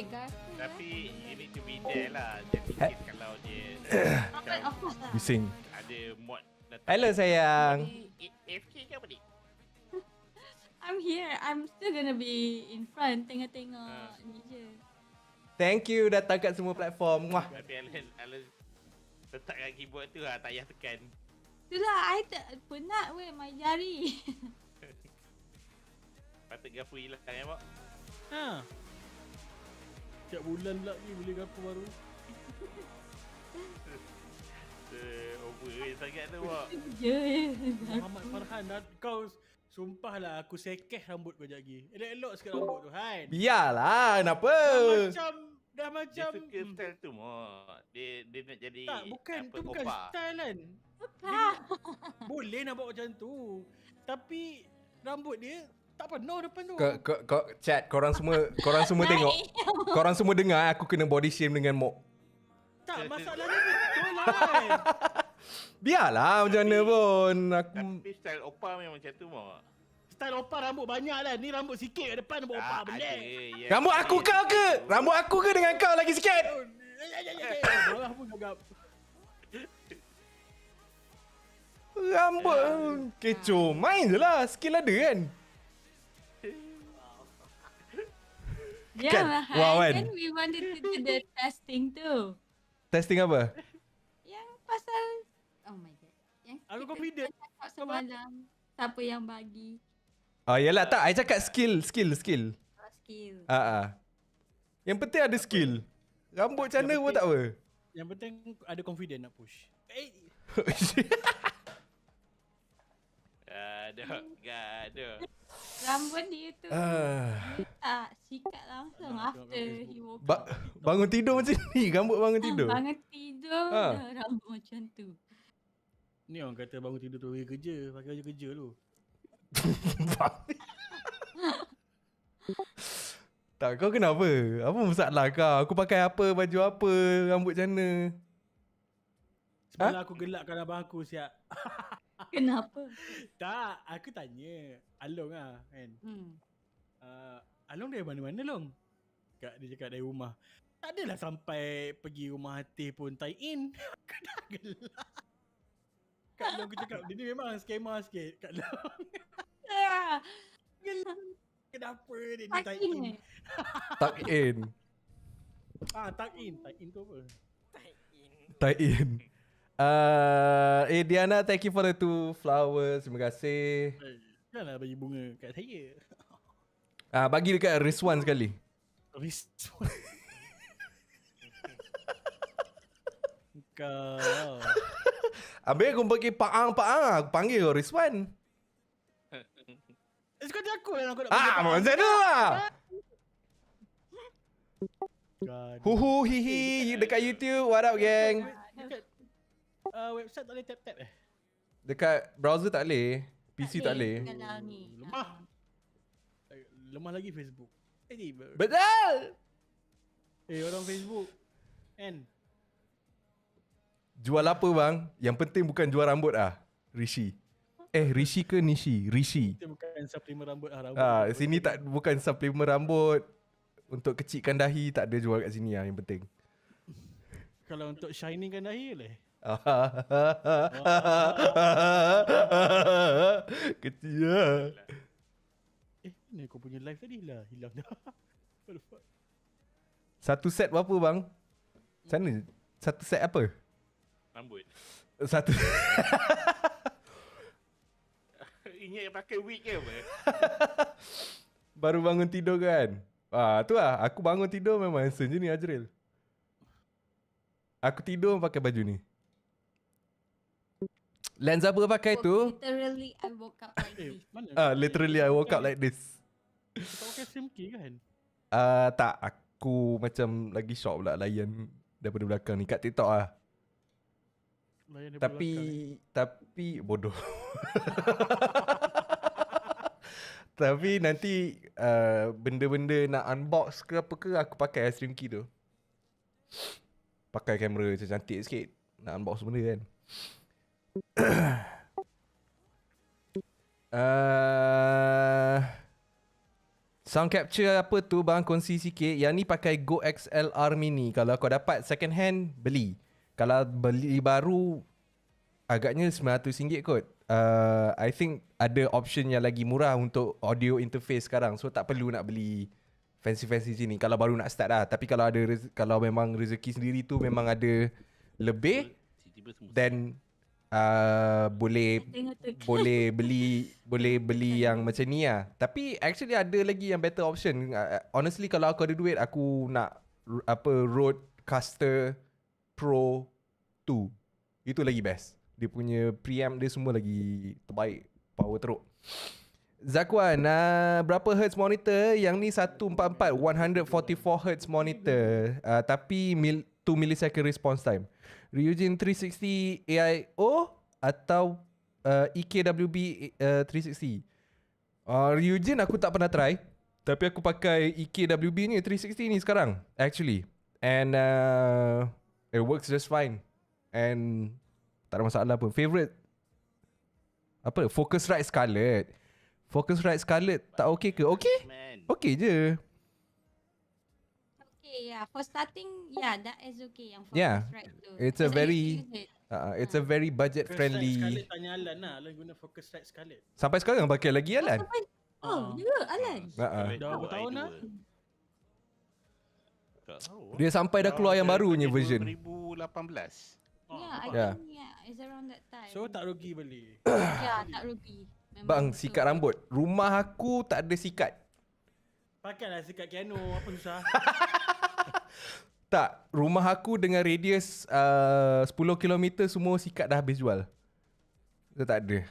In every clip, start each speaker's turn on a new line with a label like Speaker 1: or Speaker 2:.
Speaker 1: garpu
Speaker 2: Tapi you need to be there lah. Jadi kalau dia
Speaker 1: of course lah.
Speaker 3: Bising.
Speaker 2: ada mod datang.
Speaker 3: Hello sayang.
Speaker 2: FK ke apa ni?
Speaker 1: I'm here. I'm still gonna be in front tengok-tengok ni je.
Speaker 3: Thank you datang kat semua platform. Wah.
Speaker 2: Tapi Alan letak kat keyboard tu lah, tak payah tekan.
Speaker 1: Itulah, I tak penat weh main jari.
Speaker 2: Patut gafu hilang ya, Mak?
Speaker 4: Ha. Tiap bulan pula ni boleh gapo baru.
Speaker 2: Over sangat tu, Mak.
Speaker 1: Je.
Speaker 4: Muhammad Farhan, kau sumpahlah aku sekeh rambut kau sekejap lagi. Elok-elok sikit rambut tu, Han.
Speaker 3: Biarlah, kenapa?
Speaker 4: Dah macam
Speaker 2: Dia suka style tu, Mak. Dia nak jadi
Speaker 4: tak, bukan.
Speaker 2: apa,
Speaker 4: Tu bukan
Speaker 2: opa.
Speaker 4: style kan.
Speaker 1: Tak.
Speaker 4: Boleh nak buat macam tu. Tapi rambut dia tak penuh depan tu.
Speaker 3: Chat korang semua tengok. Korang semua dengar aku kena body shame dengan Mok.
Speaker 4: Tak, masalahnya betul lah.
Speaker 3: Biarlah macam mana pun aku
Speaker 2: Tapi style opa memang macam tu, Mak.
Speaker 4: Style opa rambut banyak lah. Ni rambut sikit kat depan rambut opa benda.
Speaker 3: Rambut aku kau ke? Rambut aku ke dengan kau lagi sikit?
Speaker 4: Marah pun gagap.
Speaker 3: Rambut kecoh. Main je lah. Skill ada kan?
Speaker 1: Ya,
Speaker 3: Kan?
Speaker 1: Mahan.
Speaker 3: Wow, kan?
Speaker 1: Then we wanted to do the testing tu.
Speaker 3: Testing apa?
Speaker 1: Yang pasal, oh my god. Yang
Speaker 4: Aku
Speaker 1: kita
Speaker 4: confident.
Speaker 1: cakap semalam. Siapa yang bagi
Speaker 3: Oh yelah tak. I cakap skill.
Speaker 1: skill.
Speaker 3: Yang penting ada skill. Rambut macam mana pun tak apa.
Speaker 4: Yang penting ada confident nak push.
Speaker 2: Gaduh.
Speaker 1: Rambut dia tu. Dia tak sikat langsung after he woke up.
Speaker 3: Bangun tidur macam ni. Rambut bangun tidur.
Speaker 1: Bangun tidur dah rambut macam tu.
Speaker 4: Ni orang kata bangun tidur tu pergi kerja. Pakai baju kerja tu.
Speaker 3: Tak, kau kenapa? Apa masalah kau? Aku pakai apa, baju apa, rambut macam mana?
Speaker 4: Semalam aku gelakkan abang aku siap.
Speaker 1: Kenapa?
Speaker 4: Tak, aku tanya. Along lah kan. Along dari mana-mana Long? Dia cakap dari rumah. Tak adalah sampai pergi rumah Hatih pun tie in. Aku dah gelak. Kak Long aku cakap, dia ni memang skema sikit Kak Long. Gelak. Kenapa dia ni tie in?
Speaker 3: Tuck in.
Speaker 4: Tuck in. Tie in tu apa?
Speaker 3: Tie in. Diana, thank you for the 2 flowers. Terima kasih.
Speaker 4: Janganlah bagi bunga kat saya.
Speaker 3: Bagi dekat Rizwan sekali.
Speaker 4: Rizwan. Kau.
Speaker 3: Habis aku pergi Paang. Aku panggil kau Rizwan.
Speaker 4: Kau aku lah aku nak
Speaker 3: Macam tu lah.
Speaker 4: God.
Speaker 3: Hihi. Dekat YouTube. What up gang?
Speaker 4: Dekat website tak boleh tap-tap
Speaker 3: Dekat browser tak boleh. PC tak boleh.
Speaker 1: Kalau ni.
Speaker 4: Lemah lagi Facebook.
Speaker 3: Betul.
Speaker 4: Orang Facebook kan.
Speaker 3: Jual apa bang? Yang penting bukan jual rambut Rishi. Rishi ke Nishi? Rishi.
Speaker 4: Kita bukan suplemen rambut
Speaker 3: Sini tak, bukan suplemen rambut. Untuk kecilkan dahi tak ada jual kat sini yang penting.
Speaker 4: Kalau untuk shiningkan dahi boleh.
Speaker 3: Kecil lah.
Speaker 4: Ni kau punya live tadi lah hilang dah. What the fuck?
Speaker 3: Satu set berapa bang? Macam mana? Satu set apa?
Speaker 2: Rambut.
Speaker 3: Satu.
Speaker 2: Ingat pakai wig ke apa?
Speaker 3: Baru bangun tidur kan? Tu lah. Aku bangun tidur memang handsome je ni Azril. Aku tidur pakai baju ni. Lens apa pakai tu?
Speaker 1: Literally I woke up like this.
Speaker 4: Mana?
Speaker 3: Literally I woke up like this.
Speaker 4: Kau pakai SMK kan?
Speaker 3: Tak. Aku macam lagi shock pula layan daripada belakang ni kat TikTok lah. Tapi bodoh. Tapi nanti benda-benda nak unbox ke apa ke aku pakai stream key tu. Pakai kamera macam cantik sikit nak unbox benda kan. Sound capture apa tu bang, kongsi sikit. Yang ni pakai Go XLR Mini. Kalau kau dapat second hand, beli. Kalau beli baru, agaknya RM900 kot. I think ada option yang lagi murah untuk audio interface sekarang. So tak perlu nak beli fancy-fancy sini kalau baru nak start lah. Tapi kalau kalau memang rezeki sendiri tu memang ada lebih, then boleh beli yang macam ni lah. Tapi actually ada lagi yang better option. Honestly kalau aku ada duit, aku nak Rodecaster Pro 2. Itu lagi best. Dia punya preamp dia semua lagi terbaik. Power teruk. Zakwan, berapa hertz monitor? Yang ni 144 144 Hz monitor. Tapi 2 millisecond response time. Ryujin 360 AIO atau EKWB 360. Ryujin aku tak pernah try. Tapi aku pakai EKWB ni 360 ni sekarang actually. And it works just fine. And tak ada masalah pun. Favorite Focusrite Scarlett. Focusrite Scarlett tak okay ke? Okay? Okay je.
Speaker 1: Okay, yeah. For starting, yeah, that is okay. Yang
Speaker 3: Yeah.
Speaker 1: Focusrite tu.
Speaker 3: It's a
Speaker 1: Because I
Speaker 3: very
Speaker 1: used to use it.
Speaker 3: it's a very budget
Speaker 4: Focusrite
Speaker 3: friendly.
Speaker 4: Scarlett tanya Alan lah. Alan guna Focusrite Scarlett.
Speaker 3: Sampai sekarang pakai lagi Alan.
Speaker 1: Juga Alan.
Speaker 4: Dah berapa tahun lah?
Speaker 2: Tak tahu.
Speaker 3: Dia sampai dah keluar yang barunya version.
Speaker 2: 2018.
Speaker 1: Yeah, I
Speaker 3: Yeah.
Speaker 1: think it's around that time.
Speaker 4: So tak rugi beli.
Speaker 1: Yeah, tak rugi. Memang
Speaker 3: Bang,
Speaker 1: betul.
Speaker 3: sikat rambut. Rumah aku tak ada sikat.
Speaker 4: Pakailah sikat piano. Apa susah?
Speaker 3: Tak, rumah aku dengan radius 10 km semua sikat dah habis jual. Dia tak ada.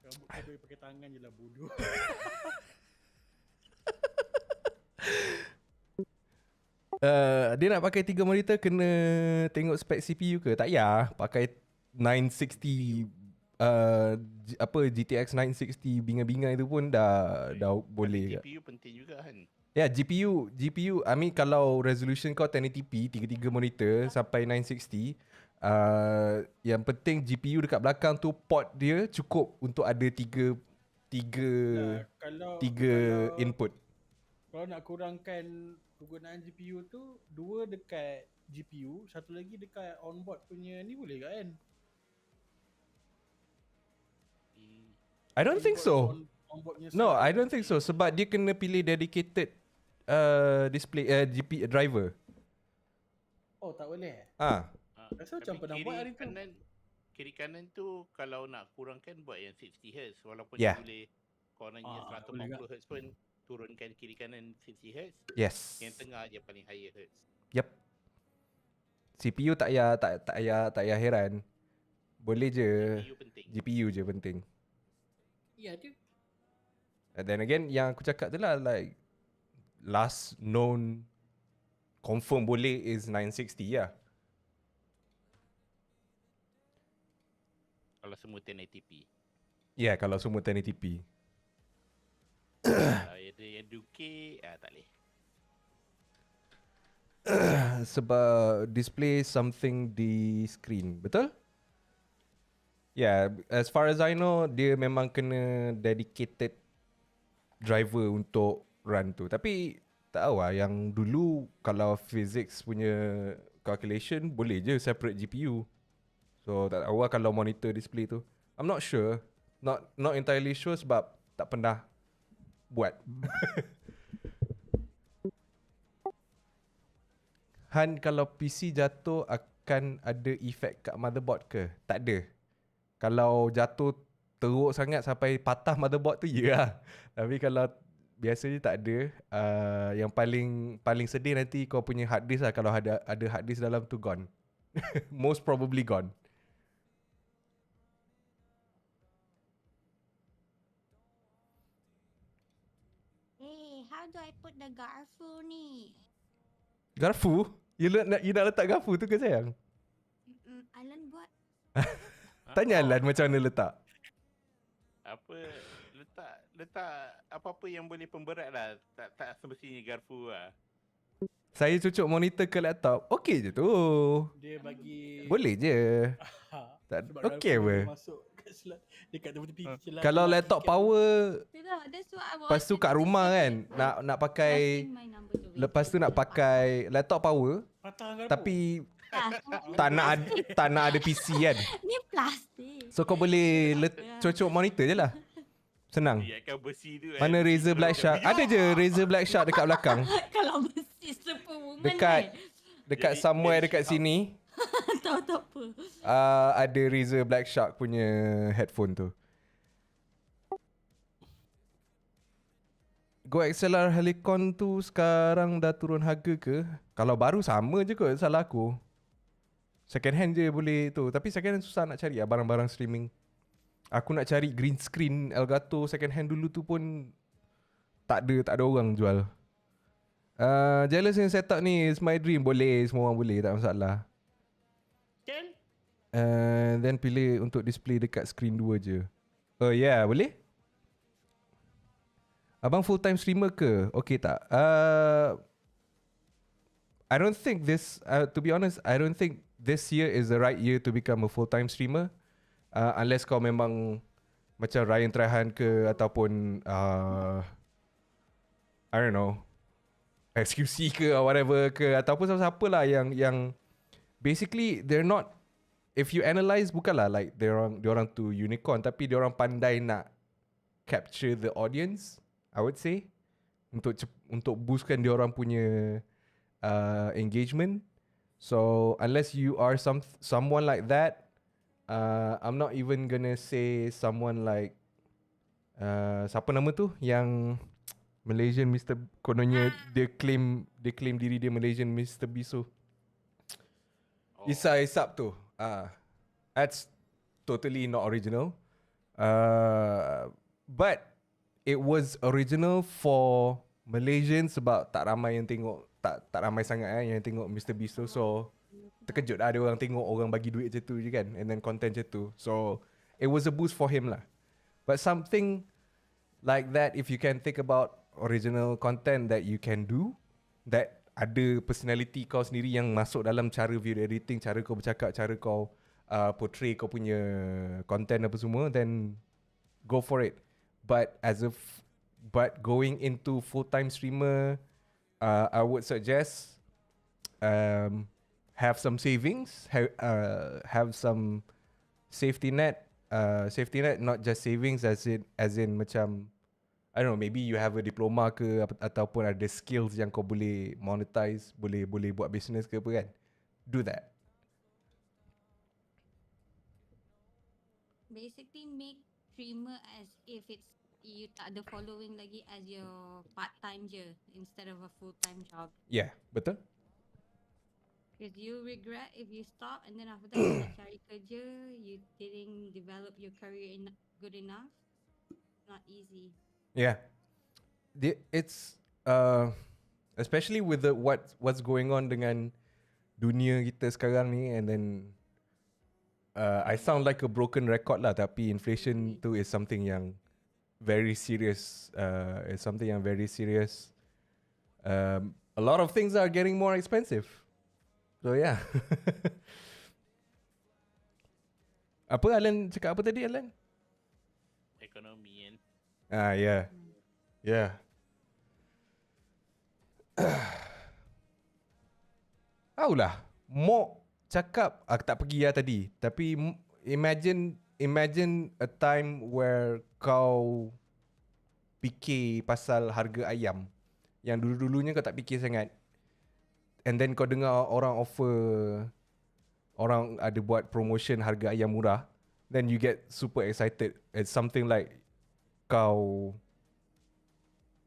Speaker 4: Rambut kau boleh pakai tangan je lah bodoh.
Speaker 3: Dia nak pakai 3 monitor kena tengok spek CPU ke? Tak payah. Pakai 960 GTX 960 bingai-bingai tu pun dah boleh.
Speaker 2: GPU penting juga kan.
Speaker 3: Ya, GPU I mean kalau resolution kau 1080p 3 monitor sampai 960, yang penting GPU dekat belakang tu port dia cukup untuk ada 3
Speaker 4: Kalau
Speaker 3: input.
Speaker 4: Kalau nak kurangkan penggunaan GPU tu, 2 dekat GPU, satu lagi dekat onboard punya ni boleh kan?
Speaker 3: I don't think so.
Speaker 4: Onboard punya
Speaker 3: No,
Speaker 4: slot.
Speaker 3: I don't think so sebab dia kena pilih dedicated display GP driver.
Speaker 4: Oh, tak boleh? Rasa macam
Speaker 2: Tapi
Speaker 4: pernah buat hari tu.
Speaker 2: Kiri kanan tu kalau nak kurangkan buat yang 60 Hz walaupun
Speaker 3: Yeah.
Speaker 2: dia boleh korangnya
Speaker 4: boleh
Speaker 2: 140 Hz pun turunkan kiri kanan 50 Hz.
Speaker 3: Yes.
Speaker 2: Yang tengah je paling higher Hz.
Speaker 3: Yep. CPU tak payah heran. Boleh je.
Speaker 2: GPU penting.
Speaker 3: GPU je penting.
Speaker 4: Ya tu.
Speaker 3: And then again yang aku cakap tu lah, like last known confirm boleh is 960 lah.
Speaker 2: Kalau semua 1080p.
Speaker 3: Yeah, kalau semua 1080p.
Speaker 2: Kalau ada yang 2K, tak boleh.
Speaker 3: Sebab display something di screen. Betul? Yeah, as far as I know, dia memang kena dedicated driver untuk run tu. Tapi tak tahu lah, yang dulu kalau physics punya calculation boleh je separate GPU. So tak tahu lah kalau monitor display tu. I'm not sure. Not entirely sure sebab tak pernah buat. Han, kalau PC jatuh akan ada efek kat motherboard ke? Tak ada. Kalau jatuh teruk sangat sampai patah motherboard tu, ya lah. Tapi kalau biasanya tak ada. Yang paling sedih nanti kau punya hard disk lah. Kalau ada hard disk dalam tu, gone. Most probably gone.
Speaker 1: Hey, how do I put the garfu ni?
Speaker 3: Garfu? You nak letak garfu tu ke sayang?
Speaker 1: Alan buat.
Speaker 3: Tanya Alan macam mana letak.
Speaker 2: Apa letak apa-apa yang boleh pemberat lah. Tak semestinya garfu lah.
Speaker 3: Saya cucuk monitor ke laptop. Okey je tu.
Speaker 4: Dia bagi
Speaker 3: Boleh je.
Speaker 4: sebab
Speaker 3: Tak okey
Speaker 4: Ralph
Speaker 3: apa.
Speaker 4: masuk dekat tepi
Speaker 3: Kalau laptop power,
Speaker 1: Itulah, that's what I
Speaker 3: lepas tu
Speaker 1: wanted
Speaker 3: kat
Speaker 1: to
Speaker 3: rumah
Speaker 1: say.
Speaker 3: kan, nak pakai,
Speaker 1: Pressing my number to wait.
Speaker 3: lepas tu nak pakai laptop power,
Speaker 4: patah garpu.
Speaker 3: tapi
Speaker 1: Ya, ni
Speaker 3: tak nak
Speaker 1: plastik.
Speaker 3: tak nak ada PC kan.
Speaker 1: Ni plastik.
Speaker 3: So kau boleh cocok monitor je lah. Senang.
Speaker 2: Ingatkan besi tu
Speaker 3: Mana Razer Black Shark? Ada je Razer Black Shark dekat belakang.
Speaker 1: Kalau besi superwoman
Speaker 3: Dekat
Speaker 2: Jadi,
Speaker 3: somewhere dekat sini.
Speaker 1: tahu tak apa.
Speaker 3: Ada Razer Black Shark punya headphone tu. Go XLR Helicon tu sekarang dah turun harga ke? Kalau baru sama je kot, salah aku. Second hand je boleh tu. Tapi second hand susah nak cari lah barang-barang streaming. Aku nak cari green screen Elgato second hand dulu tu pun tak ada orang jual. Jealous yang setup ni is my dream. Boleh, semua orang boleh, tak masalah.
Speaker 4: Kan?
Speaker 3: Then pilih untuk display dekat screen 2 je. Oh yeah, boleh? Abang full time streamer ke? Okay tak? I don't think this, to be honest, I don't think this year is the right year to become a full time streamer. Unless kau memang macam Ryan Trahan ke ataupun I don't know, XQC ke or whatever ke, ataupun siapa-siapa lah yang basically they're not, if you analyse, bukanlah like diorang tu unicorn, tapi diorang pandai nak capture the audience, I would say, untuk boostkan diorang punya engagement. So unless you are someone like that, I'm not even gonna say someone like siapa nama tu yang Malaysian Mr. Kononnya dia claim diri dia Malaysian Mr. Biso. Isa Isap tu. That's totally not original. But it was original for Malaysians sebab tak ramai yang tengok, tak ramai sangat yang tengok Mr. Biso. So terkejut lah ada orang tengok orang bagi duit macam tu je kan, and then content macam tu. So it was a boost for him lah. But something like that, if you can think about original content that you can do, that ada personality kau sendiri yang masuk dalam cara video editing, cara kau bercakap, cara kau portray kau punya content apa semua, then go for it. But going into full-time streamer, I would suggest have some savings, have some safety net. Safety net, not just savings as in macam, I don't know, maybe you have a diploma ke ataupun ada skills yang kau boleh monetize, boleh buat business ke apa kan. Do that.
Speaker 1: Basically make streamer as if it's you tak ada following lagi as your part time je instead of a full time job.
Speaker 3: Yeah, betul.
Speaker 1: Because you regret if you stop and then after that you nak cari kerja, you didn't develop your career good enough. Not easy.
Speaker 3: Yeah. It's especially with the what's going on dengan dunia kita sekarang ni, and then I sound like a broken record lah, tapi inflation tu is something yang very serious. It's something yang very serious. A lot of things are getting more expensive. So yeah. Apa Alan cakap apa tadi Alan?
Speaker 2: Ekonomi kan.
Speaker 3: Yeah. Yeah. Taulah. Mok cakap aku tak pergi lah tadi, tapi imagine a time where kau fikir pasal harga ayam yang dulu-dulunya kau tak fikir sangat, and then kau dengar orang ada buat promotion harga ayam murah, then you get super excited. It's something like kau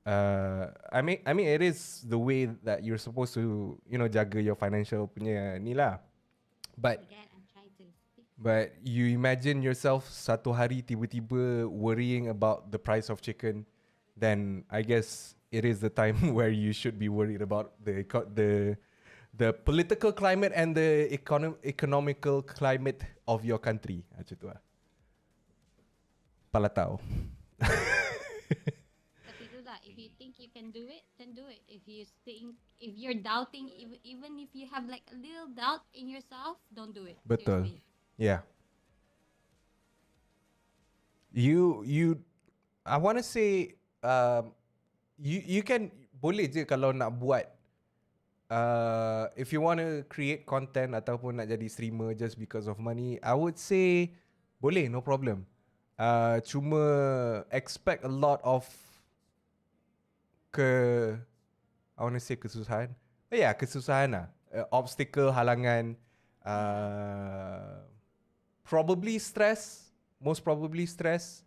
Speaker 3: I mean it is the way that you're supposed to, jaga your financial punya ni lah. But
Speaker 1: I'm trying to speak.
Speaker 3: But you imagine yourself satu hari tiba-tiba worrying about the price of chicken, then I guess it is the time where you should be worried about the political climate and the economical climate of your country. Macam tu lah. Pala tahu.
Speaker 1: Tapi itulah, if you think you can do it, then do it. If you're doubting, even if you have like a little doubt in yourself, don't do it.
Speaker 3: Betul.
Speaker 1: Seriously.
Speaker 3: Yeah. You I want to say you can boleh je kalau nak buat if you want to create content ataupun nak jadi streamer just because of money, I would say boleh, no problem. Cuma expect a lot of I want to say kesusahan. Kesusahan lah. Obstacle, halangan, probably stress, most probably stress.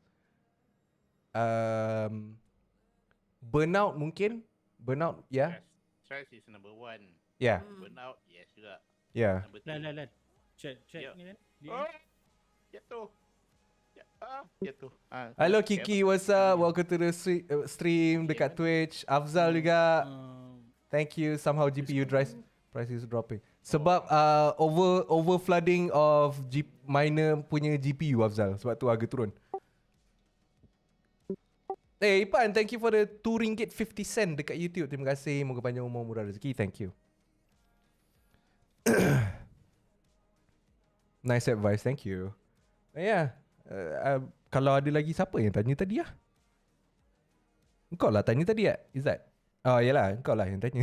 Speaker 3: Burnout mungkin. Burnout, yeah.
Speaker 2: Stress is number 1.
Speaker 3: Yeah.
Speaker 2: Burnout, yes juga.
Speaker 3: Yeah.
Speaker 2: Number 2.
Speaker 4: Lan. Check
Speaker 2: Yup.
Speaker 4: ni kan.
Speaker 2: Oh, jatuh. Jatuh.
Speaker 3: Hello Kiki, what's up? Welcome to the stream dekat Twitch. Afzal juga. Thank you. Somehow GPU price is dropping. Sebab over flooding of miner punya GPU Afzal. Sebab tu harga turun. Ipan, thank you for the RM2.50 dekat YouTube. Terima kasih. Moga panjang umur, murah rezeki. Thank you. Nice advice. Thank you. Kalau ada lagi siapa yang tanya tadi lah? Engkau lah tanya tadi tak? Is that? Oh, yalah. Engkau lah yang tanya.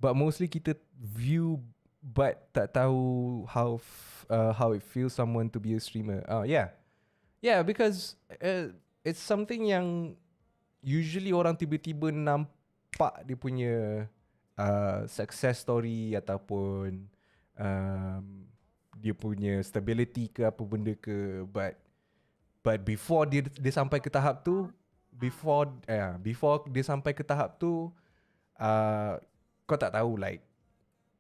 Speaker 3: But mostly kita view but tak tahu how it feels someone to be a streamer. Oh, yeah. Yeah, because it's something yang usually orang tiba-tiba nampak dia punya success story ataupun dia punya stability ke apa benda ke, but before dia sampai ke tahap tu, before dia sampai ke tahap tu, kau tak tahu like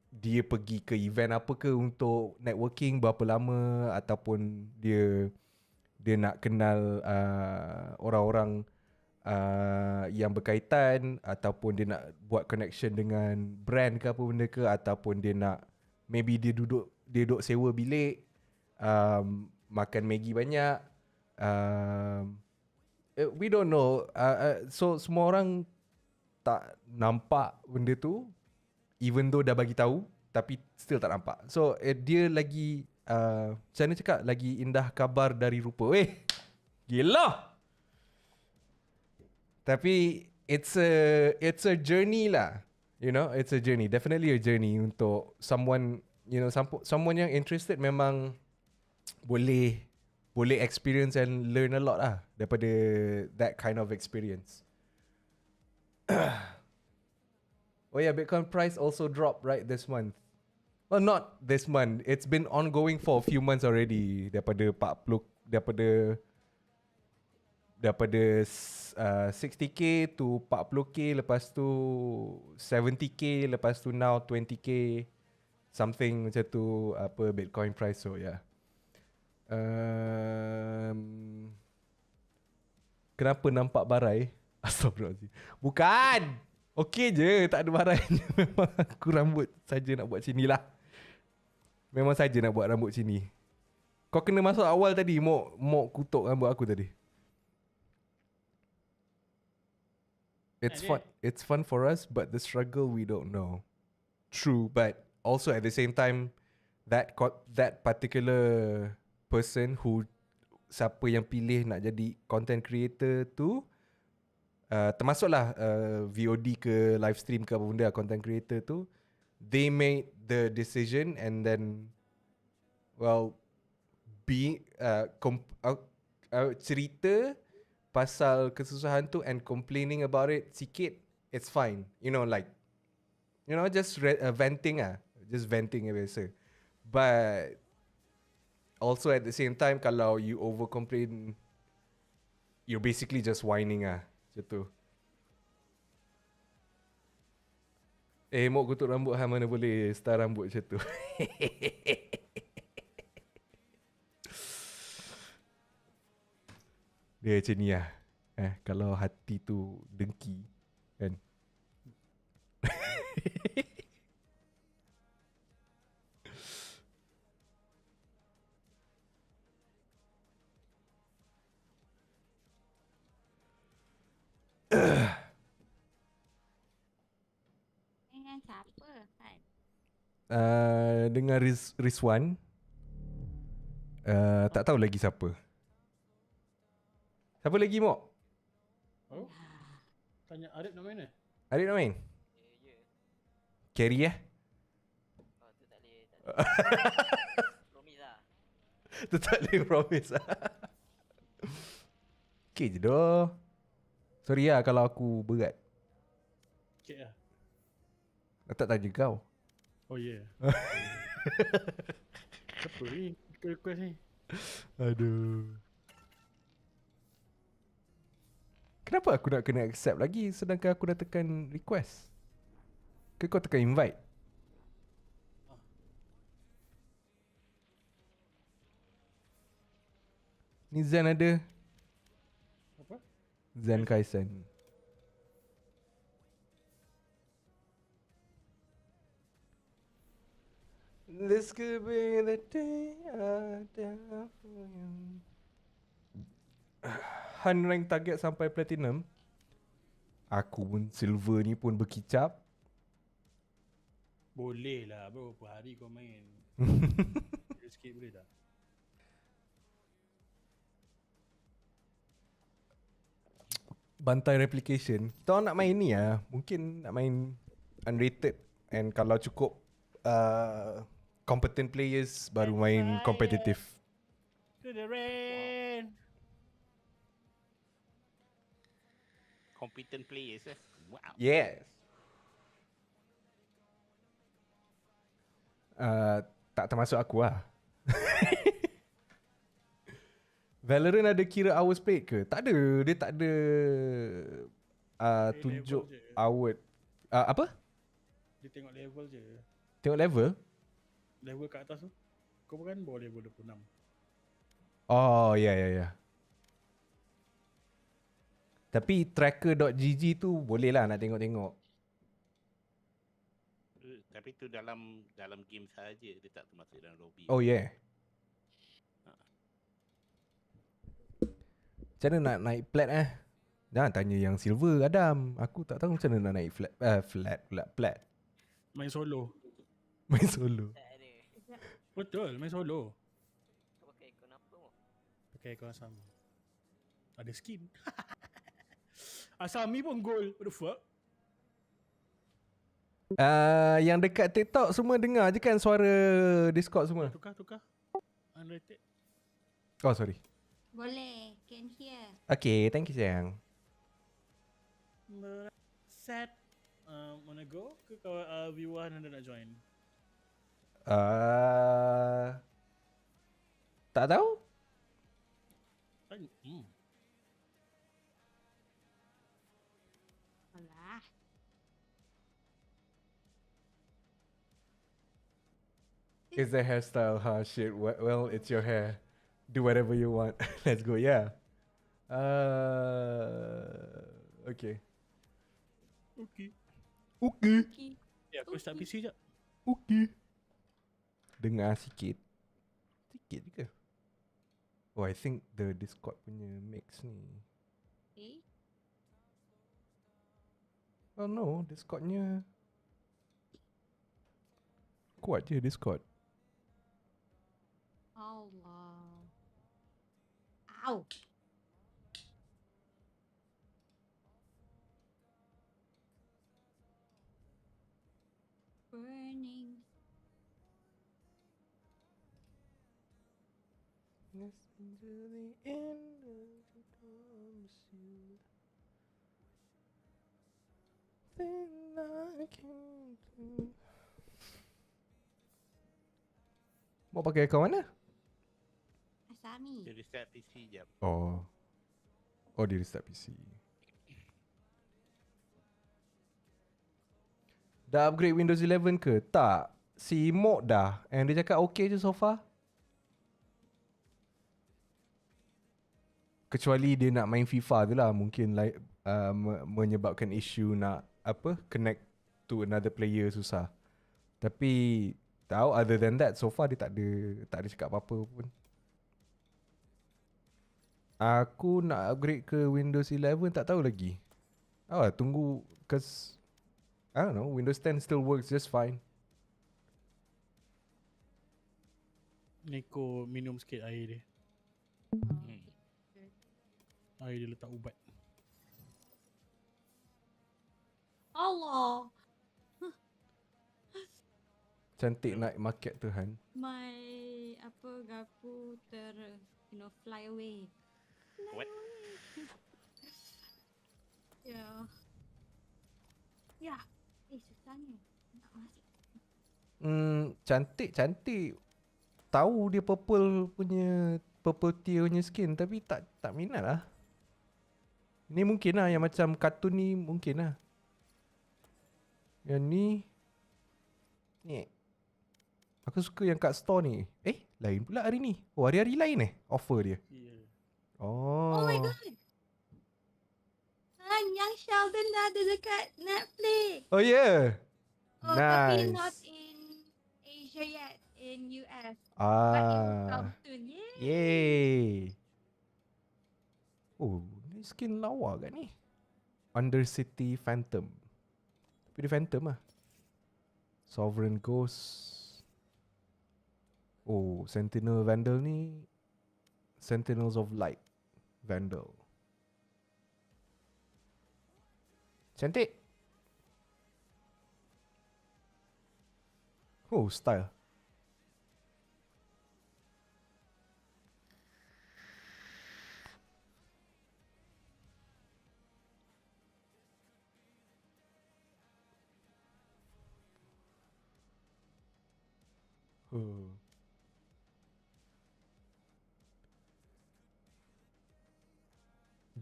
Speaker 3: dia pergi ke event apa ke untuk networking berapa lama, ataupun dia nak kenal orang-orang yang berkaitan, ataupun dia nak buat connection dengan brand ke apa benda ke, ataupun dia nak maybe dia duduk sewa bilik, makan Maggi banyak, we don't know. So semua orang tak nampak benda tu, even though dah bagi tahu, tapi still tak nampak. So dia lagi macam mana cakap, lagi indah kabar dari rupa. Gila. Tapi it's a journey lah. You know, it's a journey. Definitely a journey untuk someone, you know, someone yang interested memang boleh experience and learn a lot lah daripada that kind of experience. Oh yeah, Bitcoin price also dropped right this month. Well, not this month. It's been ongoing for a few months already. Daripada 60k to 40k, lepas tu 70k, lepas tu now 20k, something macam tu apa Bitcoin price. So yeah. Kenapa nampak barai? Astagfirullahaladzim. Bukan. Okey je, tak ada barai. Memang aku rambut saja nak buat sini lah. Memang saja nak buat rambut sini. Kau kena masuk awal tadi, mok kutuk rambut aku tadi. It's fun for us, but the struggle we don't know. True, but also at the same time, that particular person who, siapa yang pilih nak jadi content creator tu, termasuklah VOD ke live stream ke apa benda, content creator tu, they made the decision and then cerita pasal kesusahan tu and complaining about it sikit, it's fine. You know, like, you know, just venting just venting biasa. But also at the same time, kalau you over complain, you're basically just whining macam tu. Mok kutuk rambut mana boleh style rambut macam tu. Dia macam ni lah. Kalau hati tu dengki kan.
Speaker 1: Dengan siapa kan?
Speaker 3: Dengan Rizwan. Tak tahu lagi siapa. Siapa lagi, Mok?
Speaker 4: Oh, tanya Arif nak main
Speaker 3: Adik nak main? Carry
Speaker 5: Oh, tu tak boleh. Promise lah.
Speaker 3: Tu tak boleh promise. Okay je doh. Sorry lah kalau aku berat.
Speaker 4: Cik lah.
Speaker 3: Aku tak tanya kau.
Speaker 4: Oh yeah. Apa ni request ni?
Speaker 3: Aduh. Kenapa aku nak kena accept lagi sedangkan aku dah tekan request? Ke kau tekan invite? Ni Zen ada.
Speaker 4: Apa?
Speaker 3: Zen Kaisen. This could be the day I die for you. Han rank target sampai platinum. Aku pun silver ni pun berkicap.
Speaker 4: Boleh lah bro, berapa hari kau main. Sikit boleh tak?
Speaker 3: Bantai replication. Kita orang nak main ni lah. Mungkin nak main Unrated. And kalau cukup competent players baru main competitive.
Speaker 4: To the rain.
Speaker 2: Competent players Wow.
Speaker 3: Yes. Tak termasuk aku lah. Valorant ada kira hours played ke? Tak ada. Dia tak ada tunjuk
Speaker 4: level je.
Speaker 3: hour. Apa?
Speaker 4: Dia tengok level je.
Speaker 3: Tengok level?
Speaker 4: Level kat atas tu. Kau bukan bawa level 26.
Speaker 3: Oh, ya. Tapi tracker.gg tu boleh lah nak tengok-tengok.
Speaker 2: Tapi tu dalam game saja, dia tak termasuk dalam lobby.
Speaker 3: Oh, yeah. Macam mana nak naik plat Jangan tanya yang silver, Adam. Aku tak tahu macam mana nak naik flat pula, plat.
Speaker 4: Main solo.
Speaker 3: Main solo.
Speaker 5: Tak ada.
Speaker 4: Betul, main solo.
Speaker 5: Kau pakai ikon apa mo?
Speaker 4: Pakai ikon Asami. Ada skin. Asami pun gold. What the fuck?
Speaker 3: Yang dekat TikTok semua dengar je kan suara Discord semua?
Speaker 4: Tukar. Unrated.
Speaker 3: Oh, sorry.
Speaker 1: Boleh, can hear.
Speaker 3: Okay, thank you sayang.
Speaker 4: Set. Wanna go? Ke kau viewer anda nak join?
Speaker 3: Tak tahu?
Speaker 1: Alah.
Speaker 3: Is the hairstyle shit? Well, it's your hair. Do whatever you want. Let's go, yeah. Okay.
Speaker 4: Okay. Ya, aku start PC jap.
Speaker 3: Okay. Dengar sikit. Sikit je ke? Oh, I think the Discord punya mix ni.
Speaker 1: Eh?
Speaker 3: Oh no, Discordnya kuat je Discord.
Speaker 1: Allah. Ow. Burning.
Speaker 3: Listen to the end of the promise you. Then I can't do. Mau pakai akaun mana?
Speaker 1: Asami.
Speaker 2: Dia restart PC jap.
Speaker 3: Oh, dia restart PC. Dah upgrade Windows 11 ke? Tak. Si Mok dah. And dia cakap okay je so far. Kecuali dia nak main FIFA tu lah. Mungkin menyebabkan isu nak connect to another player susah. Tapi tahu other than that so far dia tak ada cakap apa-apa pun. Aku nak upgrade ke Windows 11 tak tahu lagi. Tunggu cause I don't know, Windows 10 still works just fine.
Speaker 4: Neko minum sikit air dia. Air dia letak ubat.
Speaker 1: Allah.
Speaker 3: Cantik night market tu Han.
Speaker 1: My garpu fly away.
Speaker 2: What?
Speaker 1: Ya. Ya. Susahnya nak masuk.
Speaker 3: Cantik. Tahu dia purple tier punya skin tapi tak minat lah. Ni mungkin lah yang macam kartun ni mungkin lah. Yang ni aku suka yang kat store ni. Lain pula hari ni. Oh, hari-hari lain offer dia.
Speaker 4: Yeah.
Speaker 3: Oh.
Speaker 1: Oh my god. Yang Sheldon dah ada dekat Netflix.
Speaker 3: Oh yeah.
Speaker 1: Oh, tapi
Speaker 3: Nice.
Speaker 1: not in Asia yet, in US. But it will come soon.
Speaker 3: Yay. Oh, ni skin lawa kan ni? Undercity Phantom. Tapi dia Phantom lah. Sovereign Ghost. Oh, Sentinel Vandal ni Sentinels of Light Vandal. Cantik. Oh, style.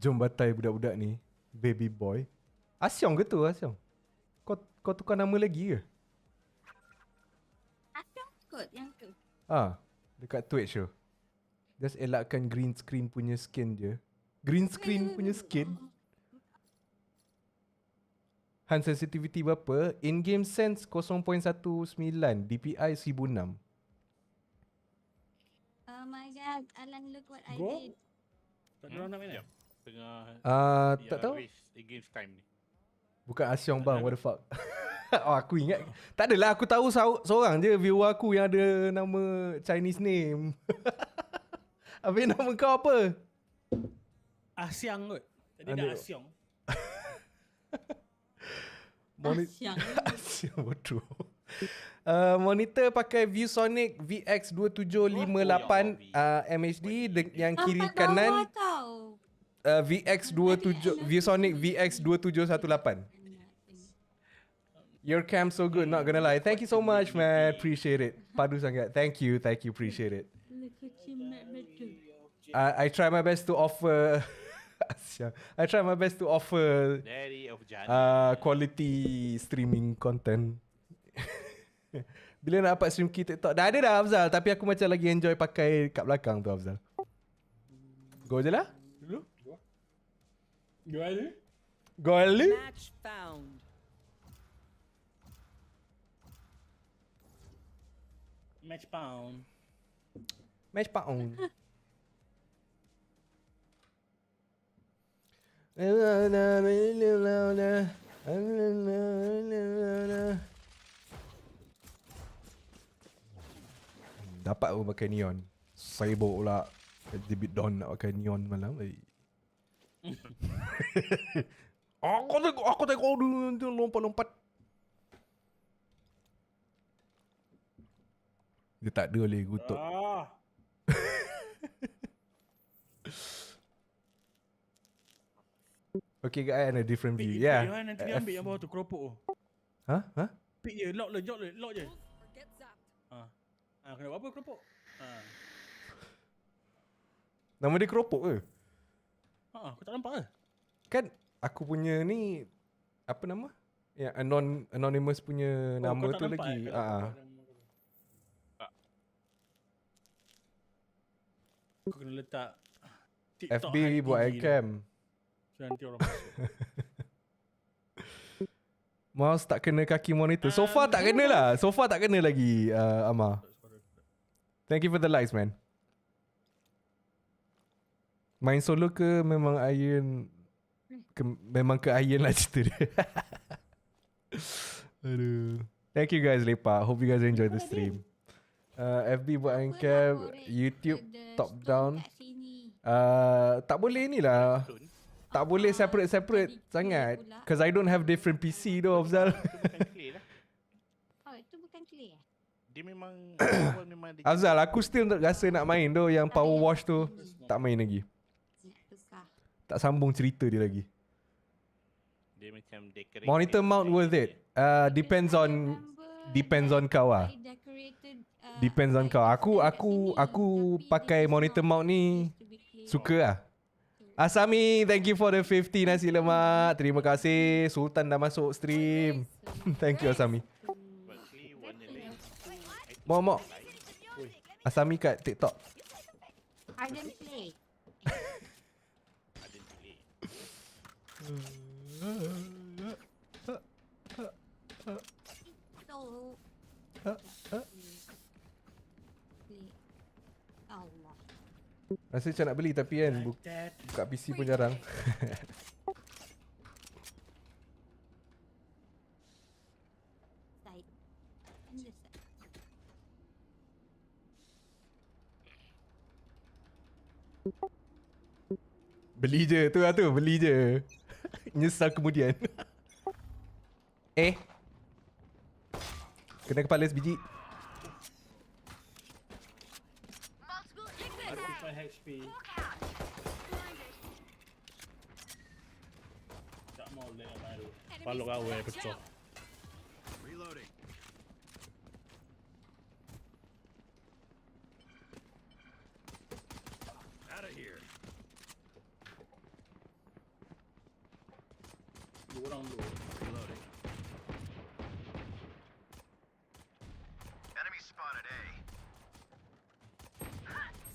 Speaker 3: Jom batai budak-budak ni. Baby boy. Asyong ke tu Asyong? Kau tukar nama lagi ke?
Speaker 1: Asyong kot yang tu.
Speaker 3: Dekat Twitch tu. Just elakkan green screen punya skin je. Green screen punya skin? Han sensitivity berapa? In-game sense 0.19, DPI 1006.
Speaker 1: Oh my god, Alan, look what I
Speaker 4: Go?
Speaker 1: did.
Speaker 4: Tak ada orang nak main
Speaker 2: Jap. Tengah
Speaker 3: Tak tahu.
Speaker 2: race against time ni.
Speaker 3: Bukan Asyong bang, what the fuck. Aku ingat. Tak adalah, aku tahu seorang je viewer aku yang ada nama Chinese name. Habis nama kau apa?
Speaker 4: Asyang kot. Tadi
Speaker 3: Ada.
Speaker 4: dah Asyong.
Speaker 1: Asyang.
Speaker 3: Asyong bodoh. Monitor pakai ViewSonic VX2758 MHD yang kiri
Speaker 1: Nampak
Speaker 3: kanan
Speaker 1: bawah tau.
Speaker 3: VX27 ViewSonic VX2718. Your cam so good, not gonna lie. Thank you so much, man. Appreciate it. Padu sangat. Thank you, appreciate it.
Speaker 1: Look at you, Matt betul.
Speaker 3: I try my best to offer I try my best to offer
Speaker 2: Daddy of Jana.
Speaker 3: quality streaming content. Bila nak dapat stream key TikTok? Dah ada dah Afzal, tapi aku macam lagi enjoy pakai kat belakang tu Afzal. Go je lah. Dulu.
Speaker 4: Jual?
Speaker 3: Gol.
Speaker 6: Match found.
Speaker 4: Match pound.
Speaker 3: Match pound. Dapat pun pakai neon. Sibuk pula. Debit Dawn nak pakai neon malam. Aku tengok dia lompat-lompat. Dia tak ada boleh kutuk. Okay guys, and a different view. Yeah.
Speaker 4: Johan nanti dia ambil yang bawah tu, keropok tu.
Speaker 3: Huh?
Speaker 4: Pick je, lock je.
Speaker 6: Or get zapped.
Speaker 4: Kena buat apa keropok?
Speaker 3: Nama dia keropok ke?
Speaker 4: Aku tak nampak ke?
Speaker 3: Kan aku punya ni apa nama? Yang anonymous punya nama
Speaker 4: kau tak
Speaker 3: tu
Speaker 4: nampak
Speaker 3: lagi.
Speaker 4: Kau tak nampak Kau kena letak TikTok
Speaker 3: FB buat cam.
Speaker 4: So nanti orang masuk.
Speaker 3: Mouse tak kena kaki monitor. So far tak kena lah. So far tak kena lagi Amar. Thank you for the likes, man. Main solo ke memang iron memang ke iron lah cerita dia. Aduh. Thank you guys lepak. Hope you guys enjoy the stream. FB buat
Speaker 1: Apa
Speaker 3: angkat,
Speaker 1: lah korek
Speaker 3: YouTube
Speaker 1: the
Speaker 3: top
Speaker 1: stone
Speaker 3: down.
Speaker 1: kat sini.
Speaker 3: Tak boleh ni lah.
Speaker 2: Stone.
Speaker 3: Tak boleh separate
Speaker 1: jadi
Speaker 3: sangat.
Speaker 1: clear pula.
Speaker 3: Cause I don't have different PC though, Afzal.
Speaker 2: Itu bukan clay lah.
Speaker 1: Oh, itu bukan clay eh?
Speaker 2: Dia memang awal memang ada
Speaker 3: Afzal, aku still rasa nak main tu yang
Speaker 1: Tak
Speaker 3: power
Speaker 1: ada
Speaker 3: wash tu.
Speaker 1: sini.
Speaker 3: Tak main lagi.
Speaker 1: Nak tukar.
Speaker 3: Tak sambung cerita dia lagi.
Speaker 2: dia macam decorated.
Speaker 3: Monitor mount worth it. Depends
Speaker 1: Because I
Speaker 3: on
Speaker 1: remember
Speaker 3: kau
Speaker 1: that
Speaker 3: ah.
Speaker 1: I decorated,
Speaker 3: Depends on
Speaker 1: my
Speaker 3: kau.
Speaker 1: stand kat
Speaker 3: Aku
Speaker 1: sini, tapi
Speaker 3: pakai
Speaker 1: this is
Speaker 3: monitor
Speaker 1: not
Speaker 3: mount ni
Speaker 1: used to be clay.
Speaker 3: suka lah. Asami, thank you for the 50 nasi lemak. Terima kasih. Sultan dah masuk stream. Thank you Asami.
Speaker 2: But clay warna lain.
Speaker 3: Mok. Asami kat TikTok.
Speaker 1: Harden clay.
Speaker 2: Ada clay.
Speaker 1: So, clay. Allah.
Speaker 3: Rasa macam nak beli tapi kan buka PC pun jarang.
Speaker 1: Side. And this side.
Speaker 3: Beli je tu lah tu, beli je. Nyesal kemudian. Kena kepala sebiji.
Speaker 4: 45 HP. Tak mau lihat yang baru. Paluk awal pecah.
Speaker 7: Reloading. Out of here.
Speaker 4: Dua orang dulu.
Speaker 7: Reloading. Enemy spotted A.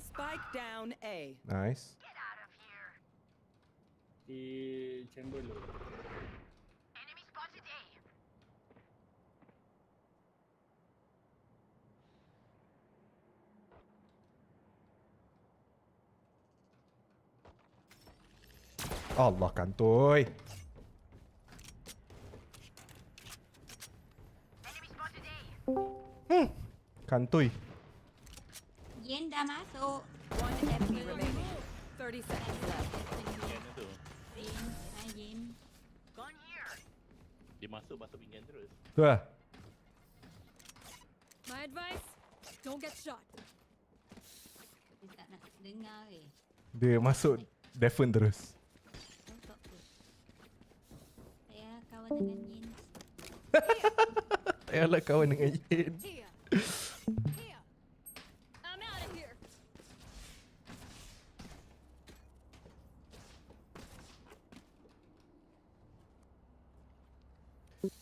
Speaker 6: Spike down A.
Speaker 3: Nice.
Speaker 4: Di chamber dulu.
Speaker 3: Allah kantoi. Kantoi.
Speaker 1: Yen dah masuk.
Speaker 6: One enemy remaining. 30 seconds left.
Speaker 2: Pinggan tu.
Speaker 1: Yen. Yen.
Speaker 2: Dia masuk basuh pinggan terus.
Speaker 3: Tu lah.
Speaker 6: My advice: don't get shot.
Speaker 1: Dia tak nak dengar
Speaker 3: Dia masuk defen terus.
Speaker 1: Masuk tu. Saya kawan dengan Yen.
Speaker 3: Tak payahlah kawan dengan Yen.
Speaker 6: Here. Here. I'm out of here.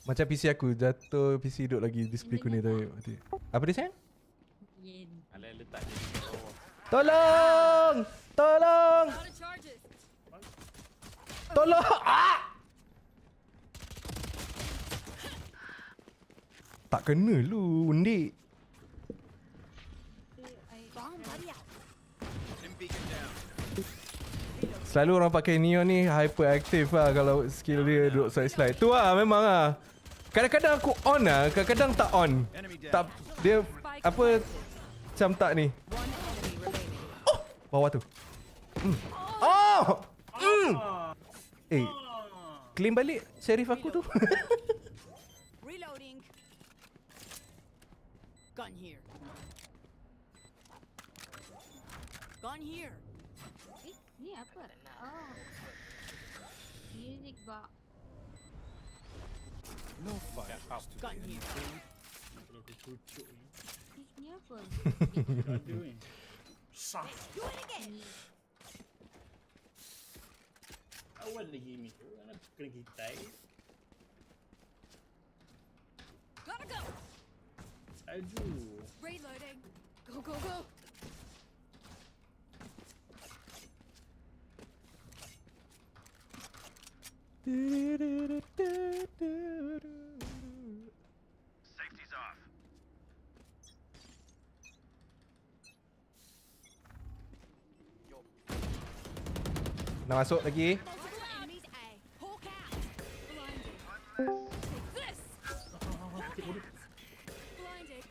Speaker 3: Macam PC aku jatuh, PC duduk lagi display kuning tu. Apa dia sayang?
Speaker 1: Yen.
Speaker 2: Alah letak dia di bawah.
Speaker 3: Tolong! Tolong!
Speaker 6: Out of charges.
Speaker 3: Tolong! Ah! Tak kena lu, undik.
Speaker 7: Dim beacon down.
Speaker 3: Selalu orang pakai Neon ni hyperactive lah kalau skill dia duduk side slide. Tu lah memang lah. Kadang-kadang aku on lah, kadang-kadang tak on.
Speaker 7: Enemy down.
Speaker 3: Tak, dia apa macam tak ni.
Speaker 6: One enemy remaining.
Speaker 3: Bawah tu. Oh! Claim balik sheriff aku tu.
Speaker 6: Reloading. Gun here. Gun here.
Speaker 1: Ni apa? Oh. Music box.
Speaker 7: No fire.
Speaker 6: Gun here.
Speaker 4: Kalau aku cucuk ni.
Speaker 1: Ni apa?
Speaker 4: Tak ada ni. Sah. Awal lagi ni tu. Anak kena kitai.
Speaker 6: Gotta go.
Speaker 4: Salju.
Speaker 6: Reloading. Go, go, go.
Speaker 7: Safety's off.
Speaker 3: Nak masuk lagi.
Speaker 6: Multiple enemies A. Hawk out. Blinded. Take this. Hawk out. Blinded.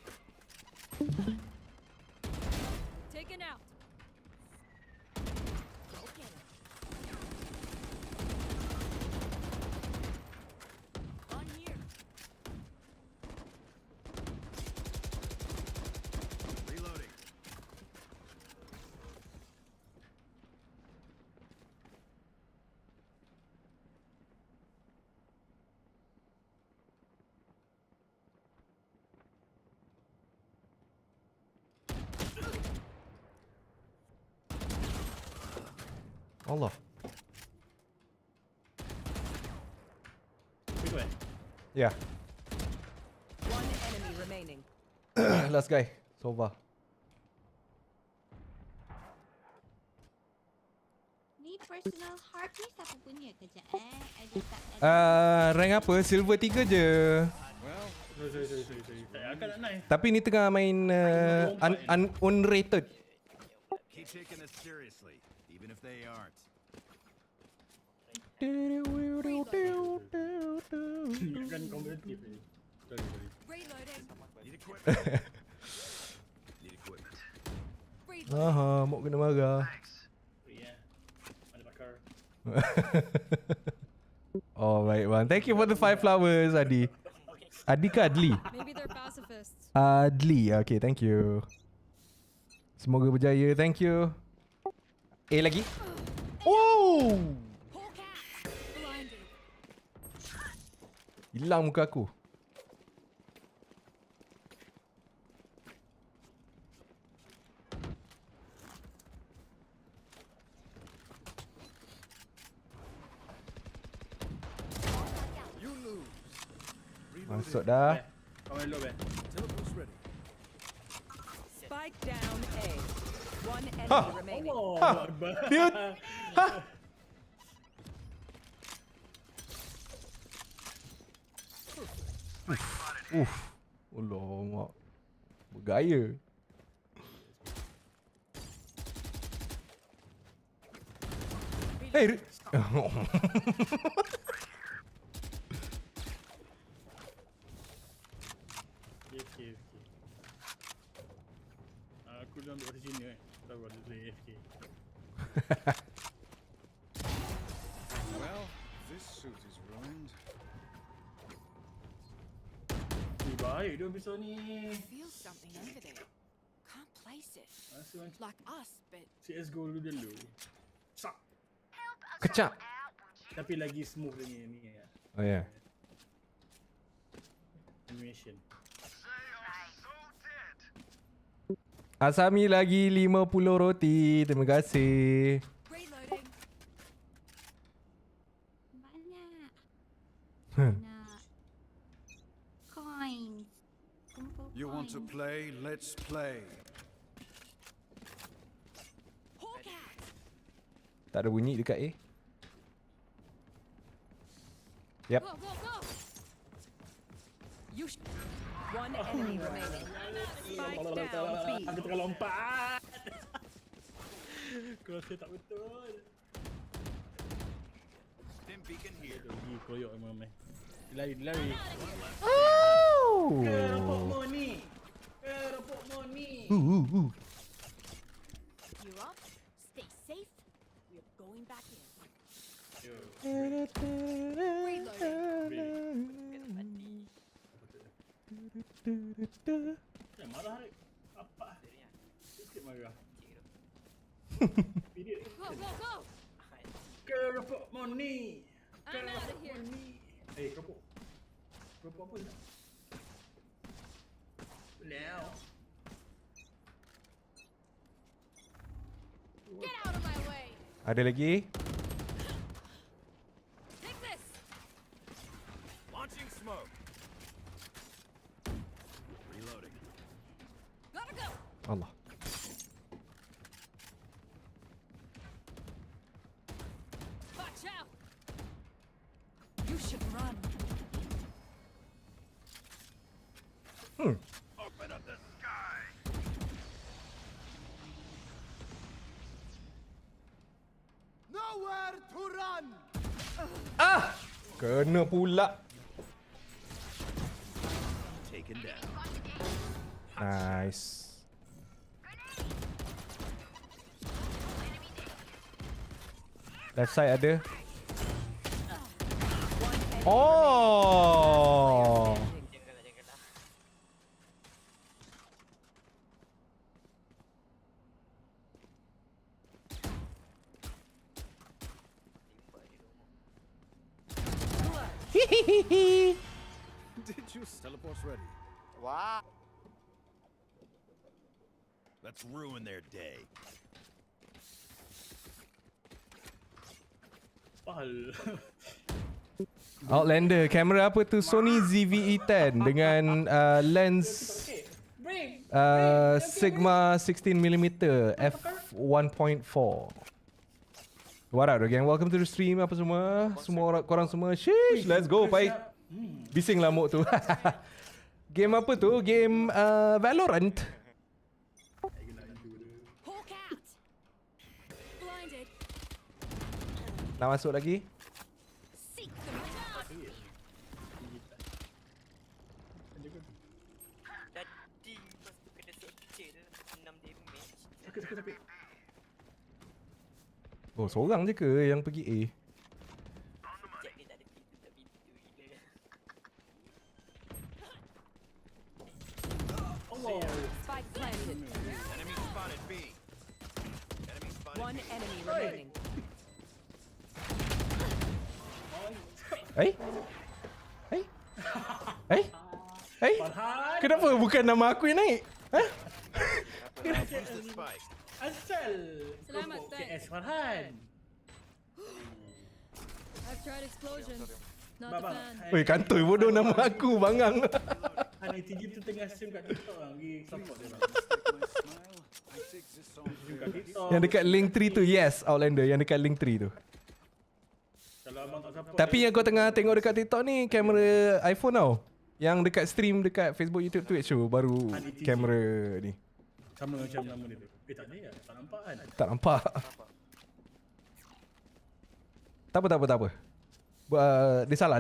Speaker 3: Allah.
Speaker 4: Itu
Speaker 3: Ya.
Speaker 8: One enemy remaining.
Speaker 3: Last guy. So far.
Speaker 1: Ni personal heart ni siapa punya? Kejap Ada tak?
Speaker 3: Rank apa? Silver 3 je.
Speaker 4: Sorry. Akak nak naik.
Speaker 3: Tapi ni tengah main Unrated.
Speaker 7: Keep taking this seriously, even if they aren't.
Speaker 4: Kan kompetitif ni. Sorry.
Speaker 6: Reloading.
Speaker 7: Need equipment. Need equipment.
Speaker 6: Reloading.
Speaker 3: Aha, mau kena marah.
Speaker 4: Ya. Ada bakar.
Speaker 3: Oh, baik bang. Thank you for the 5 flowers, Adi. Adi ke Adli?
Speaker 6: Maybe they're pacifists.
Speaker 3: Adli. Okay, thank you. Semoga berjaya. Thank you. Lagi. Oh!
Speaker 6: Hawk out. Blinded.
Speaker 3: Hilang muka aku.
Speaker 7: You lose.
Speaker 3: Masuk dah.
Speaker 4: Kau main low, Ben.
Speaker 7: Teleport's ready.
Speaker 8: Spike down A. One enemy
Speaker 3: Huh.
Speaker 8: remaining.
Speaker 4: Oh,
Speaker 3: Dia Alamak. Bergaya. Hey.
Speaker 4: AFK. Aku dah duduk di sini tahu ada AFK.
Speaker 7: Well, this suit is ruined.
Speaker 4: Ni bahaya dia pisau ni.
Speaker 6: Feel something over there. Can't place it.
Speaker 4: Rasa macam
Speaker 6: Like us, but
Speaker 4: CSGO dulu. Sak.
Speaker 3: Kecap.
Speaker 4: Tapi lagi smooth ni ya.
Speaker 3: Oh ya. Yeah.
Speaker 4: Animation.
Speaker 3: Asami lagi 50 roti. Terima kasih.
Speaker 6: reloading.
Speaker 1: Banyak.
Speaker 3: Hmm.
Speaker 1: Banyak. Coins. Kumpul
Speaker 7: You want to
Speaker 1: coins.
Speaker 7: play? Let's play.
Speaker 6: Hawk out.
Speaker 3: Tak ada bunyi dekat A. Yep.
Speaker 6: Go, go, go.
Speaker 8: You one enemy remaining. Spike down B.
Speaker 4: Aku tengah lompat. Kau rasa tak betul.
Speaker 7: Stim beacon here.
Speaker 4: Lagi koyok memang. Lari.
Speaker 3: Oh.
Speaker 4: Keropok Moni.
Speaker 6: You up? Stay safe. We're going back in.
Speaker 4: Marah ni. Apa? Sikit marah. Period.
Speaker 6: Go, go, go.
Speaker 4: Keropok Moni.
Speaker 6: I'm out of here.
Speaker 4: Keropok. Keropok apa ni? Now.
Speaker 6: Get out of my way.
Speaker 3: Ada lagi?
Speaker 6: Take this.
Speaker 7: Launching smoke. Reloading.
Speaker 6: Gotta go.
Speaker 3: Allah.
Speaker 6: Watch out.
Speaker 8: You should run.
Speaker 7: Open up the sky. Nowhere to run.
Speaker 3: Kena pula.
Speaker 7: Taken down.
Speaker 3: Nice. Left side ada. Oh.
Speaker 5: Jengkel lah. Timpa di rumah.
Speaker 7: Did you teleport's ready?
Speaker 5: Wah.
Speaker 7: Let's ruin their day.
Speaker 4: Pal.
Speaker 3: Outlander, kamera apa tu? Sony ZV-E10 dengan lens Sigma 16mm f1.4. What up, gang? Welcome to the stream. Apa semua? Semua orang, korang semua. Sheesh, let's go, Pai. Bising lah muk tu. Game apa tu? Game Valorant.
Speaker 6: Hawk out. Blinded.
Speaker 3: Nak masuk lagi?
Speaker 6: Seek them out.
Speaker 5: Tadi lepas tu kena secure 6 damage.
Speaker 4: Sakit.
Speaker 3: Oh, seorang je ke yang pergi A?
Speaker 5: Jack dia tak ada pintu, tak pintu gila.
Speaker 8: Spike planted.
Speaker 7: Enemy spotted B. Enemy spotted
Speaker 8: One
Speaker 7: B.
Speaker 8: enemy remaining.
Speaker 3: Eh? Kenapa bukan nama aku yang naik? Hah?
Speaker 7: Who's the spike?
Speaker 4: Asal.
Speaker 1: Selamat,
Speaker 4: Kelompok
Speaker 1: Tan.
Speaker 4: KS Farhan.
Speaker 6: I've tried explosion. Not
Speaker 4: Bang,
Speaker 6: a
Speaker 4: bang.
Speaker 6: fan.
Speaker 3: Oi, kantoi bodoh nama aku, bangang.
Speaker 4: hanetg tu tengah stream kat TikTok bang. Pergi support dia bang.
Speaker 7: My smile. I take this on
Speaker 4: Stream kat TikTok.
Speaker 3: Yang dekat Linktree tu, yes, Outlander. Yang dekat Linktree tu.
Speaker 4: Kalau abang tak support.
Speaker 3: Tapi yang kau tengah tengok dekat TikTok ni, kamera iPhone tau. Yang dekat stream dekat Facebook, YouTube, Twitch tu, baru kamera ni.
Speaker 4: Sama macam nama dia tu. Tak ada ya? Tak nampak kan?
Speaker 3: Tak nampak. Tak apa. Dia salah.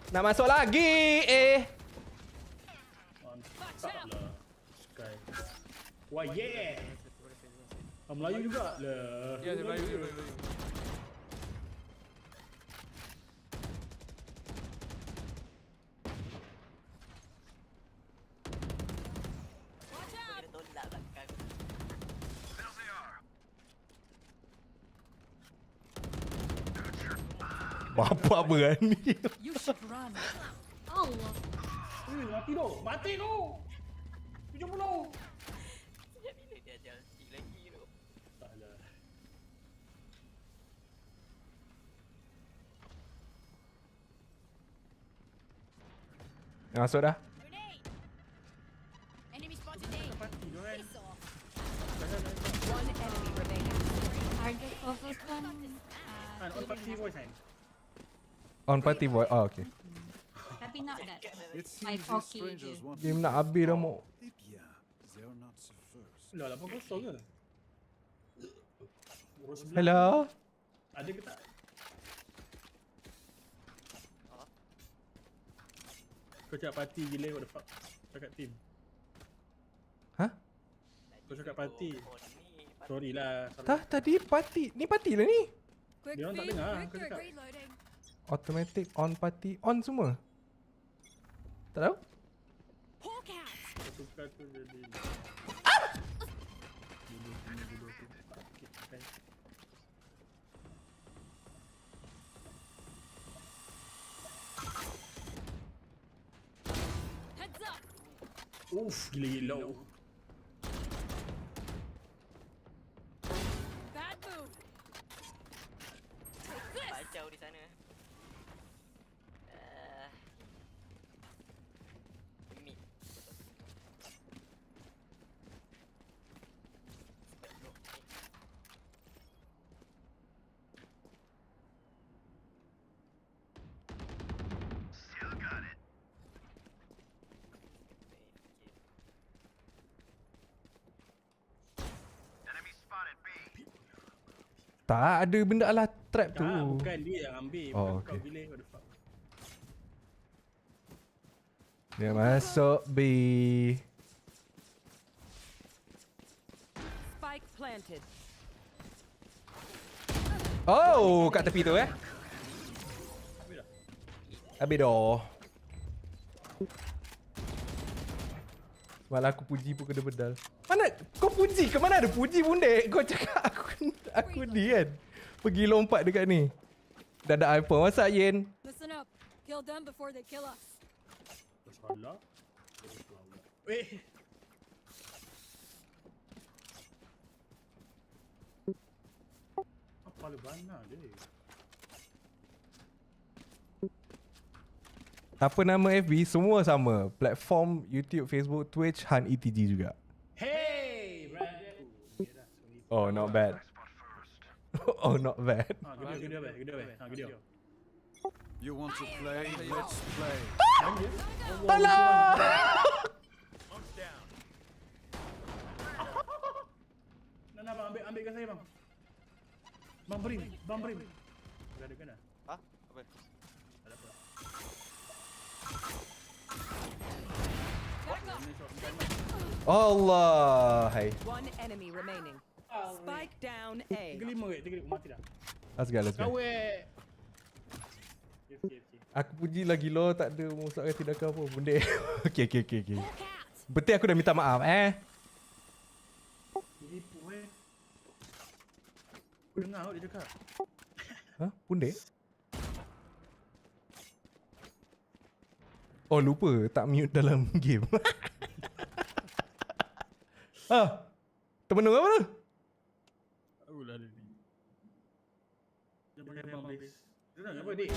Speaker 3: Nak masuk lagi,
Speaker 4: Tak lah. Sky. Wah yeah. Melayu juga lah.
Speaker 3: Ya, Melayu.
Speaker 5: Kena tolak belakang.
Speaker 3: Bapak berani.
Speaker 6: You should run.
Speaker 1: Allah.
Speaker 4: Mati tu. 70.
Speaker 5: Sejak bila dia ajar stick lagi tu?
Speaker 4: Tak lah.
Speaker 3: Masuk dah.
Speaker 6: Grenade. Enemy spotted A.
Speaker 4: Mati tu kan.
Speaker 6: Piss off.
Speaker 8: One enemy remaining.
Speaker 1: Target focus one.
Speaker 4: Kan on party voice kan.
Speaker 3: On party boy. Oh, okay.
Speaker 1: Tapi not that.
Speaker 7: It
Speaker 1: My
Speaker 7: seems these
Speaker 1: pocket
Speaker 7: strangers
Speaker 1: je.
Speaker 7: want
Speaker 3: Game nak habis dah mau.
Speaker 7: Yeah, they're not so first.
Speaker 4: Lah 8-0 ke? Urus sebelah.
Speaker 3: Hello.
Speaker 4: Ada ke tak? Kau cakap party gila, what the fuck? Cakap team.
Speaker 3: Hah?
Speaker 4: Kau cakap party.
Speaker 5: Oh ni
Speaker 4: Sorry lah. salah.
Speaker 3: Dah tadi party. Ni party lah ni.
Speaker 6: Quick
Speaker 4: Dia orang tak
Speaker 6: feed.
Speaker 4: dengar, kau
Speaker 6: Victor,
Speaker 4: cakap.
Speaker 6: reloading.
Speaker 3: Automatic on party on semua. Tak tahu?
Speaker 6: Hawk out.
Speaker 4: Kau suka tu jadi. Bodoh tu. Sakit kan.
Speaker 6: Heads up.
Speaker 4: Uff, gila-gila.
Speaker 6: Bad move. Take this.
Speaker 5: kacau di sana. Mid.
Speaker 3: Tak ada benda alah trap tu.
Speaker 4: Tak, bukan dia yang ambil.
Speaker 3: Oh,
Speaker 4: Bukan kau
Speaker 3: okay.
Speaker 4: pilih, what the fuck.
Speaker 3: Dia masuk B.
Speaker 8: Spike planted.
Speaker 3: Oh, kat tepi tu Habis dah. Malah aku puji pun kena bedal. Mana kau puji? Ke mana ada puji bundek? Kau cakap aku ni kan. Pergi lompat dekat ni. Dah ada iPhone. What's up, Yen?
Speaker 6: Listen up. Kill them before they kill us.
Speaker 4: Salah. Weh. kepala bana dia.
Speaker 3: Apa nama FB? Semua sama. Platform YouTube, Facebook, Twitch, hanetg juga.
Speaker 4: Hey, brother.
Speaker 3: Oh, not bad. Oh, not bad.
Speaker 4: Gede.
Speaker 7: You want to play? Let's play.
Speaker 3: Alah!
Speaker 4: Nah, bang, ambil kat saya, bang. Bang Brim. Dah ada kan dah?
Speaker 5: Hah? Apa?
Speaker 4: Tak ada apa.
Speaker 3: Allah. Hai.
Speaker 8: One enemy remaining. Spike down A.
Speaker 4: 35 mati dah.
Speaker 3: Let's go.
Speaker 4: Kawe.
Speaker 3: Aku puji lagi lo tak ada merosakkan tindakan apa benda. Okay.
Speaker 6: Hawk out.
Speaker 3: Betul aku dah minta maaf
Speaker 4: Tipu Aku dengar dia cakap.
Speaker 3: Hah? Punde? Oh lupa tak mute dalam game. Temen apa tu?
Speaker 4: Aku lah dia ni. Dia pakai bang base. Dia nak apa dik?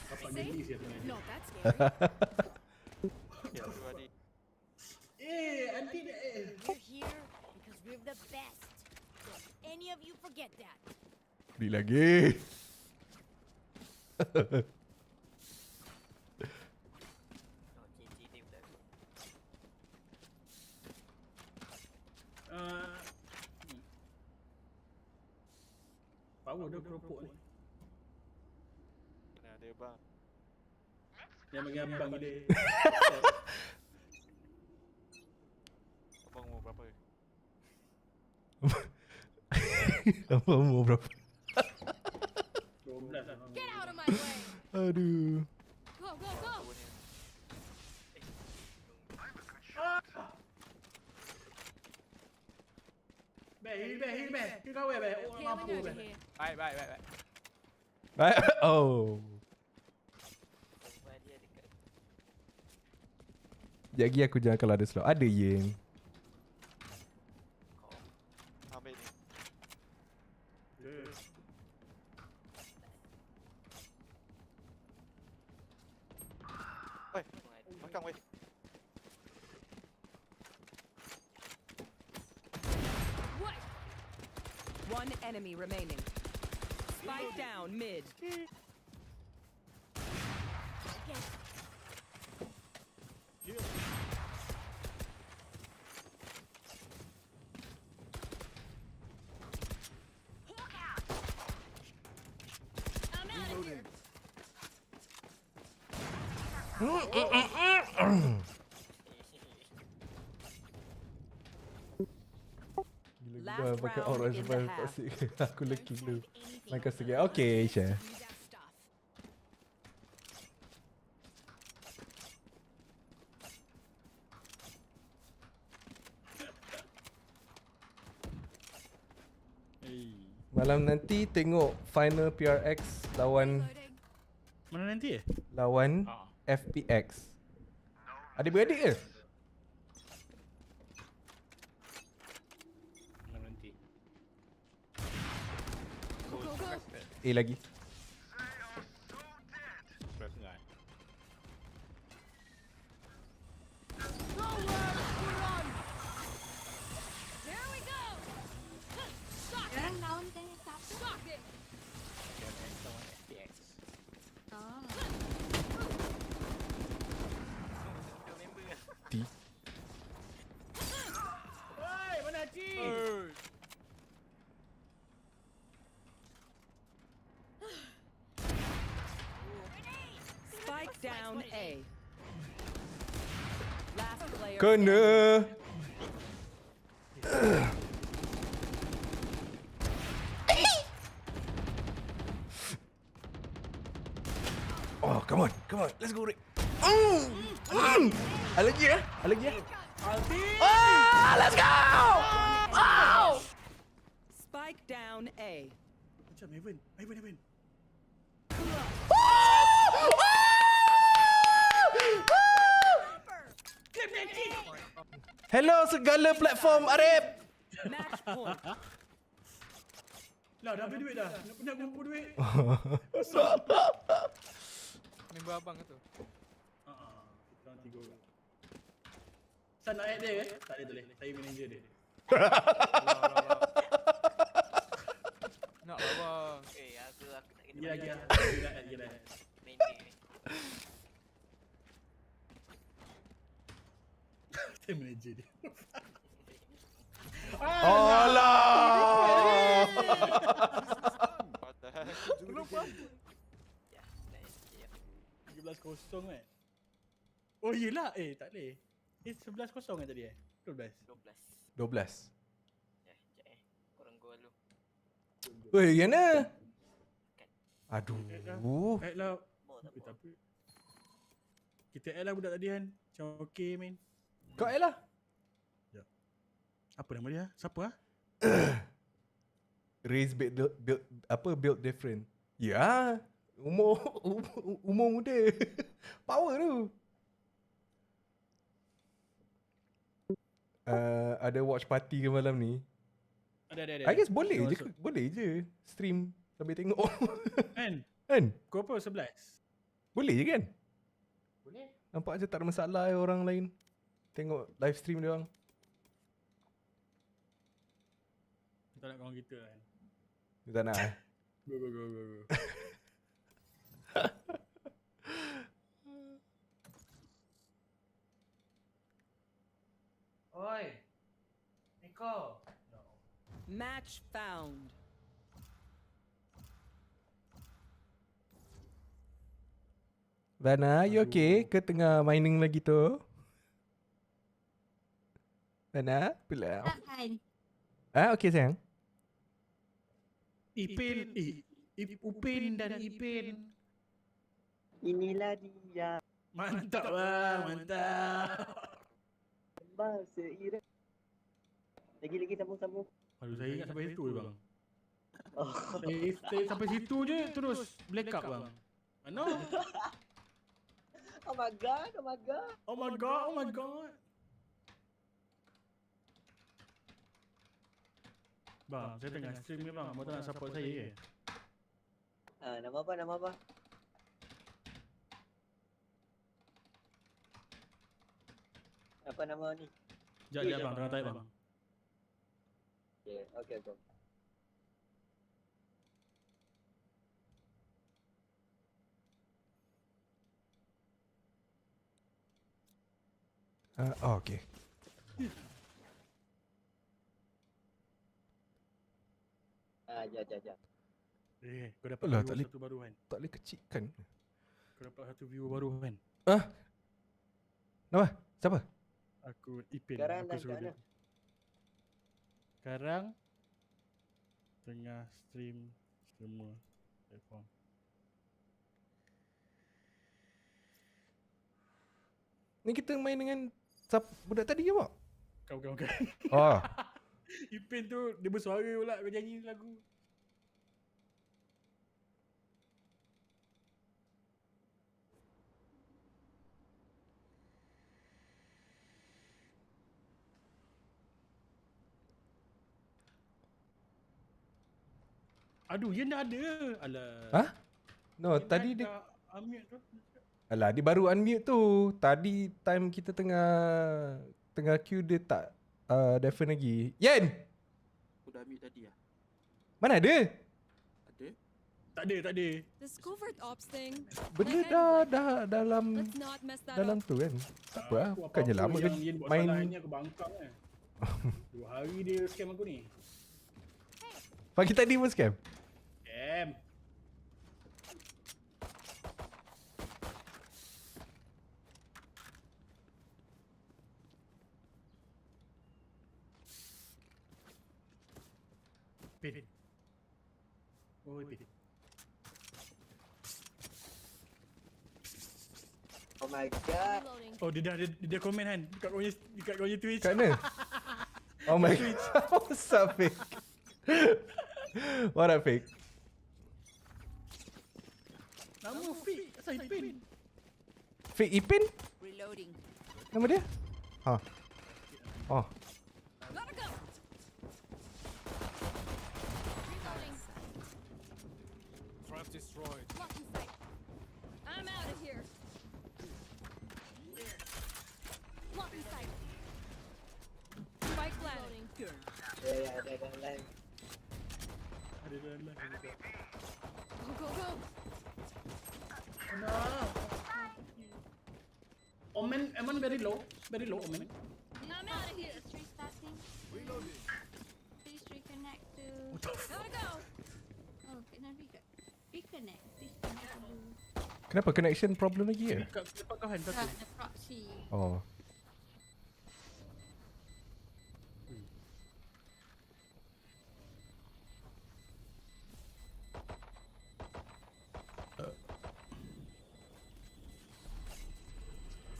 Speaker 4: Bapak geli siapa ni?
Speaker 6: Not that scary.
Speaker 5: Ya, everybody.
Speaker 4: Anti dia
Speaker 6: We're here because we're the best. Don't any of you forget that.
Speaker 3: Beli lagi.
Speaker 5: Oh, cincin dia pula.
Speaker 4: Power dia keropok ni.
Speaker 5: Kena ada bang.
Speaker 4: Yang bagi abang dia.
Speaker 5: Abang umur berapa?
Speaker 3: Apa umur berapa?
Speaker 4: 12 lah.
Speaker 6: Get out of my way.
Speaker 3: Aduh.
Speaker 6: Go, go, go.
Speaker 5: Tua ni.
Speaker 4: Heal back. Kau kau back. Oh,
Speaker 6: Healing
Speaker 4: mampu
Speaker 6: over
Speaker 4: back.
Speaker 6: here.
Speaker 5: Baik.
Speaker 3: Oh.
Speaker 5: Rumah dia dekat.
Speaker 3: Sekejap lagi aku jangan kalau ada slot. Ada Ying.
Speaker 5: Kau ambil ni. Oi, belakang weh.
Speaker 6: What?
Speaker 8: One enemy remaining. Spike down mid.
Speaker 6: I'm out of here.
Speaker 3: Gila-gila
Speaker 8: Last
Speaker 3: pakai
Speaker 8: round
Speaker 3: aura
Speaker 8: in the
Speaker 3: survive
Speaker 8: half.
Speaker 3: toxic. Aku lucky dulu. Main kau sikit. Okay, Aisyah.
Speaker 6: Use that stuff.
Speaker 3: Malam nanti tengok final PRX lawan
Speaker 6: Loading.
Speaker 4: Mana nanti
Speaker 3: lawan FPX. Adik-beradik ke?
Speaker 4: Mana nanti?
Speaker 6: Go, go, go.
Speaker 3: Lagi.
Speaker 4: Press tengah.
Speaker 6: There we go. Shock it. Shock it.
Speaker 1: Oh.
Speaker 3: T.
Speaker 4: Oi, mana Haji?
Speaker 8: Spike down A. Last player.
Speaker 3: Kena. Oh, come on. Let's go, Rick. Ada lagi ya? Let's go!
Speaker 8: Spike down A.
Speaker 4: Macam Evan.
Speaker 3: Hello segala platform Arif.
Speaker 8: Match point.
Speaker 4: Lah dah habis duit dah. Nak penat kumpul duit.
Speaker 9: Member abang ke tu?
Speaker 4: Kita orang 3 orang. San nak add dia ke? Tak boleh. Saya manager dia.
Speaker 9: Nak lah bang.
Speaker 5: Aku tak kena
Speaker 4: Gila. Gila.
Speaker 5: main dia ni.
Speaker 4: Saya manager dia.
Speaker 3: Alah.
Speaker 9: What the heck? Lupa.
Speaker 5: Ya, nice.
Speaker 4: 13-0 kan? Oh yelah, tak boleh. 11-0 kan tadi 12.
Speaker 3: 12.
Speaker 5: Ya, sekejap korang go dulu.
Speaker 3: Weh, Yana. Aduh.
Speaker 4: Add lah.
Speaker 5: Tak
Speaker 4: Tak apa. Kita add lah budak tadi kan. Macam okay main.
Speaker 3: Kau add lah.
Speaker 4: Apa nama dia? Siapa ah?
Speaker 3: Raise build different. Ya. Umur muda. Power tu. Ada watch party ke malam ni?
Speaker 4: Ada.
Speaker 3: I guess boleh je stream sambil tengok.
Speaker 4: Kan? Kau apa 11?
Speaker 3: Boleh je kan?
Speaker 4: Boleh.
Speaker 3: Nampak je tak ada masalah orang lain tengok live stream dia orang.
Speaker 4: Tak nak kawan kita kan.
Speaker 3: Dia tak nak
Speaker 4: Go. Oi. Nico. No.
Speaker 8: Match found.
Speaker 3: Vana, you okay? Ke tengah mining lagi tu? Vana, pulau. Okay sayang.
Speaker 4: Upin dan Ipin.
Speaker 10: Inilah dia.
Speaker 4: Mantap bang, mantap.
Speaker 10: Bang, seirama. Lagi sambung.
Speaker 4: Aduh, saya ingat sampai situ je bang.
Speaker 10: Oh.
Speaker 4: Saya sampai situ je terus black up bang. Mana?
Speaker 10: Oh my god.
Speaker 4: Oh my god. Bang, saya tengah stream ni bang. Mau tak nak support saya ke?
Speaker 10: Nama apa? Apa nama ni?
Speaker 4: Sekejap bang, tengah type bang.
Speaker 10: Okay.
Speaker 3: Okay.
Speaker 10: Ya.
Speaker 4: Kau dapat
Speaker 3: Alah,
Speaker 4: viewer satu baru kan?
Speaker 3: Tak boleh kecilkan.
Speaker 4: Kau dapat satu viewer baru kan?
Speaker 3: Nama? Siapa?
Speaker 4: Aku Ipin.
Speaker 10: Sekarang
Speaker 4: Aku
Speaker 10: dah
Speaker 4: suruh
Speaker 10: kat
Speaker 4: dia.
Speaker 10: mana?
Speaker 4: Sekarang tengah stream semua platform.
Speaker 3: Ni kita main dengan budak tadi ke pak?
Speaker 4: Kau.
Speaker 3: Oh.
Speaker 4: Ipin tu dia bersuara pula kau nyanyi lagu. Aduh, Yen dah ada. Alah.
Speaker 3: Hah? No,
Speaker 4: Yen
Speaker 3: tadi
Speaker 4: dah
Speaker 3: dia
Speaker 4: unmute tu.
Speaker 3: Alah, dia baru unmute tu. Tadi time kita tengah queue dia tak deafen lagi. Yen!
Speaker 11: Aku dah ambil tadi lah.
Speaker 3: Mana ada?
Speaker 11: Ada?
Speaker 4: Tak ada.
Speaker 8: This covert ops thing.
Speaker 3: Benda dah dalam
Speaker 8: Let's not mess that
Speaker 3: dalam
Speaker 8: up.
Speaker 3: tu kan. Tak apa lah.
Speaker 4: Aku
Speaker 3: Bukannya
Speaker 4: apa-apa
Speaker 3: lama kan
Speaker 4: yang Yen buat
Speaker 3: main.
Speaker 4: salah ni aku bangkang kan. 2 hari dia scam aku ni.
Speaker 3: Pagi tadi pun scam?
Speaker 4: Scam. Pin. Oh, Pin.
Speaker 10: Oh my god.
Speaker 8: Reloading.
Speaker 4: Oh, dia komen kan dekat kau punya Twitch.
Speaker 3: Kat mana? Oh my god. What's up, fake? What up, fake?
Speaker 4: Nama fake asal Ipin.
Speaker 3: Fake Ipin?
Speaker 8: Reloading.
Speaker 3: Nama dia? Oh.
Speaker 8: Gotta go. Reloading.
Speaker 9: destroyed.
Speaker 8: Blocking sight. I'm out of here. Blocking sight. Spike planting.
Speaker 10: Ya, ada lain.
Speaker 4: Ada dalam lah.
Speaker 8: Go, go, go.
Speaker 4: No. Omen very low. Very low, Omen.
Speaker 8: I'm out of here.
Speaker 1: Please restarting. Please reconnect to.
Speaker 8: Gotta go.
Speaker 1: Oh, kena reconnect. Disconnect dulu.
Speaker 3: Kenapa connection problem lagi ya?
Speaker 4: Dapat kawan satu.
Speaker 1: The proxy.
Speaker 3: Oh.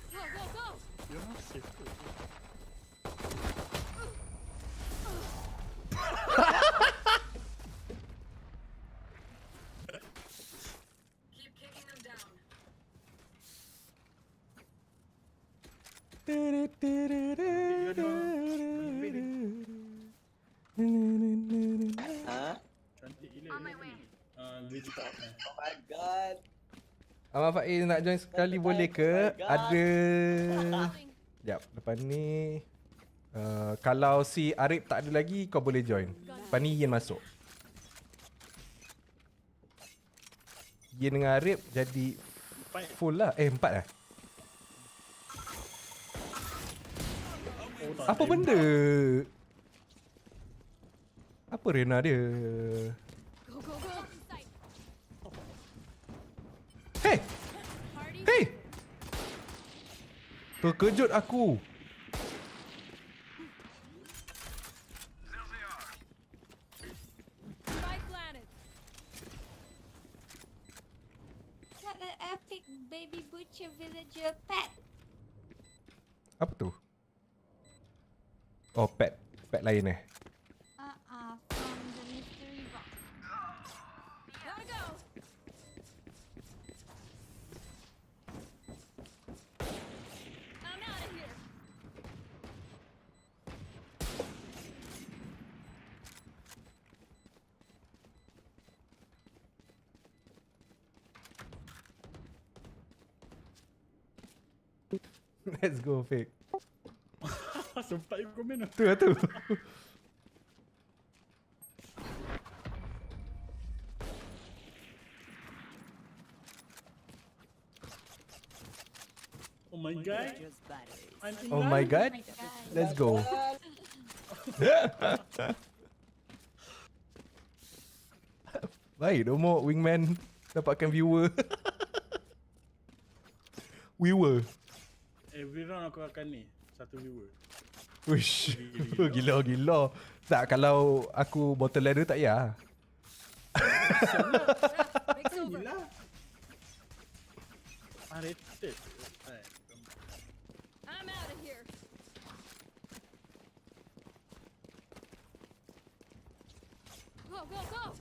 Speaker 8: Go, go, go.
Speaker 4: Dia masih.
Speaker 8: Keep kicking them down.
Speaker 10: Ha?
Speaker 4: Cantik gila. Glitch tak.
Speaker 10: Oh my god.
Speaker 3: Ahmad Faiz nak join sekali boleh ke?
Speaker 10: God.
Speaker 3: Ada. Sekejap, lepas ni kalau si Arif tak ada lagi kau boleh join. Lepas ni Yin masuk. Yin dengan Arif jadi full lah. 4 lah.
Speaker 4: Oh, tak
Speaker 3: Apa
Speaker 4: ada.
Speaker 3: benda? Apa Rena dia?
Speaker 8: Go, go, go. Sight.
Speaker 3: Hey!
Speaker 8: Party.
Speaker 3: Hey! Terkejut aku.
Speaker 8: Spike planted.
Speaker 1: Got an epic baby butcher villager pet.
Speaker 3: Apa tu? Oh, pet. Pet lain
Speaker 1: From the mystery box.
Speaker 8: Gotta go. I'm out of here.
Speaker 3: Let's go fake.
Speaker 4: Sempat ikut komen tu.
Speaker 3: Tu lah tu.
Speaker 4: Oh my god. I'm in
Speaker 3: Oh my
Speaker 4: line.
Speaker 3: god. Let's go. Baik, Domo wingman dapatkan viewer. Viewer.
Speaker 4: Every round aku akan ni. Satu viewer.
Speaker 3: Wish. Gila. Tak, kalau aku bottle ladder tak payah.
Speaker 8: Break's over.
Speaker 4: Gila. Unrated.
Speaker 8: I'm out of here. Go, go, go.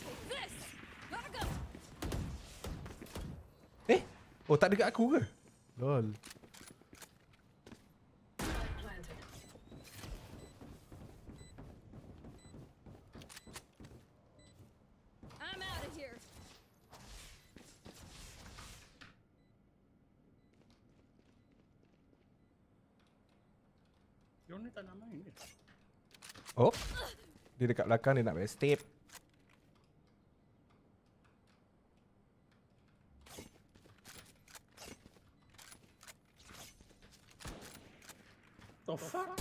Speaker 8: Take this. Gotta go.
Speaker 3: Oh, tak dekat aku ke? Lol.
Speaker 8: I'm out of here.
Speaker 4: Diorang ni tak nak main ke?
Speaker 3: Oh. Dia dekat belakang, dia nak backstep.
Speaker 4: The fuck?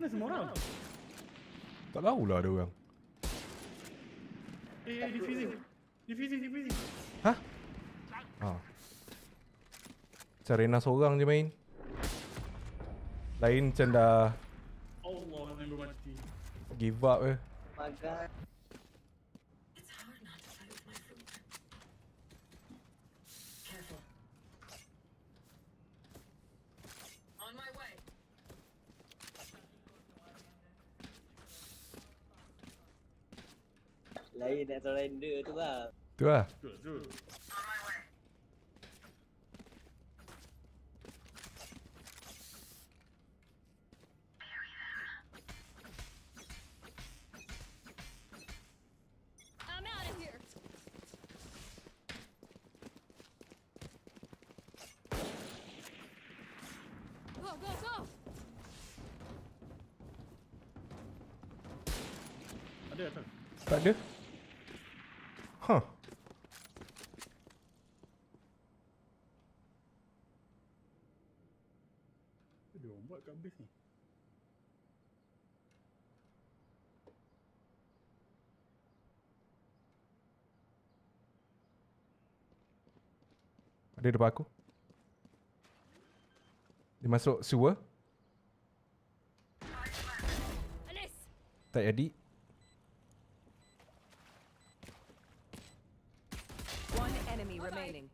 Speaker 4: Ni semua orang.
Speaker 3: Tak tahulah ada orang.
Speaker 4: Diffusing. Diffusing.
Speaker 3: Hah? Ha. Macam Rena seorang je main. Lain macam dah
Speaker 4: Allah, yang mati.
Speaker 3: give up ke.
Speaker 10: Oh my god.
Speaker 8: It's hard not to play with my food. Careful. On my way.
Speaker 10: Lain nak surrender tu bang.
Speaker 3: Tu lah.
Speaker 4: Tu.
Speaker 6: go, go!
Speaker 4: Ada tak?
Speaker 3: Tak ada. Huh.
Speaker 4: Dia orang buat kat base ni.
Speaker 3: Ada depan aku. Dia masuk sewer.
Speaker 6: Alice!
Speaker 3: Tak jadi.
Speaker 8: One enemy remaining.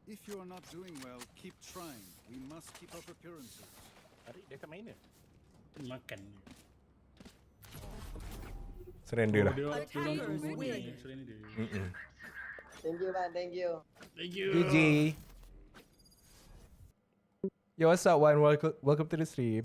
Speaker 7: If you are not doing well, keep trying. We must keep up appearances.
Speaker 2: Tarik dia kat mana?
Speaker 4: Makan.
Speaker 3: Surrender lah.
Speaker 4: Dia orang
Speaker 8: Attackers
Speaker 4: tunggu ni.
Speaker 8: win.
Speaker 4: Surrender.
Speaker 10: Thank you, man. Thank you.
Speaker 4: Thank you.
Speaker 3: GG. Yo, what's up, Wan? Welcome to the stream.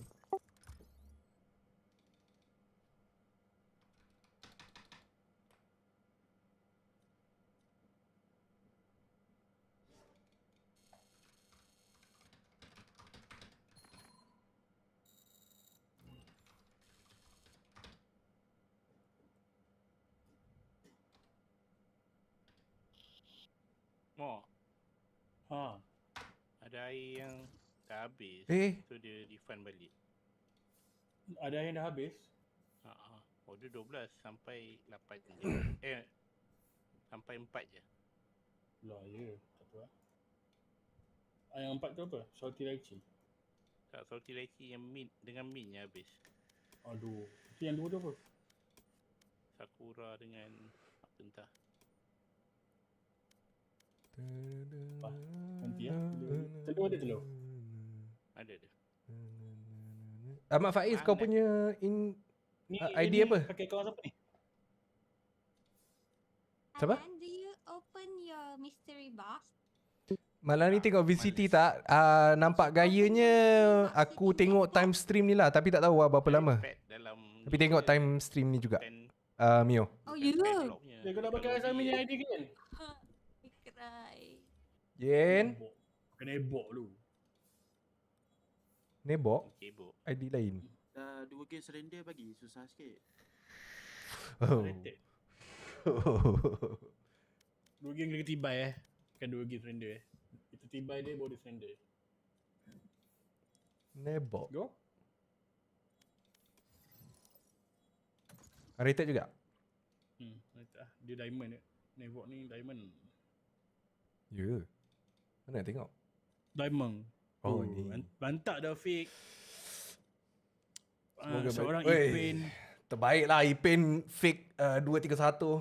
Speaker 2: Mo,
Speaker 4: Ha.
Speaker 2: ada air yang dah habis.
Speaker 3: Eh.
Speaker 2: So dia refund balik.
Speaker 4: Ada yang dah habis?
Speaker 2: Order 12 sampai 8 je. Sampai 4 je.
Speaker 4: Lah ya. Tak tahu lah. Yang 4 tu apa? Salty lychee.
Speaker 2: Tak, salty lychee yang mint dengan mintnya habis.
Speaker 4: Aduh. Itu yang 2 tu apa?
Speaker 2: Sakura dengan apa entah.
Speaker 4: Nanti ya. Telur ada telur?
Speaker 2: Ada.
Speaker 3: Ahmad Faiz, kau punya
Speaker 4: Ni,
Speaker 3: ID
Speaker 4: ni
Speaker 3: apa?
Speaker 4: pakai kawan siapa ni?
Speaker 3: Siapa?
Speaker 1: And do you open your mystery box?
Speaker 3: Malam ni tengok VCT tak? Nampak gayanya aku tengok time stream ni lah. Tapi tak tahu lah berapa lama. Tapi tengok time stream ni juga. Mio.
Speaker 1: Oh, you look.
Speaker 4: Dia kau nak pakai Azami punya ID ke kan?
Speaker 1: Cry.
Speaker 3: Yen.
Speaker 4: Kena ebok dulu.
Speaker 3: Nebok? ID lain.
Speaker 11: Dah 2 game surrender bagi, susah sikit.
Speaker 3: Oh.
Speaker 4: 2 game kena tibai Bukan 2 game surrender Kita tibai dia baru dia surrender.
Speaker 3: Nebok.
Speaker 4: Go.
Speaker 3: Unrated juga?
Speaker 4: Dia diamond. Nebok ni diamond.
Speaker 3: Ya. Yeah. Mana nak tengok?
Speaker 4: Diamond.
Speaker 3: Oh, ni.
Speaker 4: Bantak dah fake.
Speaker 3: Semoga
Speaker 4: seorang
Speaker 3: baik.
Speaker 4: Ipin.
Speaker 3: Terbaik lah Ipin fake 231.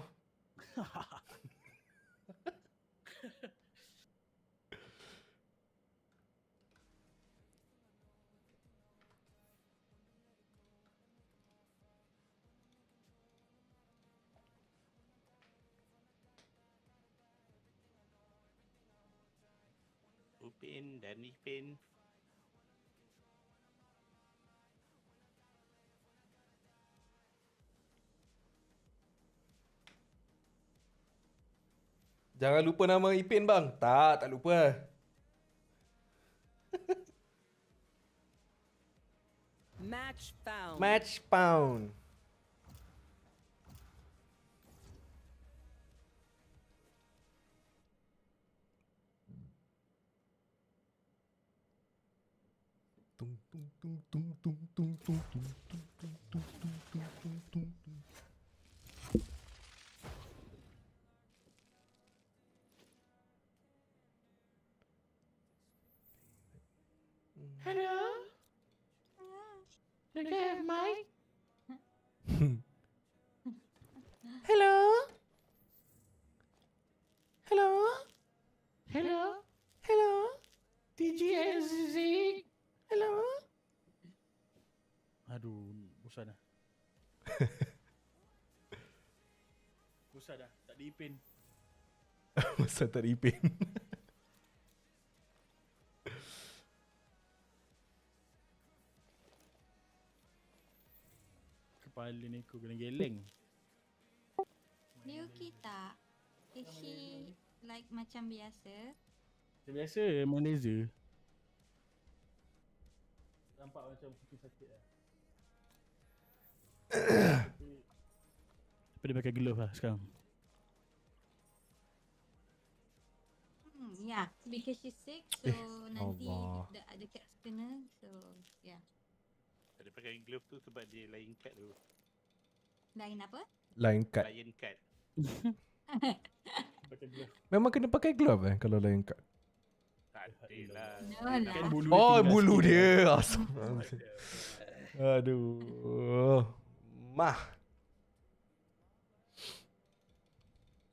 Speaker 2: Upin dan Ipin.
Speaker 3: Jangan lupa nama Ipin bang. Tak lupa.
Speaker 8: Match found.
Speaker 3: Match found. Tung tung tung tung tung tung tung tung tung tung tung tung tung tung tung.
Speaker 5: Hello? Do you have mic?
Speaker 3: Hello? Hello?
Speaker 5: Hello?
Speaker 3: Hello?
Speaker 5: TGSZ?
Speaker 3: Hello?
Speaker 4: Aduh, bosan dah. Bosan dah, tak ada Ipin.
Speaker 3: Masa tak ada Ipin.
Speaker 4: kepala ni aku kena geleng.
Speaker 1: Dia okey tak? Is she like macam biasa?
Speaker 4: Biasa memang laser. Nampak macam kutu sakit lah. Tapi dia pakai glove lah sekarang.
Speaker 1: Yeah, because she's sick, so nanti
Speaker 3: Allah.
Speaker 1: dekat kena, so yeah.
Speaker 2: Dia pakai glove tu sebab dia lain cut dulu.
Speaker 1: Lain apa?
Speaker 3: Line cut.
Speaker 2: Lion cut.
Speaker 4: Pakai glove.
Speaker 3: Memang kena pakai glove kalau line cut.
Speaker 2: Tak adalah.
Speaker 1: No lah.
Speaker 4: Kan bulu
Speaker 3: Oh,
Speaker 4: tinggal
Speaker 3: bulu
Speaker 4: sikit
Speaker 3: dia.
Speaker 4: lah.
Speaker 3: Asam. Aduh. Mah.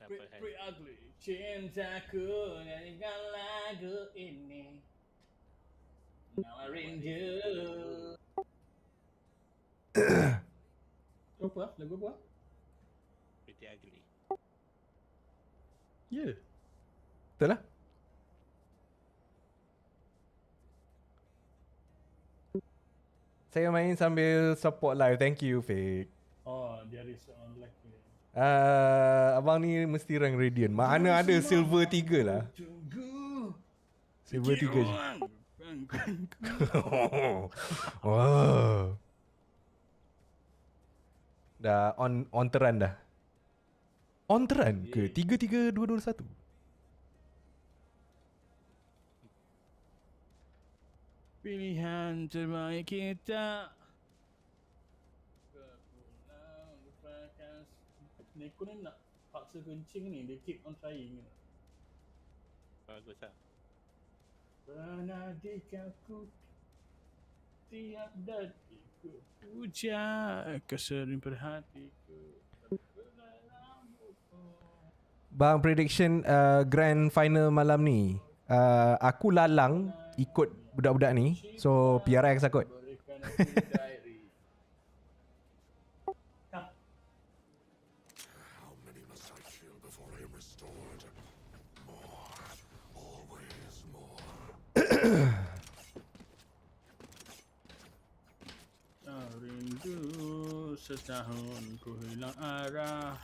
Speaker 2: Apa Han?
Speaker 4: Pretty ugly. Cintaku nyanyikan lagu ini. Now I rindu. Apa? Lagu apa?
Speaker 2: Pretty ugly.
Speaker 4: Ya.
Speaker 3: Betul lah. Saya main sambil support live. Thank you, Fake.
Speaker 4: Oh, dia ada seorang lelaki.
Speaker 3: Abang ni mesti rank Radiant. Mana ada silver 3 lah. Silver 3 je. Wow. Dah on teran dah. On teran ke? 3-3-2-2-1.
Speaker 4: Pilihan terbaik kita. Kepulang lupakan. Neko ni nak paksa kencing ni. Dia keep on trying.
Speaker 2: Bagus lah.
Speaker 4: Pernah dikaku tiap detikku puja kesering perhatiku.
Speaker 3: Bang, prediction grand final malam ni. Aku lalang ikut budak-budak ni. So PRX aku.
Speaker 4: Berikan aku diary.
Speaker 7: How many must I kill before I am restored? More. Always more.
Speaker 4: Rindu setahun ku hilang arah.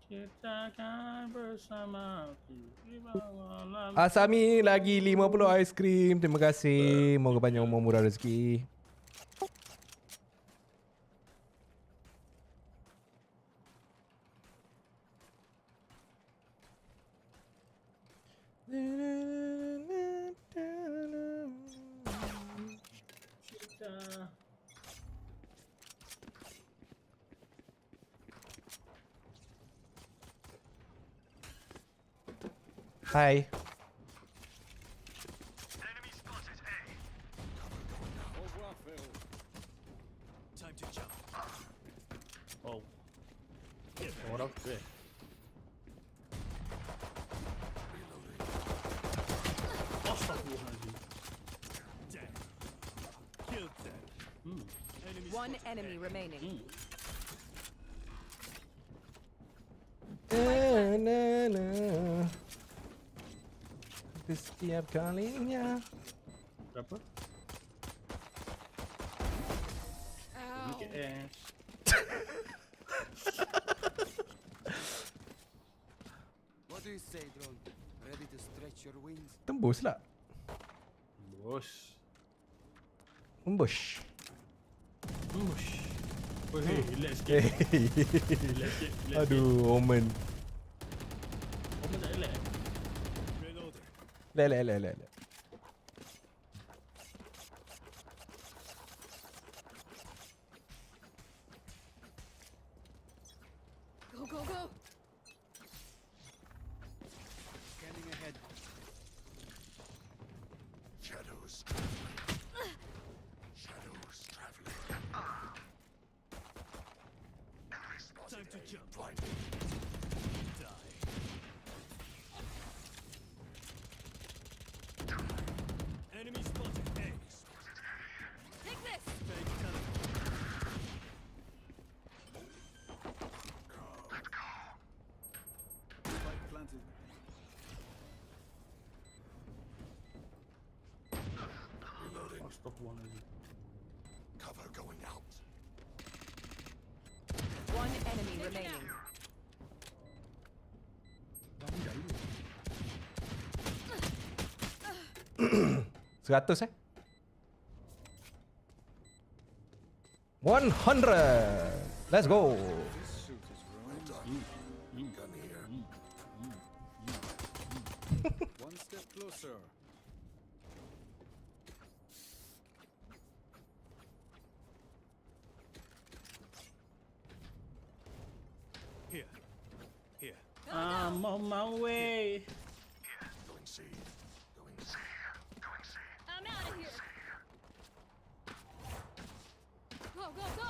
Speaker 4: Kita akan bersama di bawah lampu.
Speaker 3: Asami lagi 50 aiskrim. Terima kasih. Moga panjang umur murah rezeki.
Speaker 4: Kita
Speaker 3: Hai.
Speaker 4: oh. Orang tu Astaghfirullahaladzim.
Speaker 8: One enemy remaining.
Speaker 3: Setiap kalinya.
Speaker 4: Berapa? Look at ass.
Speaker 7: What do you say, drone? Ready to stretch your wings?
Speaker 3: Tembus lah.
Speaker 4: Bos.
Speaker 3: Tembus.
Speaker 4: Bush. Oh, hey, relax sikit.
Speaker 3: Hey.
Speaker 4: Relax sikit.
Speaker 3: Aduh, Omen.
Speaker 4: Kamu tak relax?
Speaker 3: Lek.
Speaker 6: Go, go, go!
Speaker 7: Scanning ahead. Shadows. Shadows traveling. Time to jump. Blinded.
Speaker 5: Enemy spotted. A.
Speaker 6: Take this!
Speaker 7: Spike planted.
Speaker 4: Astaghfirullahaladzim.
Speaker 7: Cover going out.
Speaker 8: One enemy remaining.
Speaker 3: 100 eh? 100. Let's go.
Speaker 7: Gun here.
Speaker 12: One step closer.
Speaker 7: Here. Here.
Speaker 4: I'm on my way.
Speaker 7: Going C. Going C. Going C.
Speaker 6: I'm out of here. Go, go, go.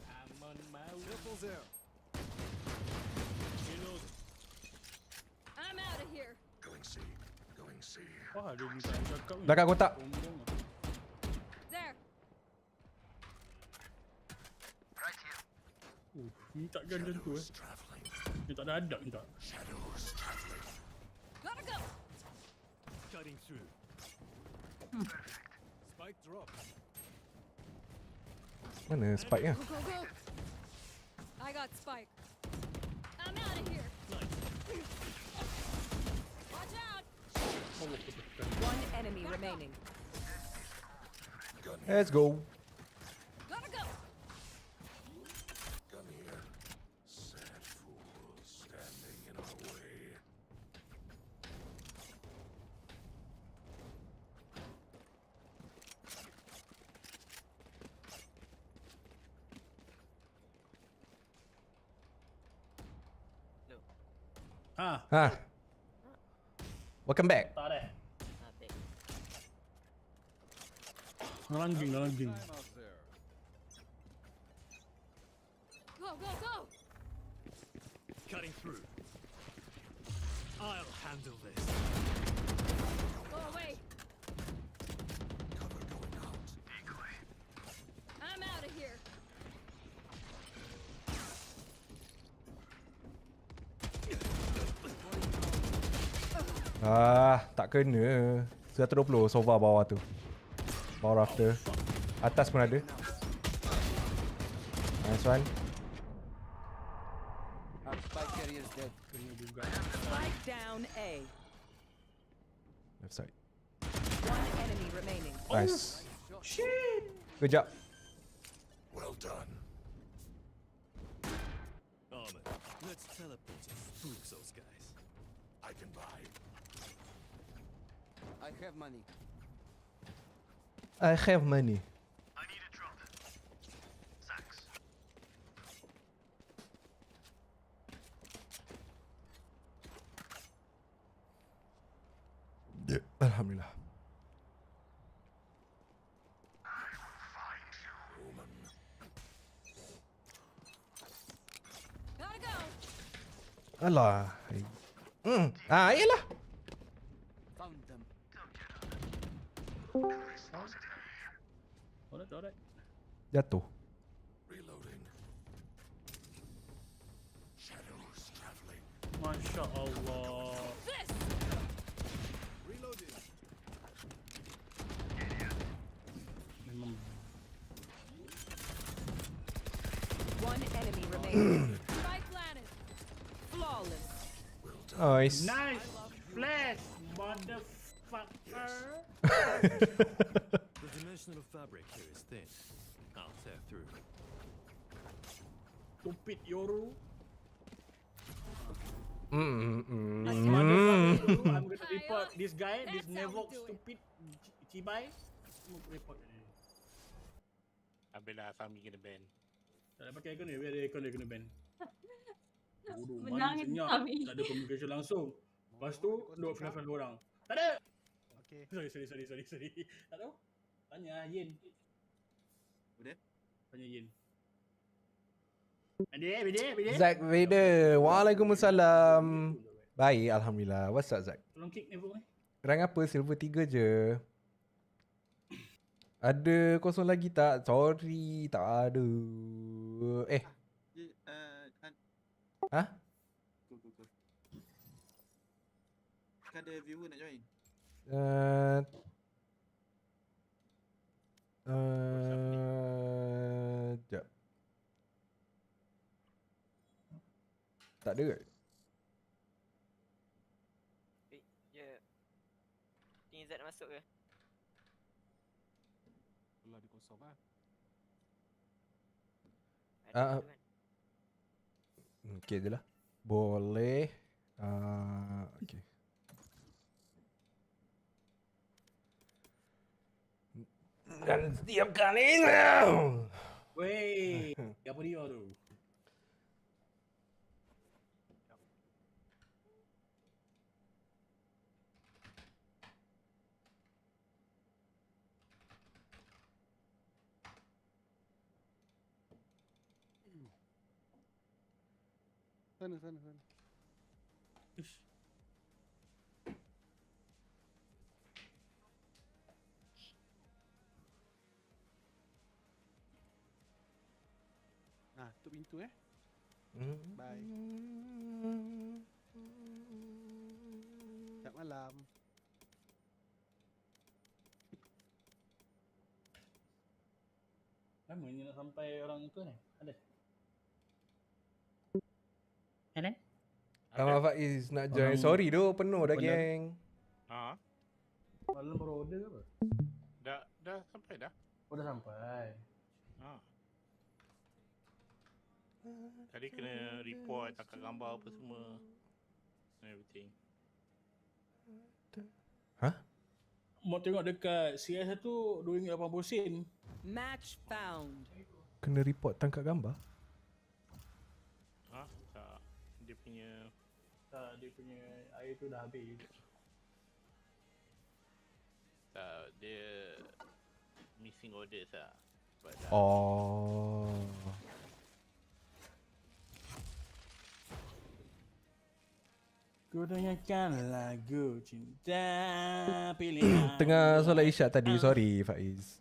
Speaker 4: I'm on my way.
Speaker 12: Careful there.
Speaker 4: Reloading.
Speaker 6: I'm out of here.
Speaker 7: Going C. Going C.
Speaker 4: Wah, dia ni tak cakap ni.
Speaker 3: Belakang kotak.
Speaker 4: Sombong ah.
Speaker 6: There.
Speaker 4: Ni takkan macam tu eh.
Speaker 7: Traveling.
Speaker 4: Ni tak ada adab ni tak.
Speaker 7: Shadows traveling.
Speaker 6: Gotta go.
Speaker 7: Cutting through.
Speaker 12: Spike drop.
Speaker 3: Mana spike-nya?
Speaker 6: Go, go, go. I got Spike. I'm out of here. Watch out.
Speaker 8: One enemy remaining.
Speaker 7: Gun here.
Speaker 3: Let's go.
Speaker 6: Gotta go.
Speaker 7: Gun here. Sad fools standing in our way.
Speaker 4: Ha,
Speaker 3: Ha. Welcome back.
Speaker 4: tak ada. Ngelangging.
Speaker 12: Time out there.
Speaker 6: Go, go, go.
Speaker 7: Cutting through. I'll handle this.
Speaker 6: Go away.
Speaker 7: Cover going out.
Speaker 6: I'm out of here.
Speaker 3: Tak kena. 120 so far bawah tu. Bawah rafter. Atas pun ada. Nice one.
Speaker 12: Our spike carrier is dead.
Speaker 4: Kena juga.
Speaker 8: Spike down A.
Speaker 3: Left side.
Speaker 8: One enemy remaining.
Speaker 3: Nice.
Speaker 4: Shit.
Speaker 3: Kejap.
Speaker 7: Well done. Armor. Let's teleport and spook those guys. I can buy.
Speaker 12: I have money.
Speaker 3: I have money.
Speaker 7: I need a drop. Thanks.
Speaker 3: Alhamdulillah.
Speaker 7: I will find you, woman.
Speaker 6: Gotta go.
Speaker 3: Alah. Yelah.
Speaker 12: Found them.
Speaker 4: Alright.
Speaker 3: Jatuh.
Speaker 7: Reloading. Shadows traveling.
Speaker 4: Masya Allah.
Speaker 6: This.
Speaker 12: Reloading.
Speaker 4: Memang
Speaker 8: One enemy remaining.
Speaker 6: Spike planted.
Speaker 8: Flawless.
Speaker 7: Well done.
Speaker 3: Nice.
Speaker 4: nice flash, motherfucker.
Speaker 7: The dimensional fabric here is thin. I'll tear through.
Speaker 4: Stupid Yoru. This
Speaker 3: Mm.
Speaker 4: motherfucker Yoru, I'm gonna report
Speaker 6: Kyle,
Speaker 4: this guy, this
Speaker 6: that's how we
Speaker 4: Nevok
Speaker 6: do it.
Speaker 4: stupid Cibai. I'm gonna report dia.
Speaker 2: Habis lah Sami kena ban.
Speaker 4: Tak ada pakai aircon dia, biar dia aircon dia kena ban. Bodoh, mana
Speaker 1: Menangis
Speaker 4: senyap,
Speaker 1: kami.
Speaker 4: tak ada communication langsung. Lepas tu, duk final orang. Tak ada!
Speaker 9: Okay.
Speaker 4: Sorry. Tak tahu? Tanya Yin.
Speaker 11: Udah?
Speaker 4: Tanya Yin. Bide.
Speaker 3: Zack Vader. Waalaikumsalam. Baik, Alhamdulillah. What's up, Zack?
Speaker 4: Tolong kick Nevok ni.
Speaker 3: Rank apa? Silver 3 je. Ada kosong lagi tak? Sorry, tak ada. Hah?
Speaker 11: Go. Kan ada viewer nak join.
Speaker 3: Tak ada kot.
Speaker 5: Ya. Ni Zat masuk ke?
Speaker 12: Belah dia kosong lah.
Speaker 3: Ah, okay je lah. Boleh. Okay. Dan setiap kalinya.
Speaker 4: Wey, apa dia tu?
Speaker 12: Sana.
Speaker 4: Ish.
Speaker 12: Tutup pintu Bye. Selamat malam.
Speaker 4: Lama ni nak sampai orang tu ni. Ada. Ada?
Speaker 3: Abang Faiz nak join. Sorry doh, penuh dah geng.
Speaker 2: Ha?
Speaker 4: Malam baru order ke apa?
Speaker 2: Dah sampai dah.
Speaker 4: Oh dah sampai.
Speaker 2: Ha. Tadi kena report, tangkap gambar apa semua. Everything.
Speaker 3: Hah?
Speaker 4: Mau tengok dekat CS1 RM2.80.
Speaker 8: Match found.
Speaker 3: Kena report tangkap gambar?
Speaker 2: Ha? Tak. Dia punya
Speaker 4: air tu dah habis.
Speaker 2: tak, dia missing orders lah. Sebab dah
Speaker 3: Oh.
Speaker 4: Ku dengarkan lagu cinta pilihan.
Speaker 3: Tengah solat isyak tadi, sorry Faiz.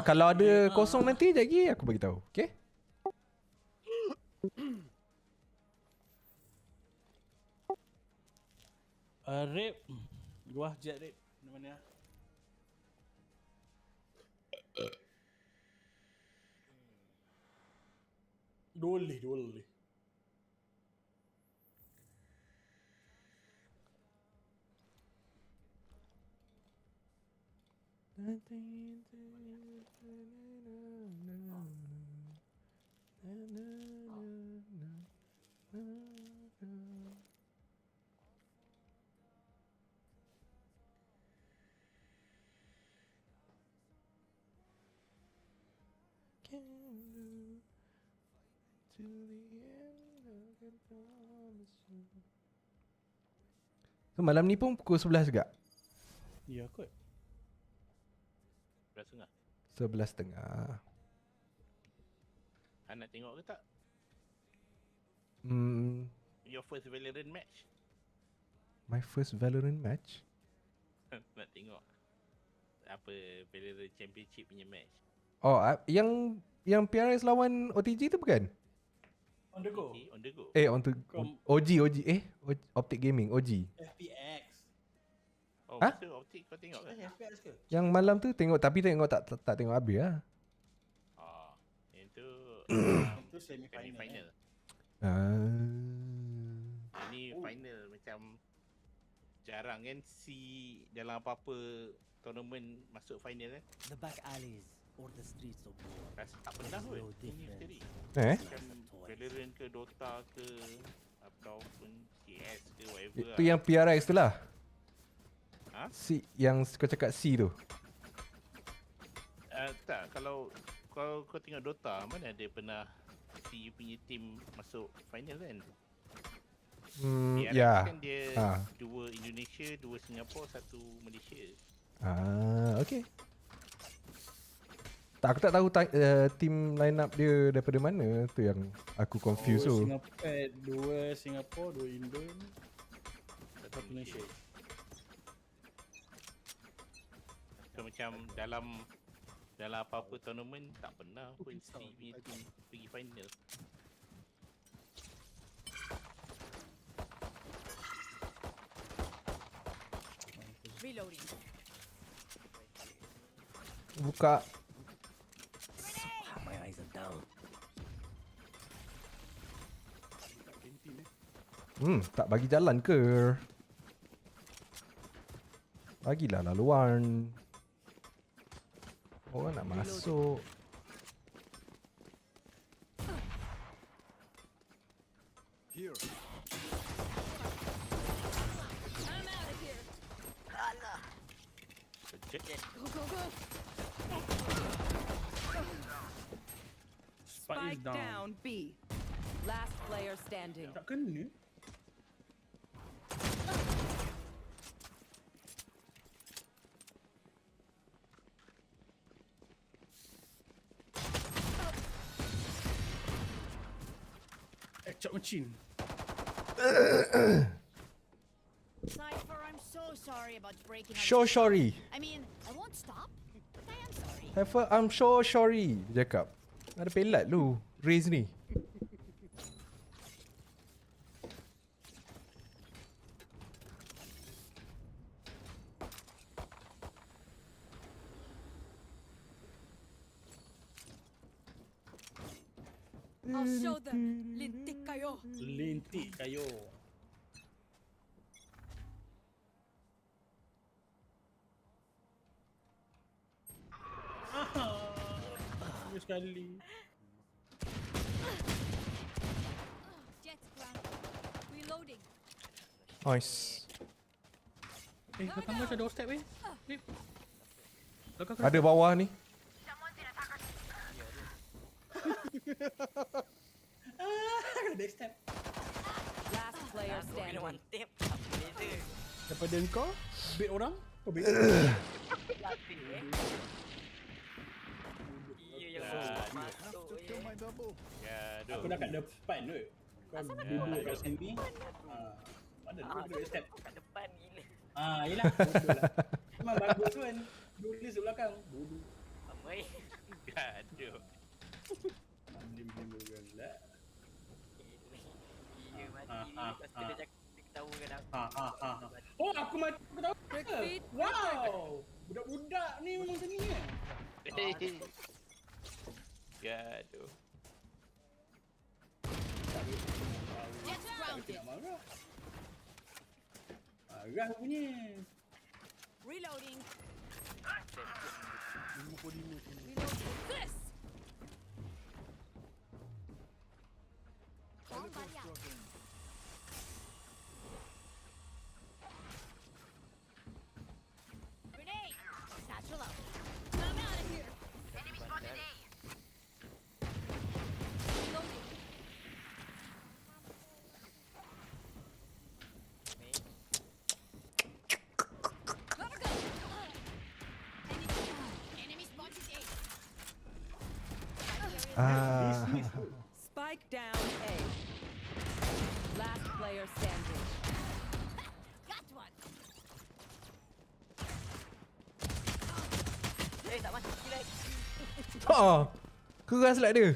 Speaker 3: Kalau ada kosong nanti sekejap lagi aku bagi tahu. Okay?
Speaker 4: Rip. Gua jet rip. Mana? Boleh.
Speaker 3: So, malam ni pun pukul 11 juga?
Speaker 4: Ya kot.
Speaker 2: 11.30.
Speaker 3: 11.30.
Speaker 2: Nak tengok ke tak? Your first Valorant match?
Speaker 3: My first Valorant match?
Speaker 2: Nak tengok apa Valorant Championship punya match.
Speaker 3: Oh, yang PRS lawan OTG tu bukan?
Speaker 4: On the go.
Speaker 2: On the go.
Speaker 3: OG. Optic Gaming, OG.
Speaker 4: FPX.
Speaker 2: Oh,
Speaker 3: Ha?
Speaker 2: betul Optic kau tengok ke?
Speaker 4: FPX ke?
Speaker 3: Yang malam tu tengok, tapi tengok tak tengok habis lah.
Speaker 2: Yang tu
Speaker 4: Itu semi-final.
Speaker 2: Ini final macam jarang kan dalam apa-apa tournament masuk final kan.
Speaker 12: The back alleys or the streets of war.
Speaker 2: Rasa tak pernah kot. Ini sekali. Macam Valorant ke Dota ke ataupun CS ke whatever
Speaker 3: Itu yang PRX tu lah.
Speaker 2: Ha?
Speaker 3: Yang kau cakap C tu.
Speaker 2: Tak, kalau kau tengok Dota, mana ada pernah C punya team masuk final kan?
Speaker 3: Ya.
Speaker 2: Kan dia dua Indonesia, dua Singapura, satu Malaysia.
Speaker 3: Okay. Tak, aku tak tahu team line up dia daripada mana. Tu yang aku confused tu.
Speaker 4: Dua Singapura, dua Indo, satu Malaysia.
Speaker 2: So macam dalam apa-apa tournament tak pernah pun C punya team pergi final.
Speaker 6: Reloading.
Speaker 3: Buka.
Speaker 12: My eyes are down.
Speaker 3: Tak bagi jalan ke? Bagilah laluan. Orang nak masuk.
Speaker 7: Here.
Speaker 8: I'm out of here.
Speaker 5: Alah.
Speaker 2: Kejap.
Speaker 8: Go, go, go.
Speaker 4: Spike is down.
Speaker 8: B. Last player standing.
Speaker 4: Tak kena. Cak macin.
Speaker 6: Cypher, I'm so sorry about breaking up.
Speaker 3: So sorry.
Speaker 6: I mean, I won't stop, but I am sorry.
Speaker 3: Heifer, I'm so sorry. Dia cakap. Ada pelat lu. Raise ni.
Speaker 8: I'll show them. Lintik kayo.
Speaker 4: Lintik kayo. Sekali.
Speaker 6: Jets ground. Reloading.
Speaker 3: Nice.
Speaker 4: Kau tambah macam doorstep Lip.
Speaker 3: Ada bawah ni.
Speaker 4: Doorstep.
Speaker 8: Last player
Speaker 5: Aku kena
Speaker 8: standing.
Speaker 5: one tap. Apa beza?
Speaker 4: Daripada kau, bait orang, kau bait.
Speaker 5: Latih Iya yang masuk
Speaker 7: My double.
Speaker 2: Gaduh.
Speaker 4: Aku dah kat depan tu. Kau duduk kat sini. Mana tu doorstep?
Speaker 5: Aku kat depan gila.
Speaker 4: Yelah. Bodoh lah. Memang bagus kan. Tulis di belakang. Bodoh.
Speaker 5: Amai.
Speaker 2: Gaduh.
Speaker 4: Lim pula.
Speaker 5: Iya mati. Lepas tu dia cakap dia ketawakan aku.
Speaker 4: Oh, aku mati. Aku tahu.
Speaker 8: Quick feet.
Speaker 4: Wow. Budak-budak ni memang macam ni kan.
Speaker 2: Gaduh.
Speaker 6: Jets
Speaker 4: Aku
Speaker 6: grounded.
Speaker 4: nak marah. Marah punya.
Speaker 6: Reloading.
Speaker 8: Reloading. This.
Speaker 6: Bomb body out. Grenade. Satchel out.
Speaker 8: I'm out of here.
Speaker 6: Reloading.
Speaker 8: Gotta go.
Speaker 6: Enemy spotted A.
Speaker 8: Spike down A. Last player standing.
Speaker 6: Got one.
Speaker 5: Tak mati lagi.
Speaker 3: Keras lah dia.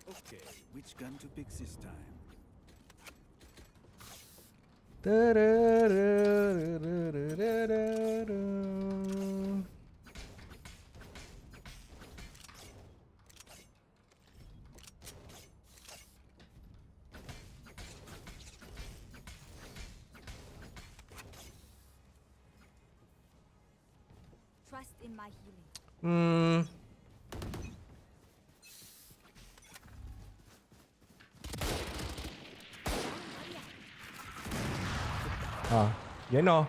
Speaker 7: Okay, which gun to pick this time?
Speaker 6: Trust in my healing.
Speaker 3: You know.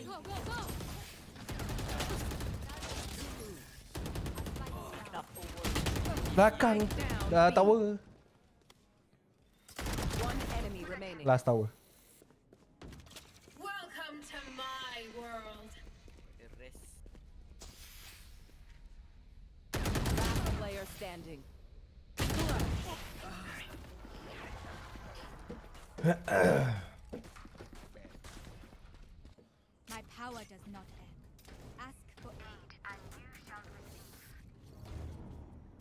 Speaker 8: Go, go, go.
Speaker 3: Belakang. Dah tower.
Speaker 8: One enemy remaining.
Speaker 3: Last tower.
Speaker 8: Welcome to my world.
Speaker 5: The rest.
Speaker 8: Last player standing.
Speaker 6: My power does not end. Ask for aid and you shall receive.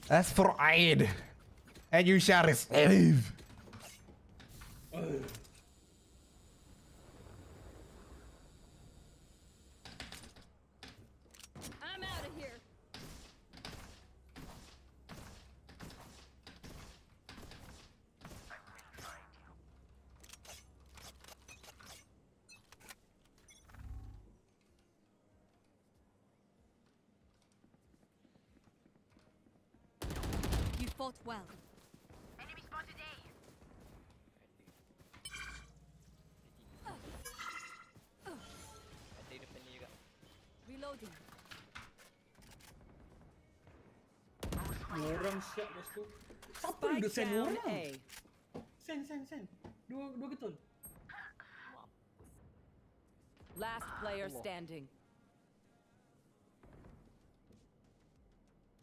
Speaker 3: As for aid. And you shall receive.
Speaker 8: I'm out of here.
Speaker 6: fought well.
Speaker 5: Ada depan ni juga.
Speaker 6: Reloading.
Speaker 4: Orang siap kat situ. Siapa
Speaker 8: Spike
Speaker 4: duduk send
Speaker 8: down
Speaker 4: orang?
Speaker 8: A.
Speaker 4: Send. Dua ketul.
Speaker 8: Last player standing.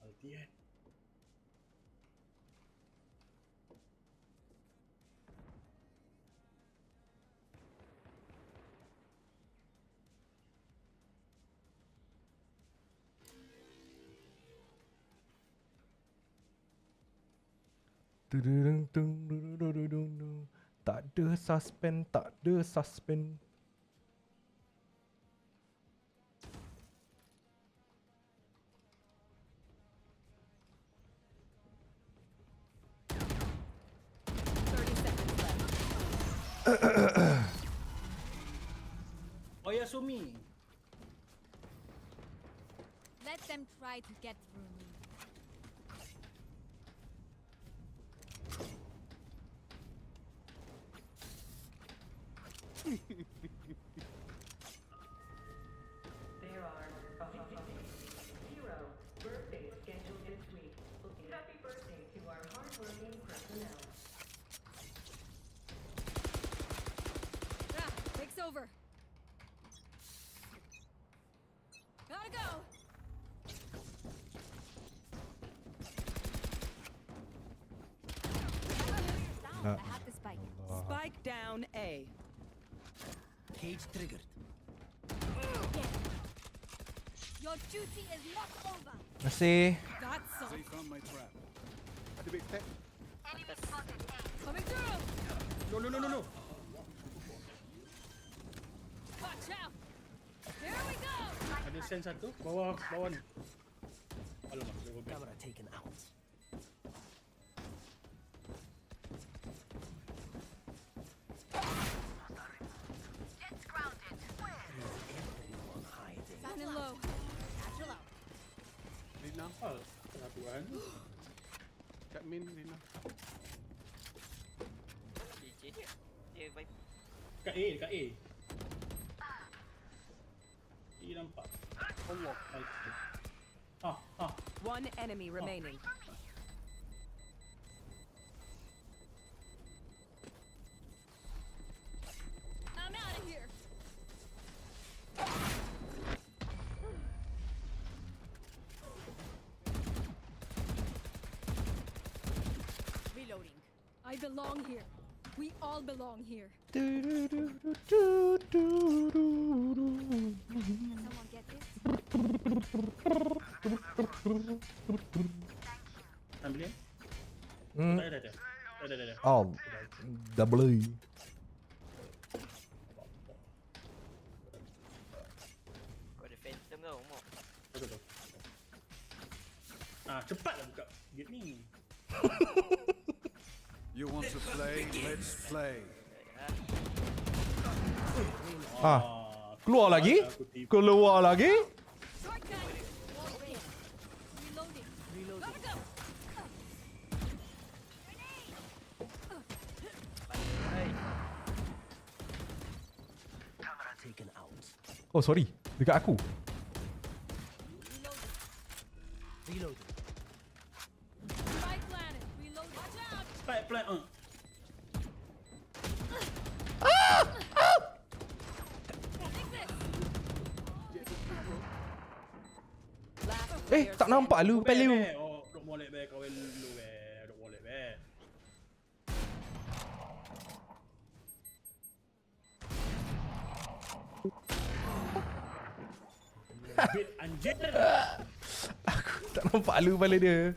Speaker 4: Altian.
Speaker 3: Tak ada suspend.
Speaker 4: Oyasumi.
Speaker 6: Let them try to get through me.
Speaker 8: There are 0 birthdays scheduled this week. Happy birthday to our hardworking personnel.
Speaker 6: Takes over. Gotta go.
Speaker 3: La
Speaker 6: I have the spike.
Speaker 8: Spike down A.
Speaker 12: Cage triggered.
Speaker 6: Your duty is not over.
Speaker 3: Masih.
Speaker 6: That's all.
Speaker 12: They found my trap. Ada big step.
Speaker 6: Coming through.
Speaker 4: No.
Speaker 6: Watch out. Here we go.
Speaker 4: Ada send satu. Bawah ni. Alamak, dia robek.
Speaker 12: Camera taken out.
Speaker 6: Sound and low. Natural out.
Speaker 12: Lina.
Speaker 4: Peraturan.
Speaker 12: Kat main Lina.
Speaker 5: DJ dia. Dia vibe.
Speaker 4: Dekat A. E nampak. Allah.
Speaker 8: One enemy remaining.
Speaker 6: I'm out of here. Reloading. I belong here. We all belong here. Someone get this?
Speaker 4: Ambil ni. Dah.
Speaker 3: Oh, double.
Speaker 5: Kau ada phantom tau, Mok.
Speaker 4: Betul. Cepatlah buka gate ni.
Speaker 7: You want to play? Let's play.
Speaker 3: Keluar lagi?
Speaker 6: Shortcut. Wall raised. Reloading. Gotta go.
Speaker 12: Camera taken out.
Speaker 3: Oh sorry, dekat aku.
Speaker 12: Reloading.
Speaker 6: Spike planet. Reload. Watch out.
Speaker 4: Spike plant.
Speaker 8: Last
Speaker 3: Eh,
Speaker 8: player
Speaker 3: tak nampak lu pelu.
Speaker 4: Oh, duk molek be kawan lu be. Duk molek be. Bit anjir.
Speaker 3: Aku tak nampak lu kepala dia.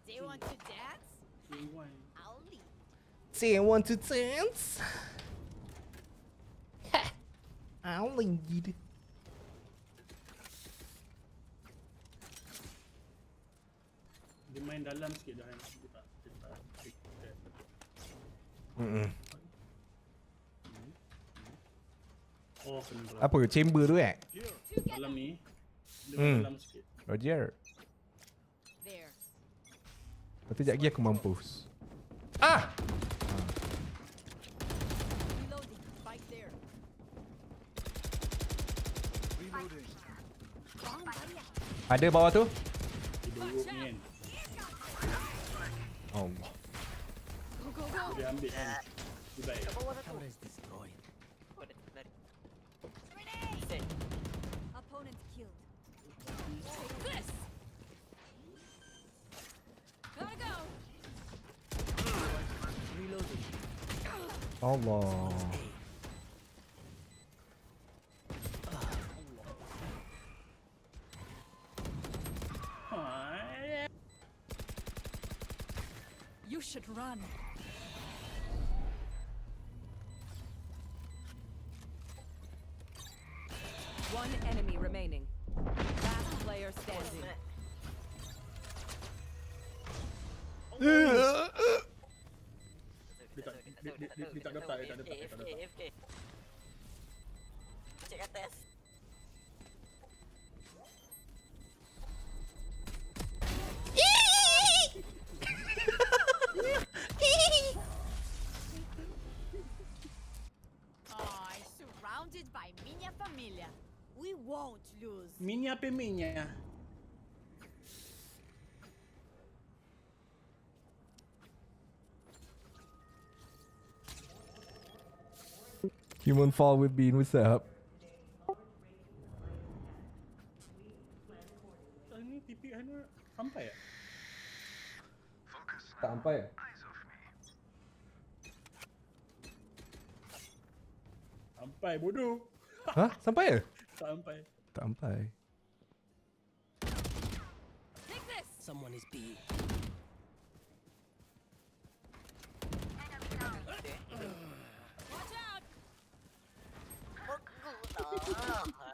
Speaker 6: Do you want to dance?
Speaker 4: C1.
Speaker 6: I'll lead.
Speaker 3: Say I want to dance. I'll lead.
Speaker 4: Dia main dalam sikit dah kan. Dia tak. Oh, kena berat.
Speaker 3: Apa chamber tu
Speaker 4: Dalam ni Dalam sikit.
Speaker 3: Roger.
Speaker 6: There.
Speaker 3: Lepas tu sekejap lagi aku mampus. Ah!
Speaker 6: Reloading. Spike there.
Speaker 12: Reloading.
Speaker 6: Bomb barrier.
Speaker 3: Ada bawah tu?
Speaker 4: Dia buruk ni kan.
Speaker 3: Allah.
Speaker 6: Go, go, go.
Speaker 4: Dia ambil kan. Dia baik.
Speaker 12: Camera is destroyed.
Speaker 5: Oh, dah lari.
Speaker 6: Grenade.
Speaker 5: Set.
Speaker 6: Opponent killed. Take this. Gotta go.
Speaker 12: Reloading.
Speaker 3: Allah.
Speaker 6: You should run.
Speaker 8: One enemy remaining. Last player standing.
Speaker 4: Dia tak dapat.
Speaker 5: AFK. Cek atas.
Speaker 6: Oh, surrounded by minha família. We won't lose.
Speaker 4: Minha apa minha?
Speaker 3: Human fall with Bean, what's up?
Speaker 4: Ni tipi Hana sampai tak?
Speaker 3: Tak sampai.
Speaker 4: Sampai bodoh.
Speaker 3: Hah? Sampai ke?
Speaker 4: Sampai.
Speaker 3: Tak sampai.
Speaker 6: Take this.
Speaker 12: Someone is B.
Speaker 6: Watch out.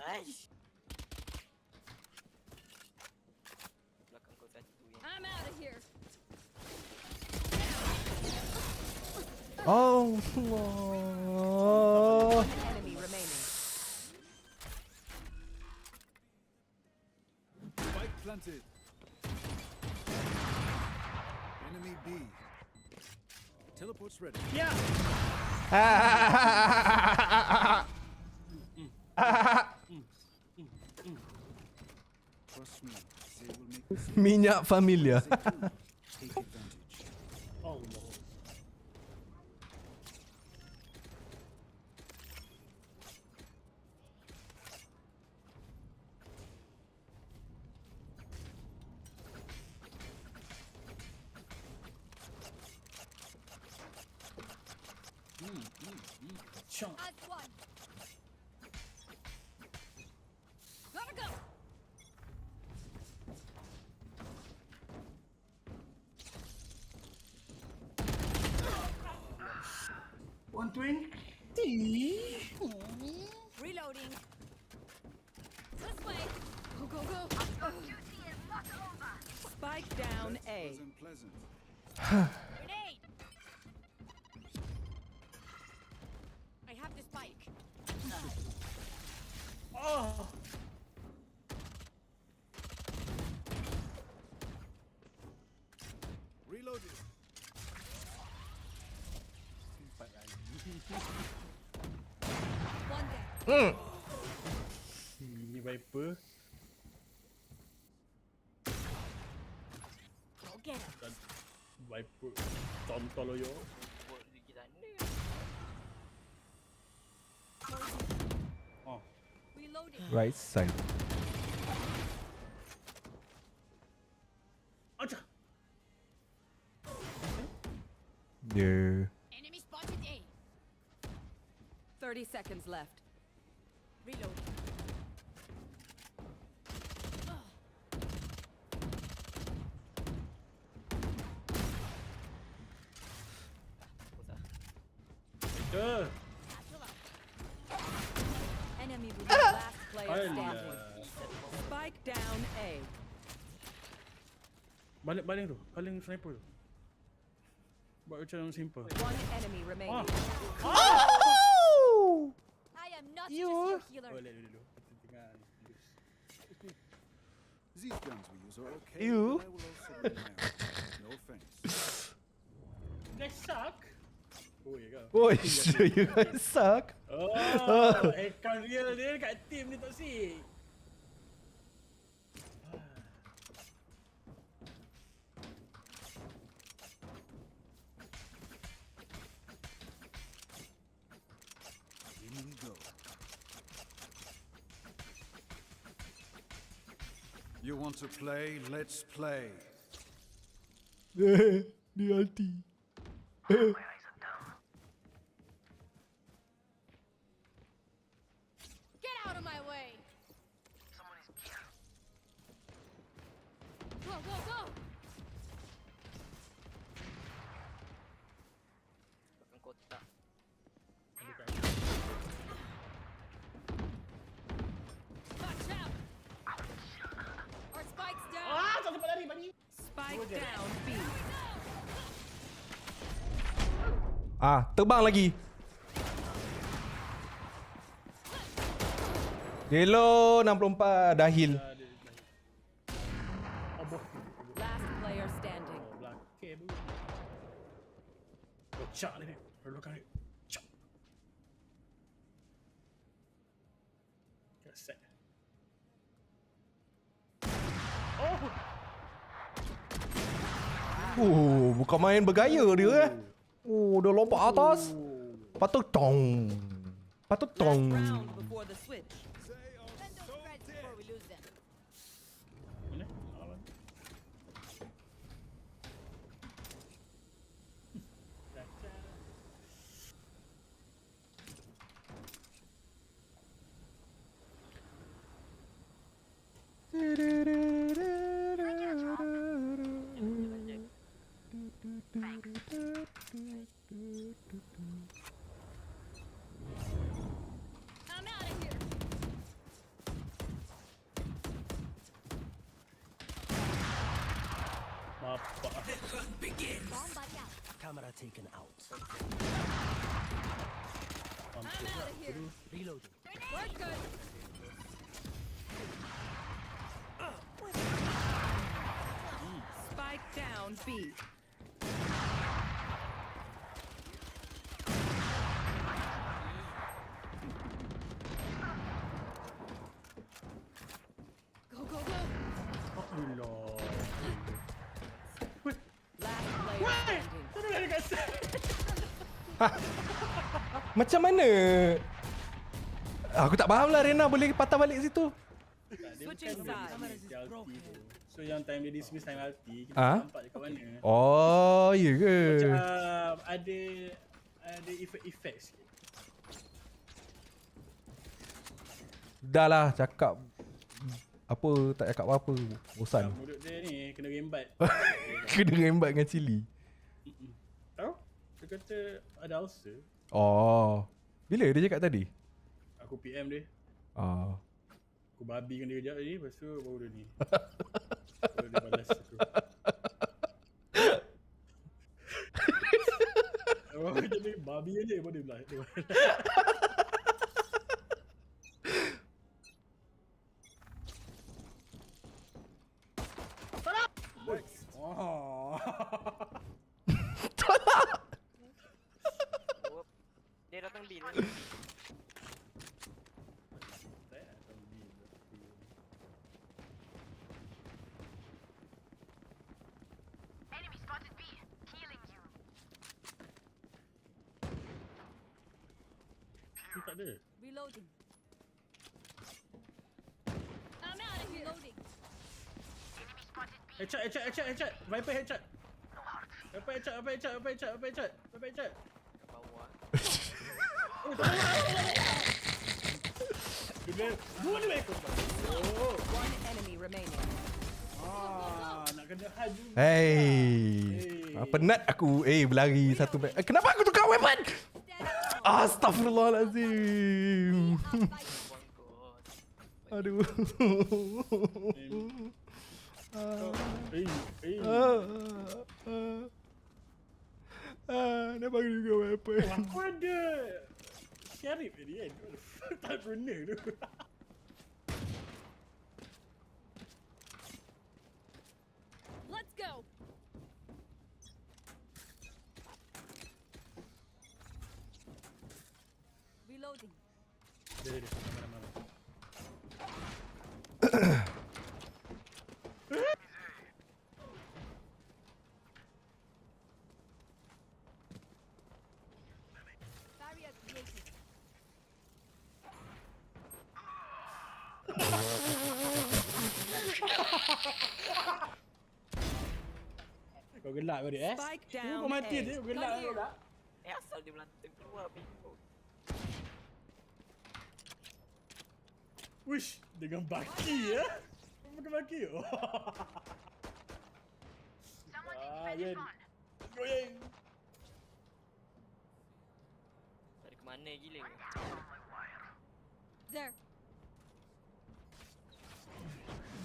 Speaker 5: Aish. Belakang kau satu yang.
Speaker 6: I'm out of here.
Speaker 3: Oh, Allah.
Speaker 8: One enemy remaining.
Speaker 12: Spike planted. Enemy B. Teleport's ready.
Speaker 4: Ya.
Speaker 12: Trust me, they will make this
Speaker 3: Minyak familia.
Speaker 12: take advantage.
Speaker 4: Allah. Chunk.
Speaker 6: That's one. Gotta go.
Speaker 4: One twin.
Speaker 6: Reloading. This way. Go, go, go.
Speaker 8: Spike down A.
Speaker 12: Pleasant.
Speaker 6: Grenade. I have the spike.
Speaker 4: Oh.
Speaker 12: Reloaded.
Speaker 6: One down.
Speaker 4: Ini Viper.
Speaker 6: Go get him.
Speaker 4: Dan Viper. Contoh yo.
Speaker 5: Buat pergi sana.
Speaker 4: Oh.
Speaker 6: Reloading.
Speaker 3: Right side.
Speaker 4: Acha.
Speaker 3: Dia.
Speaker 6: Enemy spotted A.
Speaker 8: 30 seconds left.
Speaker 6: Reloading.
Speaker 4: Ke.
Speaker 8: Enemy remaining. Last player standing.
Speaker 4: Alah.
Speaker 8: Spike down A.
Speaker 4: Baling tu. Baling sniper tu. Buat macam simple.
Speaker 8: One enemy remaining.
Speaker 6: I am not just your healer.
Speaker 4: Boleh dulu. Tengah.
Speaker 12: These guns we use are okay.
Speaker 3: Ew.
Speaker 12: But I will also be married. No offense.
Speaker 4: They suck. Oh, ya kau.
Speaker 3: Oh, sure you guys suck.
Speaker 4: Oh, account real dia kat team ni toxic.
Speaker 12: In we go. You want to play? Let's play.
Speaker 3: Di hati.
Speaker 6: Get out of my way! Go, go, go!
Speaker 5: Belakang kotak.
Speaker 6: Watch out! Our spike's down!
Speaker 4: Ah, tak sempat lari bani.
Speaker 8: Spike down B.
Speaker 3: Terbang lagi. Delo 64 dah heal.
Speaker 8: Last player standing.
Speaker 4: Belakang dulu. Kocak ni. Belakang ni. Cak. Set.
Speaker 3: Bukan main bergaya dia. Dia lompat atas. Patut tong. Patut tong.
Speaker 8: Round before the switch.
Speaker 6: Send those threads before we lose them.
Speaker 4: Mana? Awan.
Speaker 6: I'm out of here!
Speaker 4: Bapak.
Speaker 6: Bomb buddy out.
Speaker 13: Camera taken out.
Speaker 6: I'm out of here!
Speaker 13: Reloading.
Speaker 6: We're good!
Speaker 8: Spike down B.
Speaker 6: Go, go, go!
Speaker 4: Allah.
Speaker 8: Last player standing.
Speaker 4: Terus lari kat set.
Speaker 3: Macam mana? Aku tak faham lah Rena boleh patah balik situ.
Speaker 8: Switching sides.
Speaker 4: So yang time dia dismiss time ulti, kita
Speaker 3: Ah?
Speaker 4: nampak dia kat mana.
Speaker 3: Oh, iya ke?
Speaker 4: Macam ada efek sikit.
Speaker 3: Dah lah cakap apa tak cakap apa-apa. Bosan.
Speaker 4: Mulut dia ni kena rembat.
Speaker 3: Kena rembat dengan cili.
Speaker 4: Tahu? Dia kata ada ulcer.
Speaker 3: Oh. Bila dia cakap tadi?
Speaker 4: Aku PM dia.
Speaker 3: Ah.
Speaker 4: Aku babikan dia kejap tadi, lepas tu baru dia ni. Baru dia balas aku. Oh, jadi babi aja pun dia belah. Oh.
Speaker 5: Dia datang B tu.
Speaker 4: Tak ada.
Speaker 6: Reloading. I'm out of here! Reloading.
Speaker 4: Headshot. Viper headshot. Viper headshot.
Speaker 5: Kat bawah.
Speaker 4: Oh, tak ada. Dia boleh ikut. Oh.
Speaker 8: One enemy remaining.
Speaker 4: Nak kena hard juga.
Speaker 3: Hey. Penat aku. Berlari satu back. Kenapa aku tukar weapon? Astaghfirullahalazim. Aduh. Dia bagi juga weapon.
Speaker 4: Aku ada Syarif tadi kan. Tak guna tu. Dia. Mana.
Speaker 6: Barrier created.
Speaker 4: Kau gelak kau dia
Speaker 8: Spike
Speaker 4: Kau
Speaker 8: down
Speaker 4: mati
Speaker 8: A.
Speaker 4: dia, kau gelak kau tak?
Speaker 5: Asal dia melantun keluar bingung.
Speaker 4: Wish, dengan baki ya. Pakai baki. Yen. Goyang.
Speaker 5: Tak ada ke mana gila.
Speaker 6: There.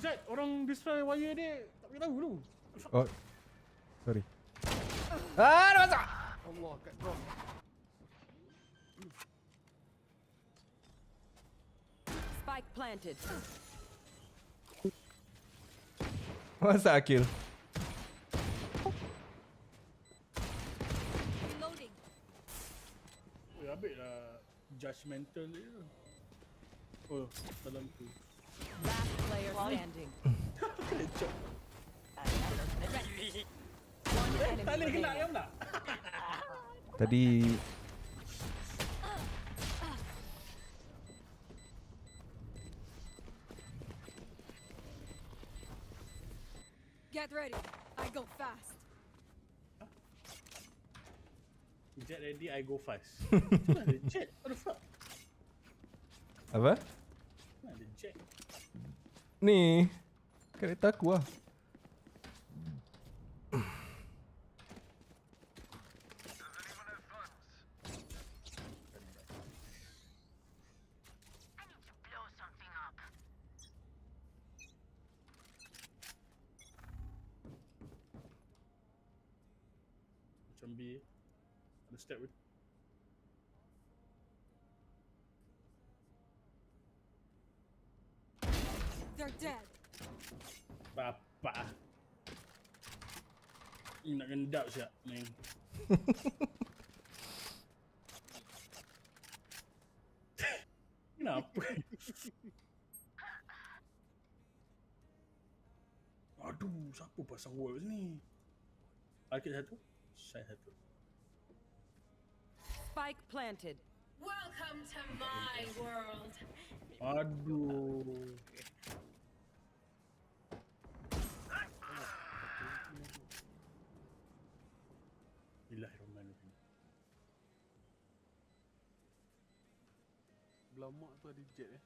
Speaker 4: Zat, orang destroy wire dia tak boleh tahu dulu.
Speaker 3: Oh. Sorry. Dah masuk.
Speaker 12: Allah, kat drop.
Speaker 8: Spike planted.
Speaker 3: Masa Akil?
Speaker 6: Reloading.
Speaker 4: Habis lah judgmental dia. Oh, dalam tu.
Speaker 8: Last player standing. One enemy
Speaker 4: Tak boleh gelak
Speaker 8: remaining.
Speaker 4: kan tak?
Speaker 3: Tadi
Speaker 6: Get ready. I go fast.
Speaker 4: Jet ready, I go fast. Mana ada jet? What the fuck?
Speaker 3: apa?
Speaker 4: Mana ada jet?
Speaker 3: Ni karakter aku lah.
Speaker 4: Macam B. Ada step with.
Speaker 6: They're dead.
Speaker 4: Bapak. Ni nak gendap siap, main. Kenapa? Aduh, siapa pasang wall ni? Arcade satu, saya satu.
Speaker 8: Spike planted.
Speaker 6: Welcome to my world.
Speaker 4: Aduh. Bismillahirrahmanirrahim.
Speaker 12: Belah mak tu ada jet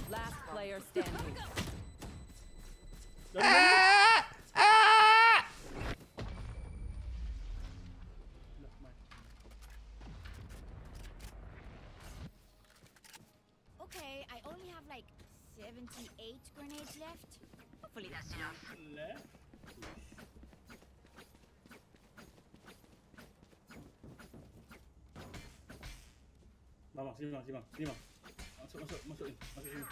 Speaker 8: Last player standing.
Speaker 6: Okay, I only have like 78 grenades left. Hopefully that's enough.
Speaker 4: Left. Bang, sini bang, sini bang, sini bang. Masuk ni, masuk sini.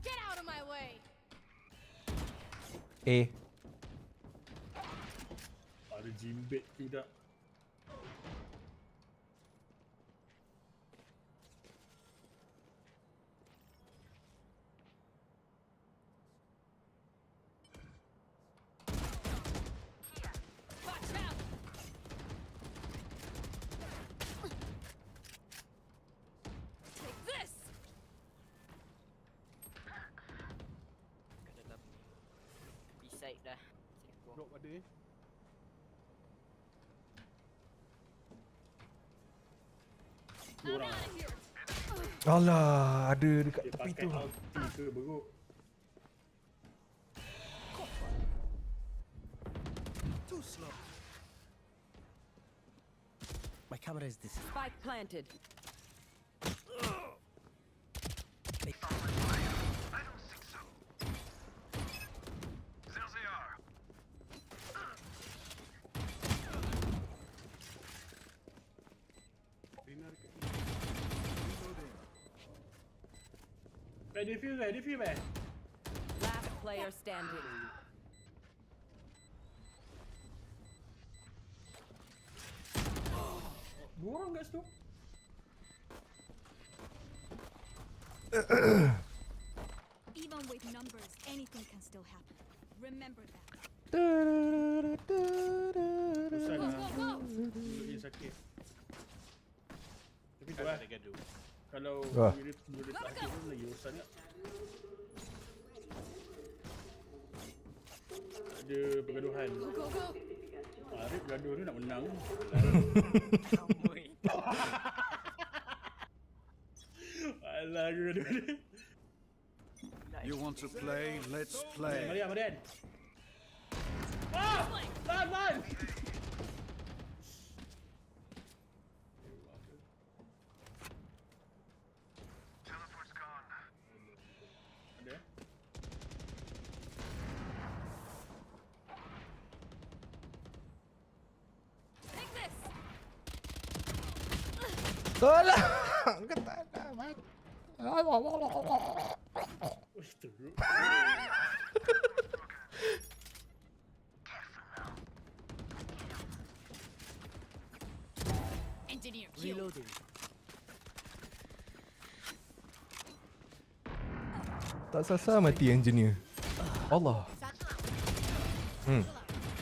Speaker 6: Get out of my way.
Speaker 4: Ada jimbit tidak.
Speaker 6: Watch out. Take this.
Speaker 5: Kat dalam B-side dah. Singapore.
Speaker 12: Drop ada
Speaker 4: Dua orang.
Speaker 6: Out of here.
Speaker 3: Alah, ada dekat
Speaker 4: Dia
Speaker 3: tepi
Speaker 4: pakai
Speaker 3: tu.
Speaker 4: ulti ke beruk.
Speaker 12: too slow.
Speaker 13: My camera is this.
Speaker 8: Spike planted.
Speaker 4: Defuse.
Speaker 8: Last player standing.
Speaker 4: Dua orang kat situ.
Speaker 6: Even with numbers, anything can still happen. Remember that.
Speaker 4: Susah
Speaker 6: Go,
Speaker 4: lah.
Speaker 6: go, go!
Speaker 4: Mulut dia sakit. Tapi tu
Speaker 2: Kan
Speaker 4: lah.
Speaker 2: ada gaduh.
Speaker 4: Kalau
Speaker 3: Wah.
Speaker 4: mulut tak sakit pun lagi urusan tak? Ada pergaduhan.
Speaker 6: Go, go, go!
Speaker 4: Arif gaduh ni nak menang.
Speaker 5: Amboi.
Speaker 4: Alah gaduh ni.
Speaker 12: You want to play? Let's play.
Speaker 4: Marian. Ah! Man! Ada?
Speaker 6: Take this!
Speaker 3: Tolong. Kau tak nak mati.
Speaker 4: Uish, teruk.
Speaker 6: Engineer killed.
Speaker 3: Tak sasar mati engineer. Allah.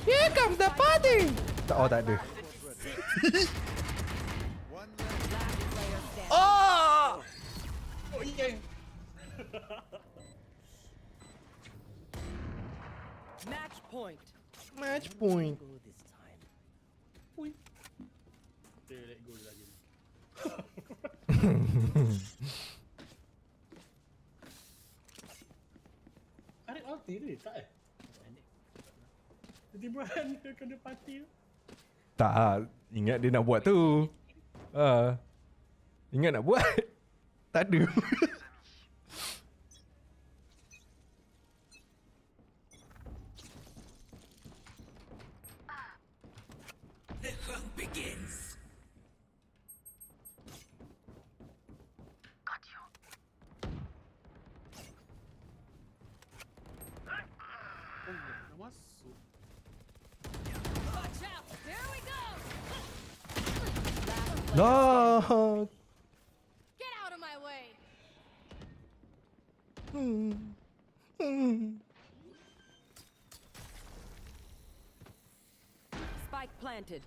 Speaker 3: Here comes the party. Tak ada.
Speaker 8: Last player standing.
Speaker 3: Oh!
Speaker 4: Oh yeah.
Speaker 8: Match point.
Speaker 3: Match point.
Speaker 4: Kita let go je lagi. Arif ulti ni tak eh? Tiba-tiba dia kena party tu.
Speaker 3: Tak, ingat dia nak buat tu. Ingat nak buat. Tak ada.
Speaker 12: Dah masuk.
Speaker 6: Watch out! There we go!
Speaker 3: Lah.
Speaker 6: Get out of my way!
Speaker 8: Spike planted.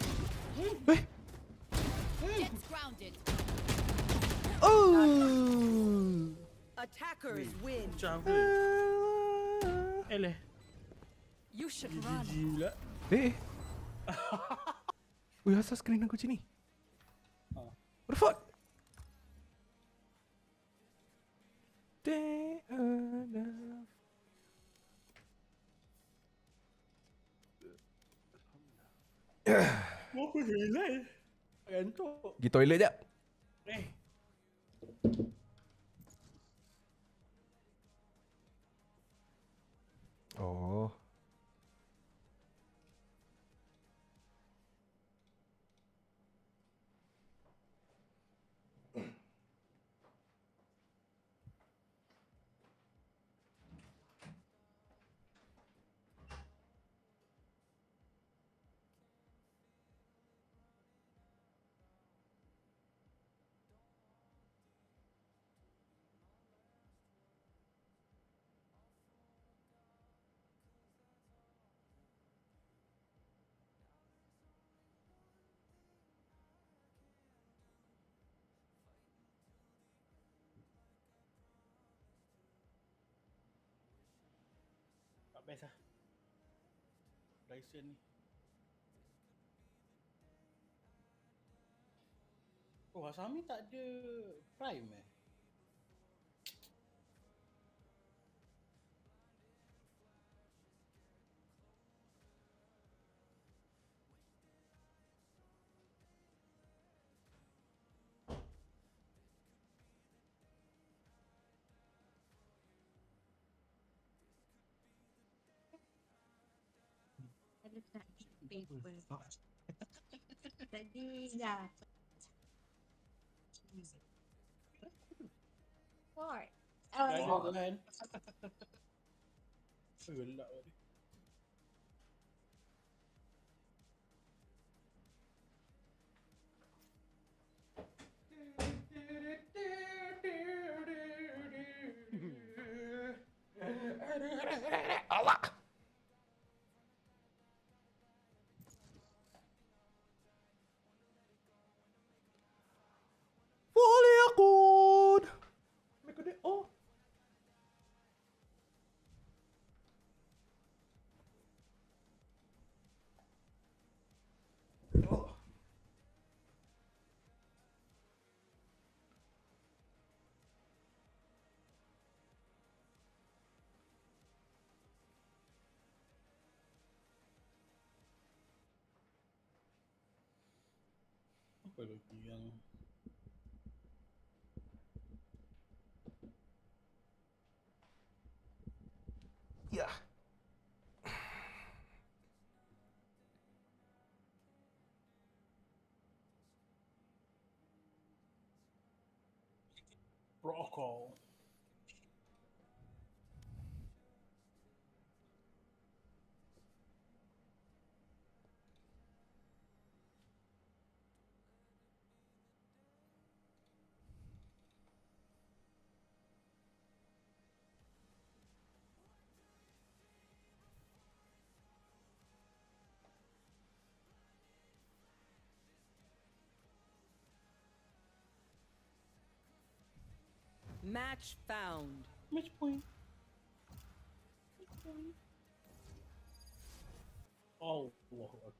Speaker 6: Jet's grounded.
Speaker 3: Oh.
Speaker 8: Attackers win.
Speaker 4: Macam ke? Eleh.
Speaker 6: You should run.
Speaker 4: GG pula.
Speaker 3: Weh, asal skrin aku macam ni?
Speaker 4: Ah.
Speaker 3: What the fuck? Day enough.
Speaker 4: Oh, aku hilang. Gantuk.
Speaker 3: Pergi toilet jap. Oh.
Speaker 4: Tak best lah. Dyson ni. Oh, Asami tak ada Prime eh?
Speaker 1: Ada tak paper? Tadi dah. Four.
Speaker 4: Tak ada Tuhan. Gelak tadi.
Speaker 3: Awak. Boleh aku. Oh.
Speaker 4: Apa lagi yang
Speaker 3: Ya.
Speaker 4: protocol?
Speaker 8: Match found.
Speaker 4: Match point. Match point. Allahu Akbar.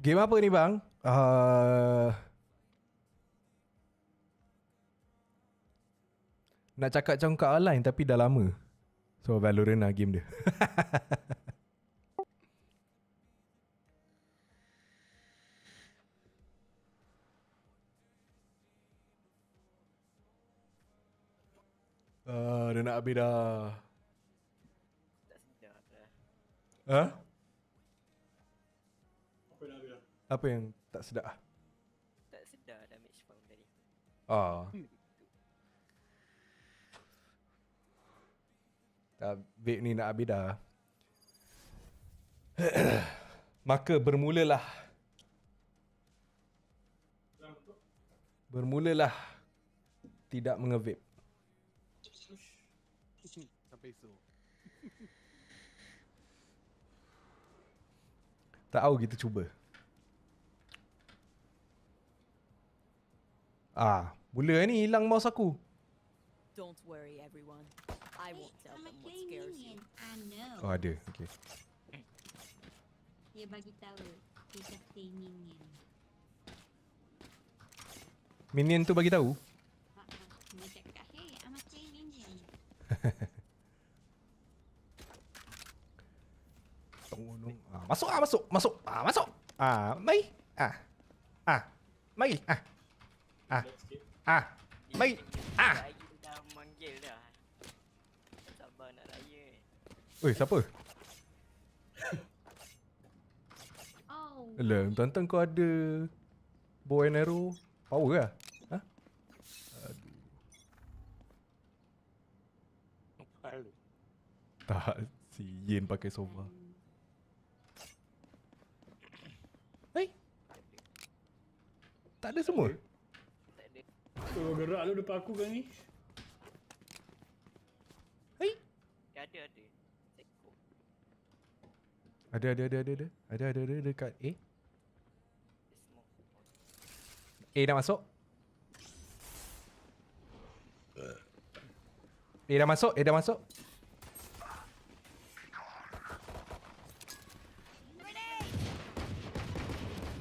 Speaker 3: Game apa ni bang? Nak cakap congkak online tapi dah lama. So Valorant lah game dia. Dah nak habis dah.
Speaker 5: Tak sedap dah.
Speaker 3: Ha?
Speaker 4: Apa nak dia?
Speaker 3: Apa yang tak sedap?
Speaker 5: Tak sedap damage found tadi.
Speaker 3: Tak, vape ni nak habis dah. Maka bermulalah. Bermulalah tidak mengevape.
Speaker 9: Sampai esok.
Speaker 3: Tak tahu kita cuba. Mula ni hilang mouse aku.
Speaker 8: Don't worry, everyone. I won't tell them what scares you.
Speaker 1: I know.
Speaker 3: Oh ada, okay.
Speaker 1: Dia bagi tahu kita play minion.
Speaker 3: Minion tu bagi tahu.
Speaker 1: Dia cakap, hey, I'm a play minion.
Speaker 3: Masuk. Mari. Mari. Mari.
Speaker 5: Raya dah manggil dah. Tak sabar nak raya.
Speaker 3: Oi, siapa?
Speaker 1: Oh.
Speaker 3: Alah, tuan-tuan kau ada bow and arrow power ke? Ha? Aduh. Tak, si Yin pakai sofa. Hei. Tak ada semua?
Speaker 5: Tak ada.
Speaker 4: Oh, gerak lu depan aku kan ni.
Speaker 3: Hei.
Speaker 5: Ada. Seko.
Speaker 3: Ada dekat A. A dah masuk. A dah masuk.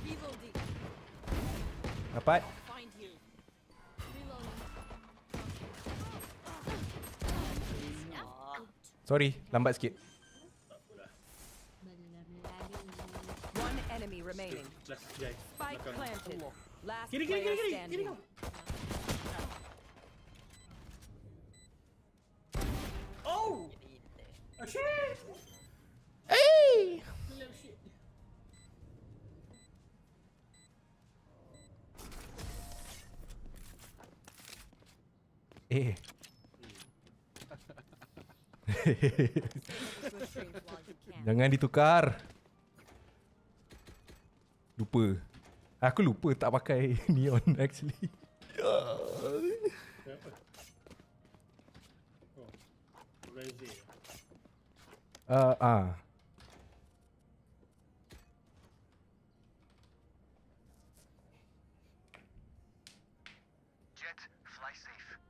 Speaker 6: Reloading.
Speaker 3: Dapat.
Speaker 6: Find you. Reloading.
Speaker 3: Sorry, lambat sikit.
Speaker 8: One enemy remaining.
Speaker 4: Last guy.
Speaker 8: Spike planted. Last
Speaker 4: Kiri
Speaker 8: player
Speaker 4: kiri
Speaker 8: standing.
Speaker 4: kau. Oh! Oh shit!
Speaker 3: Hey! Eh. Jangan ditukar. Lupa. Aku lupa tak pakai neon actually.
Speaker 4: Apa? Oh. Razer.
Speaker 7: Jet, fly safe.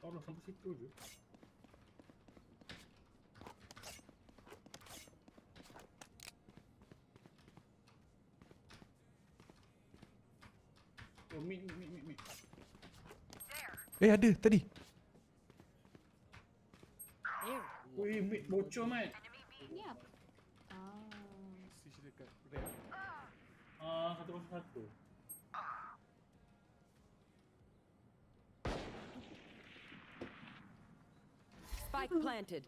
Speaker 4: Taruh sampai situ je. Oh, mid.
Speaker 3: Ada tadi.
Speaker 4: Wih, mid bocor, Mat.
Speaker 1: Ni apa?
Speaker 9: Siege dekat red.
Speaker 4: 101.
Speaker 8: Spike planted.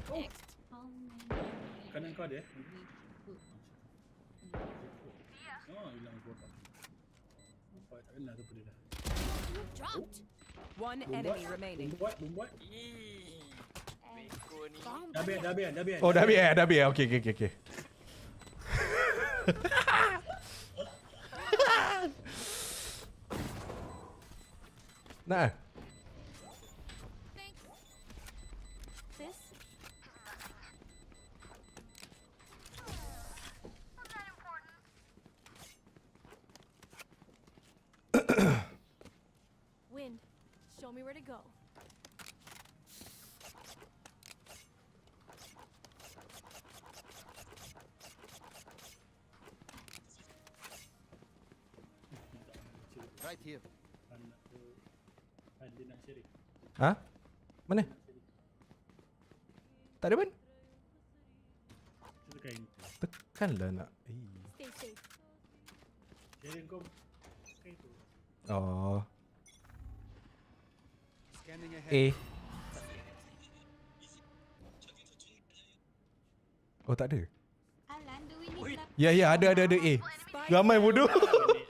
Speaker 1: Next.
Speaker 4: Kanan kau ada hilang gua apa. Apa tak kenal tu dia dah.
Speaker 6: Dropped.
Speaker 8: One enemy remaining.
Speaker 4: Buat.
Speaker 5: Beko ni.
Speaker 4: Dah biar.
Speaker 3: Oh, dah biar. Okey. Nah.
Speaker 6: Thanks. This. Wind, show me where to go.
Speaker 12: Right here.
Speaker 4: Dia nak share.
Speaker 3: Ha? Mana? Tak ada pun?
Speaker 4: Tekan.
Speaker 3: Tekanlah nak.
Speaker 6: Stay safe.
Speaker 4: Share kau. Tekan tu.
Speaker 3: Oh.
Speaker 12: Scanning ahead.
Speaker 3: A. Oh, tak ada.
Speaker 1: Alan, do we need
Speaker 3: Ya, ada A. Ramai bodoh.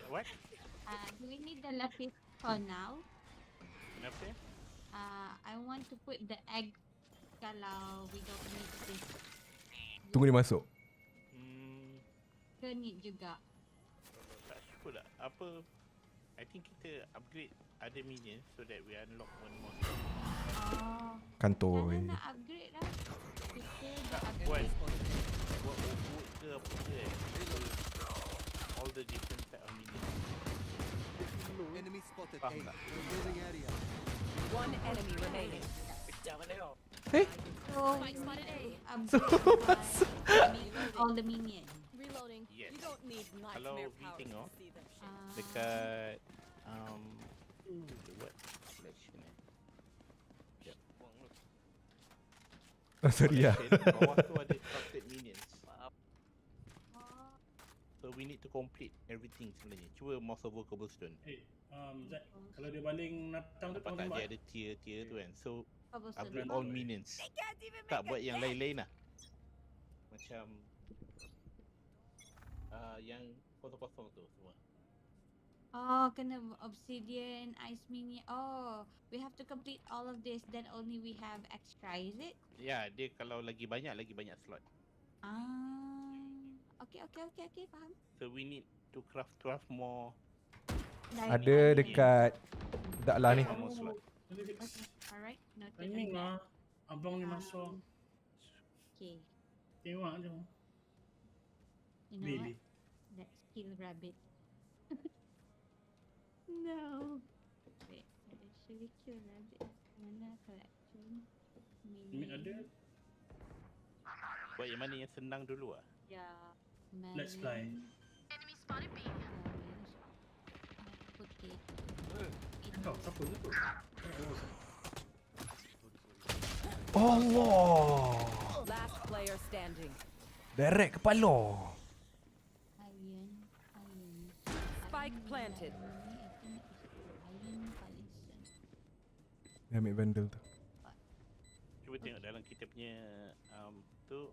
Speaker 2: What?
Speaker 1: do we need the lapis for now?
Speaker 2: Kenapa?
Speaker 1: I want to put the egg kalau we don't need this.
Speaker 3: Tunggu dia masuk.
Speaker 1: Ke need juga.
Speaker 2: Tak cukup tak? Apa? I think kita upgrade other minions so that we unlock one more.
Speaker 3: Kantor.
Speaker 1: Jangan nak upgrade lah. Kita dah
Speaker 2: Buat
Speaker 1: upgrade.
Speaker 2: wood ke apa ke all the different type of minions.
Speaker 12: Enemy spotted.
Speaker 2: Faham
Speaker 12: A.
Speaker 2: tak?
Speaker 12: Revealing area.
Speaker 8: One enemy remaining.
Speaker 5: Pecah mana kau?
Speaker 1: So,
Speaker 6: Spike spotted A.
Speaker 1: all the minions.
Speaker 6: Reloading.
Speaker 2: Yes.
Speaker 6: You don't need
Speaker 2: Kalau
Speaker 6: nightmare
Speaker 2: we
Speaker 6: powers
Speaker 2: tengok
Speaker 6: to see them shit.
Speaker 2: dekat what selection Sekejap.
Speaker 3: Oh, sorry ya.
Speaker 2: Bawah tu ada crafted minions. So we need to complete everything sebenarnya. Cuba mouse over cobblestone.
Speaker 4: Zat, kalau dia baling natang tu
Speaker 2: Nampak tak dia ada tier tu kan. So upgrade all minions. Tak buat yang lain-lain lah. Macam yang kosong-kosong tu semua.
Speaker 1: Oh, kena obsidian, ice mini. Oh, we have to complete all of this, then only we have extra, is it?
Speaker 2: Ya, dia kalau lagi banyak slot.
Speaker 1: Okay, faham.
Speaker 2: So we need to craft more.
Speaker 3: Ada dekat dak lah ni.
Speaker 2: More slot.
Speaker 1: Alright, noted on
Speaker 4: Timing
Speaker 1: that.
Speaker 4: lah. Abang ni masuk.
Speaker 1: Okay,
Speaker 4: Tengok je.
Speaker 1: you know
Speaker 4: Really?
Speaker 1: what? Let's kill rabbit. No. Wait, should we kill rabbit? Mana collection?
Speaker 4: Ini ada.
Speaker 2: Buat yang mana yang senang dulu ah.
Speaker 1: Yeah.
Speaker 4: Let's fly.
Speaker 1: Putih.
Speaker 4: Kau siapa tu?
Speaker 3: Allah.
Speaker 8: Last player standing.
Speaker 3: Derek kepala.
Speaker 1: Iron.
Speaker 8: Spike planted.
Speaker 3: Dia ambil vandal tu.
Speaker 2: Cuba tengok dalam kita punya tu,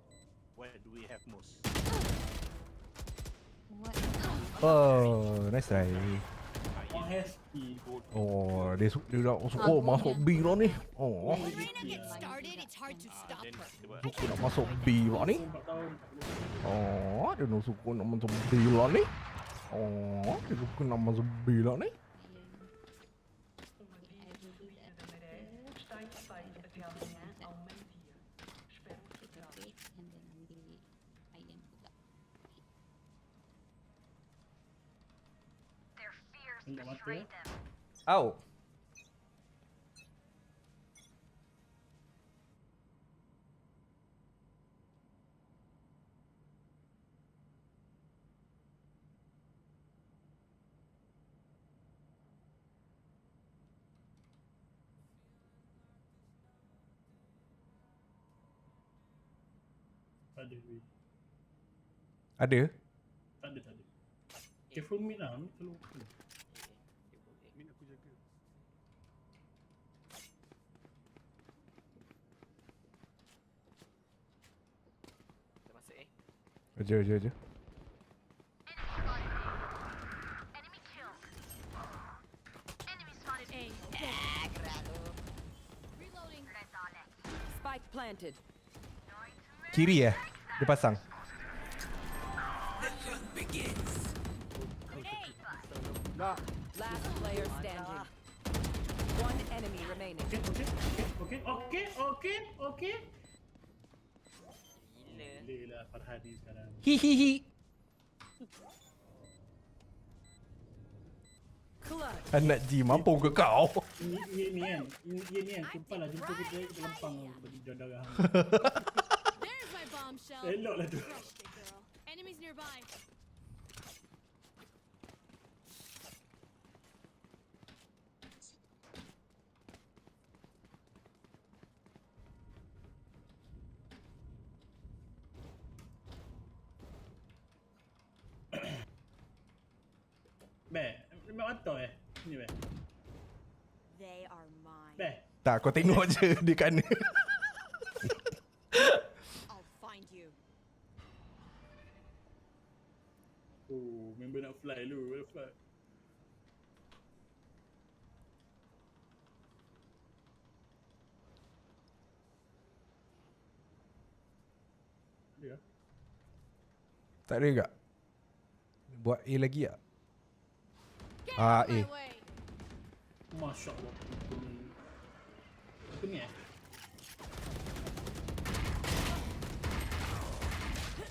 Speaker 2: what do we have most?
Speaker 1: What?
Speaker 3: Oh, nice try.
Speaker 4: Orang hasty.
Speaker 3: Oh, dia dah masuk B lah ni. Oh.
Speaker 6: When Reina gets started, it's hard to stop
Speaker 2: Then
Speaker 6: her.
Speaker 2: kita buat
Speaker 3: Suka nak masuk B lah ni.
Speaker 4: 4 tahun.
Speaker 3: Oh, dia nak suka nak masuk B lah ni. Oh, dia suka nak masuk B lah ni.
Speaker 4: Tengok mata.
Speaker 3: Au.
Speaker 4: Tak ada duit.
Speaker 3: Ada?
Speaker 4: Tak ada. Careful mid lah. Mid terlalu open.
Speaker 9: Min aku jaga.
Speaker 5: Kita masuk
Speaker 3: Aja.
Speaker 6: Reloading.
Speaker 8: Spike planted.
Speaker 3: Kiri dia pasang.
Speaker 8: Last player standing. One enemy remaining.
Speaker 4: Okay.
Speaker 5: Gila.
Speaker 4: Boleh lah Farhan ni sekarang.
Speaker 3: Hihihi.
Speaker 8: Clutch.
Speaker 3: Anak G, mampu ke kau?
Speaker 4: Ni kan. Ni kan. Sumpah lah jumpa kita lempang bagi darah.
Speaker 6: There's my bombshell.
Speaker 4: Elok lah tu.
Speaker 6: Crushed it, girl. Enemies nearby.
Speaker 4: Memang mata Ni
Speaker 6: They are mine.
Speaker 3: Tak, kau tengok je dia kana.
Speaker 6: I'll find you.
Speaker 4: Oh, member nak fly lu. Fly. Ada tak?
Speaker 3: Tak ada ke? Buat A lagi tak?
Speaker 6: Get
Speaker 3: Ah,
Speaker 6: out of my
Speaker 3: eh.
Speaker 6: way.
Speaker 4: Masya Allah. Apa ni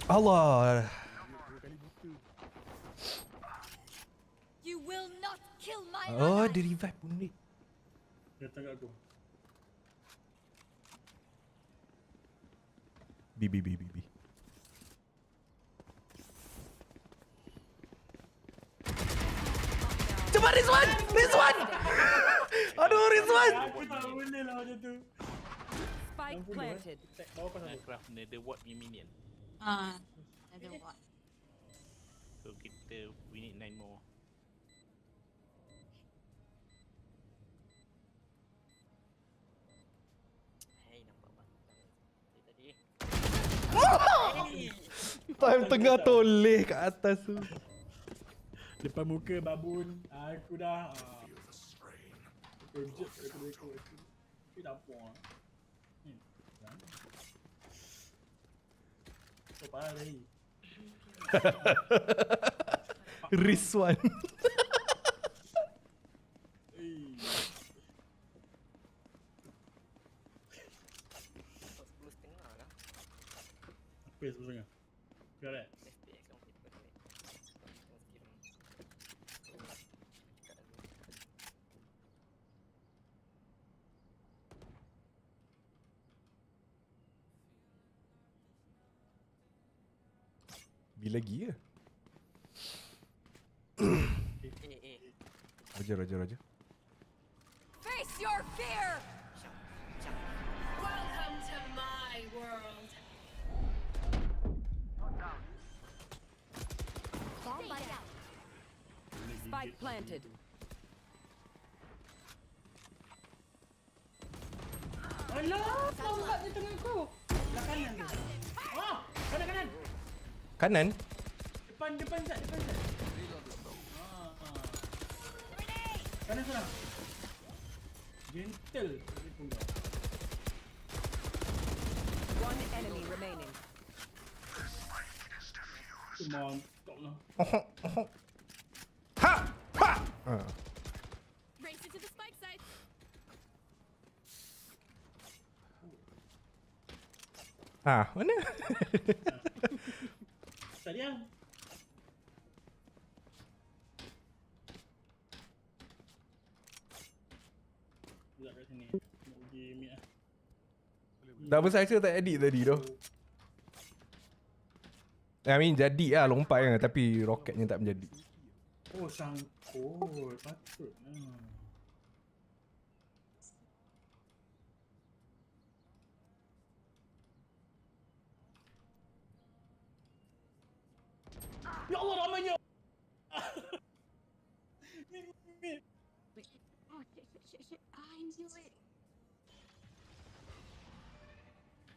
Speaker 3: Allah.
Speaker 6: You will not kill my
Speaker 3: Oh,
Speaker 6: ally.
Speaker 3: dia revive pun ni.
Speaker 4: Datang kat aku.
Speaker 3: B. Cepat Rizwan! Aduh Rizwan!
Speaker 4: Aku tak boleh lah macam tu.
Speaker 8: Spike planted.
Speaker 4: Bawa pasal
Speaker 2: Nak
Speaker 4: tu.
Speaker 2: craft nether ward minion.
Speaker 1: Ada what?
Speaker 2: So kita we need 9 more.
Speaker 5: Hey, nampak bang. Tadi.
Speaker 3: Time tengah toleh kat atas tu.
Speaker 4: Depan muka babun. Aku dah. Project aku dah ikut. Tapi tak apa. So parah lagi.
Speaker 3: Rizwan.
Speaker 4: Correct.
Speaker 5: FPS long paper tu. Tengok skill. Cakap dulu.
Speaker 3: Bila lagi ya? Roger.
Speaker 8: Face your fear!
Speaker 6: Welcome to my world. Bomb buddy out.
Speaker 8: Spike planted.
Speaker 4: Alah, lambat di tengah aku. Belah kanan tu. Oh, kanan.
Speaker 3: Kanan?
Speaker 4: Depan Zat. Kanan serang. Gentle.
Speaker 8: One enemy remaining.
Speaker 4: Mantap lah.
Speaker 3: Ha!
Speaker 6: Race into the spike site.
Speaker 3: Mana?
Speaker 4: Tadi yang. Sekejap kat sini. Nak pergi mid lah.
Speaker 3: Double sizer tak edit tadi tu. I mean jadi lah lompat kan, tapi roketnya tak menjadi.
Speaker 4: Oh, sangkut. Patut lah. Ya Allah, ramainya!
Speaker 1: Wait. Oh, shit. I knew it.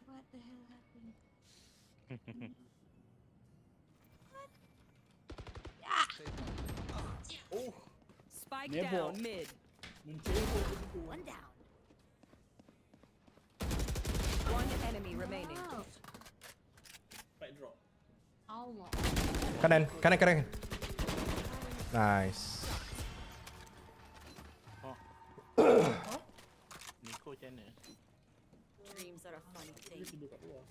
Speaker 1: What the hell happened?
Speaker 4: Oh,
Speaker 8: Spike
Speaker 4: Never.
Speaker 8: down mid.
Speaker 4: mencebok begitu.
Speaker 6: One down.
Speaker 8: One enemy remaining.
Speaker 1: Oh,
Speaker 4: Spike drop.
Speaker 1: Allah.
Speaker 3: Kanan. Nice.
Speaker 2: Niko macam mana?
Speaker 6: Dreams are a funny thing.
Speaker 4: Dia tidur kat luar.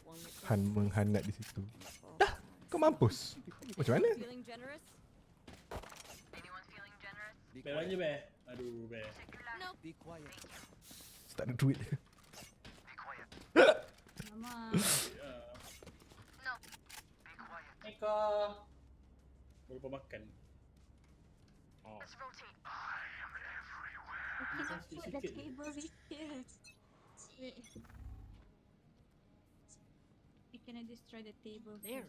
Speaker 3: Han menghanat di situ. Dah, kau mampus. Macam mana?
Speaker 8: Feeling generous?
Speaker 4: Bear aja, Bear. Aduh, Bear.
Speaker 12: Be quiet.
Speaker 3: Tak ada duit.
Speaker 1: Mama.
Speaker 4: Eka. Baru lupa makan.
Speaker 2: Oh.
Speaker 1: We cannot put the
Speaker 4: Sikit-sikit.
Speaker 1: table this here. Wait. We cannot destroy the table.
Speaker 6: There.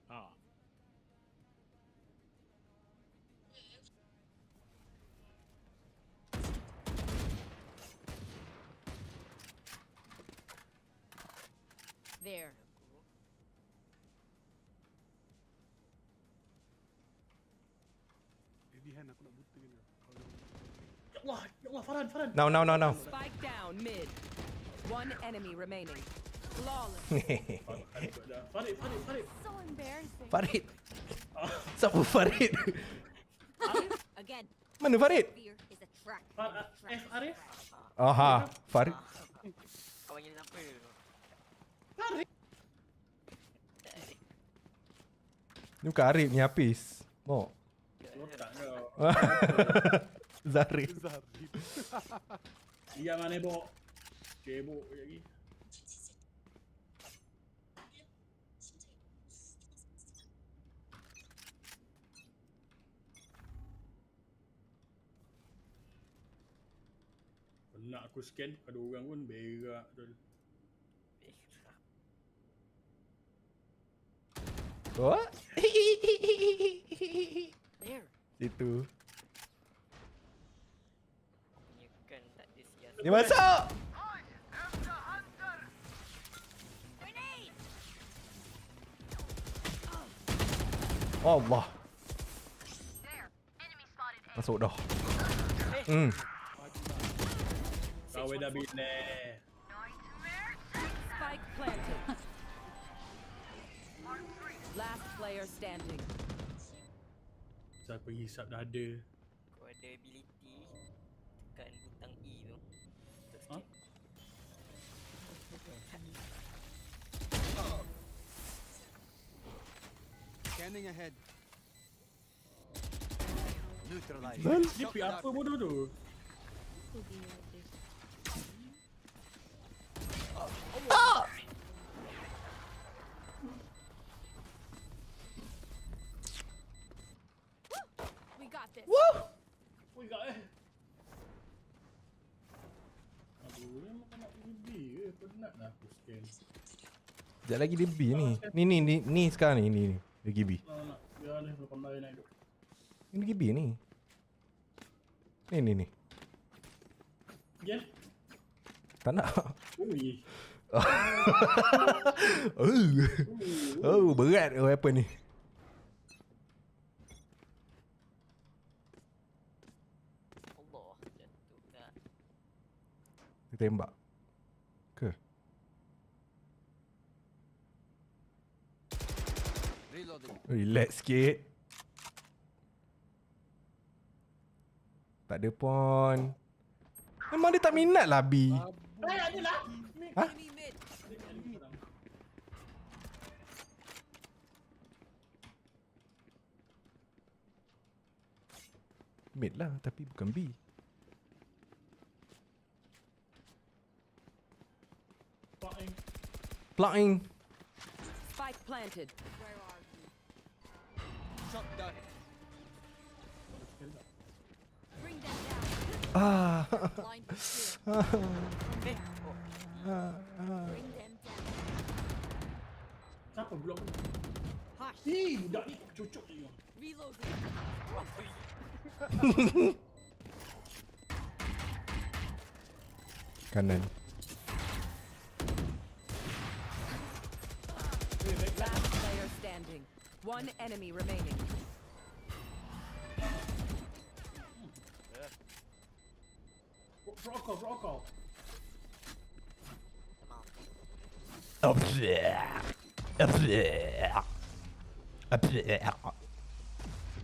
Speaker 2: Ah.
Speaker 6: There.
Speaker 9: Jadi Han aku nak buta ni.
Speaker 4: Ya Allah, Farhan.
Speaker 3: Now.
Speaker 8: Spike down mid. One enemy remaining. Flawless.
Speaker 4: Farid.
Speaker 6: So embarrassing.
Speaker 3: Farid. Siapa Farid?
Speaker 6: Again.
Speaker 3: Mana Farid?
Speaker 6: Fear is a trap.
Speaker 4: F Arif.
Speaker 3: Aha, Farid.
Speaker 5: Kau panggil siapa?
Speaker 4: Farid.
Speaker 3: Ni bukan Arif ni Hafiz. Mok.
Speaker 4: Lotak kau.
Speaker 3: Zahri.
Speaker 9: Zahri.
Speaker 4: Dia mana bok? Cebok lagi. Nak aku scan ada orang pun berak tu.
Speaker 3: What?
Speaker 6: There.
Speaker 3: Situ.
Speaker 5: Punya gun tak ada siasat.
Speaker 3: Dia masuk. Allah. Masuk dah.
Speaker 4: Kau dah bila.
Speaker 8: Spike planted. Last player standing.
Speaker 4: Siapa hisap dada?
Speaker 5: Kau ada ability tekan butang E tu. Terus
Speaker 4: Ha?
Speaker 12: Scanning ahead. Neutralize.
Speaker 4: Dia pick apa bodoh tu?
Speaker 6: We got this.
Speaker 4: Oh, got Aduh, memang kau nak pergi B ke? Penat lah aku scan.
Speaker 3: Sekejap lagi dia B ni. Ni sekarang ni. Dia pergi B.
Speaker 4: Nak. Biar ni belum pandai naik duk.
Speaker 3: Ni pergi B ni. Ni.
Speaker 4: Gian?
Speaker 3: Tak nak.
Speaker 4: Ui.
Speaker 3: Berat weapon ni.
Speaker 5: Allah, jatuh dah.
Speaker 3: Dia tembak. Ke?
Speaker 12: Reloading.
Speaker 3: Relax sikit. Tak ada pon. Memang dia tak minat lah B.
Speaker 4: Ada lah.
Speaker 3: Ha? Mid lah tapi bukan B. Flying.
Speaker 8: Spike planted.
Speaker 6: Where are you?
Speaker 12: Shot done.
Speaker 6: Bring them down. Blind but clear. Bring them down.
Speaker 4: Siapa blok ni?
Speaker 6: Hush.
Speaker 4: Budak ni cucuk je.
Speaker 6: Reloading.
Speaker 3: Kanan.
Speaker 8: Last player standing. One enemy remaining.
Speaker 4: Prokol.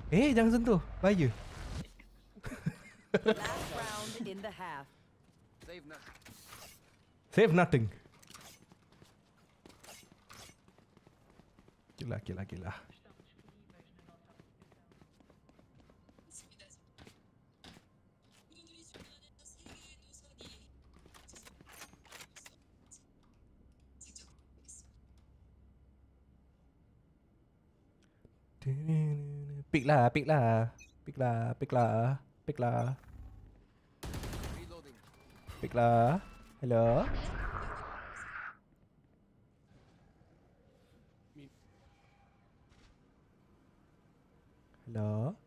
Speaker 3: Jangan sentuh. Bahaya.
Speaker 8: Last round in the half.
Speaker 12: Save nothing.
Speaker 3: Save nothing. Gila. Pick lah.
Speaker 12: Reloading.
Speaker 3: Pick lah. Hello. Hello.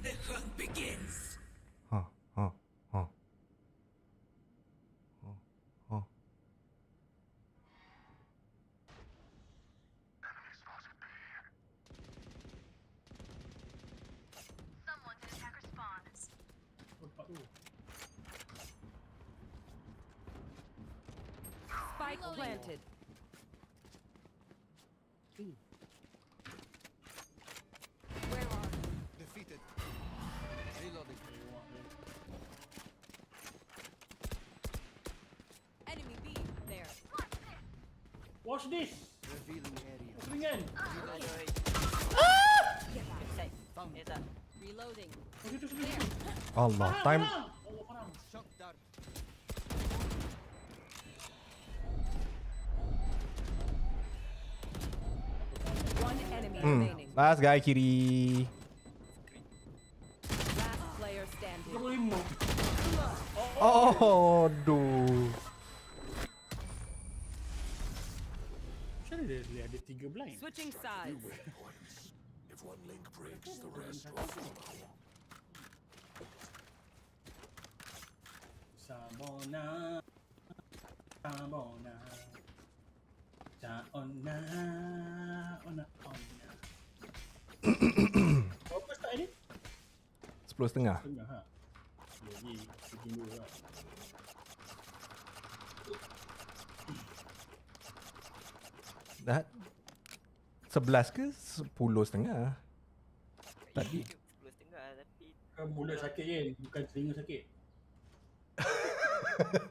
Speaker 7: The hunt begins.
Speaker 3: Huh.
Speaker 6: Someone's an attacker spawn.
Speaker 8: Spike planted.
Speaker 6: Where are you?
Speaker 12: Defeated. Reloading.
Speaker 6: Enemy B. There.
Speaker 4: Watch this.
Speaker 12: Revealing area.
Speaker 4: Ringan.
Speaker 5: Aduh. Side. Ya tak?
Speaker 6: Reloading.
Speaker 3: Allah. Time.
Speaker 12: Shot done.
Speaker 8: One enemy remaining.
Speaker 3: Last guy kiri.
Speaker 8: Last player standing.
Speaker 4: 25.
Speaker 3: Oh, aduh.
Speaker 4: Macam mana dia ada 3 blind?
Speaker 8: Switching sides.
Speaker 7: If one link breaks, the rest will follow.
Speaker 4: Sabona. Berapa start ni?
Speaker 3: 10.30.
Speaker 4: Tengah ha. Lagi dulu lah.
Speaker 3: Dah 11 ke 10.30? Tadi
Speaker 5: 10.30 tapi
Speaker 4: Kau mula sakit kan? Bukan telinga sakit.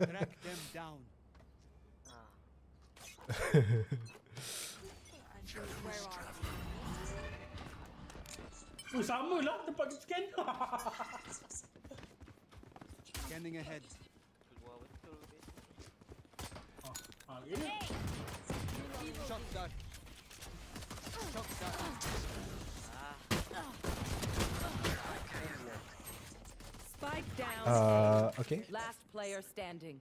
Speaker 12: Track them down.
Speaker 6: Where are you?
Speaker 4: Oh, sama lah tempat kita scan.
Speaker 12: Scanning ahead.
Speaker 5: Keluar betul
Speaker 4: Ini.
Speaker 12: Shock dart. Shock dart.
Speaker 8: Spike down.
Speaker 3: Okay.
Speaker 8: Last player standing.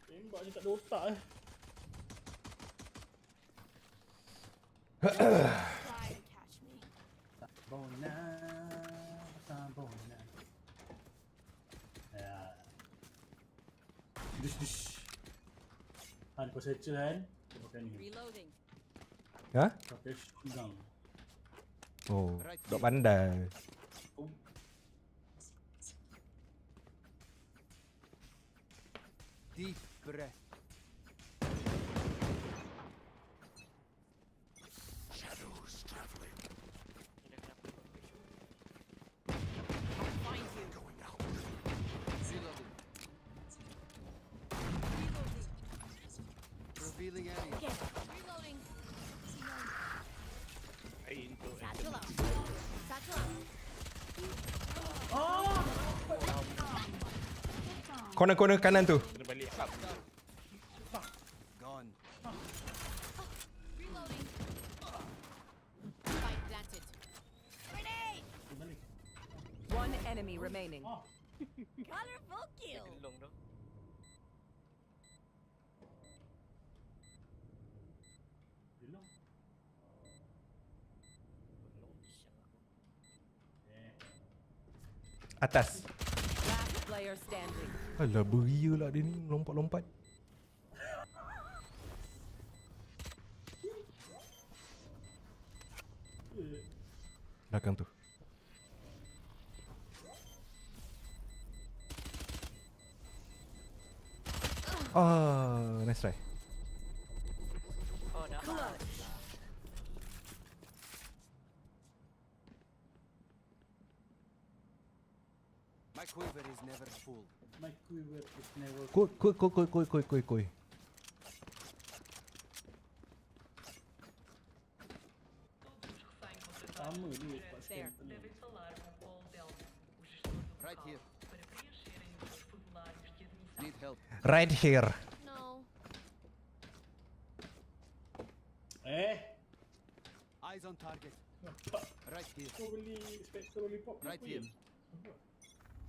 Speaker 4: Tembak ni tak ada otak eh. Sabona. Ya. Dish. Han kau settle kan? Kau pakai ni.
Speaker 6: Reloading.
Speaker 3: Ha?
Speaker 4: Pakai shotgun.
Speaker 3: Oh, dok pandai.
Speaker 12: Deep breath.
Speaker 7: Shadows traveling.
Speaker 6: Find you.
Speaker 7: Going out.
Speaker 12: Reloading. Revealing area.
Speaker 6: Okay. Reloading.
Speaker 2: Untuk
Speaker 6: Satchel out. Satchel out.
Speaker 3: Corner kanan tu.
Speaker 2: kena balik hub.
Speaker 12: Gone.
Speaker 6: Reloading. Spike planted. Grenade.
Speaker 8: One enemy remaining.
Speaker 6: Colorful kill.
Speaker 5: Gelong tu.
Speaker 3: Atas.
Speaker 8: Last player standing.
Speaker 3: Alah, beria lah dia ni, lompat-lompat. Belakang tu. Nice try.
Speaker 5: Oh, dah.
Speaker 12: My quiver is never full.
Speaker 4: My quiver is never.
Speaker 3: Koi.
Speaker 4: Sama dia tempat scan.
Speaker 12: Right here. Need help.
Speaker 3: Right here.
Speaker 6: No.
Speaker 12: Eyes on target. Right here.
Speaker 4: Kau beli Spectre Lollipop.
Speaker 12: Right here.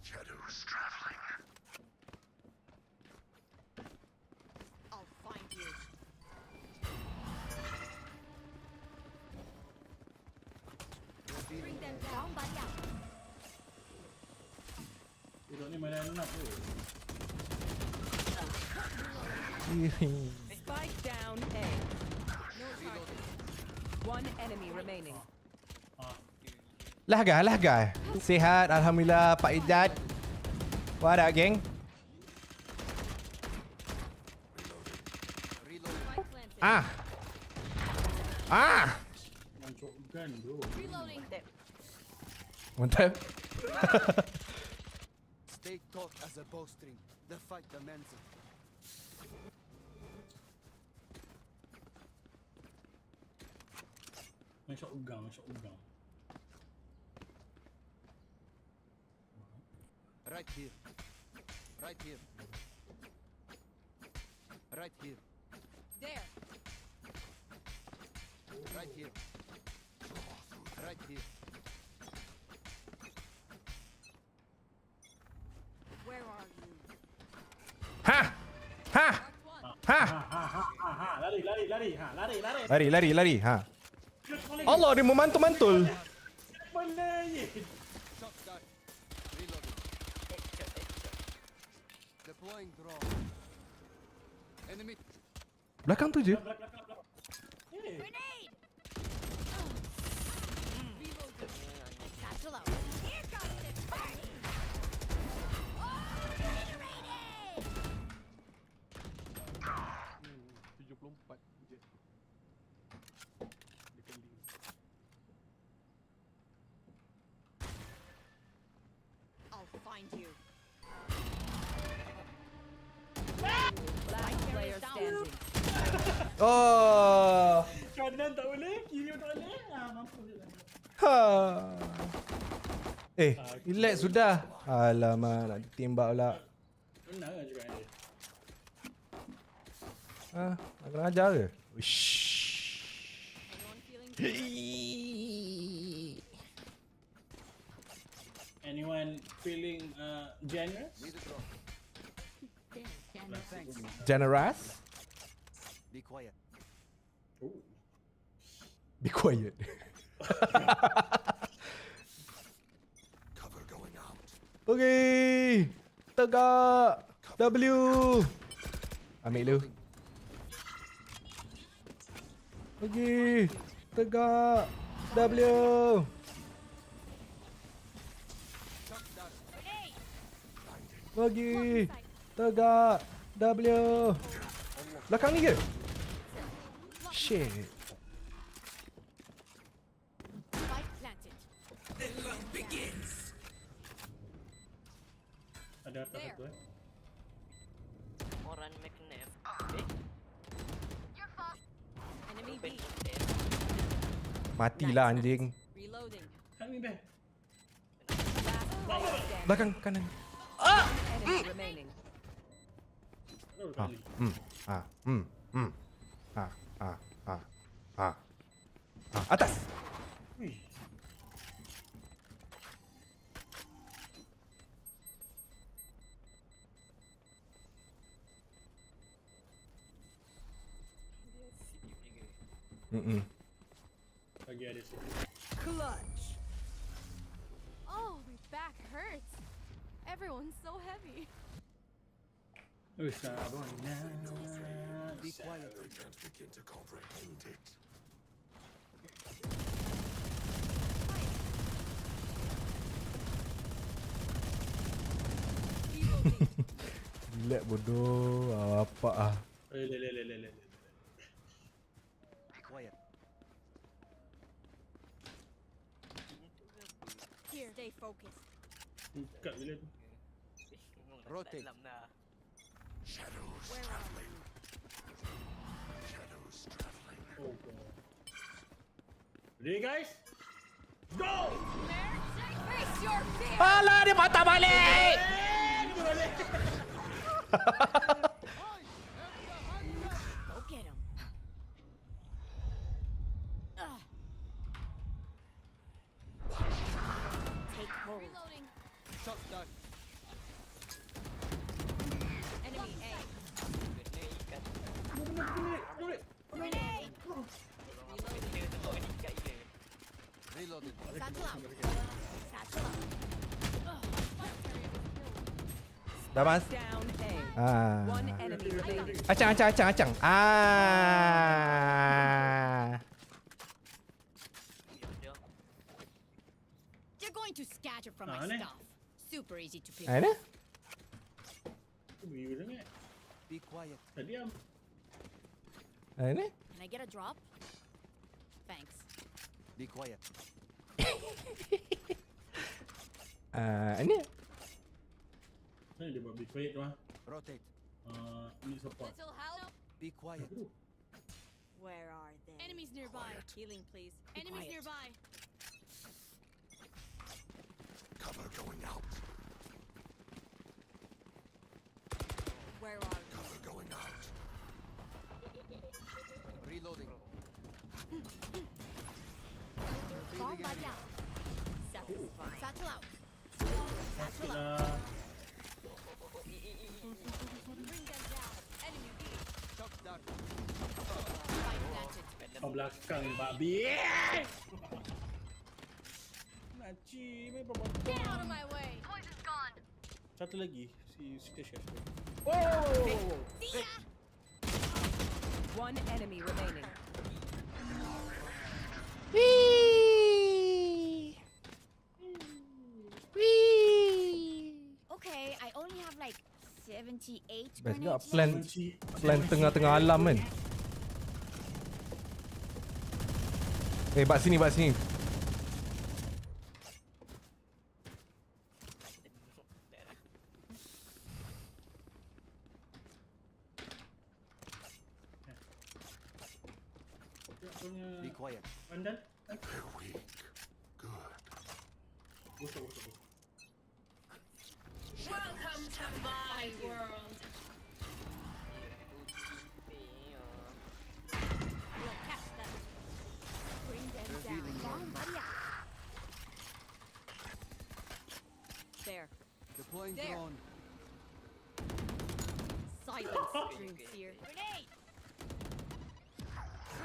Speaker 7: Shadows traveling.
Speaker 6: I'll find you. Bring them down, buddy out.
Speaker 4: Duduk ni main nak tu.
Speaker 8: Spike down A. No target. One enemy remaining.
Speaker 3: Lah guys. Sihat, alhamdulillah Pak Ijat. What up, geng?
Speaker 6: Spike planted.
Speaker 4: Yang shotgun tu.
Speaker 6: Reloading.
Speaker 3: Mantap.
Speaker 12: Stay taut as a bowstring. The fight demands it.
Speaker 4: Main shotgun.
Speaker 12: Right here. Right here. Right here.
Speaker 6: There.
Speaker 12: Right here. Right here.
Speaker 6: Where are you?
Speaker 4: Lari.
Speaker 3: Allah, dia memantul-mantul.
Speaker 4: Mana ye?
Speaker 12: Shot dart. Reloading. Deploying drone. Enemy.
Speaker 3: Belakang tu je.
Speaker 6: Grenade. Reloading. Satchel out. Here comes the party. Obliterated.
Speaker 9: 74 je. Dekat link.
Speaker 6: I'll find you.
Speaker 8: Last player standing.
Speaker 3: Oh.
Speaker 4: Kanan tak boleh, kiri tak boleh. Mampu je lah.
Speaker 3: Ha. Relax sudah. Alamak, nak ditembak pula.
Speaker 4: Benar lah juga dia.
Speaker 3: Nak kena ajar ke? Wish.
Speaker 4: Anyone feeling generous?
Speaker 3: Generous?
Speaker 12: Be quiet.
Speaker 4: Oh.
Speaker 3: Be quiet.
Speaker 7: Cover going out.
Speaker 3: Okay. Tegak. W. Ambil lu. Okay. Tegak. W. Lagi. Tegak. W. Belakang ni ke? Shit.
Speaker 4: Ada atas satu
Speaker 5: Orang McNabb.
Speaker 6: Enemy B.
Speaker 3: Matilah anjing.
Speaker 6: Reloading.
Speaker 4: Kami beh.
Speaker 3: Belakang kanan.
Speaker 8: Enemy remaining.
Speaker 3: Atas.
Speaker 4: Lagi ada sini.
Speaker 6: Clutch. Oh, my back hurts. Everyone's so heavy.
Speaker 4: Sabona.
Speaker 12: Be quiet.
Speaker 7: I can't begin to comprehend it.
Speaker 3: Relax bodoh. Apa ah.
Speaker 4: Le.
Speaker 12: Be quiet.
Speaker 6: Here, stay focused.
Speaker 4: Buka bila tu.
Speaker 12: Rotate.
Speaker 7: Shadows
Speaker 6: Where are
Speaker 7: traveling. Shadows traveling.
Speaker 4: Oh god. Ready guys? Go!
Speaker 6: Face your fear!
Speaker 3: Alah, dia patah balik.
Speaker 6: Go get him. Take hold. Reloading.
Speaker 12: Shot down.
Speaker 6: Enemy A.
Speaker 5: Kena ikat.
Speaker 6: Grenade!
Speaker 5: Kena tengok ikat dia.
Speaker 12: Reloaded.
Speaker 6: Satchel out. Satchel out.
Speaker 3: Dah mas.
Speaker 8: Down A. One
Speaker 3: Ah.
Speaker 8: enemy remaining.
Speaker 3: Acang.
Speaker 6: You're going to scatter from my
Speaker 4: Aneh.
Speaker 6: stuff. Super easy to pick.
Speaker 3: Ada?
Speaker 4: Biru sangat.
Speaker 12: Be quiet.
Speaker 4: Dah diam.
Speaker 3: Ada?
Speaker 6: Can I get a drop? Thanks.
Speaker 12: Be quiet.
Speaker 3: Ini.
Speaker 4: Mana dia buat be quiet tu ah?
Speaker 12: Rotate.
Speaker 4: Ni support.
Speaker 6: Little help.
Speaker 12: Be quiet.
Speaker 6: Where are they? Enemies nearby. Healing, please. Enemies
Speaker 7: quiet.
Speaker 6: nearby.
Speaker 7: Cover going out.
Speaker 6: Where are they?
Speaker 7: Cover going out.
Speaker 12: Reloading.
Speaker 6: Bomb buddy out. Satisfied. Satchel out. Satchel out.
Speaker 4: Dah.
Speaker 6: Bring them down. Enemy B.
Speaker 12: Shot down.
Speaker 6: Fight planted.
Speaker 4: Kau belakang babi. Naci, main
Speaker 6: Get out of
Speaker 4: perempuan.
Speaker 6: my way. Poison's gone.
Speaker 4: Satu lagi, si chef.
Speaker 6: See ya.
Speaker 8: One enemy remaining.
Speaker 6: Okay, I only have like 78
Speaker 3: Best juga
Speaker 6: grenades.
Speaker 3: plan tengah-tengah alam kan. Bat sini.
Speaker 4: punya
Speaker 12: Be quiet.
Speaker 4: bandal.
Speaker 7: They're weak. Good.
Speaker 4: Bosok.
Speaker 6: Welcome to my world. We'll catch them. Bring them
Speaker 12: Revealing
Speaker 6: down.
Speaker 12: one.
Speaker 6: There.
Speaker 12: Deploying
Speaker 6: There.
Speaker 12: drone.
Speaker 6: Silence drinks here. Grenade.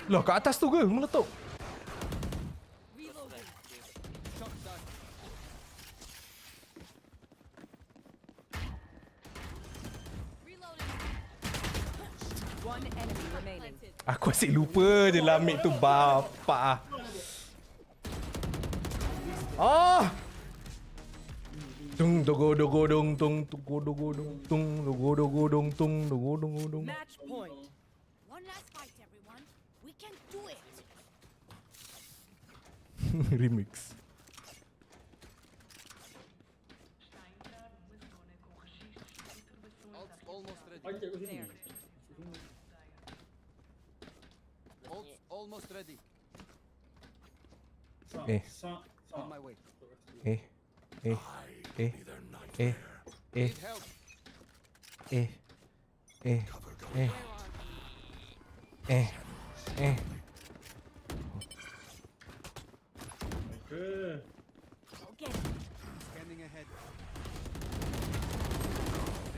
Speaker 3: Loh, kat atas tu ke meletup?
Speaker 6: Reloading.
Speaker 12: Shock dart.
Speaker 6: Reloading.
Speaker 8: One enemy remaining.
Speaker 6: Planted.
Speaker 3: Aku asyik lupa je lamik tu bapak. Ah! Tung dogo dogo dong tung dogo dogo dong tung dogo dogo dong tung dogo dogo dong.
Speaker 8: Match point.
Speaker 6: One last fight, everyone. We can do it.
Speaker 3: Remix.
Speaker 12: Almost ready.
Speaker 4: Panjat ke sini.
Speaker 8: There.
Speaker 12: Almost ready.
Speaker 3: Eh.
Speaker 12: On my way.
Speaker 3: Eh. Eh. Eh.
Speaker 7: Neither
Speaker 3: Eh.
Speaker 7: nightmare.
Speaker 3: Eh.
Speaker 12: Need help.
Speaker 3: Eh. Eh.
Speaker 7: Cover going
Speaker 3: Eh. Eh. Eh.
Speaker 4: Ke.
Speaker 6: Okay.
Speaker 12: Scanning ahead.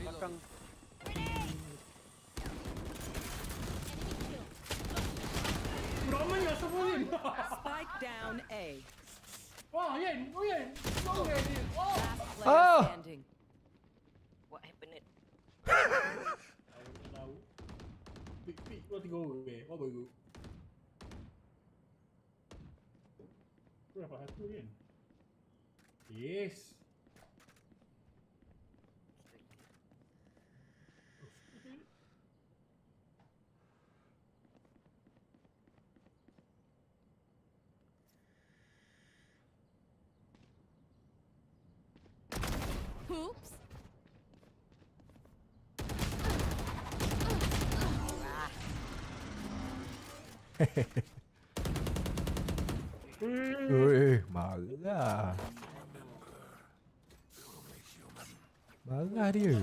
Speaker 4: Belakang. Ramai lah semua ni.
Speaker 8: Spike down A.
Speaker 4: Wah, Yen. Oh, Yen. Oh, Yen. Oh.
Speaker 8: Last player
Speaker 3: Ah!
Speaker 8: standing.
Speaker 5: What happened?
Speaker 4: I don't know. Pick. What to go with? What will you? Berapa satu Yen? Yes.
Speaker 6: Oops.
Speaker 3: Oi, marah. Marah dia.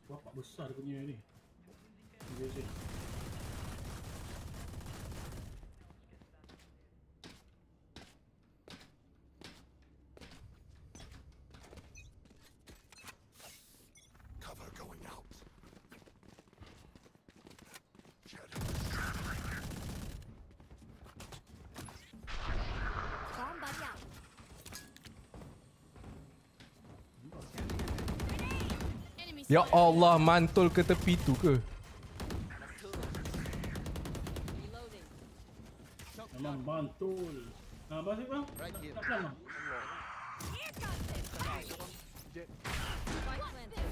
Speaker 4: Bapak besar punya ni. Biasa.
Speaker 7: Cover going out.
Speaker 6: Bomb buddy out. Enemy
Speaker 3: Ya
Speaker 6: spotted.
Speaker 3: Allah, mantul ke tepi tu ke?
Speaker 6: Reloading.
Speaker 4: Memang mantul. Balik bang.
Speaker 12: Right here.
Speaker 4: Tak pelan bang.
Speaker 6: Here comes it.
Speaker 9: Jet.
Speaker 6: Spike planted.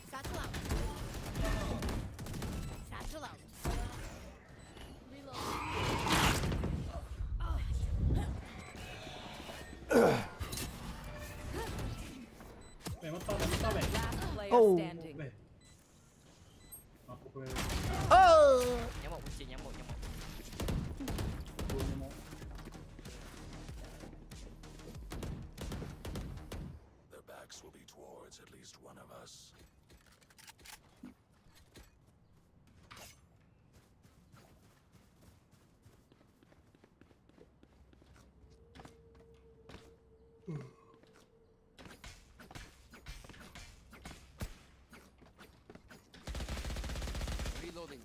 Speaker 6: Satchel out. Satchel out. Reloading.
Speaker 4: Mata bang.
Speaker 8: Last player
Speaker 3: Oh.
Speaker 8: standing.
Speaker 4: Aku boleh.
Speaker 5: Nyamuk kucing, nyamuk.
Speaker 7: Their backs will be towards at least one of us.
Speaker 12: Reloading.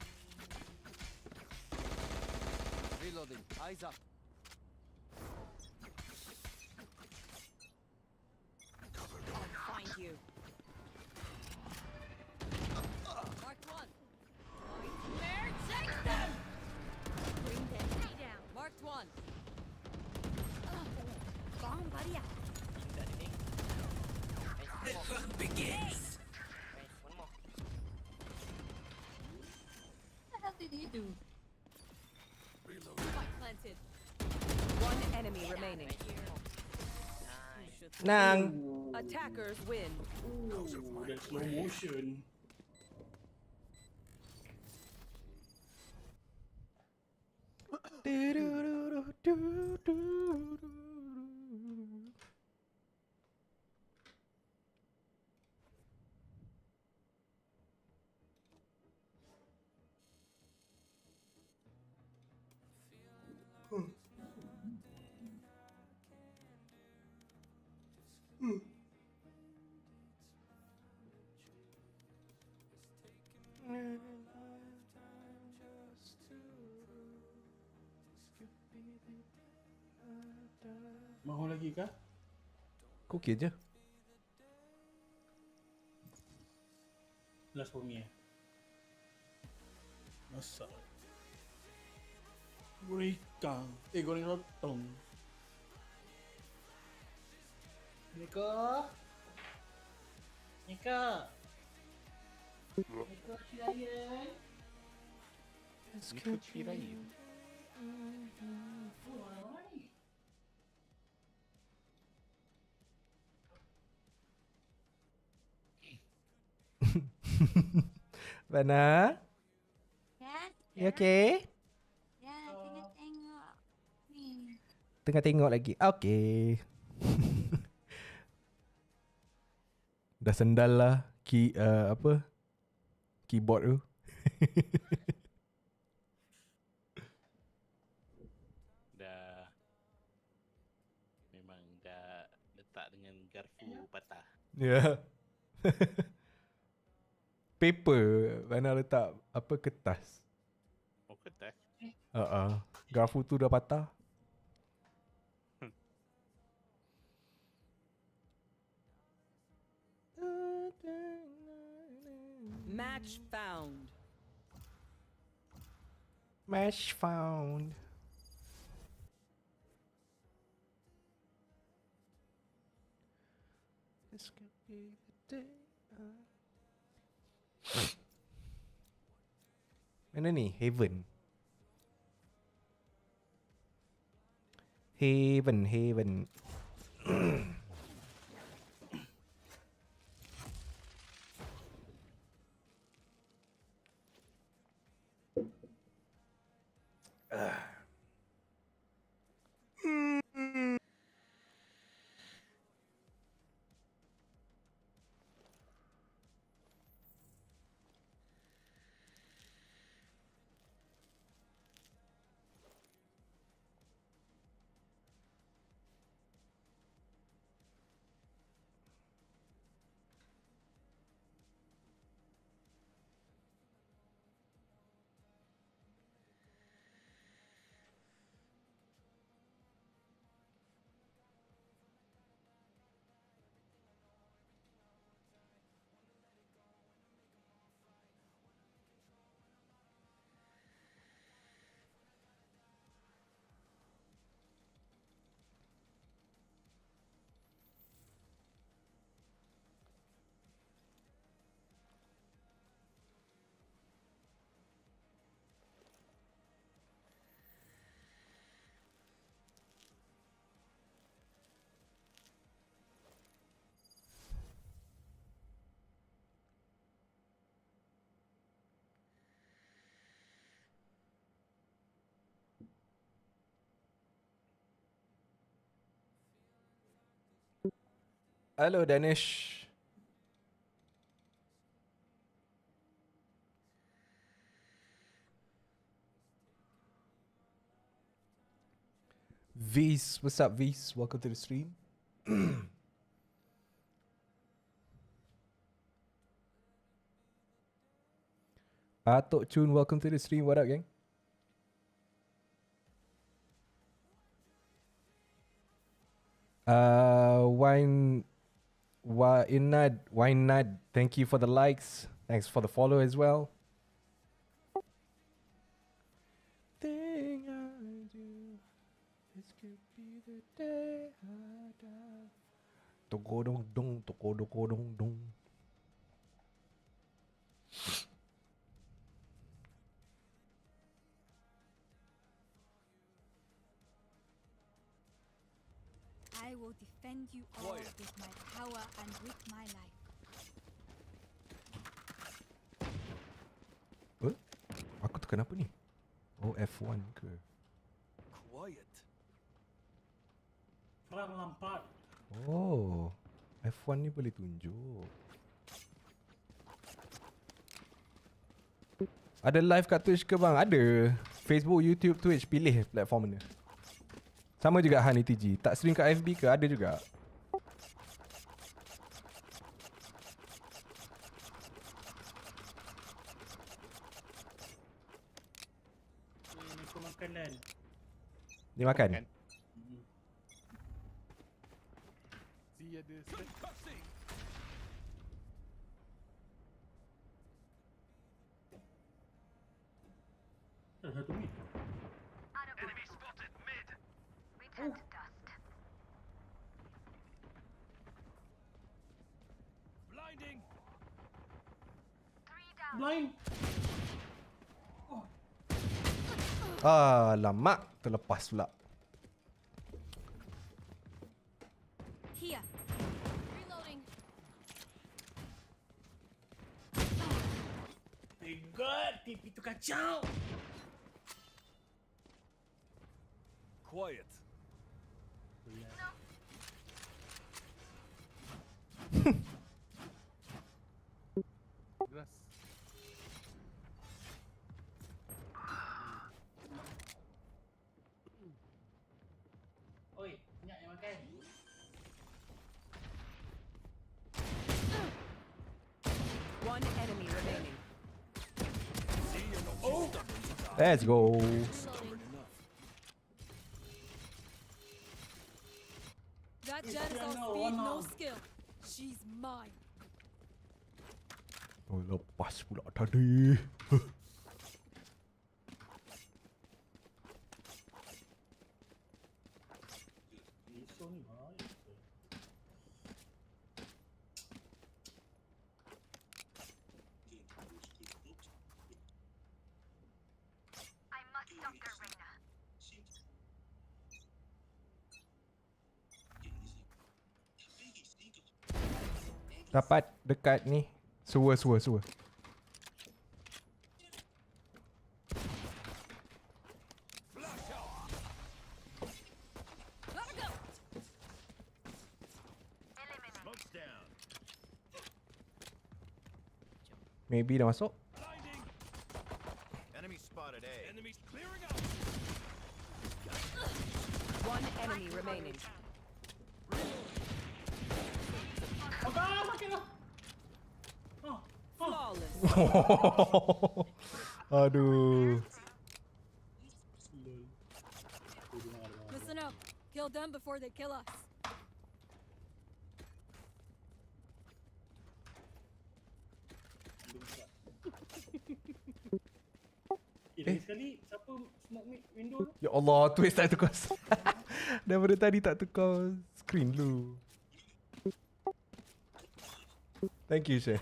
Speaker 12: Reloading. Eyes up.
Speaker 7: Cover going out.
Speaker 6: Find you. Marked one. Nightmare, take them! Bring them down. Marked one. Bomb buddy out.
Speaker 5: Dah ada ni. Nice, one more. Nice, one more.
Speaker 1: What the hell did he do?
Speaker 7: Reloading.
Speaker 6: Spike planted.
Speaker 8: One One enemy remaining.
Speaker 3: Nang.
Speaker 8: Attackers win.
Speaker 4: That slow motion. Mahu lagi kah?
Speaker 3: Kau okey je.
Speaker 4: Last for me masak goreng ikan. Goreng lontong. Nika Cirayan.
Speaker 2: Ikut Cirayan.
Speaker 3: Bana?
Speaker 1: Ya,
Speaker 3: You okay?
Speaker 1: ya, tengah tengok. Ni.
Speaker 3: Tengah tengok lagi. Okay. Dah sendal lah keyboard tu.
Speaker 2: Memang dah letak dengan garpu patah.
Speaker 3: Ya. Paper. Mana letak kertas.
Speaker 2: Oh, kertas.
Speaker 3: Garfu tu dah patah.
Speaker 8: Match found.
Speaker 3: Match found. This could be the day. Mana ni? Heaven. Heaven. Hello Danish. V's, what's up V's? Welcome to the stream. Atok Chun, welcome to the stream. What up, gang? Winad, thank you for the likes. Thanks for the follow as well. Thing I do, this could be the day I die. Tokodong dong, tokodong dong.
Speaker 6: I will defend you all with my power and with my life.
Speaker 3: Aku tekan apa ni? Oh, F1 ke?
Speaker 12: Quiet.
Speaker 4: Frank Lampard.
Speaker 3: Oh, F1 ni boleh tunjuk. Ada live kat Twitch ke bang? Ada. Facebook, YouTube, Twitch. Pilih platform mana. Sama juga hanetg. Tak stream kat FB ke? Ada juga.
Speaker 4: Aku makanan.
Speaker 3: Dia makan?
Speaker 9: Si ada set.
Speaker 4: Satu mid.
Speaker 7: Enemy spotted mid.
Speaker 13: We turn to dust.
Speaker 7: Blinding.
Speaker 4: Blind.
Speaker 3: Alamak, terlepas pula.
Speaker 6: Here. Reloading.
Speaker 4: My God, TP tu kacau.
Speaker 12: Quiet.
Speaker 9: Grass.
Speaker 4: Oi, banyak yang makan.
Speaker 8: One enemy remaining.
Speaker 4: Oh,
Speaker 3: Let's go.
Speaker 6: That jet is all speed, no skill. She's mine.
Speaker 3: Oh, lepas pula tadi.
Speaker 4: iso ni baik.
Speaker 13: I must stop their Reyna.
Speaker 3: Dapat dekat ni. Sua.
Speaker 7: Smoke's down.
Speaker 3: Maybe dah masuk.
Speaker 7: Blinding. Enemy spotted A. Enemies clearing out.
Speaker 8: One enemy remaining.
Speaker 4: Makan lah.
Speaker 8: Flawless.
Speaker 3: Aduh.
Speaker 6: Listen up. Kill them before they kill us.
Speaker 4: Lagi sekali, siapa smoke mid window tu?
Speaker 3: Ya Allah, twist tak tukar. Daripada tadi tak tukar screen dulu. Thank you, Shay.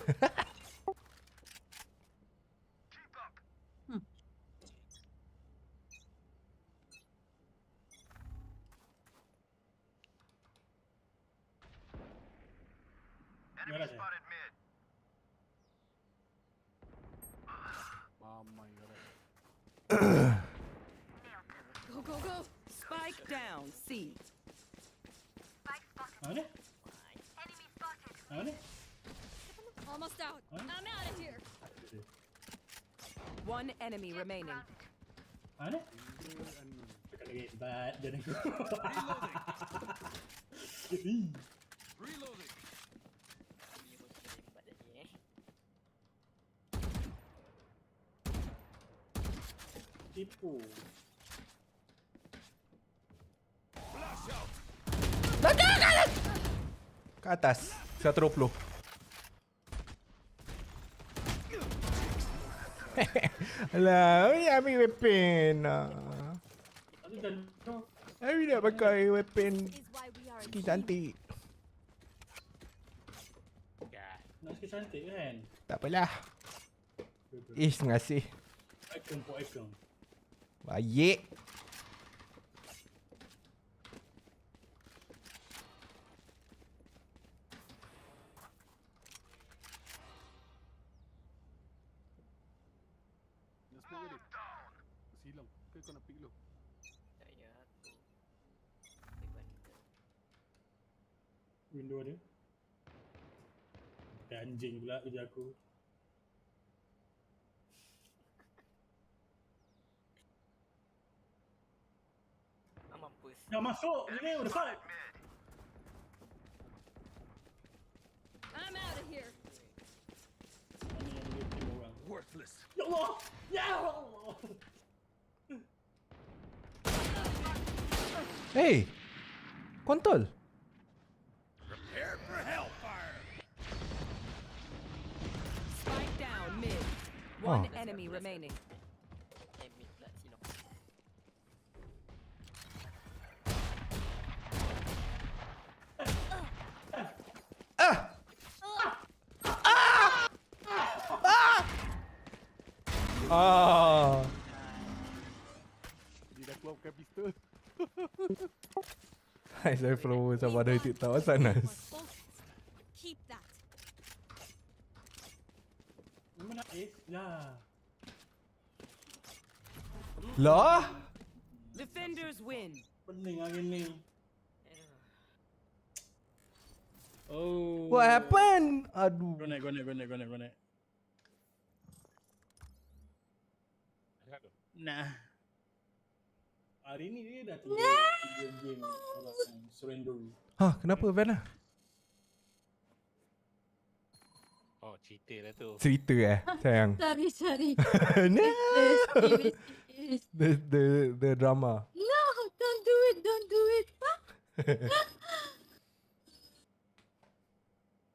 Speaker 7: Enemy spotted mid.
Speaker 9: Mamai kau.
Speaker 6: Go.
Speaker 8: Spike down. C.
Speaker 13: Spike spotted.
Speaker 4: Mana?
Speaker 13: Enemy spotted.
Speaker 4: Mana?
Speaker 6: Almost out. I'm out of here.
Speaker 8: One enemy remaining.
Speaker 4: Mana? Cakap lagi hebat dan aku.
Speaker 12: Reloading.
Speaker 4: Tipu.
Speaker 7: Flash out.
Speaker 3: Ke atas. 120. Alah, ambil weapon.
Speaker 4: Aku dah no.
Speaker 3: Aku nak pakai weapon
Speaker 6: Is why we are a
Speaker 3: skin
Speaker 6: team.
Speaker 3: cantik.
Speaker 4: Nak sikit cantik kan?
Speaker 3: Tak apalah. Ish, terima kasih.
Speaker 4: Icon.
Speaker 3: Baik.
Speaker 9: smoke balik. Silong. Ke kau nak pick dulu?
Speaker 5: Saya aku. Teban ke.
Speaker 4: Window ada. Anjing pula kerja aku.
Speaker 5: Mampus.
Speaker 4: Dah masuk. Gini udah fight.
Speaker 6: I'm out of here.
Speaker 4: Mana yang boleh tim orang?
Speaker 12: Worthless.
Speaker 4: Ya Allah. Ya Allah.
Speaker 3: Hey, kontol.
Speaker 12: Prepare for hellfire.
Speaker 8: Spike down mid.
Speaker 3: Oh.
Speaker 8: One enemy remaining.
Speaker 5: Mid pula silong.
Speaker 3: Ah.
Speaker 9: Dia dah keluarkan pistol.
Speaker 3: Hai, saya follower sama ada TikTok Sanas.
Speaker 6: Keep that.
Speaker 4: Memang nak ace lah.
Speaker 3: Lah?
Speaker 8: Defenders win.
Speaker 4: Pening hari ni. Oh.
Speaker 3: What happened? Aduh.
Speaker 4: Connect. Nah. Hari ni dia dah 3 game kalau surrender.
Speaker 3: Hah, kenapa Vanna?
Speaker 2: Oh, cerita lah tu.
Speaker 3: Cerita sayang.
Speaker 1: Sorry.
Speaker 3: No.
Speaker 1: Serious.
Speaker 3: The drama.
Speaker 1: No, don't do it.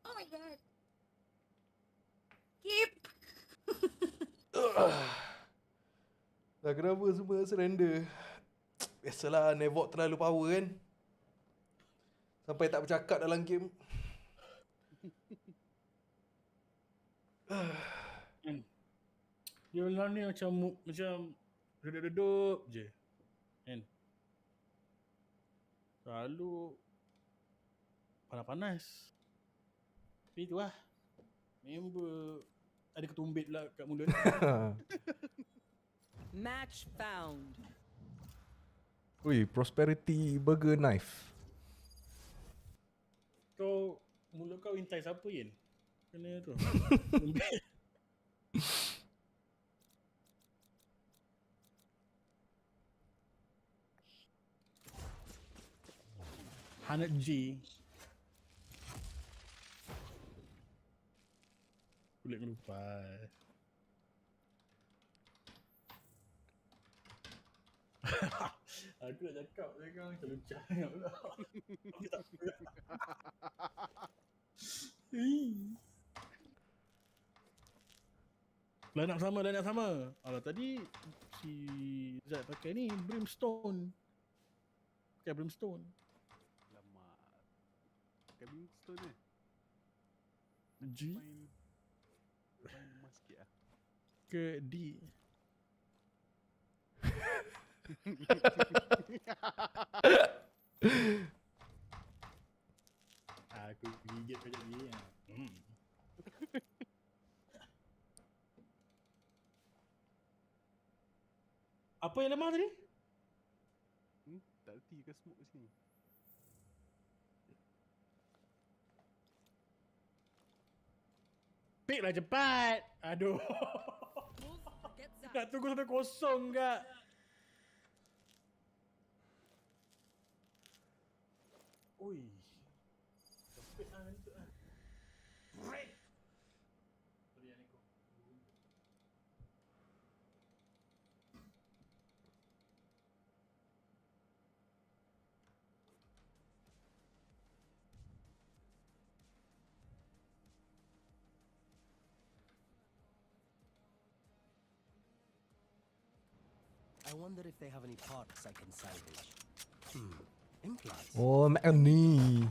Speaker 1: Oh my god. Keep.
Speaker 3: Dah kenapa semua surrender? Biasalah Nevok terlalu power kan. Sampai tak bercakap dalam game.
Speaker 4: Dia lah ni macam redup je. Kan? Selalu panas-panas. Tapi itulah. Member ada ketumbit lah kat mulut.
Speaker 8: Match found.
Speaker 3: Ui, Prosperity Burger Knife.
Speaker 4: Kau mulut kau intai siapa Yin? Kena tu. hanetg. Kulit ngelupas. Aku nak cakap dia kan macam lucah sangat pula. Aku tak pula. Line up sama. Alah tadi si Zat pakai ni brimstone. Pakai brimstone.
Speaker 9: Lama. Pakai brimstone ni.
Speaker 4: G
Speaker 9: Main emas sikit lah.
Speaker 4: ke D. Aku gigit pada dia. Apa yang lemah tadi?
Speaker 9: Tak reti ke smoke kat sini.
Speaker 4: Pick lah cepat. Aduh. Nak tunggu sampai kosong kak. Ui. Sempit lah kentut lah. Sorry Aniko.
Speaker 14: I wonder if they have any parts I can salvage. Implants.
Speaker 3: Oh, Macni.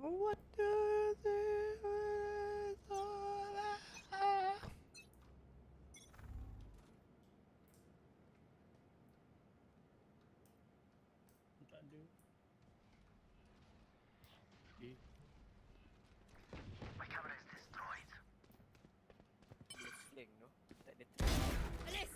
Speaker 3: What does it all about?
Speaker 4: Tak ada.
Speaker 5: Dia slang tu. Tak ada
Speaker 6: Alice!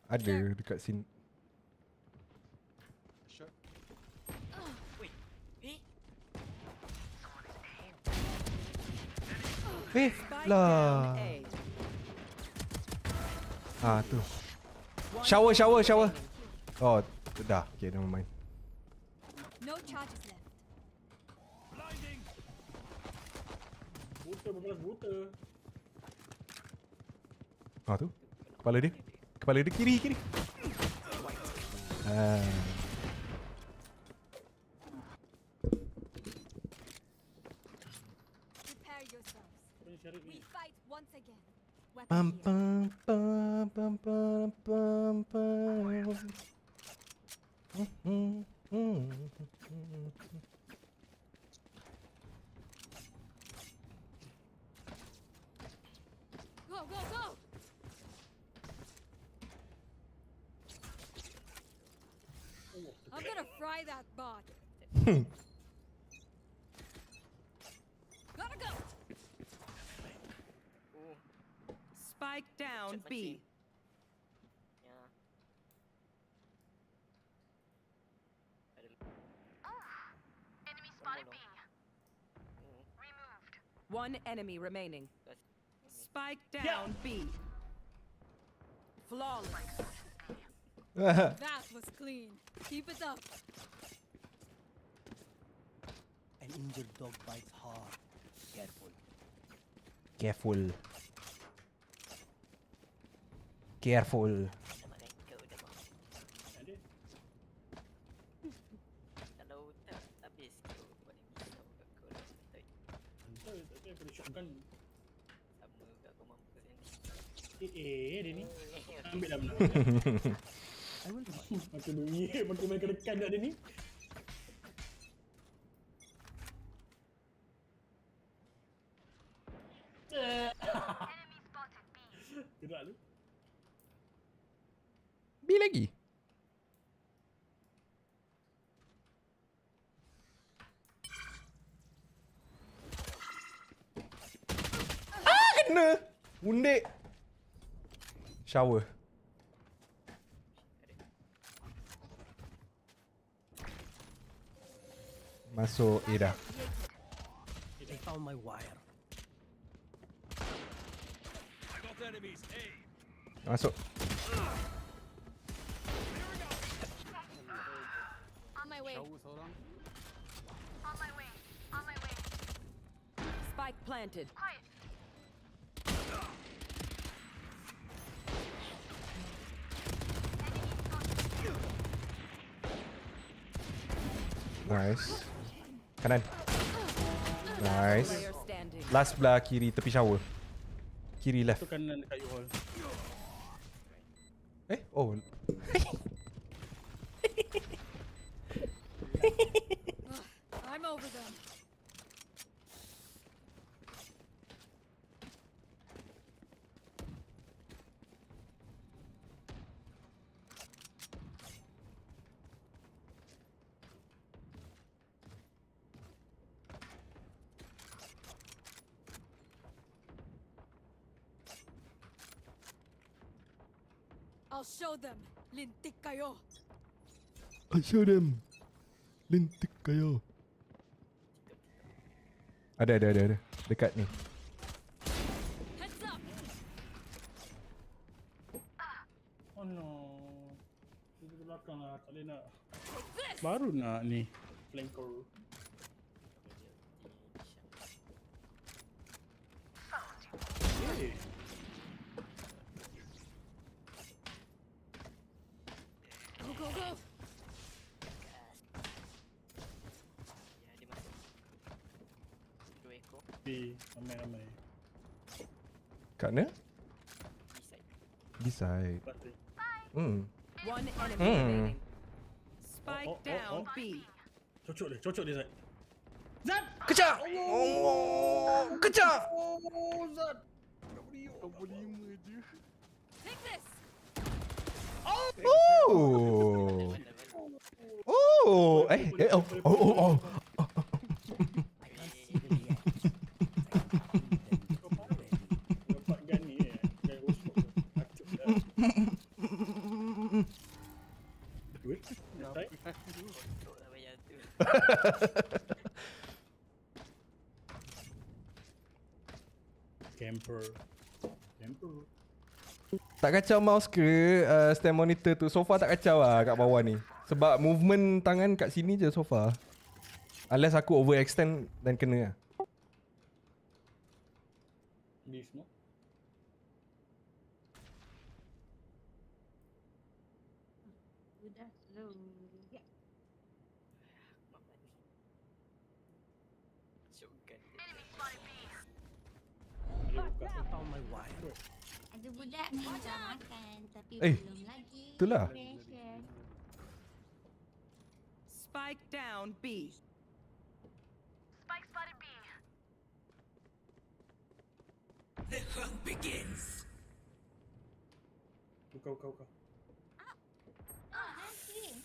Speaker 3: Ada dekat sini.
Speaker 9: Shot.
Speaker 5: Wait.
Speaker 8: Spike
Speaker 3: lah.
Speaker 8: down A.
Speaker 3: Ah tu.
Speaker 8: One
Speaker 3: Shower.
Speaker 8: enemy remaining.
Speaker 3: Oh, dah. Okay, never mind.
Speaker 6: No charges left.
Speaker 4: Buta berbelas buta.
Speaker 3: Ah tu. Kepala dia kiri. Ah.
Speaker 6: Prepare yourselves.
Speaker 4: Cari
Speaker 6: We fight once again.
Speaker 3: Pam
Speaker 6: Weapon here.
Speaker 3: pam pam pam pam pam pam.
Speaker 6: Go, go, go! I'm gonna fry that bot. Gotta go!
Speaker 8: Spike down B.
Speaker 5: Ya.
Speaker 13: Enemy spotted B. Removed.
Speaker 8: One enemy remaining. Spike down B. Flawless.
Speaker 6: That was clean. Keep it up.
Speaker 14: An injured dog bites hard. Careful.
Speaker 3: Careful.
Speaker 5: Nama kau dah bang.
Speaker 4: Ada.
Speaker 5: Kalau tak habis kau boleh risau kat kau dah santai.
Speaker 4: Santai, tak ada kena shotgun.
Speaker 5: Sama kat kau mampu kan ni.
Speaker 4: Dia ni. Ambil dah menang.
Speaker 14: I will remind you.
Speaker 4: Makin bunyi, makin main kedekan kat dia ni.
Speaker 13: Enemy spotted B.
Speaker 4: Gerak tu.
Speaker 3: B lagi. Kena. Undik. Shower. Masuk A dah.
Speaker 14: I found my wire.
Speaker 3: Masuk.
Speaker 6: On my way.
Speaker 9: Shower seorang.
Speaker 13: On my way. On my way.
Speaker 8: Spike planted.
Speaker 13: Quiet.
Speaker 3: Nice. Kanan. Nice.
Speaker 8: Player standing.
Speaker 3: Last belah kiri tepi shower. Kiri left.
Speaker 4: Tu kanan dekat U-Hall.
Speaker 3: Oh.
Speaker 6: I'm over them. I'll show them. Lintik kayo.
Speaker 3: I show them. Lintik kayo. Ada. Dekat ni.
Speaker 6: Heads up.
Speaker 4: Oh no. Dia ke belakang lah. Tak boleh nak. Baru nak ni. Flanker. Hey.
Speaker 6: Go, go, go.
Speaker 5: Ya dia masuk. 2 ekor.
Speaker 4: Ramai.
Speaker 3: Kat mana? B-side.
Speaker 8: One enemy remaining. Spike down B.
Speaker 4: Cocok dia Zat. Zat!
Speaker 3: Kejap! Oh, kejap!
Speaker 4: Oh, Zat.
Speaker 9: Nombor 5 je.
Speaker 6: Take this.
Speaker 3: Oh. Oh. Oh.
Speaker 14: I can't see them yet.
Speaker 4: Nampak gani Gani rosok tu. Acuk dah. Good. Right.
Speaker 5: Kocok lah bayar tu.
Speaker 4: Camper.
Speaker 3: Tak kacau mouse ke stand monitor tu? So far tak kacau lah kat bawah ni. Sebab movement tangan kat sini je so far. Unless aku overextend dan kena lah.
Speaker 4: Di semua.
Speaker 1: Sudah slow. Ya.
Speaker 5: Masukkan dia.
Speaker 14: I found my wire.
Speaker 1: Ada budak minta makan tapi
Speaker 3: Eh,
Speaker 1: belum lagi.
Speaker 3: itulah.
Speaker 1: Pressure.
Speaker 8: Spike down B.
Speaker 13: Spike spotted B.
Speaker 14: The hunt begins.
Speaker 4: Kau.
Speaker 1: Oh, Hansi.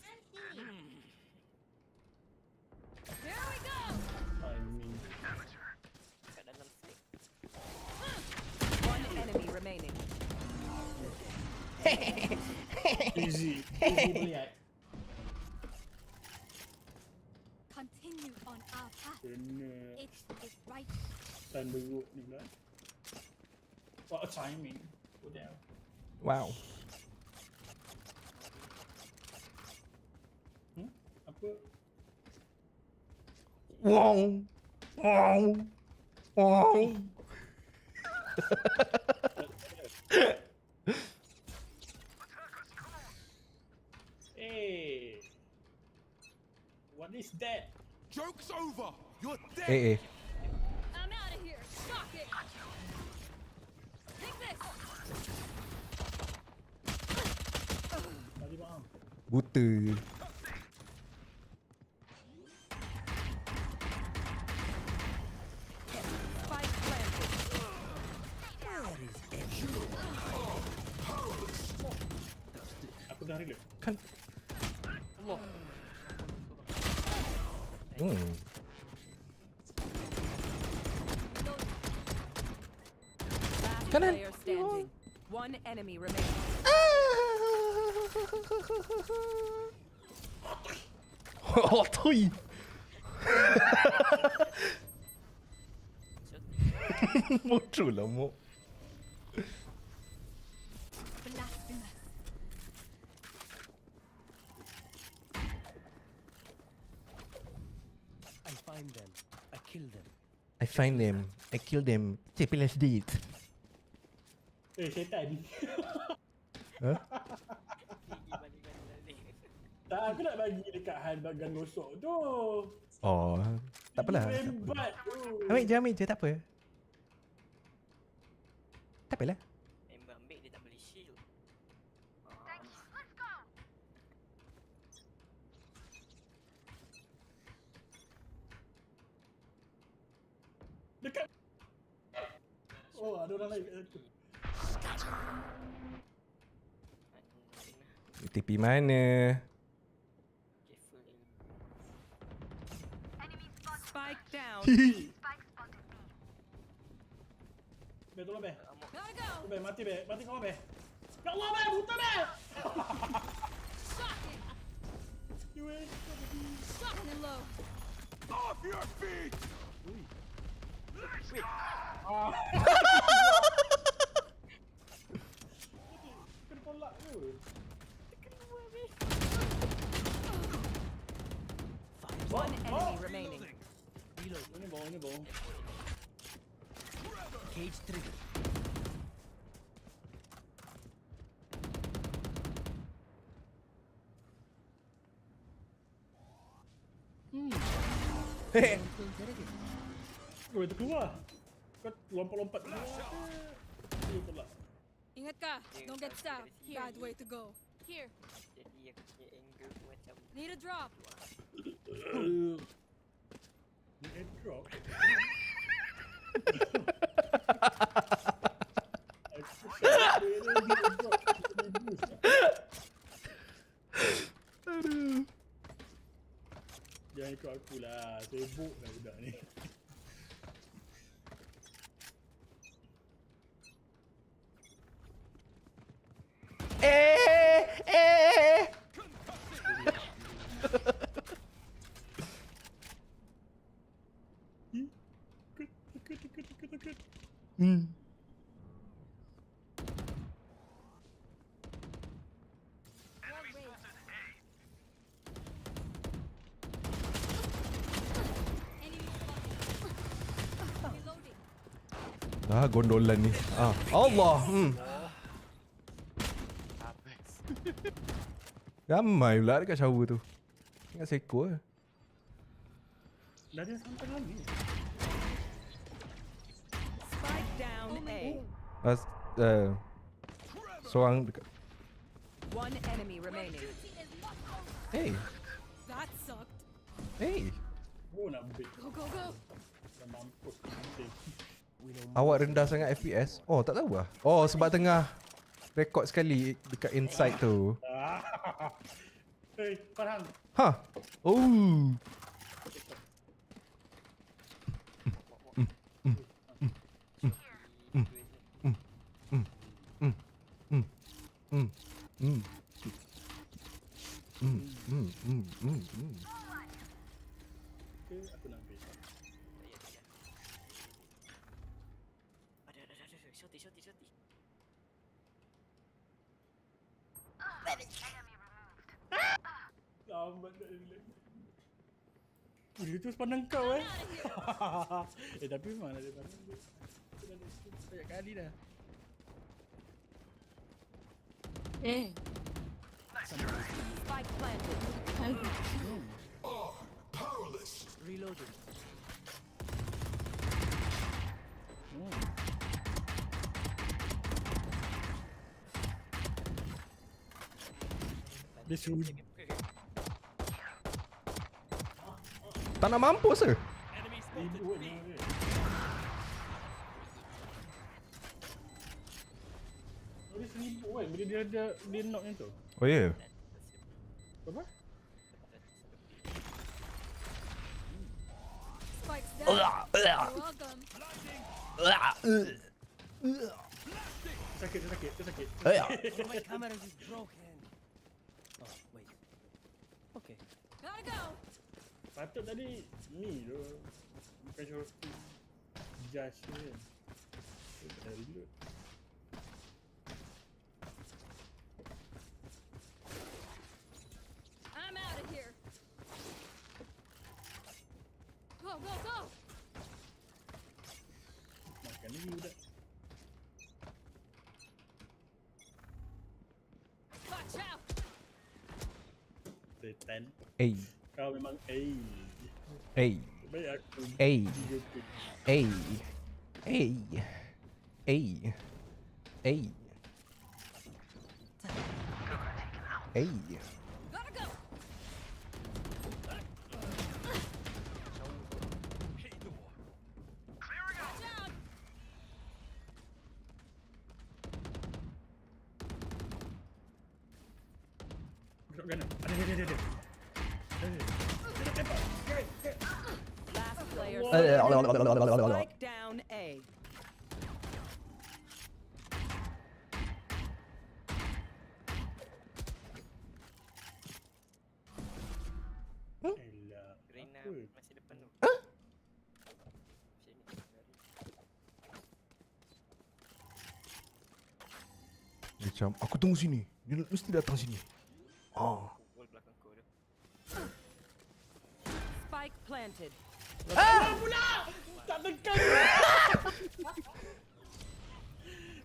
Speaker 6: Here we go.
Speaker 4: Timing.
Speaker 5: Kat dalam stick.
Speaker 8: One enemy remaining.
Speaker 4: Easy melihat.
Speaker 6: Continue on our path.
Speaker 4: Kena
Speaker 6: It is right.
Speaker 4: stand beruk ni pula. What a timing. Go down.
Speaker 3: Wow.
Speaker 4: Apa?
Speaker 3: Wow.
Speaker 4: Hey. What is that?
Speaker 12: Joke's over. You're dead.
Speaker 3: Eh.
Speaker 6: I'm out of here. Shock it. Take this.
Speaker 4: Tadi maaf.
Speaker 3: Buta.
Speaker 8: Spike planted.
Speaker 4: Aku dah reload.
Speaker 3: Kan.
Speaker 4: Allah.
Speaker 8: Last
Speaker 3: Kanan.
Speaker 8: player standing. One enemy remaining.
Speaker 3: Oh, toy. Bodoh lah Mok.
Speaker 6: Blasphemous.
Speaker 14: I find them. I kill them.
Speaker 3: I find them. I kill them. Let's do it.
Speaker 4: Syaitan.
Speaker 3: Huh?
Speaker 5: Gigi balik.
Speaker 4: Tak, aku nak bagi dekat Han bagan gosok tu.
Speaker 3: Oh, tak apalah.
Speaker 4: Rembat tu.
Speaker 3: Ambil je, tak apa. Tak apalah.
Speaker 5: Ambil dia tak boleh shield.
Speaker 13: Let's go.
Speaker 4: Dekat. Oh, ada orang lain kat situ.
Speaker 3: TP mana?
Speaker 8: Spike down.
Speaker 4: Be, tolong Be.
Speaker 6: Gotta go.
Speaker 4: Be, mati Be. Mati kau Be. Ya Allah Be, buta Be.
Speaker 6: Shock it.
Speaker 4: You ain't gonna be.
Speaker 6: Shocking and low.
Speaker 12: Off your feet.
Speaker 4: Kena tolak ke?
Speaker 8: One enemy remaining.
Speaker 14: Reload.
Speaker 4: Ini bawah.
Speaker 14: Cage trigger.
Speaker 4: Oh, itu keluar. Kau lompat-lompat keluar. Tolak.
Speaker 6: Ingat ka,
Speaker 5: Dia
Speaker 6: don't get
Speaker 5: kalau
Speaker 6: stabbed.
Speaker 5: dari sini,
Speaker 6: Bad way to go. Here,
Speaker 5: Jadi aku punya angle tu macam
Speaker 6: need a drop.
Speaker 4: Drop.
Speaker 3: Aduh.
Speaker 4: Jangan ikut aku lah. Sibuk lah budak ni.
Speaker 3: Eh. Hmm. Ah, gondolan ni. Ah, Allah. Ramai pula dekat shower tu. Ingat seko ke?
Speaker 4: Dah dia sampai dalam ni.
Speaker 8: Spike down A.
Speaker 3: Seorang dekat.
Speaker 8: One enemy remaining.
Speaker 3: Hey.
Speaker 6: That sucked.
Speaker 3: Hey.
Speaker 4: Oh, nak bait.
Speaker 6: Go, go, go.
Speaker 4: Dah mampus nanti.
Speaker 3: Awak rendah sangat FPS? Oh, tak tahu lah. Oh, sebab tengah rekod sekali dekat inside tu.
Speaker 4: Hei, Farhan.
Speaker 3: Hah? Oh.
Speaker 4: Aku nak bait.
Speaker 5: ada. Shorty.
Speaker 4: Lambat tak relax. Dia terus pandang kau tapi memang ada pandang dia. Aku dah lihat banyak kali dah.
Speaker 8: Spike planted.
Speaker 7: Powerless.
Speaker 14: Reloading.
Speaker 4: Dia suruh.
Speaker 3: Tak nak mampus ke?
Speaker 4: Ribut ni. Oh, dia seribu kan bila dia ada dia knock yang tu.
Speaker 3: Oh ya. Yeah.
Speaker 4: Apa?
Speaker 6: Spike's down. You're welcome.
Speaker 4: Sakit.
Speaker 14: Oh, my camera is broken. Oh, wait. Okay.
Speaker 6: Gotta go.
Speaker 4: Patut tadi ni tu. Bukan Shopee. Judge ni. Dah reload.
Speaker 6: I'm out of here. Go, go, go.
Speaker 4: Makan lagi budak.
Speaker 6: Watch out.
Speaker 4: Setan.
Speaker 3: Hey.
Speaker 4: Kau memang
Speaker 3: Hey.
Speaker 4: Baik aku.
Speaker 3: Hey. Hey. Hey. Hey. Hey. Hey.
Speaker 6: Gotta go. Watch out.
Speaker 4: Duduk kanan. Ada.
Speaker 8: Last player standing. Spike down A.
Speaker 4: Elah.
Speaker 5: Rina
Speaker 4: Apa?
Speaker 5: masih depan tu.
Speaker 3: Macam aku tunggu sini. Dia mesti datang sini. Oh.
Speaker 5: Wall belakang kau tu.
Speaker 8: Spike planted.
Speaker 4: Pula! Tak tekan.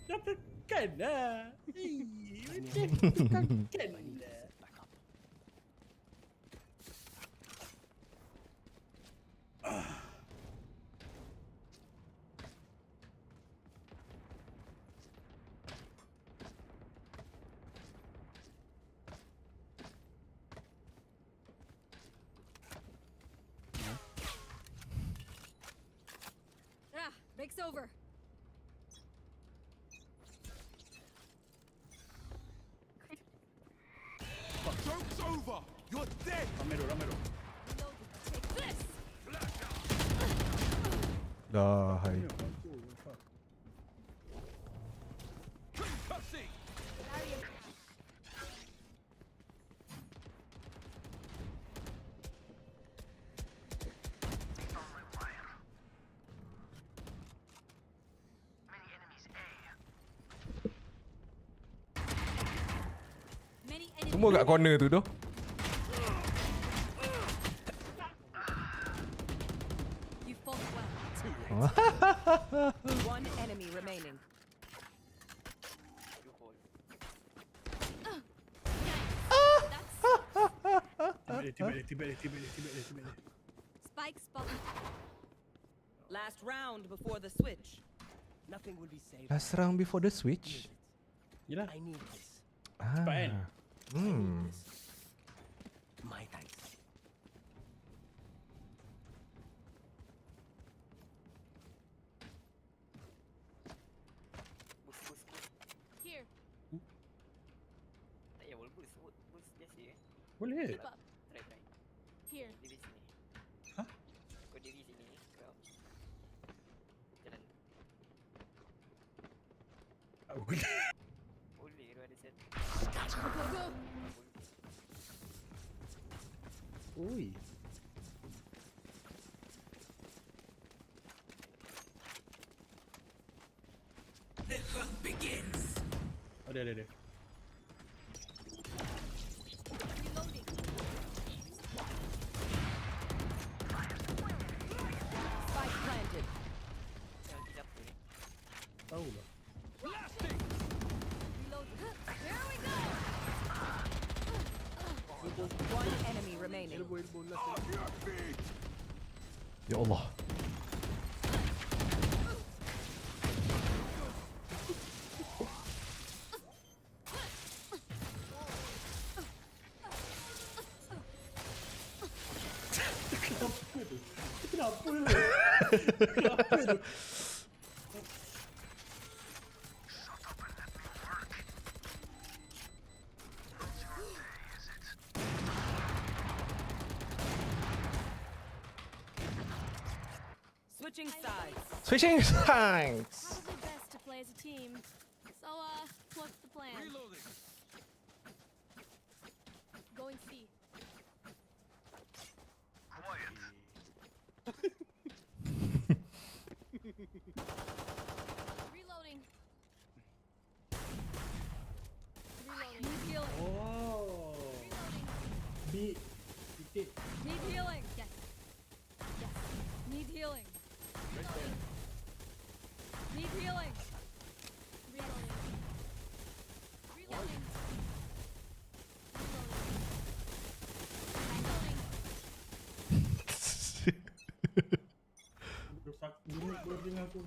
Speaker 4: Dah tekan dah. Tekan lah.
Speaker 6: over.
Speaker 12: Joke's over! You're dead!
Speaker 4: Ramai duk.
Speaker 6: Take this.
Speaker 3: Dah hai.
Speaker 12: Concussing!
Speaker 6: Many enemies.
Speaker 3: Semua kat corner tu doh.
Speaker 6: You fought well.
Speaker 8: One enemy remaining.
Speaker 4: Tiba dia.
Speaker 6: Spike spotted.
Speaker 8: Last round before the switch.
Speaker 14: Nothing will be saved.
Speaker 3: Last round before the switch.
Speaker 4: Yelah.
Speaker 14: I need this.
Speaker 4: Cepat kan?
Speaker 14: My thanks.
Speaker 6: Here.
Speaker 5: Tak payah wall boost. Boost biasa eh.
Speaker 4: Boleh.
Speaker 6: Keep up.
Speaker 5: Try.
Speaker 6: Here.
Speaker 5: Diri sini.
Speaker 4: Hah?
Speaker 5: Kau diri sini. Kau jalan.
Speaker 4: Boleh.
Speaker 5: Boleh tu ada set.
Speaker 6: Go go.
Speaker 4: Oi.
Speaker 7: The hunt begins.
Speaker 4: Ada.
Speaker 6: Reloading.
Speaker 8: Spike planted.
Speaker 5: Yang tidak boleh.
Speaker 4: Tahu lah.
Speaker 6: Reloading. Here we go.
Speaker 8: One enemy remaining.
Speaker 3: Ya Allah.
Speaker 4: Kenapa tu?
Speaker 8: Switching sides.
Speaker 3: Switching sides.
Speaker 6: Probably best to play as a team. So, what's the plan?
Speaker 12: Reloading.
Speaker 6: Going C. Reloading. Reloading. Need healing.
Speaker 4: Oh.
Speaker 6: Reloading.
Speaker 4: Titik.
Speaker 6: Need healing. Yes. Yes. Need healing. Reloading. Need healing. Reloading. Reloading. Reloading.
Speaker 4: Rosak dulu boarding aku.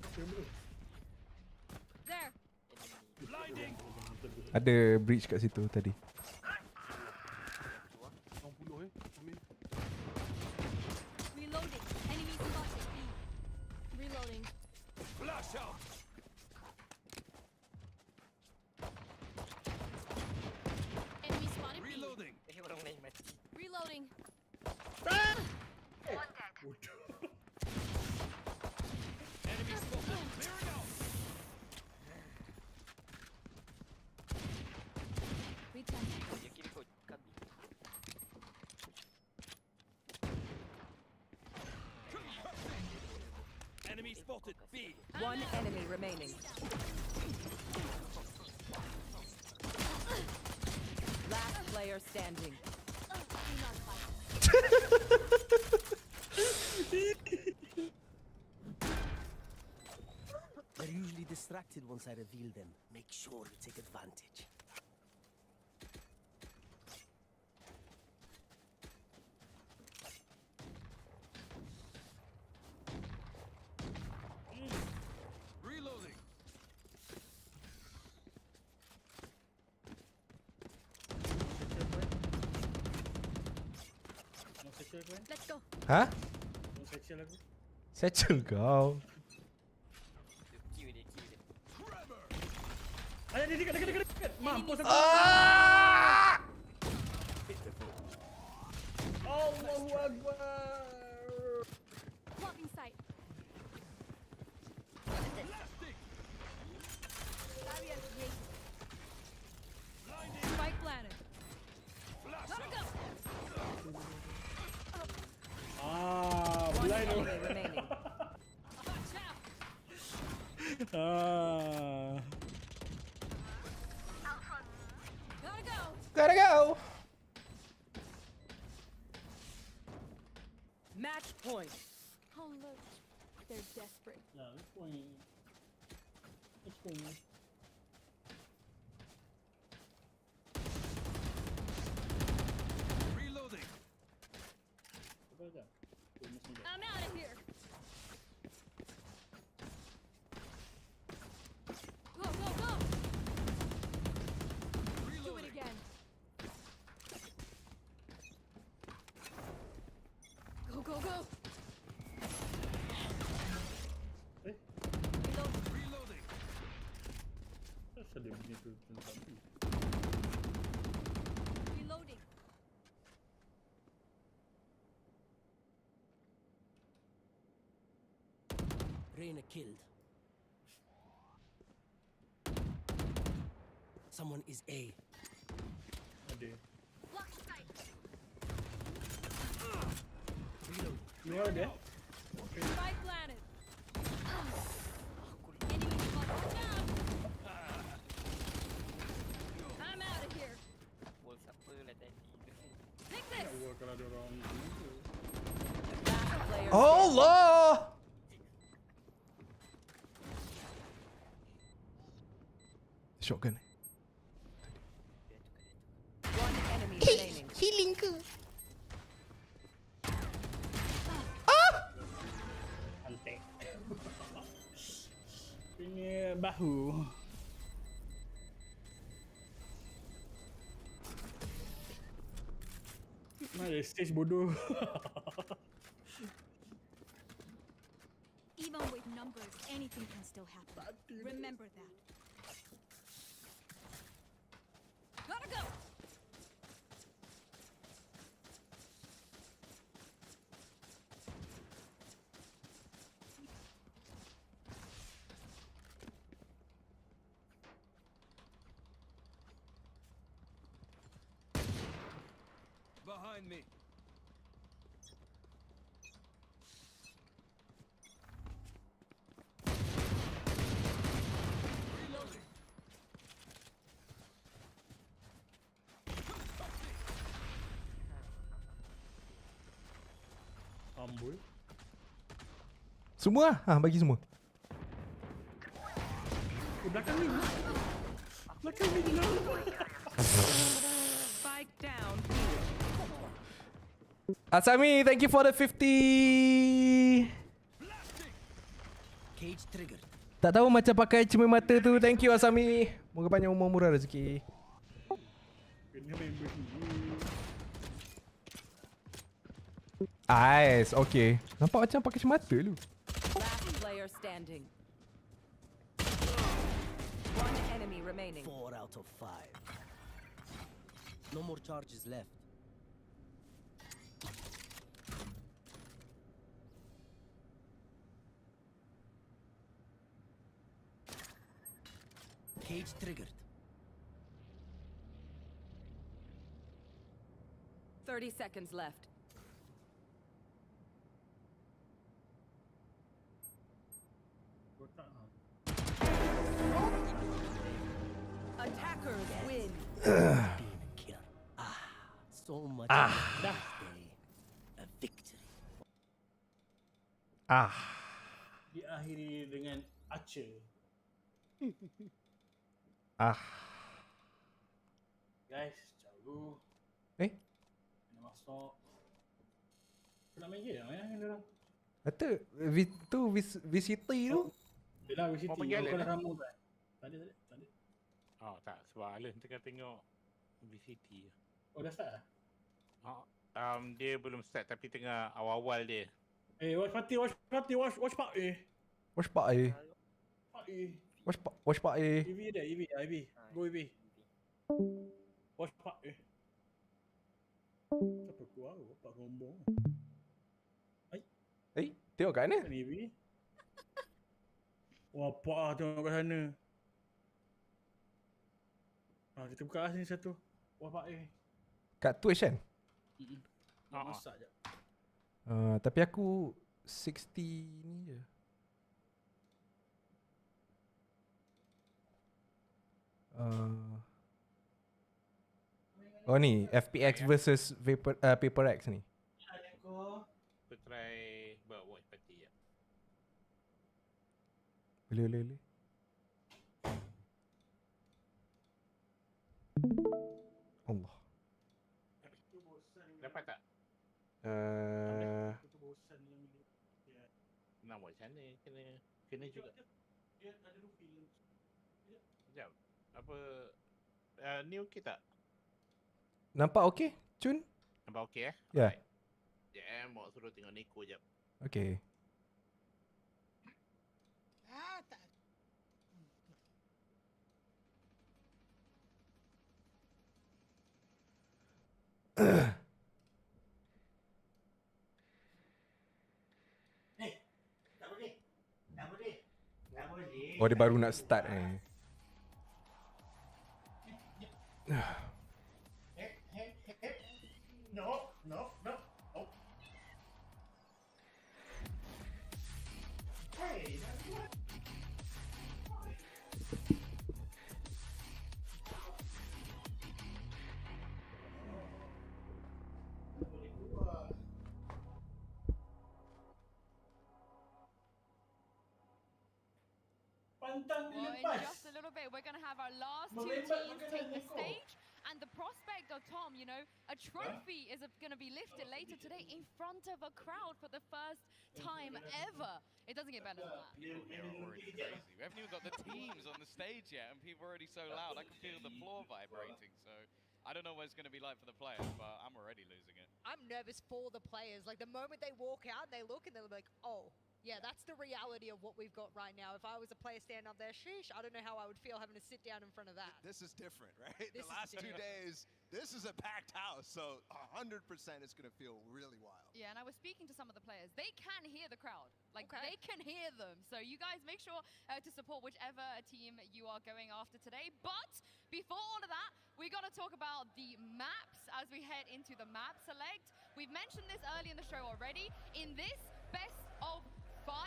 Speaker 6: There.
Speaker 12: Blinding.
Speaker 3: Ada breach kat situ tadi.
Speaker 9: 60 Amin.
Speaker 6: Reloading. Enemy spotted. B. Reloading.
Speaker 12: Flash out.
Speaker 6: Enemy spotted. B.
Speaker 12: Reloading.
Speaker 5: Orang lain mati.
Speaker 6: Reloading.
Speaker 12: Enemy spotted. Clearing out.
Speaker 6: Return.
Speaker 5: Dia kiri kau kabi.
Speaker 12: Enemy spotted. B.
Speaker 8: One enemy remaining. Last player standing.
Speaker 6: Do not fight.
Speaker 14: They're usually distracted once I reveal them. Make sure you take advantage.
Speaker 12: Reloading.
Speaker 4: Mau settle kau kan?
Speaker 6: Let's go.
Speaker 3: Ha?
Speaker 4: Mau settle aku?
Speaker 3: Settle kau.
Speaker 4: Ada dia dekat. Mampus aku. Allahu Akbar.
Speaker 6: Blocking sight. Spike planet. Gotta go.
Speaker 8: One enemy remaining.
Speaker 6: Watch out. Gotta go.
Speaker 3: Gotta go.
Speaker 8: Match point.
Speaker 6: Oh look, they're desperate.
Speaker 4: Nah, this point.
Speaker 12: Reloading.
Speaker 6: I'm out of here. Go, go, go. Do it again. Go, go, go.
Speaker 12: Reloading.
Speaker 4: Asal dia punya tu tempat tu.
Speaker 6: Reloading.
Speaker 14: Reyna killed. Someone is A.
Speaker 4: Ada.
Speaker 6: Block sight.
Speaker 4: You are there?
Speaker 6: Spike planet. Enemy spotted. Down. I'm out of here.
Speaker 5: Bol siapa lah tadi tu.
Speaker 6: Take this.
Speaker 4: Allah kalau ada orang ni.
Speaker 8: Last player.
Speaker 3: Allah. Shotgun.
Speaker 8: One enemy remaining.
Speaker 3: Healing ke?
Speaker 4: Antek. Ini bahu. Mana stage bodoh.
Speaker 6: Even with numbers, anything can still happen. Remember that. Gotta go.
Speaker 12: Behind me. Reloading.
Speaker 4: Ambul.
Speaker 3: Semua ah, bagi semua.
Speaker 4: Belakang ni. Belakang ni dia.
Speaker 8: Spike down.
Speaker 3: Asami, thank you for the 50.
Speaker 14: Cage triggered.
Speaker 3: Tak tahu macam pakai cermin mata tu. Thank you Asami. Moga panjang umur, murah rezeki.
Speaker 4: Kena member ni.
Speaker 3: Ais, okay. Nampak macam pakai cermin mata lu.
Speaker 8: Last player standing. One enemy remaining.
Speaker 14: 4 out of 5. No more charges left. Cage triggered.
Speaker 8: 30 seconds left. Attackers win.
Speaker 14: Killer. So much.
Speaker 4: Dah.
Speaker 14: A victory.
Speaker 4: Diakhiri dengan Archer. Guys, jauh. Kena masuk. Kena main game ya yang dia.
Speaker 3: Kata tu VCT tu.
Speaker 4: Dia dah VCT.
Speaker 2: Mau panggil
Speaker 4: Kau
Speaker 2: Alan,
Speaker 4: dah ramu kan? Tak ada.
Speaker 2: Oh tak, sebab Alan tengah tengok VCT.
Speaker 4: Oh dah start dah?
Speaker 2: Dia belum start tapi tengah awal-awal dia.
Speaker 4: Watch party, watch Pak.
Speaker 3: Watch Pak eh.
Speaker 4: Pak
Speaker 3: Watch part A.
Speaker 4: EV ada, EV. Go EV. Watch part A. Siapa keluar? Pak gombong.
Speaker 3: Tengok kat mana?
Speaker 4: Kan EV. Wah, Pak tengok kat sana. Kita buka sini satu. Wah, Pak A.
Speaker 3: Kat Twitch kan?
Speaker 4: Masak je.
Speaker 3: Tapi aku 60 ni je. Oh ni FPX versus PaperX ni.
Speaker 2: Aku try watch party je.
Speaker 3: Boleh. Allah.
Speaker 2: Dapat tak? Nak buat macam mana? Kena juga. Sekejap. Apa ni okey tak?
Speaker 3: Nampak okey, Cun?
Speaker 2: Nampak okey
Speaker 3: Ya.
Speaker 2: Alright. Mau suruh tengok Neko jap.
Speaker 3: Okey.
Speaker 2: Tak.
Speaker 3: Oh, dia baru nak start
Speaker 2: No. Hey,
Speaker 15: Well, in just a little bit, we're going to have our last two teams take the stage. And the prospect of Tom, you know, a trophy is going to be lifted later today in front of a crowd for the first time ever. It doesn't get better than that.
Speaker 16: People here are already crazy. We haven't even got the teams on the stage yet, and people are already so loud. I can feel the floor vibrating. So I don't know what it's going to be like for the players, but I'm already losing it.
Speaker 17: I'm nervous for the players. Like, the moment they walk out, they look and they're like, oh, yeah, that's the reality of what we've got right now. If I was a player standing up there, sheesh, I don't know how I would feel having to sit down in front of that.
Speaker 18: This is different, right?
Speaker 17: This
Speaker 18: the last 2 days, this is a packed house, so 100% it's going to feel really wild.
Speaker 15: Yeah, and I was speaking to some of the players. They can hear the crowd. Like, they can hear them. So you guys make sure to support whichever team you are going after today. But before all of that, we got to talk about the maps as we head into the map select. We've mentioned this early in the show already. In this best of 5,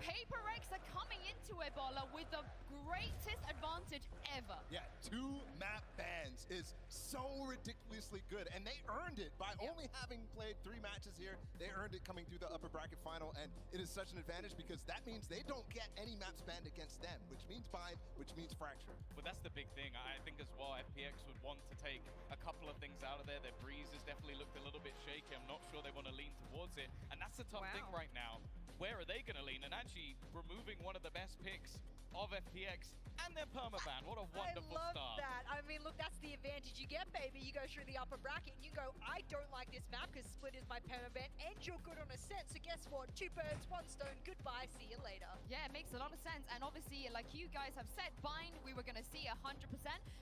Speaker 15: PaperX are coming into Ebola with the greatest advantage ever.
Speaker 18: Yeah, 2 map bans is so ridiculously good, and they earned it by only having played 3 matches here. They earned it coming through the upper bracket final, and it is such an advantage because that means they don't get any maps banned against them, which means bind, which means fracture.
Speaker 16: But that's the big thing. I think as well, FPX would want to take a couple of things out of there. Their breeze has definitely looked a little bit shaky. I'm not sure they want to lean towards it, and that's the tough thing right now. Where are they going to lean? And actually removing one of the best picks of FPX and their permaban. What a wonderful
Speaker 17: I love
Speaker 16: start.
Speaker 17: that. I mean, look, that's the advantage you get, baby. You go through the upper bracket and you go, I don't like this map because Split is my permaban and you're good on a set. So guess what? 2 birds, 1 stone. Goodbye. See you later.
Speaker 15: Yeah, it makes a lot of sense. And obviously, like you guys have said, bind, we were going to see 100%.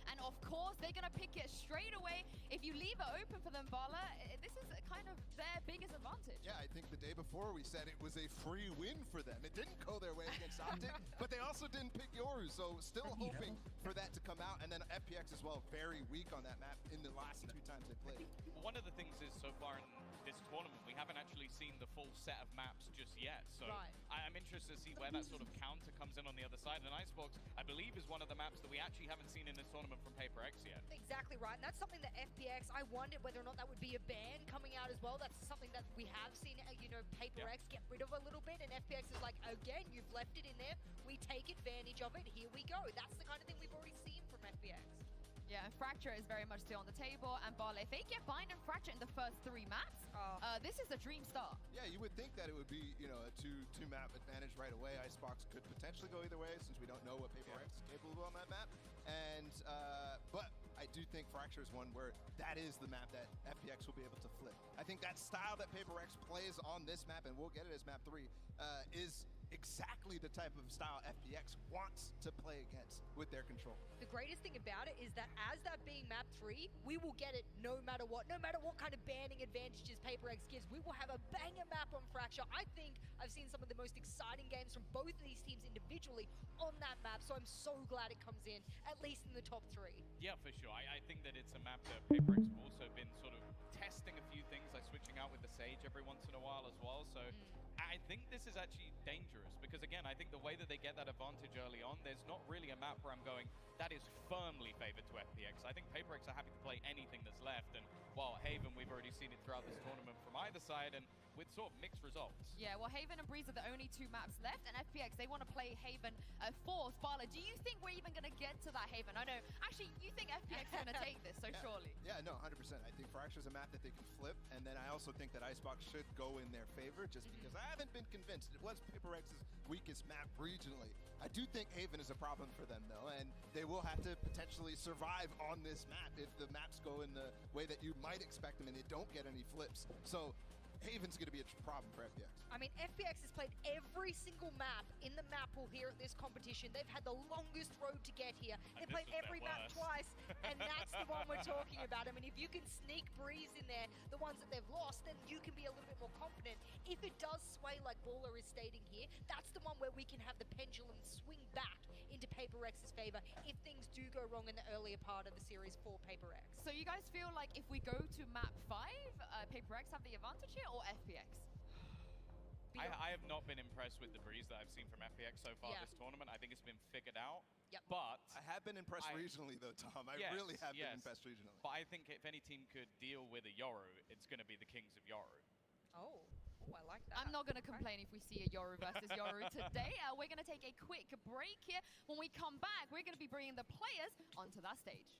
Speaker 15: And of course, they're going to pick it straight away. If you leave it open for them, Bala, this is kind of their biggest advantage.
Speaker 18: Yeah, I think the day before we said it was a free win for them. It didn't go their way against Optic, but they also didn't pick yours. So still hoping for that to come out. And then FPX as well, very weak on that map in the last 2 times they played.
Speaker 16: One of the things is so far in this tournament, we haven't actually seen the full set of maps just yet. So I'm interested to see where that sort of counter comes in on the other side. And Icebox, I believe, is one of the maps that we actually haven't seen in this tournament from PaperX yet.
Speaker 17: Exactly right. And that's something that FPX, I wondered whether or not that would be a ban coming out as well. That's something that we have seen, you know, PaperX get rid of a little bit. And FPX is like, again, you've left it in there. We take advantage of it. Here we go. That's the kind of thing we've already seen from FPX.
Speaker 15: Yeah, and Fracture is very much still on the table. And Bala, if they get bind and Fracture in the first 3 maps, this is a dream start.
Speaker 18: Yeah, you would think that it would be, you know, a two map advantage right away. Icebox could potentially go either way since we don't know what PaperX is capable of on that map. And but I do think Fracture is one where that is the map that FPX will be able to flip. I think that style that PaperX plays on this map, and we'll get it as map 3, is exactly the type of style FPX wants to play against with their control.
Speaker 17: The greatest thing about it is that as that being map 3, we will get it no matter what kind of banning advantages PaperX gives. We will have a banger map on Fracture. I think I've seen some of the most exciting games from both of these teams individually on that map, so I'm so glad it comes in, at least in the top 3.
Speaker 16: Yeah, for sure. I think that it's a map that PaperX have also been sort of testing a few things, like switching out with the Sage every once in a while as well. So I think this is actually dangerous because, again, I think the way that they get that advantage early on, there's not really a map where I'm going, that is firmly favored to FPX. I think PaperX are happy to play anything that's left. And while Haven, we've already seen it throughout this tournament from either side and with sort of mixed results.
Speaker 15: Yeah, well, Haven and Breeze are the only 2 maps left, and FPX, they want to play Haven fourth. Bala, do you think we're even going to get to that Haven? I know, actually, you think FPX are going to take this, so surely.
Speaker 18: Yeah, no, 100%. I think Fracture's a map that they can flip, and then I also think that Icebox should go in their favor, just because I haven't been convinced. It was PaperX's weakest map regionally. I do think Haven is a problem for them, though, and they will have to potentially survive on this map if the maps go in the way that you might expect them and they don't get any flips. So Haven's going to be a problem for FPX.
Speaker 17: I mean, FPX has played every single map in the map pool here at this competition. They've had the longest road to get here. They played every map twice, and that's the one we're talking about. I mean, if you can sneak Breeze in there, the ones that they've lost, then you can be a little bit more confident. If it does sway like Baller is stating here, that's the one where we can have the pendulum swing back into PaperX's favor if things do go wrong in the earlier part of the series for PaperX.
Speaker 15: So you guys feel like if we go to map 5, PaperX have the advantage here, or FPX?
Speaker 16: I have not been impressed with the Breeze that I've seen from FPX so far this tournament. I think it's been figured out.
Speaker 17: Yep.
Speaker 16: But
Speaker 18: I have been impressed regionally, though, Tom. I really have been impressed regionally.
Speaker 16: But I think if any team could deal with a Yoru, it's going to be the Kings of Yoru.
Speaker 17: Oh, I like that.
Speaker 15: I'm not going to complain if we see a Yoru versus Yoru today. We're going to take a quick break here. When we come back, we're going to be bringing the players onto that stage.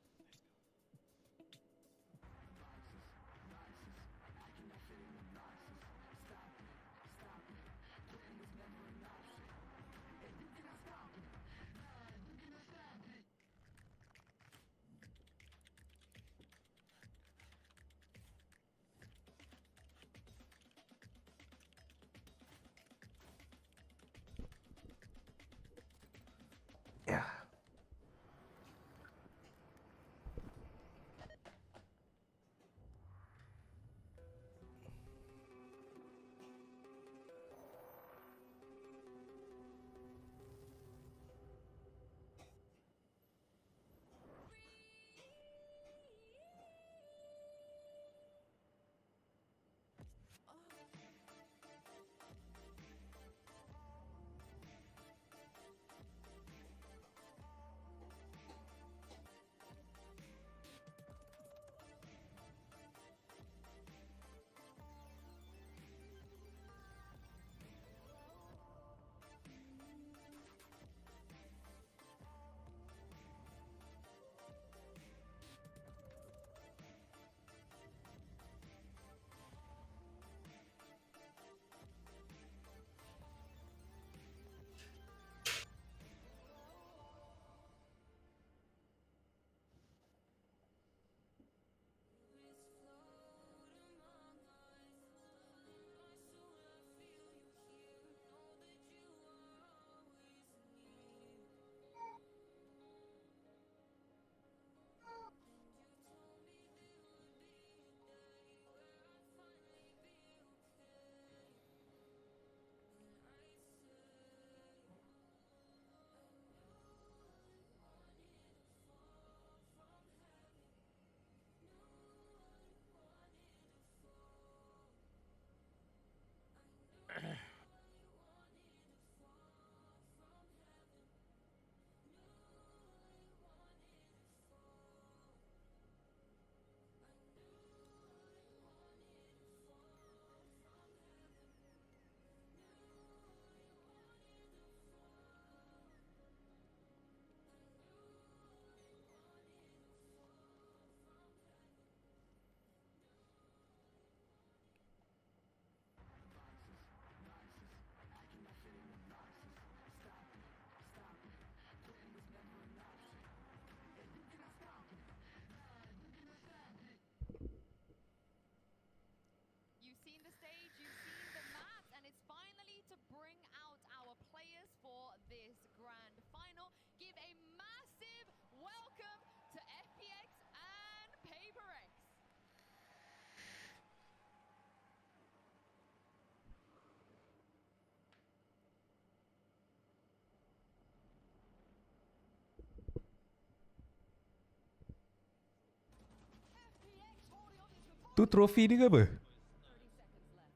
Speaker 3: Tu trofi dia ke apa?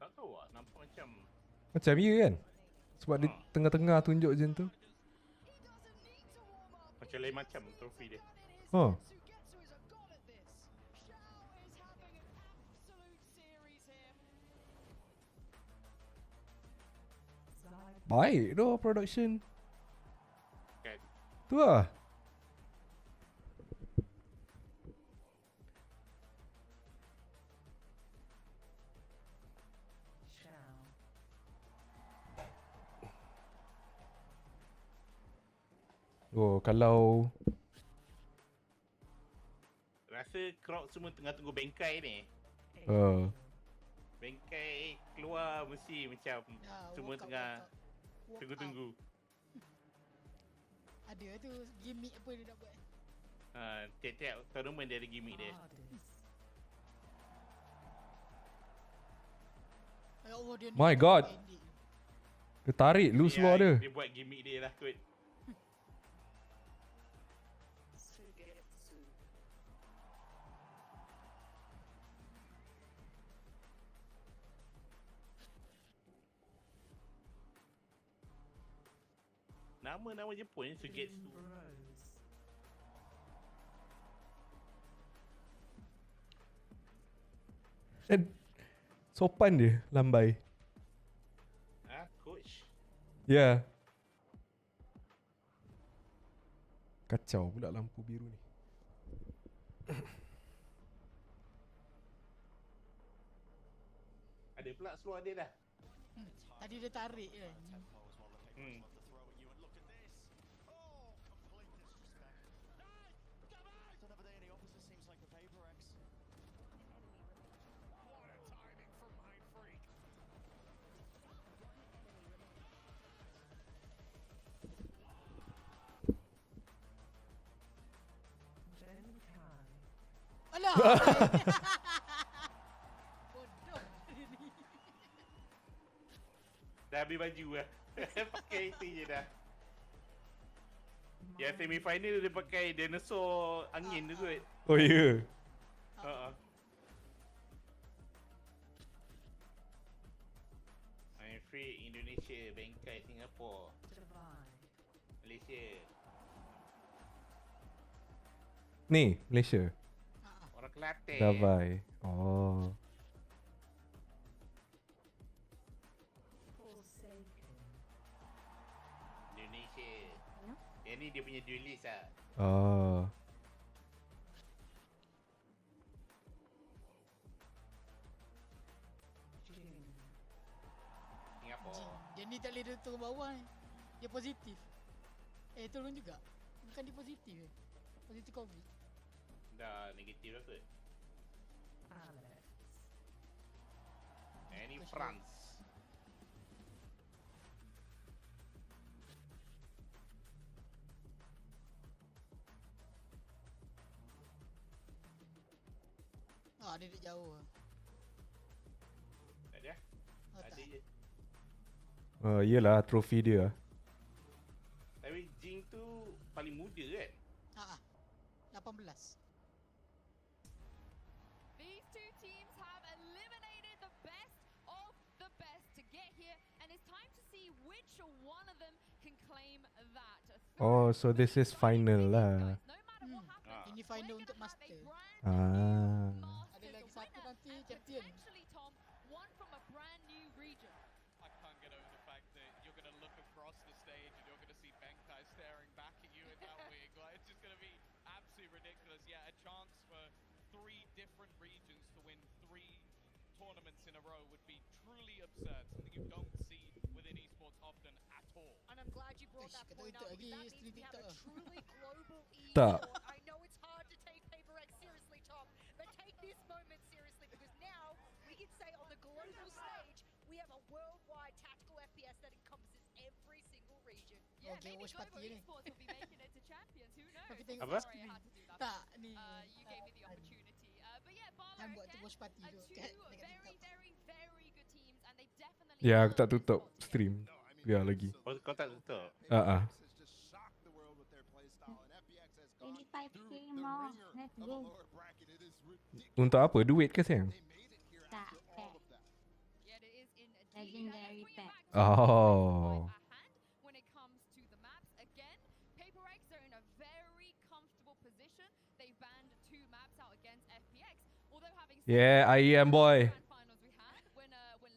Speaker 2: Tak tahu lah, nampak macam
Speaker 3: Macam ya kan? Sebab dia tengah-tengah tunjuk macam tu.
Speaker 2: macam lain macam trofi dia.
Speaker 3: Oh. Baik doh production.
Speaker 2: Kan.
Speaker 3: Tu lah. Oh, kalau
Speaker 2: Rasa crowd semua tengah tunggu Bantai ni. Bantai keluar mesti macam semua tengah tunggu-tunggu.
Speaker 19: Ada tu gimmick apa dia nak buat.
Speaker 2: Tiap-tiap tournament dia ada gimmick dia.
Speaker 19: Ya Allah, dia
Speaker 3: My God. Dia tarik loose luar dia.
Speaker 2: Dia buat gimmick dia lah kot. Nama-nama Jepun ni Sugetsu.
Speaker 3: Dan sopan dia, lambai.
Speaker 2: Coach.
Speaker 3: Ya. Kacau pula lampu biru ni.
Speaker 2: Ada pula seluar dia dah.
Speaker 19: Tadi dia tarik kan. Alah. Bodoh dia ni.
Speaker 2: Dah habis baju lah. Pakai itu je dah. Yang semi final dia pakai dinosaur angin tu kot.
Speaker 3: Oh ya.
Speaker 2: I'm free Indonesia, Bantai Singapura. Malaysia.
Speaker 3: Ni, Malaysia.
Speaker 2: Orang Kelantan.
Speaker 3: Davai. Oh.
Speaker 2: Indonesia. Yang ni dia punya duelist lah.
Speaker 3: Oh.
Speaker 2: Singapura.
Speaker 19: Dia ni tak boleh turun bawah ni. Dia positif. Turun juga. Bukan dia positif ke? Positif COVID.
Speaker 2: Dah negatif lah kot. Ni France.
Speaker 19: Dia duduk jauh lah.
Speaker 2: Tak ada? Ada je.
Speaker 3: Yelah, trofi dia.
Speaker 2: Tapi Jing tu paling muda kan?
Speaker 19: 18.
Speaker 15: These two teams have eliminated the best of the best to get here, and it's time to see which one of them can claim that.
Speaker 3: Oh, so this is final lah.
Speaker 19: Ini final untuk master. Ada lagi satu nanti champion.
Speaker 15: One from a brand new region.
Speaker 16: I can't get over the fact that you're going to look across the stage and you're going to see Bantai staring back at you in that wig. Like, it's just going to be absolutely ridiculous. Yeah, a chance for 3 different regions to win 3 tournaments in a row would be truly absurd. Something you don't see within esports often at all.
Speaker 17: And I'm glad you brought that point up, because that means we have a truly global
Speaker 3: Tak.
Speaker 17: esport. I know it's hard to take PaperX seriously, Tom, but take this moment seriously, because now we can say on the global stage we have a worldwide tactical FPS that encompasses every single region.
Speaker 15: Yeah,
Speaker 19: Okay,
Speaker 15: maybe
Speaker 19: watch
Speaker 15: global
Speaker 19: party ni.
Speaker 15: esports will be making it to champions. Who knows?
Speaker 19: Tapi tengok
Speaker 2: Apa?
Speaker 15: Sorry, I had to do that.
Speaker 19: Tak, ni.
Speaker 15: You gave me the opportunity. But yeah, Barlow
Speaker 19: Han buat tu
Speaker 15: again,
Speaker 19: watch party tu.
Speaker 15: two
Speaker 19: Kat
Speaker 15: very,
Speaker 19: dekat TikTok.
Speaker 15: very good teams, and they definitely
Speaker 3: Ya, aku
Speaker 15: are
Speaker 3: tak tutup stream. Biar lagi.
Speaker 2: Oh, kau tak tutup?
Speaker 1: $25K more. Let's go.
Speaker 3: Untuk apa? Duit ke sayang?
Speaker 1: Legendary pack.
Speaker 3: Oh.
Speaker 15: When it comes to the maps, again, PaperX are in a very comfortable position. They banned 2 maps out against FPX. Although having said
Speaker 3: Yeah, I am boy.
Speaker 15: grand finals we had, when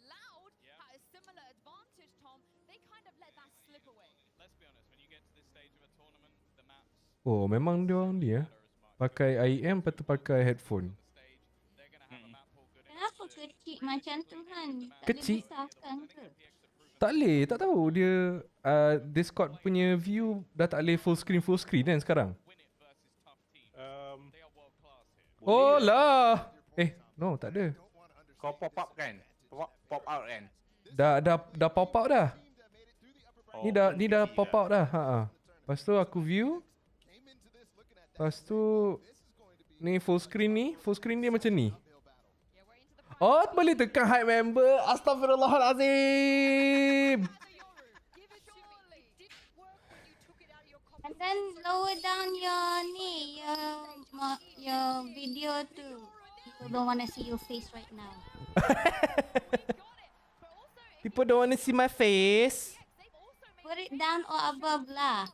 Speaker 15: Loud had a similar advantage, Tom, they kind of let that slip away.
Speaker 16: Let's be honest, when you get to this stage of a tournament, the maps
Speaker 3: Oh, memang dia orang ni ya. Pakai IM lepas tu pakai headphone.
Speaker 1: Kenapa kecil macam tu kan? Tak
Speaker 3: Kecil?
Speaker 1: boleh besarkan ke?
Speaker 3: Tak boleh, tak tahu dia Discord punya view dah tak boleh full screen kan sekarang. Oh lah. No, tak ada.
Speaker 2: Kau pop up kan? Pop out kan?
Speaker 3: Dah pop out dah. Ni dah pop out dah. Lepas tu aku view. Lepas tu ni full screen dia macam ni. Oh, boleh tekan hide member. Astaghfirullahalazim.
Speaker 1: And then lower down your video too. People don't want to see your face right now.
Speaker 3: People don't want to see my face.
Speaker 1: Put it down or above lah.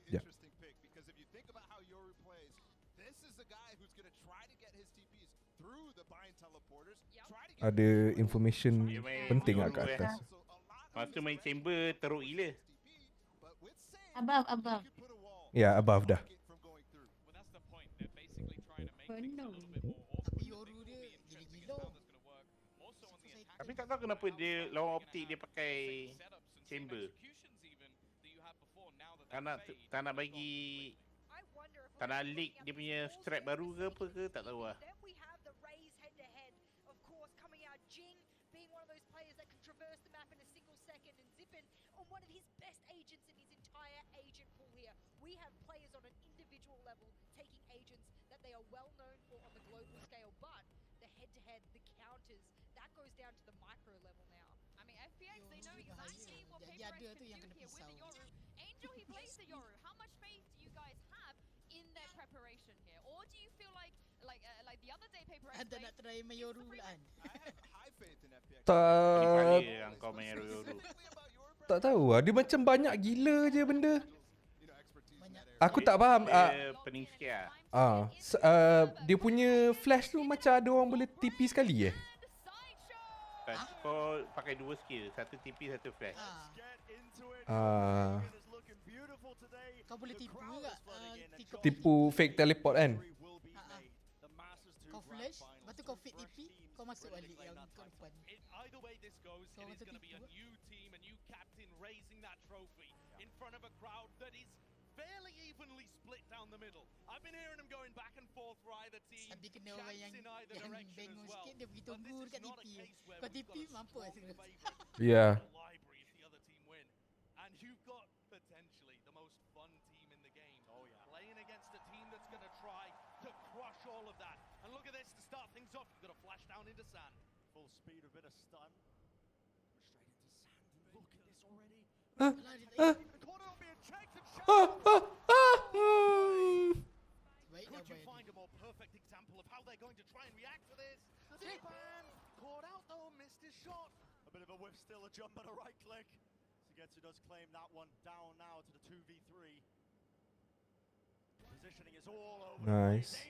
Speaker 3: Yeah. Ada information penting kat atas.
Speaker 2: Lepas tu main chamber teruk gila.
Speaker 1: Above.
Speaker 3: Ya, above dah.
Speaker 2: Tapi tak tahu kenapa dia lawan optik dia pakai chamber. Tak nak bagi, tak nak leak dia punya strap baru ke apa ke, tak tahu lah.
Speaker 17: Being one of those players that can traverse the map in a single second, and Zippin on one of his best agents in his entire agent pool here. We have players on an individual level taking agents that they are well known for on the global scale, but the head-to-head, the counters, that goes down to the micro level now.
Speaker 15: I mean, FPX, they know exactly what PaperX can do here with the Yoru. Angel, he plays the Yoru. How much faith do you guys have in their preparation here? Or do you feel like the other day PaperX
Speaker 19: Anda nak try main Yoru pula kan?
Speaker 3: Tak tahu lah. Dia macam banyak gila je benda. Aku tak faham.
Speaker 2: Dia pening sikit lah.
Speaker 3: Dia punya flash tu macam ada orang boleh TP sekali
Speaker 2: Kau pakai 2 skill. Satu TP, satu flash.
Speaker 19: Kau boleh tipu tak?
Speaker 3: Tipu fake teleport kan?
Speaker 19: Kau flash, lepas tu kau fit TP, kau masuk balik yang kat depan.
Speaker 16: Either way this goes, it is going to be a new team, a new captain raising that trophy in front of a crowd that is fairly evenly split down the middle. I've been hearing them going back and forth for either team.
Speaker 19: Sambil kena orang yang bengong sikit, dia pergi tunggu dekat TP. Kau TP mampus terus.
Speaker 3: Yeah.
Speaker 16: And you've got potentially the most fun team in the game. Oh yeah. Playing against a team that's going to try to crush all of that. And look at this, to start things off, you've got a flash down into sand. Full speed, a bit of stun. Straight into sand. Look at this already. The corner will be checked and Could you find a more perfect example of how they're going to try and react to this? Zipan caught out though, missed his shot. A bit of a whiff still, a jump and a right click. Sigetsu does claim that one down now to the 2v3. Positioning is all over.
Speaker 3: Nice.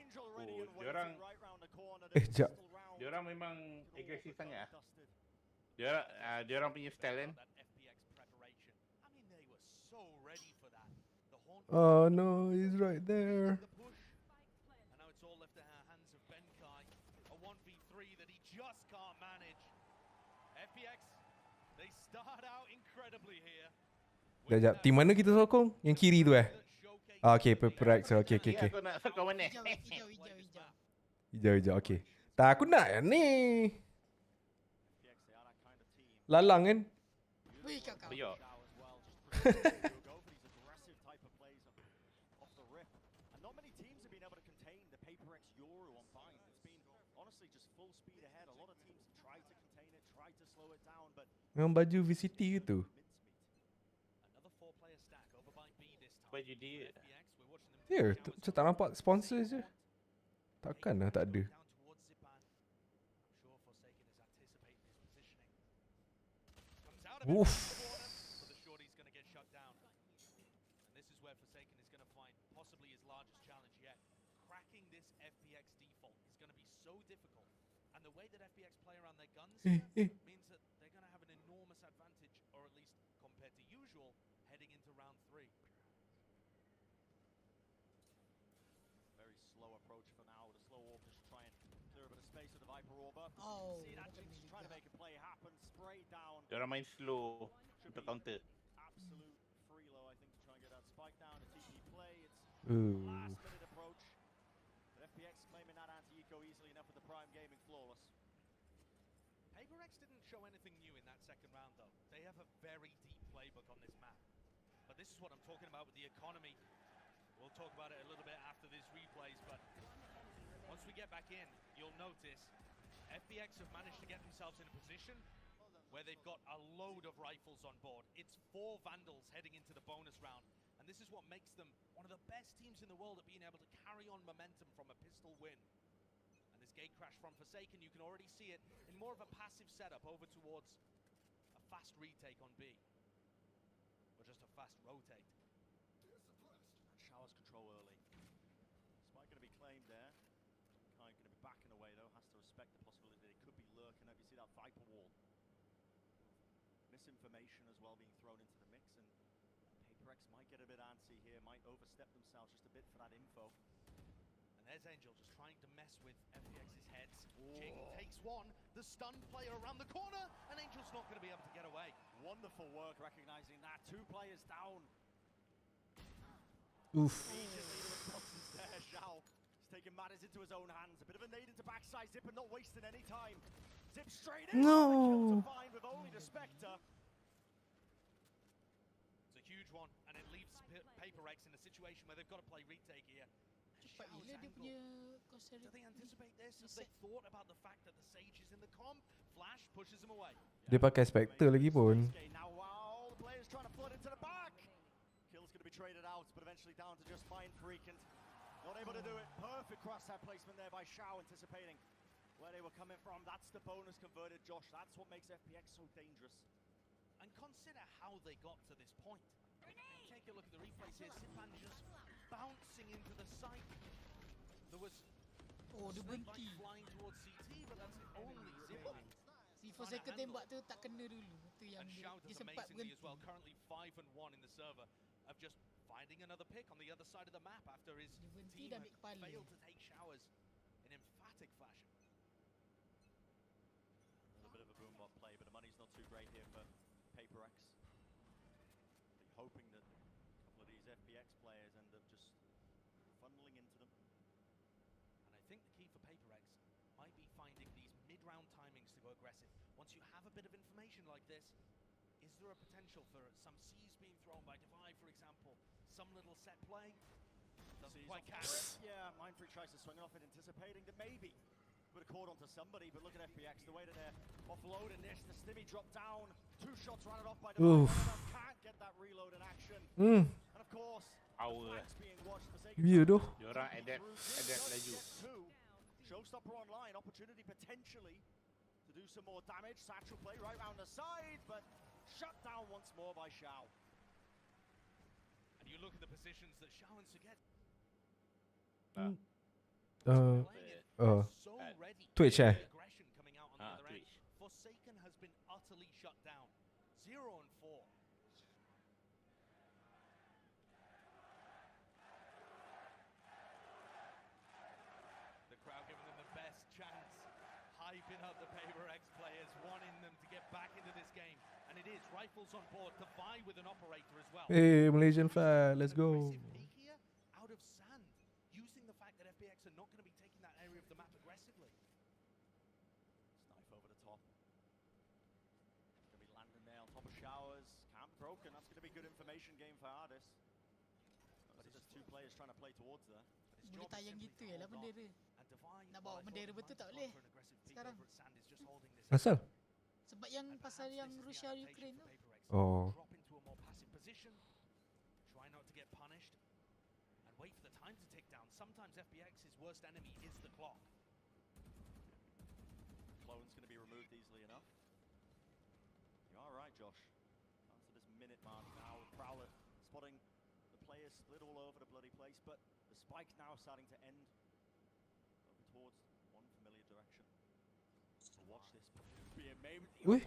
Speaker 3: Jap.
Speaker 2: Diorang memang agresif sangat. Diorang punya style kan.
Speaker 3: Oh no, he's right there.
Speaker 16: And now it's all left in the hands of Bantai. A 1v3 that he just can't manage. FPX, they start out incredibly here.
Speaker 3: Sekejap, team mana kita sokong? Yang kiri tu Okay, PaperX. Okay.
Speaker 2: Aku nak sokong mana?
Speaker 3: Hijau, okay. Tak, aku nak yang ni. Lalang kan?
Speaker 19: Wih kau.
Speaker 3: Memang baju VCT gitu.
Speaker 2: Baju dia.
Speaker 3: Ya, macam tak nampak sponsor je. Takkan lah tak ada.
Speaker 16: out of it.
Speaker 3: Oof.
Speaker 20: But the shorty's going to get shut down. And this is where Forsaken is going to find possibly his largest challenge yet. Cracking this FPX default is going to be so difficult. And the way that FPX play around their guns means that they're going to have an enormous advantage, or at least compared to usual, heading into round 3.
Speaker 21: Very slow approach for now. The slow orb just try and clear a bit of space with the Viper Orb up.
Speaker 19: Oh,
Speaker 21: See that Jinx trying to make a play happen. Spray down.
Speaker 2: Diorang main slow untuk counter.
Speaker 21: Absolute free low, I think, to try and get that spike down. A TP play. It's
Speaker 3: Ooh.
Speaker 21: last minute approach. But FPX claiming that anti-eco easily enough with the Prime Gaming flawless.
Speaker 20: PaperX didn't show anything new in that second round, though. They have a very deep playbook on this map. But this is what I'm talking about with the economy. We'll talk about it a little bit after these replays, but once we get back in, you'll notice FPX have managed to get themselves in a position where they've got a load of rifles on board. It's 4 Vandals heading into the bonus round, and this is what makes them one of the best teams in the world at being able to carry on momentum from a pistol win. And this gate crash from Forsaken, you can already see it in more of a passive setup over towards a fast retake on B, or just a fast rotate.
Speaker 21: Showers control early. Spike going to be claimed there. Kai going to be backing away though. Has to respect the possibility that he could be lurking up. You see that Viper wall. Misinformation as well being thrown into the mix, and PaperX might get a bit antsy here. Might overstep themselves just a bit for that info.
Speaker 20: And there's Angel just trying to mess with FPX's heads. Jing takes one. The stun player around the corner, and Angel's not going to be able to get away.
Speaker 21: Wonderful work recognizing that. 2 players down.
Speaker 3: Oof.
Speaker 21: There, Shao. He's taking matters into his own hands. A bit of a nade into backside Zip and not wasting any time. Zip straight in.
Speaker 3: No.
Speaker 21: The kill to find with only the Spectre.
Speaker 20: It's a huge one, and it leaves PaperX in a situation where they've got to play retake here.
Speaker 19: Cepat gila dia punya
Speaker 20: Do they anticipate this? Have they thought about the fact that the Sage is in the comp? Flash pushes him away.
Speaker 3: Dia pakai Spectre lagi pun.
Speaker 21: Now, wow, the players trying to flood into the back. Kill's going to be traded out, but eventually down to just Mind Freakant. Not able to do it. Perfect crosshair placement there by Shao, anticipating where they were coming from. That's the bonus converted, Josh. That's what makes FPX so dangerous.
Speaker 20: And consider how they got to this point. Take a look at the replays here. Sipan just bouncing into the site. There was Snake flying towards CT, but that's only Zip.
Speaker 19: Si Forsaken tembak tu tak kena dulu. Tu yang
Speaker 20: And
Speaker 19: dia,
Speaker 20: Shao
Speaker 19: dia
Speaker 20: does
Speaker 19: sempat
Speaker 20: amazingly
Speaker 19: berhenti.
Speaker 20: as well. Currently 5-1 in the server of just finding another pick on the other side of the map after his team
Speaker 19: dah
Speaker 20: had
Speaker 19: ambil kepala.
Speaker 20: failed to take showers in emphatic fashion.
Speaker 21: A little bit of a boombot play, but the money's not too great here for PaperX. Hoping that a couple of these FPX players end up just funneling into them.
Speaker 20: And I think the key for PaperX might be finding these mid-round timings to go aggressive. Once you have a bit of information like this, is there a potential for some C's being thrown by Divide, for example? Some little set play? Doesn't quite catch it.
Speaker 21: Yeah, Mind Freak tries to swing it off it, anticipating that maybe would have caught onto somebody, but look at FPX, the way that they're offloading this. The Stimmy dropped down, 2 shots rounded off by Divide. Can't get that reload in action. And of course, being watched for sake of
Speaker 2: Diorang adapt laju.
Speaker 21: Showstopper online, opportunity potentially to do some more damage. Satchel play right round the side, but shut down once more by Shao.
Speaker 20: And you look at the positions that Shao and Suget
Speaker 3: Twitch
Speaker 20: aggression coming out on the other end. Forsaken has been utterly shut down. 0-4. The crowd giving them the best chance, hyping up the PaperX players, wanting them to get back into this game. And it is rifles on board to vie with an operator as well.
Speaker 3: Hey, Malaysian fan, let's go.
Speaker 20: Here, out of sand, using the fact that FPX are not going to be taking that area of the map aggressively.
Speaker 21: Knife over the top. Going to be landing there on top of Showers. Can't be broken. That's going to be good information game for Ardis. But there's 2 players trying to play towards there.
Speaker 19: Boleh tayang gitu ya lah bendera. Nak bawa bendera betul tak boleh sekarang.
Speaker 3: Asal?
Speaker 19: Sebab yang pasal yang Rusia Ukraine tu.
Speaker 3: Oh.
Speaker 20: Drop into a more passive position. Try not to get punished. And wait for the time to tick down. Sometimes FPX's worst enemy is the clock.
Speaker 21: Clone's going to be removed easily enough. You are right,
Speaker 10: Josh. Down to this minute mark now. Prowler spotting the players split all over the bloody place, but the spike now starting to end over towards one familiar direction. So watch this being made.
Speaker 3: Wih,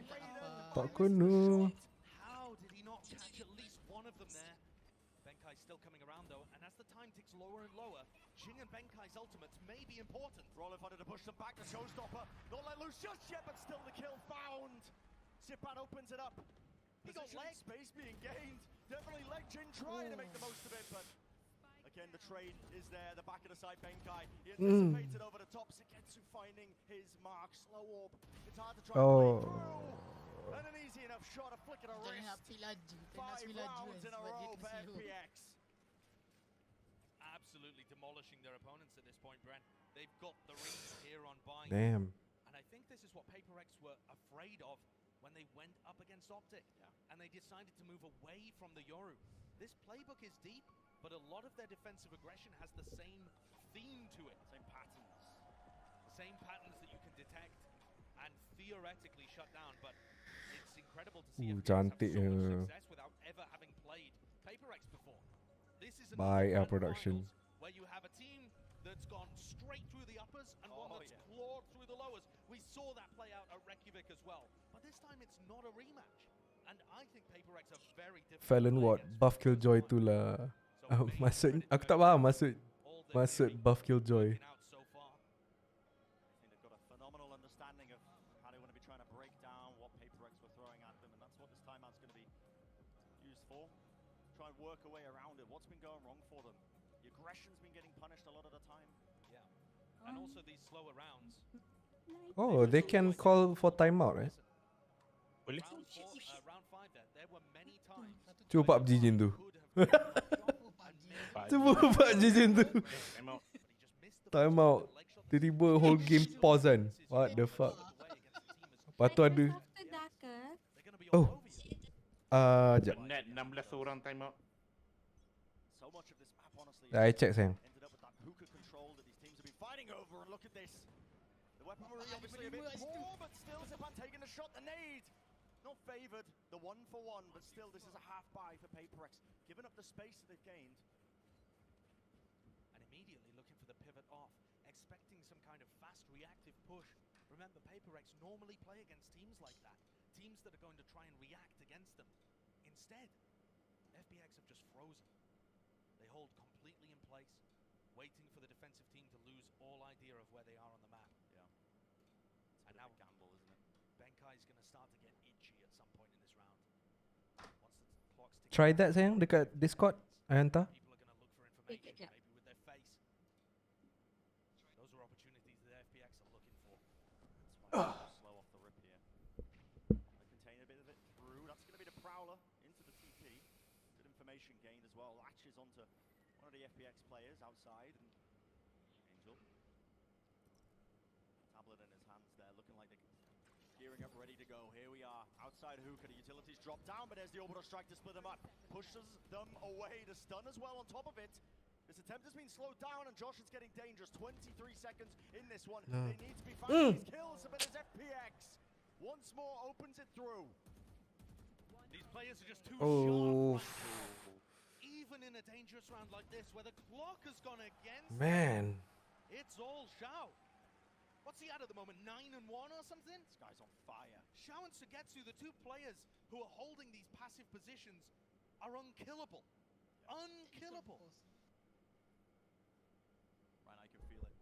Speaker 3: tak kena.
Speaker 20: How did he not catch at least one of them there? Benkai still coming around though, and as the time ticks lower and lower, Jing and Benkai's ultimates may be important.
Speaker 10: Rolling wanted to push them back, the showstopper. Not let loose just yet, but still the kill found. Zipan opens it up. He got leg space being gained. Definitely leg Jin trying to make the most of it, but again the trade is there. The back of the side, Benkai. He anticipates it over the top. Seketsu finding his mark. Slow orb. It's hard to try and play through. And an easy enough shot, a flick of the wrist. 5 rounds in a row for FPX.
Speaker 20: Absolutely demolishing their opponents at this point, Brent. They've got the rings here on buy.
Speaker 3: Damn.
Speaker 20: And I think this is what PaperX were afraid of when they went up against Optic. And they decided to move away from the Yoru. This playbook is deep, but a lot of their defensive aggression has the same theme to it.
Speaker 10: Same patterns.
Speaker 20: Same patterns that you can detect and theoretically shut down, but it's incredible to see
Speaker 3: Cantik
Speaker 20: so much success without ever having played PaperX before. This is
Speaker 3: by our production.
Speaker 20: Where you have a team that's gone straight through the uppers and one that's clawed through the lowers. We saw that play out at Reykjavik as well, but this time it's not a rematch. And I think PaperX are very different.
Speaker 3: Fallon Ward, buff Killjoy tu lah. Maksud, aku tak faham maksud buff Killjoy.
Speaker 10: Phenomenal understanding of how they want to be trying to break down what PaperX were throwing at them, and that's what this timeout's going to be used for. Try and work a way around it. What's been going wrong for them? The aggression's been getting punished a lot of the time.
Speaker 20: Yeah, and also these slower rounds.
Speaker 3: Oh, they can call for timeout, eh?
Speaker 20: Boleh. Round 5 there were many times.
Speaker 3: Cuba PUBG Jin tu. Cuba PUBG Jin tu. Timeout. Tiba-tiba whole game pause kan. What the fuck. Lepas tu ada. Oh. Sekejap.
Speaker 2: Net 16 orang time out.
Speaker 10: So much of this map honestly
Speaker 3: I check sayang.
Speaker 10: ended up with that hookah control that these teams have been fighting over, and look at this. The weaponry obviously a bit more, but still Zipan taking a shot, the nade. Not favoured, the 1-for-1, but still this is a half buy for PaperX, giving up the space that they've gained.
Speaker 20: And immediately looking for the pivot off, expecting some kind of fast reactive push. Remember, PaperX normally play against teams like that, teams that are going to try and react against them. Instead, FPX have just frozen. They hold completely in place, waiting for the defensive team to lose all idea of where they are on the map.
Speaker 10: Yeah.
Speaker 20: And now
Speaker 10: a gamble, isn't it?
Speaker 20: Benkai is going to start to get itchy at some point in this round. Once the clock's ticking.
Speaker 3: Try that sayang dekat Discord. I hantar.
Speaker 20: People are going to look for information, maybe with their face. Those are opportunities that FPX are looking for.
Speaker 10: Slow off the rip here. They contain a bit of it through. That's going to be the Prowler into the TP. Good information gained as well. Latches onto one of the FPX players outside. And Angel. Tablet in his hands there, looking like they're gearing up, ready to go. Here we are, outside hookah. The utilities drop down, but there's the orbital strike to split them up. Pushes them away. The stun as well on top of it. This attempt has been slowed down, and Josh is getting dangerous. 23 seconds in this one. They need to be finding these kills, but as FPX once more opens it through.
Speaker 20: These players are just too sharp. Even in a dangerous round like this, where the clock has gone against
Speaker 3: Man.
Speaker 20: it's all Xiao. What's he at the moment? 9-1 or something?
Speaker 10: This guy's on fire.
Speaker 20: Xiao and Sugetsu, the two players who are holding these passive positions, are unkillable. Unkillable.
Speaker 10: Right, I can feel it.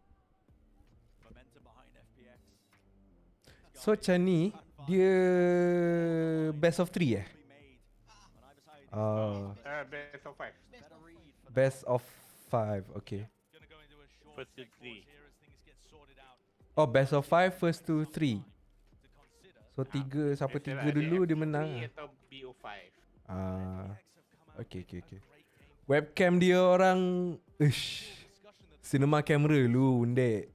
Speaker 10: Momentum behind FPX.
Speaker 3: So macam ni, dia best of 3 eh?
Speaker 2: Best of 5.
Speaker 3: Best of 5, okay.
Speaker 2: First to 3.
Speaker 3: Oh, best of 5, first to 3. So 3, siapa 3 dulu dia menang.
Speaker 2: 3 atau BO5.
Speaker 3: Okay. Webcam dia orang, cinema camera lu, undek.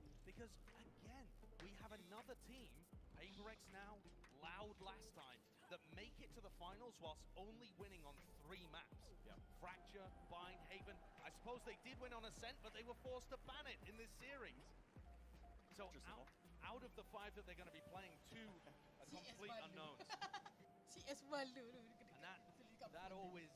Speaker 20: They did win on Ascent, but they were forced to ban it in this series. So out of the 5 that they're going to be playing, 2 are complete unknowns.
Speaker 19: TS malu.
Speaker 20: And that always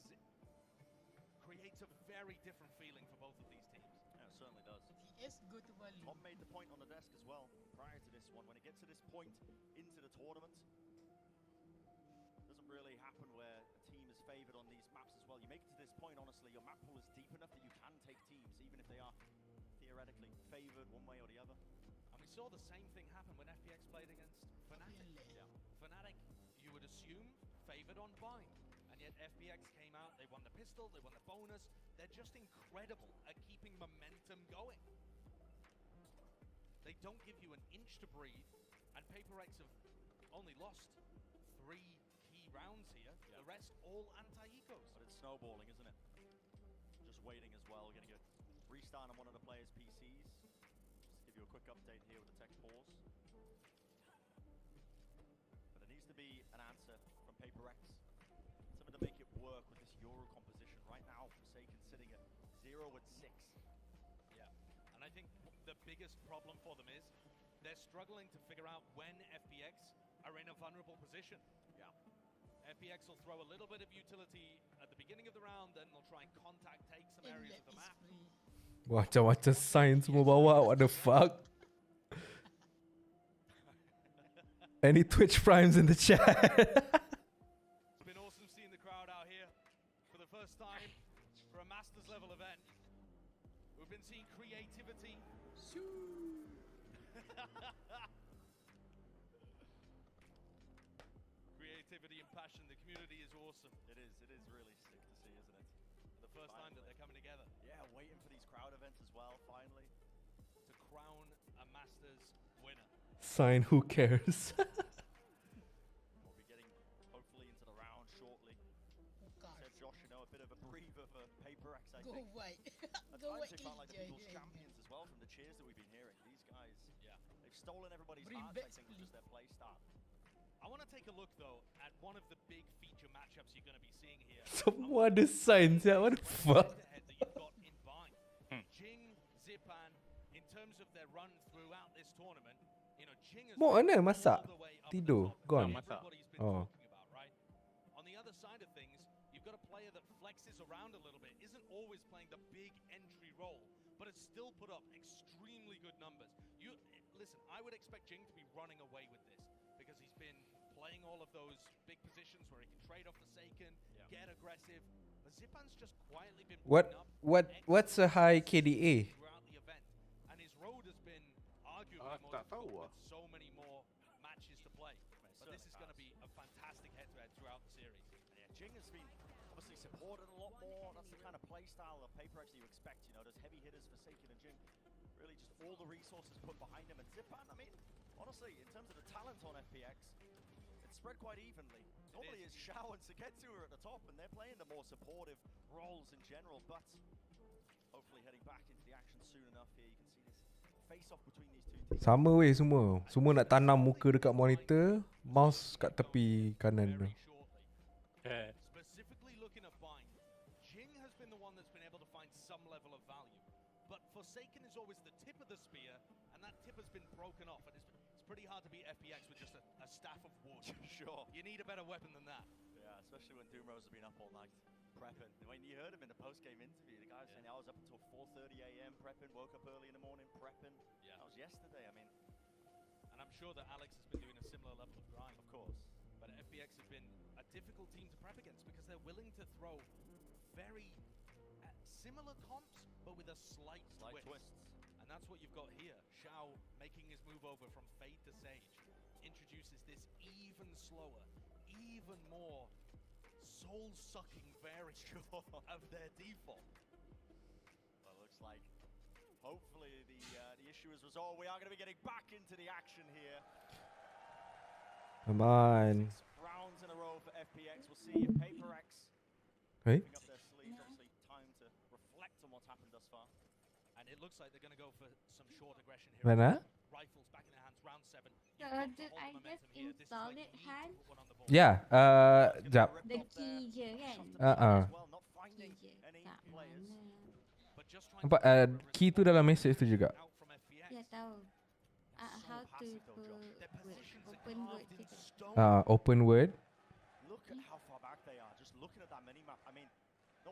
Speaker 20: creates a very different feeling for both of these teams.
Speaker 10: Yeah, it certainly does.
Speaker 19: TS go to malu.
Speaker 10: Tom made the point on the desk as well prior to this one. When it gets to this point into the tournament, it doesn't really happen where a team is favored on these maps as well. You make it to this point, honestly, your map pool is deep enough that you can take teams, even if they are theoretically favored one way or the other.
Speaker 20: And we saw the same thing happen when FPX played against Fnatic.
Speaker 10: Yeah.
Speaker 20: Fnatic, you would assume, favored on bind. And yet FPX came out, they won the pistol, they won the bonus. They're just incredible at keeping momentum going. They don't give you an inch to breathe, and PaperX have only lost 3 key rounds here. Yeah. The rest all anti-ecos.
Speaker 10: But it's snowballing, isn't it? Just waiting as well, getting a restart on one of the players' PCs. Just give you a quick update here with the tech pause. But there needs to be an answer from PaperX. Something to make it work with this Euro composition. Right now, Forsaken sitting at 0 and 6.
Speaker 20: Yeah, and I think the biggest problem for them is they're struggling to figure out when FPX are in a vulnerable position.
Speaker 10: Yeah.
Speaker 20: FPX will throw a little bit of utility at the beginning of the round, then they'll try and contact take some areas of the map.
Speaker 3: Macam-macam sign semua bawa. What the fuck? Any Twitch primes in the chat?
Speaker 20: It's been awesome seeing the crowd out here for the first time for a Masters level event. We've been seeing creativity. Creativity and passion. The community is awesome.
Speaker 10: It is really sick to see, isn't it?
Speaker 20: For the first time that they're coming together.
Speaker 10: Yeah, waiting for these crowd events as well, finally.
Speaker 20: To crown a Masters winner.
Speaker 3: Sign, who cares?
Speaker 10: We'll be getting, hopefully, into the round shortly. Said Josh, you know, a bit of a breather for PaperX, I
Speaker 19: Go
Speaker 10: think.
Speaker 19: white.
Speaker 10: At
Speaker 19: Go
Speaker 10: times
Speaker 19: white.
Speaker 10: they felt like the people's champions as well from the cheers that we've been hearing. These guys,
Speaker 20: yeah,
Speaker 10: they've stolen everybody's
Speaker 19: Bring
Speaker 10: hearts, I
Speaker 19: back
Speaker 10: think, with just their play style.
Speaker 20: I want to take a look, though, at one of the big feature matchups you're going to be seeing here.
Speaker 3: Semua ada signs, yeah. What the fuck?
Speaker 20: That you've got in bind. Jing, Zipan, in terms of their run throughout this tournament, you know, Jing has
Speaker 3: Mau mana
Speaker 20: been
Speaker 3: masak?
Speaker 20: all the way up
Speaker 3: Tidur,
Speaker 20: the top,
Speaker 3: gone.
Speaker 20: as everybody's been
Speaker 3: Oh.
Speaker 20: talking about, right? On the other side of things, you've got a player that flexes around a little bit, isn't always playing the big entry role, but has still put up extremely good numbers. Listen, I would expect Jing to be running away with this because he's been playing all of those big positions where he can trade off Forsaken, get aggressive. But Zipan's just quietly been putting up
Speaker 3: What's a high KDA?
Speaker 20: throughout the event, and his road has been arguably more difficult with so many more matches to play. But this is going to be a fantastic head-to-head throughout the series.
Speaker 10: Yeah, Jing has been obviously supported a lot more. That's the kind of play style of PaperX that you expect. You know, there's heavy hitters, Forsaken and Jing. Really just all the resources put behind him. And Zipan, I mean, honestly, in terms of the talent on FPX, it's spread quite evenly. Normally it's Shao and Seketsu are at the top, and they're playing the more supportive roles in general, but hopefully heading back into the action soon enough here. You can see this face-off between these two teams.
Speaker 3: Sama weh semua. Semua nak tanam muka dekat monitor, mouse kat tepi kanan tu.
Speaker 20: Specifically looking at bind, Jing has been the one that's been able to find some level of value. But Forsaken is always the tip of the spear, and that tip has been broken off. And it's pretty hard to beat FPX with just a staff of wood.
Speaker 10: Sure.
Speaker 20: You need a better weapon than that.
Speaker 10: Yeah, especially when Doomrose has been up all night prepping. When you heard him in the post-game interview, the guy was saying, I was up until 4:30 a.m. prepping, woke up early in the morning prepping.
Speaker 20: Yeah.
Speaker 10: That was yesterday, I mean.
Speaker 20: And I'm sure that Alex has been doing a similar level of grind.
Speaker 10: Of course.
Speaker 20: But FPX have been a difficult team to prep against because they're willing to throw very similar comps, but with a slight twist. And that's what you've got here. Shao making his move over from Fade to Sage introduces this even slower, even more soul-sucking variant of their default.
Speaker 10: Well, it looks like hopefully the issue is resolved. We are going to be getting back into the action here.
Speaker 3: Come on.
Speaker 10: 6 rounds in a row for FPX. We'll see if PaperX
Speaker 3: Hey.
Speaker 10: picking up their sleeves. Obviously, time to reflect on what's happened thus far.
Speaker 20: And it looks like they're going to go for some short aggression here.
Speaker 3: Mana?
Speaker 20: Rifles back in their hands, round 7.
Speaker 1: Did I just install it, Han?
Speaker 3: Yeah, jap.
Speaker 1: The key je kan?
Speaker 10: Key je.
Speaker 1: Tak mana.
Speaker 3: Nampak key tu dalam message tu juga.
Speaker 1: Ya tahu. How to put open word je.
Speaker 3: Open word.
Speaker 10: Look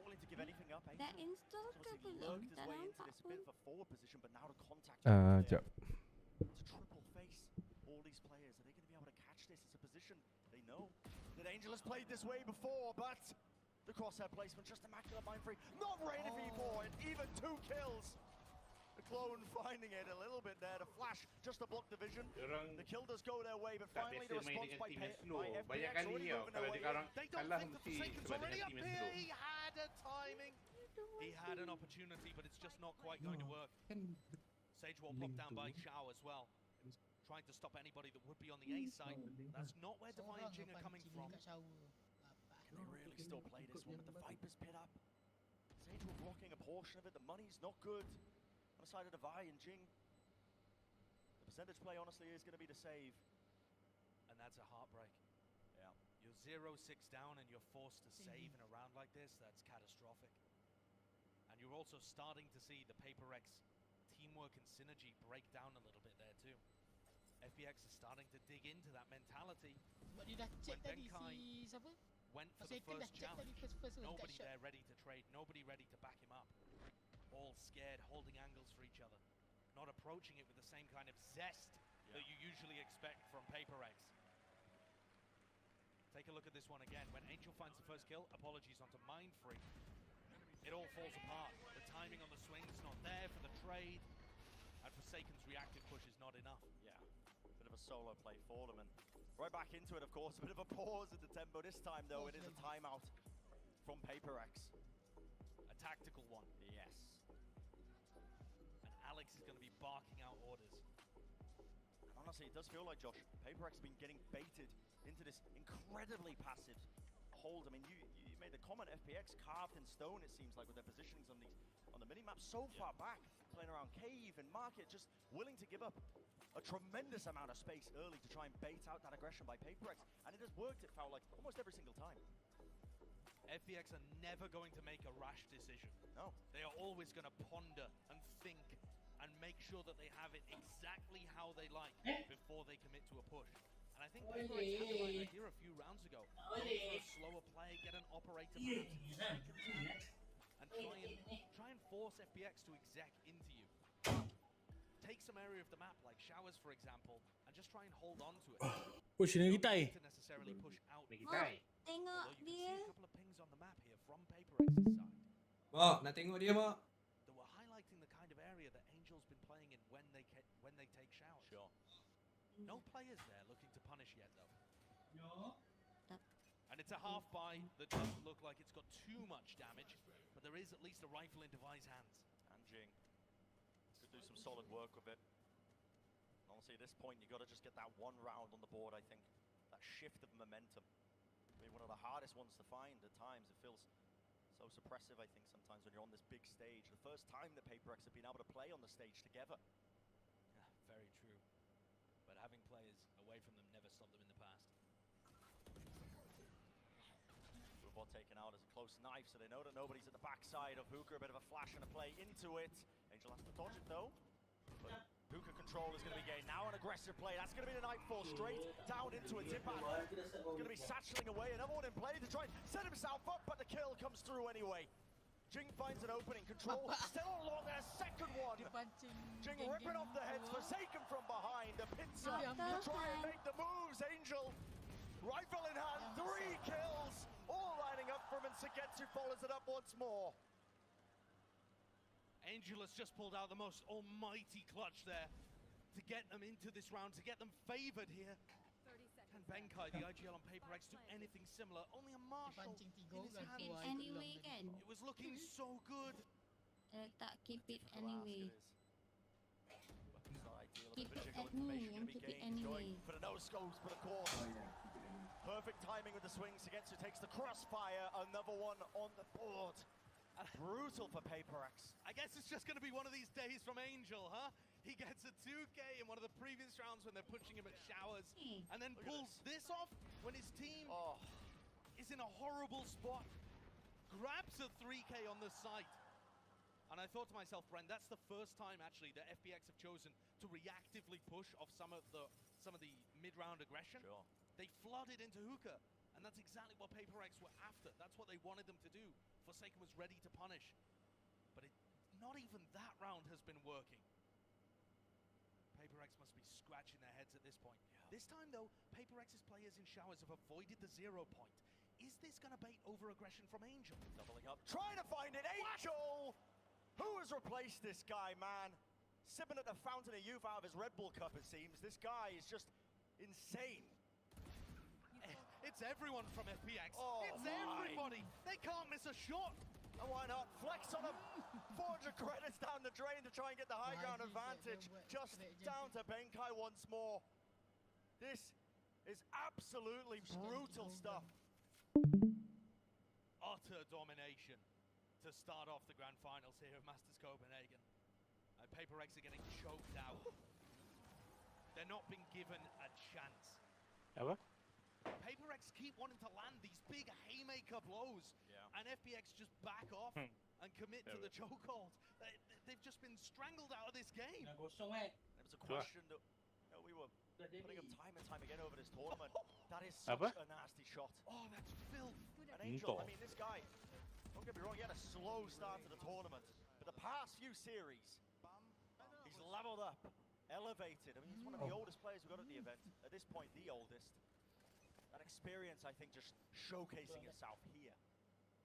Speaker 10: not willing to give anything up.
Speaker 1: Dah
Speaker 10: Angel
Speaker 1: install ke
Speaker 10: obviously
Speaker 1: belum?
Speaker 10: lurked his
Speaker 1: Tak
Speaker 10: way into
Speaker 1: nampak
Speaker 10: this
Speaker 1: pun.
Speaker 10: bit of a forward position, but now to contact with the
Speaker 3: Sekejap.
Speaker 10: It's a triple face. All these players, are they going to be able to catch this? It's a position they know that Angel has played this way before, but the crosshair placement, just immaculate mind free. Not ready for it, even 2 kills. The clone finding it a little bit there. The flash just to block the vision. The kill does go their way, but finally the response by FPX already moving their way in.
Speaker 20: They don't think the Forsaken's already up here. He had a timing. He had an opportunity, but it's just not quite going to work. Sage wall blocked down by Shao as well. Trying to stop anybody that would be on the A side. That's not where Divine and Jing are coming from.
Speaker 10: Can they really still play this one with the Viper's pit up? Sage were blocking a portion of it. The money's not good. On the side of Divine and Jing. The percentage play honestly is going to be the save.
Speaker 20: And that's a heartbreak.
Speaker 10: Yeah.
Speaker 20: You're 0-6 down and you're forced to save in a round like this. That's catastrophic. And you're also starting to see the PaperX teamwork and synergy break down a little bit there too. FPX is starting to dig into that mentality.
Speaker 19: Sebab dia dah check
Speaker 20: When
Speaker 19: tadi
Speaker 20: Bankai
Speaker 19: si siapa?
Speaker 20: went for the
Speaker 19: Forsaken dah
Speaker 20: first
Speaker 19: check tadi
Speaker 20: challenge,
Speaker 19: first one
Speaker 20: nobody
Speaker 19: cut shot.
Speaker 20: there ready to trade, nobody ready to back him up. All scared, holding angles for each other. Not approaching it with the same kind of zest that you usually expect from PaperX. Take a look at this one again. When Angel finds the first kill, apologies onto Mindfree. It all falls apart. The timing on the swing's not there for the trade. And Forsaken's reactive push is not enough.
Speaker 10: Yeah, bit of a solo play for them, and right back into it, of course. A bit of a pause at the tempo. This time, though, it is a timeout from PaperX.
Speaker 20: A tactical one.
Speaker 10: Yes.
Speaker 20: And Alex is going to be barking out orders.
Speaker 10: And honestly, it does feel like, Josh, PaperX has been getting baited into this incredibly passive hold. I mean, you made the comment, FPX carved in stone, it seems like, with their positionings on the minimap so far back, playing around cave and market, just willing to give up a tremendous amount of space early to try and bait out that aggression by PaperX, and it has worked, it felt like, almost every single time.
Speaker 20: FPX are never going to make a rash decision.
Speaker 10: No.
Speaker 20: They are always going to ponder and think and make sure that they have it exactly how they like before they commit to a push. And I think PaperX had the right idea a few rounds ago. Go for a slower play, get an operator mount, and try and force FPX to exec into you. Take some area of the map, like showers for example, and just try and hold on to it.
Speaker 4: Push ni kita.
Speaker 20: To necessarily push out.
Speaker 1: Tengok
Speaker 20: Although you
Speaker 1: dia.
Speaker 20: can see a couple of pings on the map here from PaperX's side.
Speaker 11: Mak, nak tengok dia, Mak.
Speaker 20: That were highlighting the kind of area that Angel's been playing in when they take showers.
Speaker 10: Sure.
Speaker 20: No players there looking to punish yet though.
Speaker 19: No.
Speaker 20: And it's a half buy that doesn't look like it's got too much damage, but there is at least a rifle in Devi's hands.
Speaker 10: And Jing could do some solid work with it. Honestly, at this point, you got to just get that one round on the board, I think. That shift of momentum. Maybe one of the hardest ones to find at times. It feels so suppressive, I think, sometimes when you're on this big stage. The first time that PaperX have been able to play on the stage together.
Speaker 20: Yeah, very true. But having players away from them never stopped them in the past.
Speaker 10: Robot taken out as a close knife, so they know that nobody's at the backside of Hookah. A bit of a flash and a play into it. Angel has to dodge it though. But Hookah control is going to be gained. Now an aggressive play. That's going to be the Nightfall straight down into a tip out. It's going to be satcheling away. Another one in play to try and set himself up, but the kill comes through anyway. Jing finds an opening. Control still along and a second one. Jing ripping off the heads, Forsaken from behind. The pincer to try and make the moves. Angel, rifle in hand, 3 kills. All lining up for him, and Sagetsu follows it up once more.
Speaker 20: Angel has just pulled out the most almighty clutch there to get them into this round, to get them favored here. Can Bankai, the IGL on PaperX, do anything similar? Only a Marshall in his hands.
Speaker 1: Anyway kan.
Speaker 20: It was looking so good.
Speaker 1: Tak keep it anyway. Keep it
Speaker 10: Visual
Speaker 1: at me,
Speaker 10: information
Speaker 1: yang
Speaker 10: going to be
Speaker 1: keep it
Speaker 10: gained.
Speaker 1: anyway.
Speaker 10: Going for the no scopes, but of course. Perfect timing with the swing. Sagetsu takes the crossfire. Another one on the board. Brutal for PaperX.
Speaker 20: I guess it's just going to be one of these days from Angel, huh? He gets a 2K in one of the previous rounds when they're pushing him at showers, and then pulls this off when his team is in a horrible spot. Grabs a 3K on the site. And I thought to myself, Bren, that's the first time actually that FPX have chosen to reactively push off some of the mid-round aggression.
Speaker 10: Sure.
Speaker 20: They flooded into Hookah, And that's exactly what Paper X were after. That's what they wanted them to do. Forsaken was ready to punish. But not even that round has been working. Paper X must be scratching their heads at this point. Yeah. This time, though, Paper X's players in showers have avoided the 0 point. Is this going to bait over-aggression from Angel?
Speaker 10: Doubling up, trying to find it. Angel! Who has replaced this guy, man? Sipping at the fountain of youth out of his Red Bull cup, it seems. This guy is just insane.
Speaker 20: It's everyone from FPX.
Speaker 10: Oh,
Speaker 20: it's everybody. They can't miss a shot.
Speaker 10: And why not? Flex on him. 400 credits down the drain to try and get the high ground advantage. Just down to Bantai once more. This is absolutely brutal stuff.
Speaker 20: Utter domination to start off the grand finals here of Masters Copenhagen. And Paper X are getting choked out. They're not being given a chance.
Speaker 2: Apa?
Speaker 20: Paper X keep wanting to land these big haymaker blows, and FPX just back off and commit to the chokehold. They've just been strangled out of this game.
Speaker 10: It was a question that we were putting up time and time again over this tournament. That is such a nasty shot.
Speaker 20: Oh, that's filth.
Speaker 10: An Angel, I mean, this guy, don't get me wrong, he had a slow start to the tournament, but the past few series, he's leveled up, elevated. I mean, he's one of the oldest players we've got at the event. At this point, the oldest. That experience, I think, just showcasing itself here.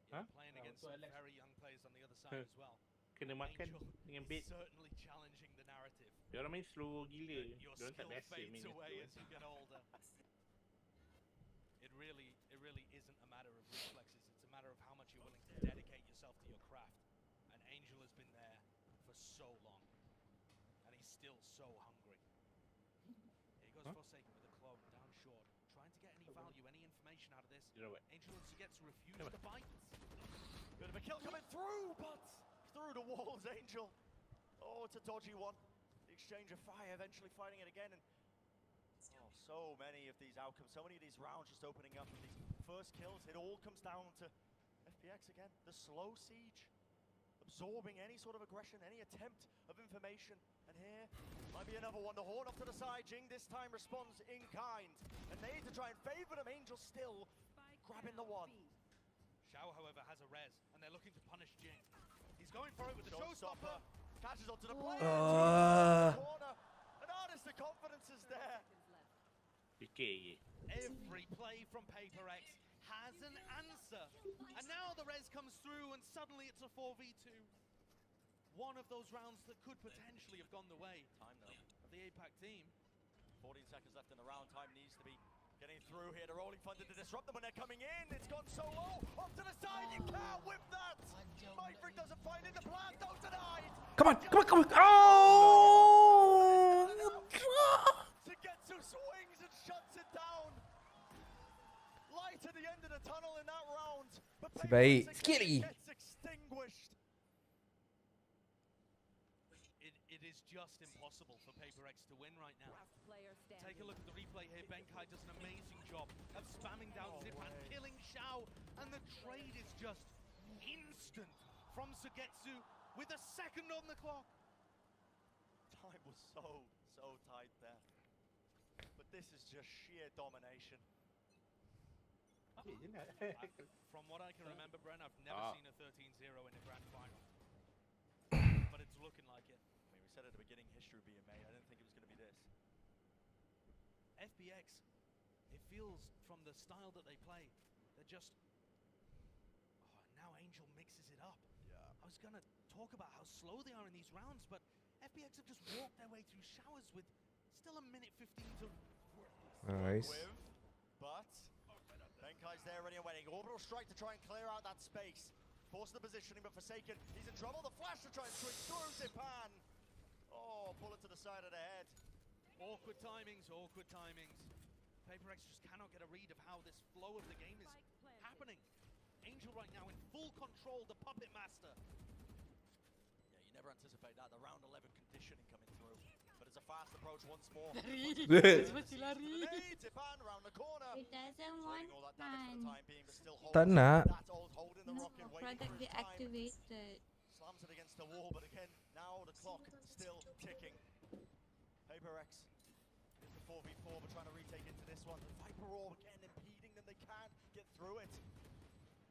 Speaker 20: Yeah, playing against some very young players on the other side as well.
Speaker 2: Kena makan dengan bait.
Speaker 20: Certainly challenging the narrative.
Speaker 2: Dia orang main slow gila.
Speaker 20: Your
Speaker 2: Dia orang tak
Speaker 20: skill
Speaker 2: biasa
Speaker 20: fades
Speaker 2: main
Speaker 20: away
Speaker 2: slow.
Speaker 20: as you get older. It really isn't a matter of reflexes. It's a matter of how much you're willing to dedicate yourself to your craft. And Angel has been there for so long, and he's still so hungry. Here goes Forsaken with a clone down short, trying to get any value, any information out of this.
Speaker 2: You know what?
Speaker 20: Angel gets refused to bite.
Speaker 10: Bit of a kill coming through, but through the walls, Angel. Oh, it's a dodgy one. The exchange of fire, eventually fighting it again, and so many of these outcomes, so many of these rounds just opening up with these first kills. It all comes down to FPX again. The slow siege, absorbing any sort of aggression, any attempt of information. And here might be another one. The horn off to the side. Jing this time responds in kind. And they need to try and favor them. Angel still grabbing the one.
Speaker 20: Shao, however, has a res, and they're looking to punish Jing. He's going for it with the showstopper.
Speaker 10: Catches onto the player. Corner. An artist of confidence is there.
Speaker 20: Every play from Paper X has an answer. And now the res comes through and suddenly it's a 4v2. One of those rounds that could potentially have gone the way of the APAC team.
Speaker 10: 14 seconds left in the round. Time needs to be getting through here. The rolling thunder to disrupt them when they're coming in. It's gone so low. Off to the side. You can't whip that. Myfrick doesn't find it. The plan goes denied.
Speaker 3: Come on, come on, come on. Oh!
Speaker 10: Sugetsu swings and shuts it down. Light at the end of the tunnel in that round. But
Speaker 3: Baik, sikit lagi.
Speaker 10: gets extinguished.
Speaker 20: It is just impossible for Paper X to win right now. Take a look at the replay here. Bankai does an amazing job of spamming down Zipan, killing Shao, and the trade is just instant from Sugetsu with a second on the clock.
Speaker 10: Time was so tight there. But this is just sheer domination.
Speaker 20: From what I can remember, Bren, I've never seen a 13-0 in a grand final. But it's looking like it.
Speaker 10: I mean, we said at the beginning history being made. I didn't think it was going to be this.
Speaker 20: FPX, it feels from the style that they play, they're just... Oh, now Angel mixes it up.
Speaker 10: Yeah.
Speaker 20: I was going to talk about how slow they are in these rounds, but FPX have just walked their way through showers with still a minute 15 to...
Speaker 3: Nice.
Speaker 10: But Bankai's there ready and waiting. Orbital strike to try and clear out that space. Force the positioning, but Forsaken, he's in trouble. The flash to try and swing through Zipan. Oh, bullet to the side of the head.
Speaker 20: Awkward timings, awkward timings. Paper X just cannot get a read of how this flow of the game is happening. Angel right now in full control, the puppet master.
Speaker 10: Yeah, you never anticipate that. The round 11 conditioning coming through. But it's a fast approach once more. Zipan around the corner.
Speaker 1: It doesn't want fun.
Speaker 3: Tak nak.
Speaker 1: Product deactivated.
Speaker 10: Slams it against the wall, but again, now the clock still ticking. Paper X is the 4v4, but trying to retake into this one. The Viper Orb again impeding them. They can't through it.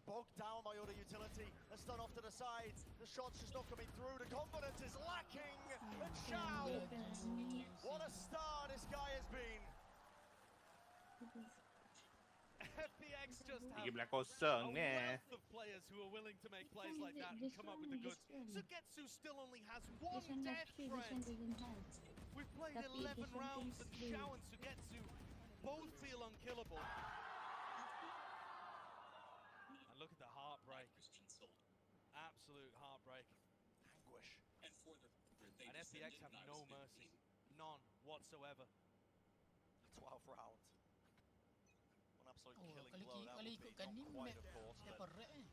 Speaker 10: Bogged down by other utility. A stun off to the side. The shot's just not coming through. The confidence is lacking. And Shao, what a star this guy has been.
Speaker 20: FPX just have
Speaker 2: 13-0
Speaker 20: a
Speaker 2: ni.
Speaker 20: wealth of players who are willing to make plays like that and come up with the goods. Sugetsu still only has one death threat. We've played 11 rounds and Shao and Sugetsu both feel unkillable. And look at the heartbreak. Absolute heartbreak. Anguish. And FPX have no mercy. None whatsoever.
Speaker 10: 12th round. One absolute
Speaker 19: Oh,
Speaker 10: killing
Speaker 19: kalau
Speaker 10: blow that
Speaker 19: kalau
Speaker 10: would be.
Speaker 19: ikutkan ni
Speaker 10: Not quite,
Speaker 19: map
Speaker 10: of course,
Speaker 19: dah
Speaker 10: but
Speaker 19: perak eh.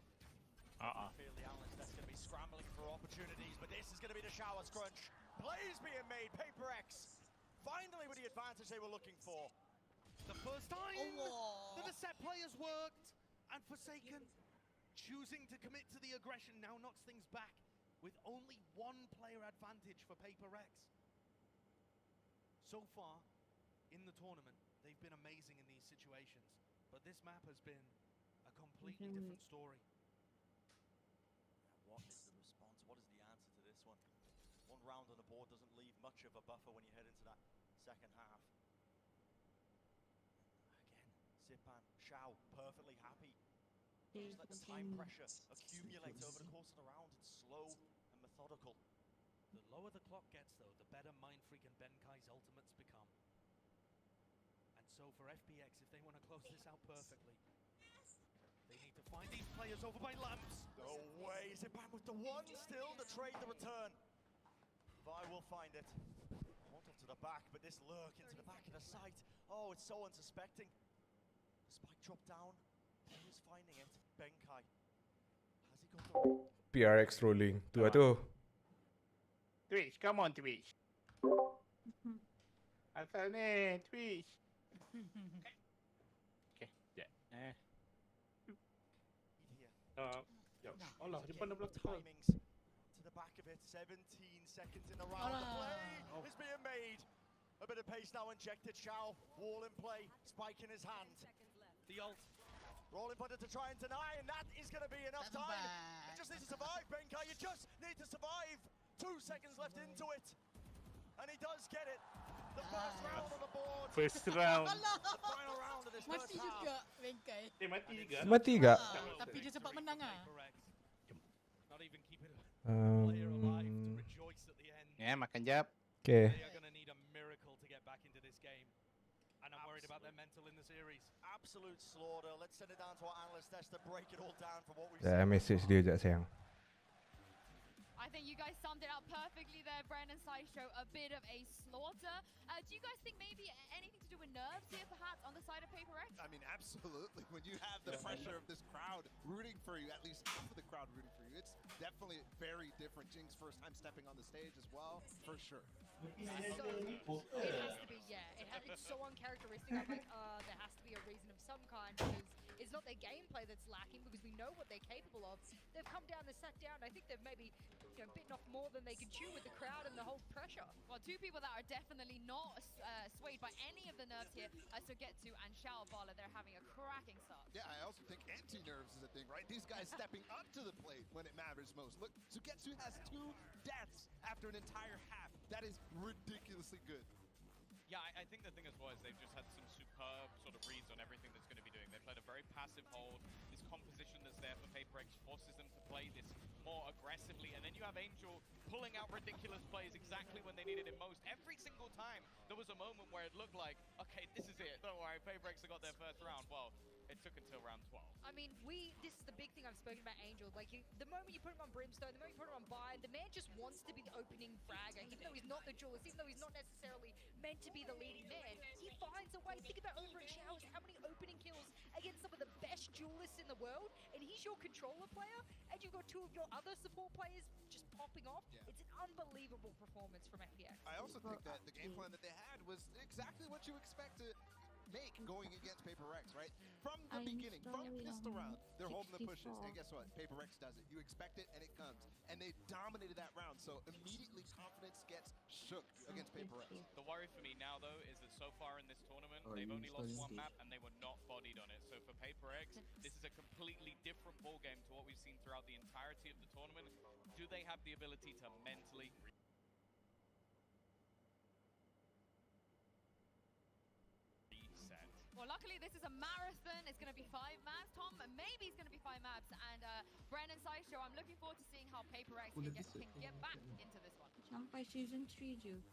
Speaker 10: feel the analyst that's going to be scrambling for opportunities, but this is going to be the shower scrunch. Plays being made. Paper X finally with the advantage they were looking for.
Speaker 20: The first time that the set players worked, and Forsaken choosing to commit to the aggression now knocks things back with only one player advantage for Paper X. So far in the tournament, they've been amazing in these situations, but this map has been a completely different story.
Speaker 10: What is the response? What is the answer to this one? One round on the board doesn't leave much of a buffer when you head into that second half. Again, Sipan, Shao, perfectly happy. Just let the time pressure accumulate over the course of the round. It's slow and methodical.
Speaker 20: The lower the clock gets, though, the better Mind Freak and Benkai's ultimates become. And so for FPX, if they want to close this out perfectly, they need to find these players over by lamps.
Speaker 10: No way. Sipan with the one still to trade the return. Vi will find it. Hold off to the back, but this lurk into the back of the site. Oh, it's so unsuspecting. Spike dropped down. Who's finding it? Benkai. Has he got the...
Speaker 3: PRX trolling. Tu lah tu.
Speaker 2: Twitch, come on Twitch. Asal ni Twitch. Okay, sekejap. Allah, depan dah belakang.
Speaker 10: Timings to the back of it. 17 seconds in the round. The play is being made. A bit of pace now injected. Shao, wall in play. Spike in his hand.
Speaker 20: The ult.
Speaker 10: Rolling punter to try and deny, and that is going to be enough time. You just need to survive, Benkai. You just need to survive. 2 seconds left into it. And he does get it. The first round on the board.
Speaker 2: First round.
Speaker 10: The final round of this
Speaker 19: Mati
Speaker 10: first half.
Speaker 19: juga Benkai.
Speaker 2: Mati juga.
Speaker 3: Mati juga.
Speaker 19: Tapi dia sempat menang ah.
Speaker 20: Not even keeping a player alive to rejoice at the end.
Speaker 2: Ya, makan jap.
Speaker 3: Okay.
Speaker 20: They are going to need a miracle to get back into this game. And I'm worried about their mental in the series.
Speaker 10: Absolute slaughter. Let's send it down to our analyst desk to break it all down from what we've
Speaker 3: Dah
Speaker 10: seen.
Speaker 3: message dia sekejap sayang.
Speaker 15: I think you guys summed it up perfectly there, Brandon Sideshow. A bit of a slaughter. Do you guys think maybe anything to do with nerves here, perhaps, on the side of Paper X?
Speaker 18: I mean, absolutely. When you have the pressure of this crowd rooting for you, at least half of the crowd rooting for you, it's definitely very different. Jinx first time stepping on the stage as well, for sure.
Speaker 17: So, it has to be, yeah. It's so uncharacteristic. I'm like, there has to be a reason of some kind, because it's not their gameplay that's lacking, because we know what they're capable of. They've come down, they've sat down. I think they've maybe bitten off more than they can chew with the crowd and the whole pressure.
Speaker 15: Well, two people that are definitely not swayed by any of the nerves here. Sugetsu and Shao Bala, they're having a cracking start.
Speaker 18: Yeah, I also think anti-nerves is a thing, right? These guys stepping up to the plate when it matters most. Look, Sugetsu has 2 deaths after an entire half. That is ridiculously good.
Speaker 16: Yeah, I think the thing as well is they've just had some superb sort of reads on everything that's going to be doing. They've played a very passive hold. This composition that's there for Paper X forces them to play this more aggressively. And then you have Angel pulling out ridiculous plays exactly when they needed it most. Every single time there was a moment where it looked like, okay, this is it. Don't worry, Paper X have got their first round. Well, it took until round 12.
Speaker 17: I mean, this is the big thing I've spoken about Angel. Like, the moment you put him on Brimstone, the moment you put him on Bide, the man just wants to be the opening fragger. Even though he's not the duelist, even though he's not necessarily meant to be the leading man, he finds a way. Think about Over and Showers, how many opening kills against some of the best duelists in the world, and he's your controller player, and you've got 2 of your other support players just popping off. Yeah. It's an unbelievable performance from FPX.
Speaker 18: I also think that the game plan that they had was exactly what you expect to make going against Paper Rex, right? From the beginning, from pistol round, they're holding the pushes. And guess what? Paper Rex does it. You expect it, and it comes. And they dominated that round, so immediately confidence gets shook against Paper Rex.
Speaker 16: The worry for me now, though, is that so far in this tournament, they've only lost one map and they were not bodied on it. So for Paper X, this is a completely different ballgame to what we've seen throughout the entirety of the tournament. Do they have the ability to mentally reset?
Speaker 15: Well, luckily this is a marathon. It's going to be 5 maps. Tom, maybe it's going to be 5 maps. And Brennan Sideshow, I'm looking forward to seeing how Paper X can get back into this one.
Speaker 1: Sampai season 3 je.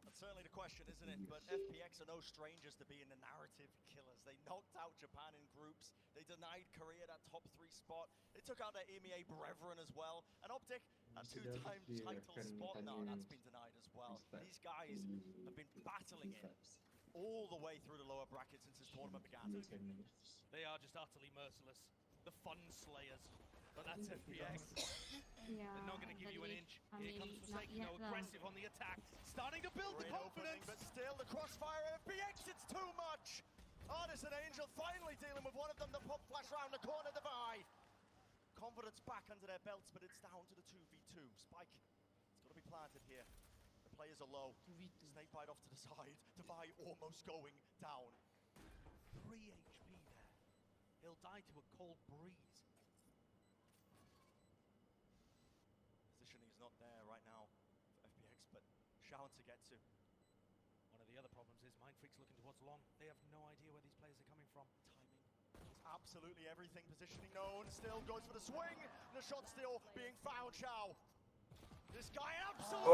Speaker 10: That's certainly the question, isn't it? But FPX are no strangers to being the narrative killers. They knocked out Japan in groups. They denied Korea that top 3 spot. They took out their EMEA brethren as well. And Optic, a 2-time title spot. No, that's been denied as well. These guys have been battling it all the way through the lower bracket since this tournament began.
Speaker 20: They are just utterly merciless. The fun slayers. But that's FPX.
Speaker 1: Yeah,
Speaker 20: They're not going to give you an inch. Here comes
Speaker 1: not
Speaker 20: Forsaken,
Speaker 1: yet,
Speaker 20: aggressive on the attack. Starting to build the
Speaker 10: Great
Speaker 20: confidence.
Speaker 10: opening, but still the crossfire FPX, it's too much. Artist and Angel finally dealing with one of them. The pop flash round the corner, Devi. Confidence back under their belts, but it's down to the 2v2. Spike, it's got to be planted here. The players are low. Snake bite off to the side. Devi almost going down.
Speaker 20: 3 HP there. He'll die to a cold breeze.
Speaker 10: Positioning is not there right now for FPX, but Shaun to get to.
Speaker 20: One of the other problems is Mind Freak's looking towards long. They have no idea where these players are coming from.
Speaker 10: Timing is absolutely everything. Positioning known. Still goes for the swing. The shot still being found. Shao. This guy absolutely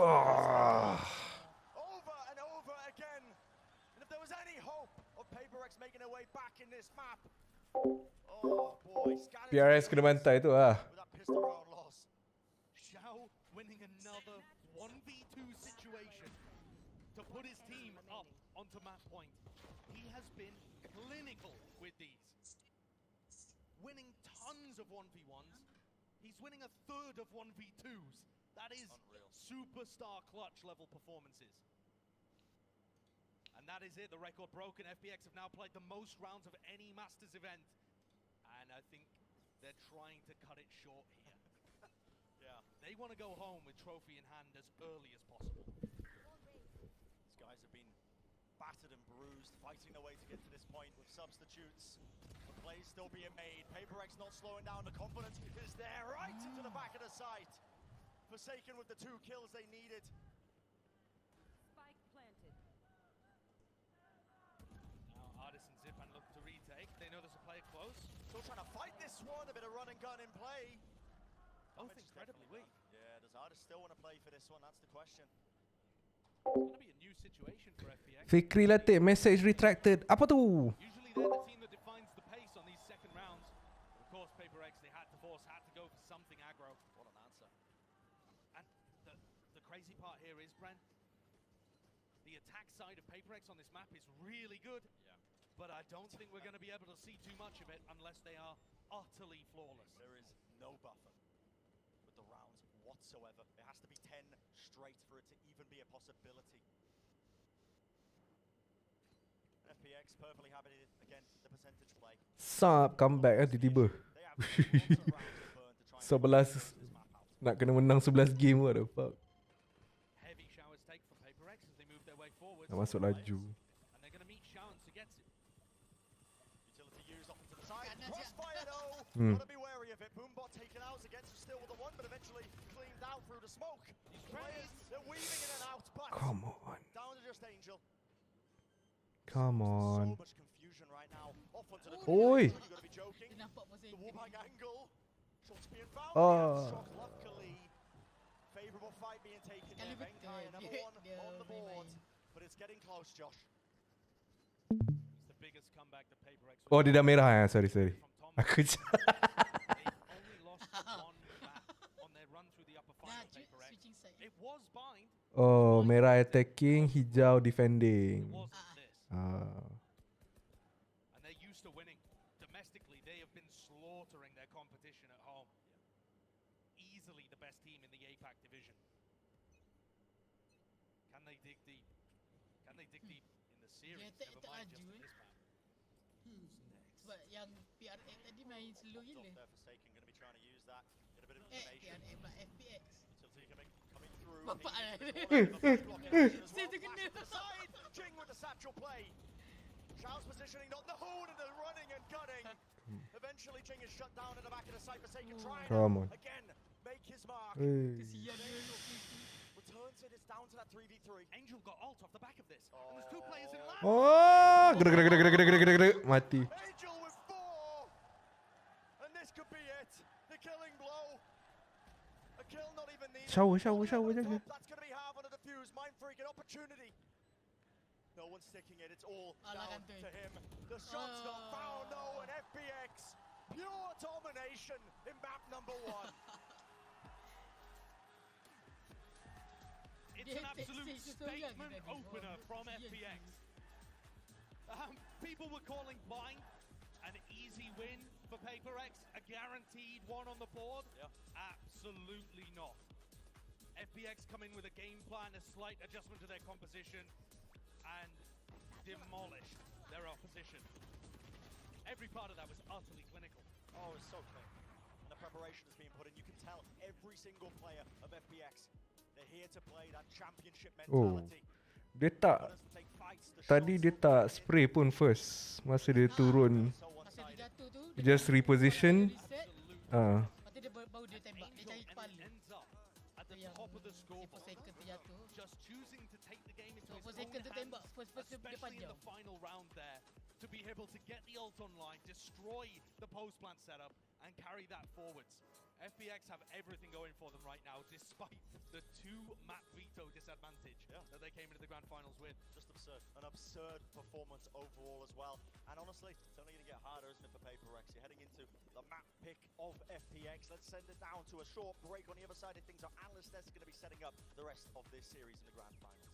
Speaker 10: over and over again. And if there was any hope of Paper X making their way back in this map, oh boy,
Speaker 3: PRS kena bantai tu lah.
Speaker 10: with that pistol round loss.
Speaker 20: Shao winning another 1v2 situation to put his team up onto map point. He has been clinical with these. Winning tons of 1v1s. He's winning a third of 1v2s. That is unreal. Superstar clutch level performances. And that is it, the record broken. FPX have now played the most rounds of any Masters event. And I think they're trying to cut it short here.
Speaker 10: Yeah.
Speaker 20: They want to go home with trophy in hand as early as possible.
Speaker 10: These guys have been battered and bruised, fighting their way to get to this point with substitutes. The plays still being made. Paper X not slowing down. The confidence is there, right into the back of the site. Forsaken with the 2 kills they needed.
Speaker 8: Spike planted.
Speaker 20: Now Artist and Zipan look to retake. They know there's a player close.
Speaker 10: Still trying to fight this one. A bit of run and gun in play.
Speaker 20: Both incredibly weak.
Speaker 10: Yeah, does Artist still want to play for this one? That's the question.
Speaker 20: It's going to be a new situation for FPX.
Speaker 3: Fikri Latif, message retracted. Apa tu?
Speaker 20: Usually they're the team that defines the pace on these second rounds. But of course, Paper X, they had to go for something aggro.
Speaker 10: What an answer.
Speaker 20: And the crazy part here is, Brent, the attack side of Paper X on this map is really good.
Speaker 10: Yeah.
Speaker 20: But I don't think we're going to be able to see too much of it unless they are utterly flawless.
Speaker 10: There is no buffer with the rounds whatsoever. It has to be 10 straight for it to even be a possibility. FPX perfectly happy again, the percentage play.
Speaker 3: Sap comeback tiba-tiba. 11 nak kena menang 11 game, what the fuck.
Speaker 20: Heavy showers take from Paper X as they move their way forward.
Speaker 3: Nak masuk laju.
Speaker 20: And they're going to meet Shaun to get it.
Speaker 10: Utility used off into the side. Crossfire though. Gotta be wary of it. Boombot taken out against still with the one, but eventually cleaned out through the smoke. These players, they're weaving in and out, but
Speaker 3: Come on.
Speaker 10: down to just Angel.
Speaker 3: Come on.
Speaker 10: So much confusion right now. Off onto the
Speaker 3: Oi.
Speaker 10: You gotta be joking. The whooping angle. Shots being found.
Speaker 3: Oh.
Speaker 10: Luckily, favorable fight being taken there. Bantai, number 1 on the board, but it's getting close, Josh.
Speaker 20: It's the biggest comeback that Paper X.
Speaker 3: Oh, dia dah merah ya. Sorry. Aku
Speaker 20: They've only lost one map on their run through the upper final. Paper X. It was bind.
Speaker 3: Oh, merah attacking, hijau defending.
Speaker 20: And they're used to winning. Domestically, they have been slaughtering their competition at home. Easily the best team in the APAC division. Can they dig deep? Can they dig deep in the series? Never mind just in this map.
Speaker 19: yang PRX tadi main slow gila. PRX pula FPX. Bapak lah. Saya terkena.
Speaker 10: Jing with the satchel play. Shao's positioning, not the hold, and they're running and gunning. Eventually, Jing is shut down at the back of the site, Forsaken trying
Speaker 3: Come on.
Speaker 10: again make his mark.
Speaker 19: Kesian dia.
Speaker 10: Returns it, it's down to that 3v3.
Speaker 20: Angel got ult off the back of this. And there's 2 players in lab.
Speaker 3: Oh, gerak mati.
Speaker 10: Angel with 4. And this could be it. The killing blow. A kill not even needed.
Speaker 3: Shower jaga.
Speaker 10: That's going to be half on a defuse. Mind freak, an opportunity. No one's sticking it. It's all down to him. The shot's not found. No, and FPX. Pure domination in map number 1.
Speaker 20: It's an absolute statement opener from FPX. People were calling Blind an easy win for PaperX, a guaranteed one on the board. Absolutely not. FPX come in with a game plan, a slight adjustment to their composition, and demolished their opposition. Every part of that was utterly clinical.
Speaker 10: Oh, it's so clear. And the preparation has been put in. You can tell every single player of FPX, they're here to play that championship mentality.
Speaker 3: Dia tak tadi dia tak spray pun first masa dia turun.
Speaker 19: Masa dia jatuh tu
Speaker 3: Just reposition.
Speaker 19: Lepas tu dia baru dia tembak. Dia cari kepala. Yang Forsaken terjatuh. So Forsaken tertembak. First dia panjang.
Speaker 20: Final round there to be able to get the ult online, destroy the post plant setup, and carry that forwards. FPX have everything going for them right now, despite the 2 map veto disadvantage that they came into the grand finals with.
Speaker 10: Just absurd. An absurd performance overall as well. And honestly, it's only going to get harder, isn't it, for PaperX? You're heading into the map pick of FPX. Let's send it down to a short break. On the other side of things, our analyst desk is going to be setting up the rest of this series in the grand finals.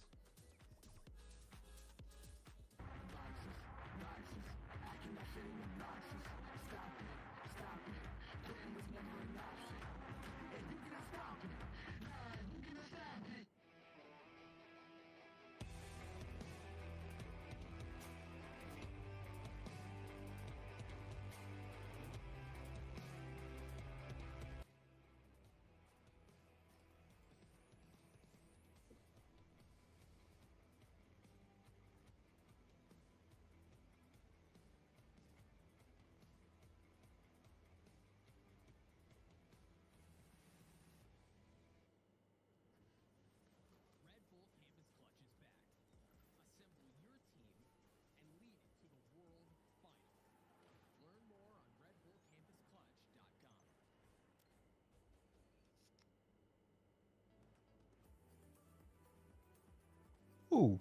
Speaker 3: Oh.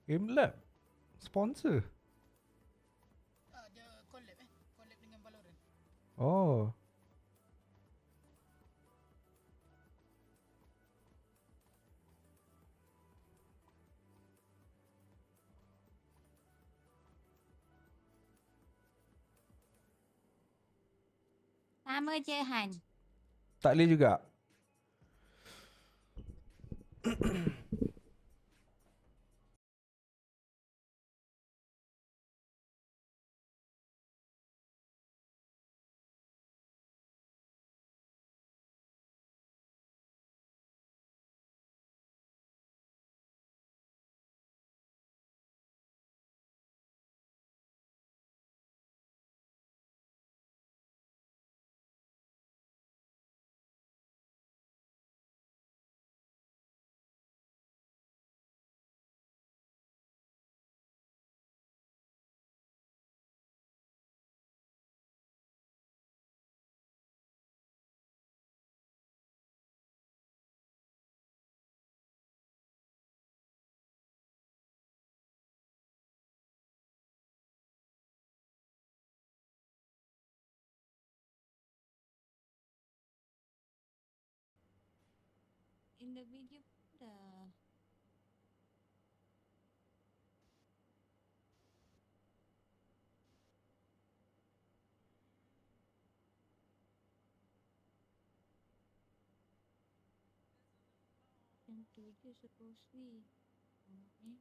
Speaker 3: Aimlab sponsor.
Speaker 19: Dia collab collab dengan Valorant.
Speaker 3: Oh.
Speaker 1: Sama je Han.
Speaker 3: Tak boleh juga.
Speaker 1: In the video dah. Yang tu je supposedly. And then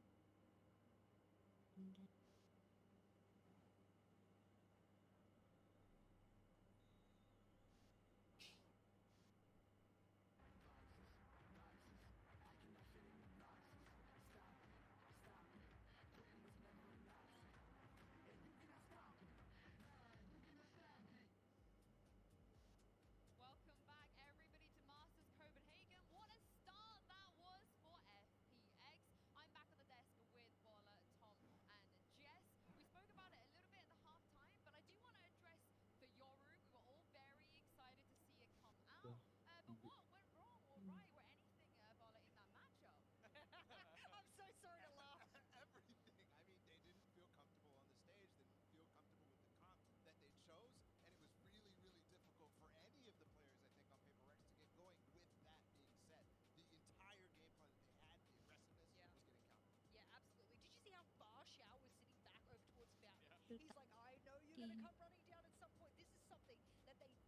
Speaker 17: going to come running down at some point. This is something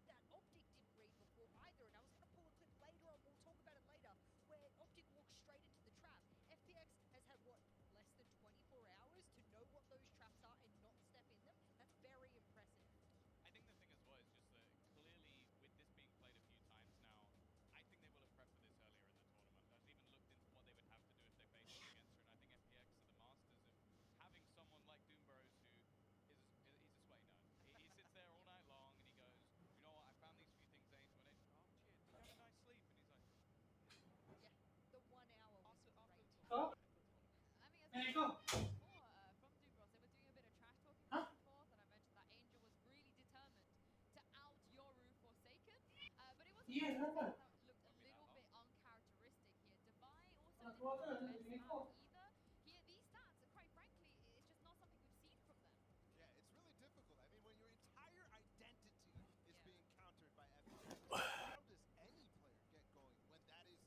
Speaker 17: that Optic didn't read before either, and I was going to pull a clip later on. We'll talk about it later, where Optic walked straight into the trap. FPX has had what, less than 24 hours to know what those traps are and not step in them. That's very impressive.
Speaker 16: I think the thing as well is just that clearly with this being played a few times now, I think they will have prepped for this earlier in the tournament. I've even looked into what they would have to do if they faced off against her, and I think FPX are the masters of having someone like Doomburrows who he's a sweaty nerd. He sits there all night long and he goes, you know what, I found these few things, Angel, and oh cheers, did you have a nice sleep? And he's like,
Speaker 17: yeah, the 1 hour was
Speaker 16: after
Speaker 17: great.
Speaker 15: I mean, as I mentioned before, from Doomburrows, they were doing a bit of trash talking back and forth, and I mentioned that Angel was really determined to out Yoru Forsaken, but it wasn't that looked a little bit uncharacteristic here. Dubai also didn't have the best map either. Here, these stats, quite frankly, it's just not something we've seen from them.
Speaker 18: Yeah, it's really difficult. I mean, when your entire identity is being countered by FPX, how does any player get going when that is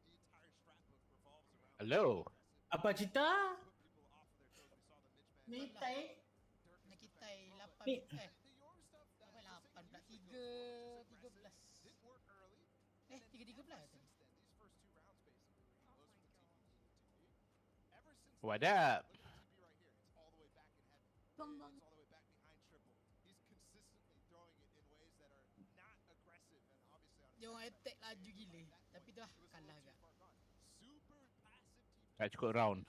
Speaker 18: the entire strat book revolves around?
Speaker 2: Hello.
Speaker 4: Apa cerita?
Speaker 19: Ni tai. Nak kita 8
Speaker 4: Ni.
Speaker 19: Apa 8 pula 13. 3:13 tadi.
Speaker 2: What up?
Speaker 18: It's all the way back behind triple. He's consistently throwing it in ways that are not aggressive and obviously on.
Speaker 19: Dia orang attack laju gila. Tapi tu kalah agak.
Speaker 18: Super passive TP.
Speaker 2: Tak cukup round.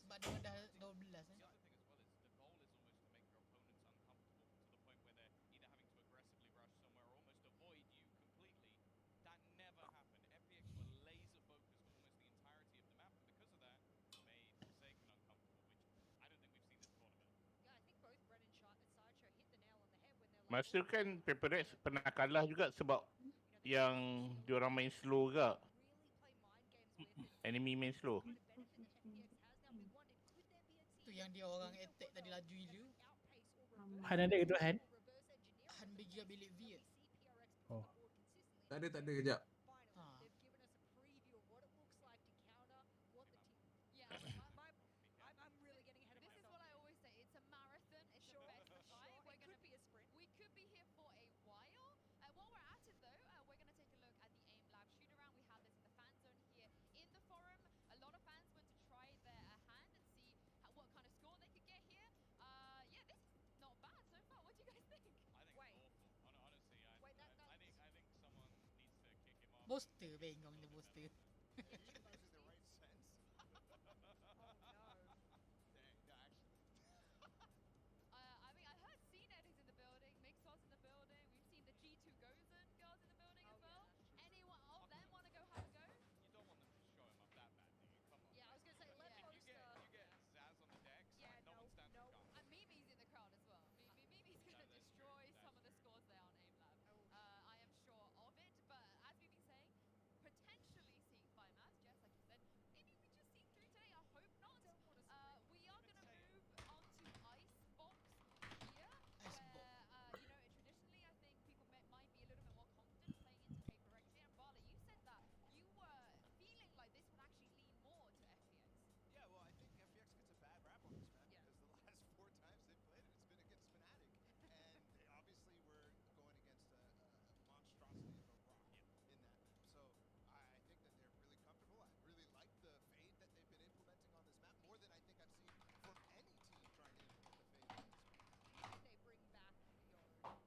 Speaker 19: Sebab dia orang dah 12
Speaker 16: The other thing as well is the goal is almost to make your opponents uncomfortable to the point where they're either having to aggressively rush somewhere or almost avoid you completely. That never happened. FPX were laser focused on almost the entirety of the map, and because of that, made Forsaken uncomfortable, which I don't think we've seen this tournament.
Speaker 17: Yeah, I think both Bren and Sideshow hit the nail on the head when they're like,
Speaker 2: Masa tu kan Paperex pernah kalah juga sebab yang diorang main slow juga. Enemy main slow.
Speaker 19: tu yang dia orang attack tadi laju gila.
Speaker 4: Han ada ke tu Han?
Speaker 19: Han pergi bilik V.
Speaker 4: Oh.
Speaker 11: Tak ada kejap.
Speaker 19: Ha.
Speaker 17: Yeah, I'm really getting ahead of
Speaker 15: This is
Speaker 17: myself.
Speaker 15: what I always say. It's a marathon. It's a best of five.
Speaker 17: It could be a sprint.
Speaker 15: We could be here for a while. While we're at it, though, we're going to take a look at the AIM Lab shoot around. We have this in the fan zone here in the forum. A lot of fans went to try their hand and see what kind of score they could get here. Yeah, this is not bad so far. What do you guys think?
Speaker 16: I think it's awful. Honestly, I think someone needs to kick him off.
Speaker 19: Booster bengong dia booster.
Speaker 18: Using the right sense.
Speaker 17: Oh no.
Speaker 18: Dang, no, actually.
Speaker 15: I mean, I heard CNET is in the building, Mixos in the building. We've seen the G2 Gozen girls in the building as well. Anyone of them want to go have a go?
Speaker 16: You don't want them to show him up that bad, do you? Come on.
Speaker 17: Yeah, I was gonna say, let
Speaker 16: If
Speaker 17: Poster.
Speaker 16: you get Zaz on the decks,
Speaker 17: Yeah,
Speaker 16: like, no one stands a chance.
Speaker 15: And Mimi's in the crowd as well. Mimi's going to destroy some of the scores there on AIM Lab. I am sure of it, but as we've been saying, potentially seeing fire maps, just like you said, maybe we just see through today. I hope not. We are going to move onto Icebox here, where, traditionally I think people might be a little bit more confident playing into Paper X here. And Bala, you said that you were feeling like this would actually lean more to FPX.
Speaker 18: Yeah, well, I think FPX gets a bad rap on this map because the last 4 times they played it, it's been against Fnatic. And they obviously were going against a monstrosity of a rock in that map. So I think that they're really comfortable. I really like the fade that they've been implementing on this map, more than I think I've seen from any team trying to implement the fade on this map.
Speaker 17: They bring back Yoru on Icebox.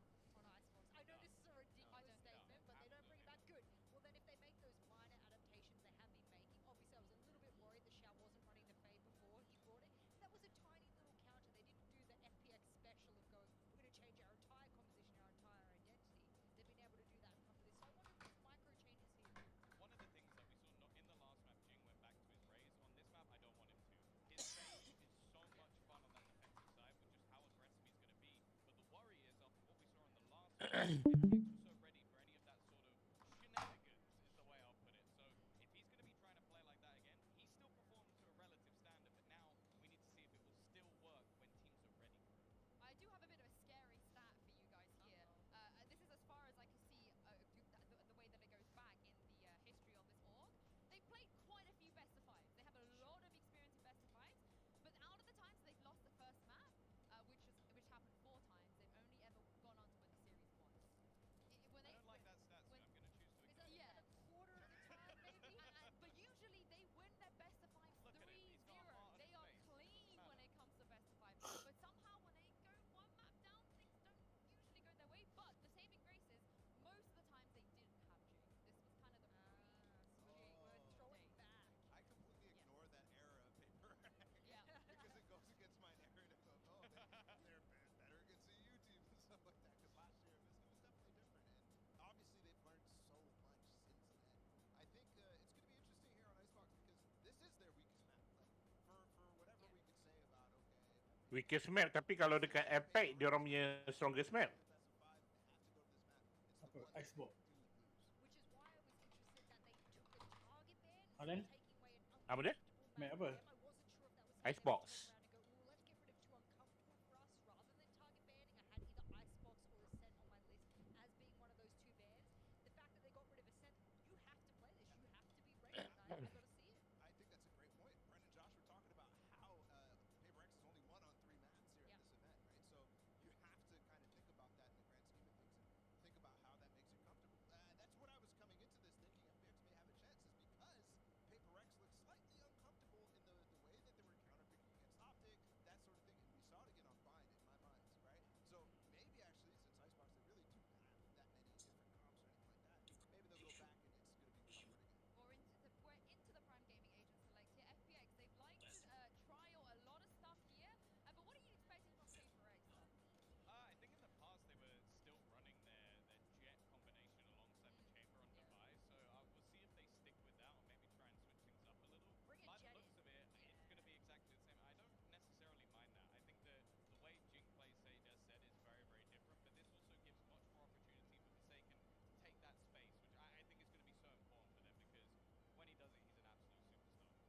Speaker 17: I know this is a ridiculous statement, but they don't bring it back. Good. Well, then if they make those minor adaptations they have been making, obviously I was a little bit worried the Shao wasn't running the fade before he brought it. That was a tiny little counter. They didn't do the FPX special of going, we're going to change our entire composition, our entire identity. They've been able to do that and come to this. So I wonder if there's micro changes here.
Speaker 16: One of the things that we saw in the last map, Jing went back to his raise. On this map, I don't want him to. His phase is so much fun on that defensive side with just how aggressive he's going to be. But the worry is, after what we saw in the last map, FPX was so ready for any of that sort of shenanigans, is the way I'll put it. So if he's going to be trying to play like that again, he still performed to a relative standard. But now we need to see if it will still work when teams are ready.
Speaker 15: I do have a bit of a scary stat for you guys here. This is as far as I can see the way that it goes back in the history of this org. They've played quite a few best of fives. They have a lot of experience in best of fives, but out of the times they've lost the first map, which
Speaker 2: Weakest map, tapi kalau dekat Apex dia orang punya strongest map.
Speaker 4: Apa? Icebox. Alan?
Speaker 2: Apa dia?
Speaker 4: Map apa?
Speaker 2: Icebox.
Speaker 18: I think that's a great point. Brendan and Josh were talking about how PaperX is only 1 on 3 maps here at this event, right? So you have to kind of think about that in the grand scheme of things and think about how that makes you comfortable. That's what I was coming into this thinking FPX may have a chance, is because PaperX looked slightly uncomfortable in the way that they were counterpicking against Optic, that sort of thing, and we saw it again on Bind in my mind, right? So maybe actually, since Icebox they really do have that many different comps or anything like that, maybe they'll go back and it's going to be comfort again.
Speaker 15: We're into the Prime Gaming Agent Select here. FPX, they've liked to trial a lot of stuff here. But what are you expecting from PaperX, though?
Speaker 16: I think in the past they were still running their jet combination alongside the chamber on device, so we'll see if they stick with that or maybe try and switch things up a little. By the looks of it, it's going to be exactly the same. I don't necessarily mind that. I think the way Jing plays, say, just said, is very, very different, but this also gives much more opportunity for Forsaken to take that space, which I think is going to be so important for them, because when he does it, he's an absolute superstar.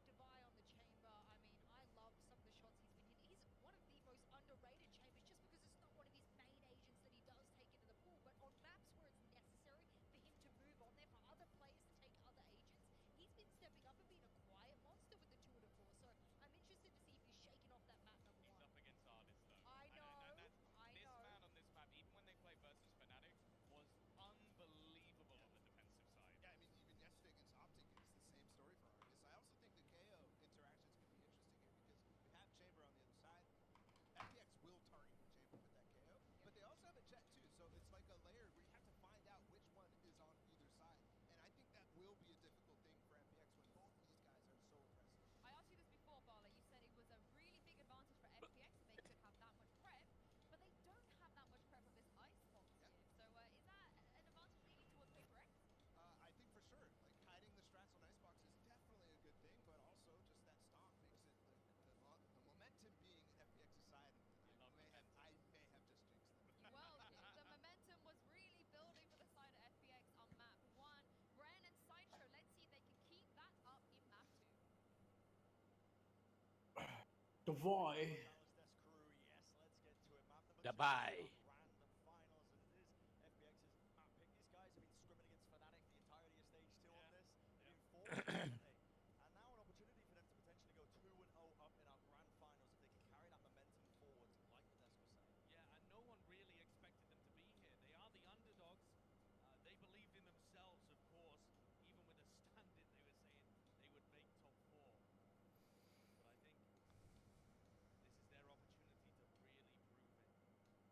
Speaker 17: Dubai on the chamber, I mean, I love some of the shots he's been hitting. He's one of the most underrated chambers just because it's not one of his main agents that he does take into the pool. But on maps where it's necessary for him to move on there, for other players to take other agents, he's been stepping up and being a quiet monster with the 2 to 4. So I'm interested to see if he's shaking off that map number 1.
Speaker 16: He's up against artists, though.
Speaker 17: I know.
Speaker 16: This man on this map, even when they play versus Fnatic, was unbelievable on the defensive side.
Speaker 18: Yeah, I mean, even yesterday against Optic, it's the same story for Arcus. I also think the KO interactions could be interesting here because we have Chamber on the other side. FPX will target the Chamber with that KO, but they also have a Jet too, so it's like a layer where you have to find out which one is on either side. And I think that will be a difficult thing for FPX when both of these guys are so aggressive.
Speaker 15: I asked you this before, Bala. You said it was a really big advantage for FPX that they could have that much prep, but they don't have that much prep on this Icebox here. So is that an advantage leaning towards PaperX?
Speaker 18: I think for sure, like hiding the strats on Icebox is definitely a good thing, but also just that stomp makes it the momentum being FPX's side. I may have just jinxed them.
Speaker 15: Well, the momentum was really building for the side of FPX on map 1. Bren and Sideshow, let's see if they can keep that up in map 2.
Speaker 4: Dubai.
Speaker 2: Dubai.
Speaker 10: Random finals, and it is FPX's map pick. These guys have been scrimming against Fnatic the entirety of stage 2 on this. They've been forced, haven't they? And now an opportunity for them to potentially go 2-0 up in our grand finals if they can carry that momentum forward, like the desk was saying.
Speaker 16: Yeah, and no one really expected them to be here. They are the underdogs. They believed in themselves, of course. Even with a stand-in, they were saying they would make top 4. But I think this is their opportunity to really prove it.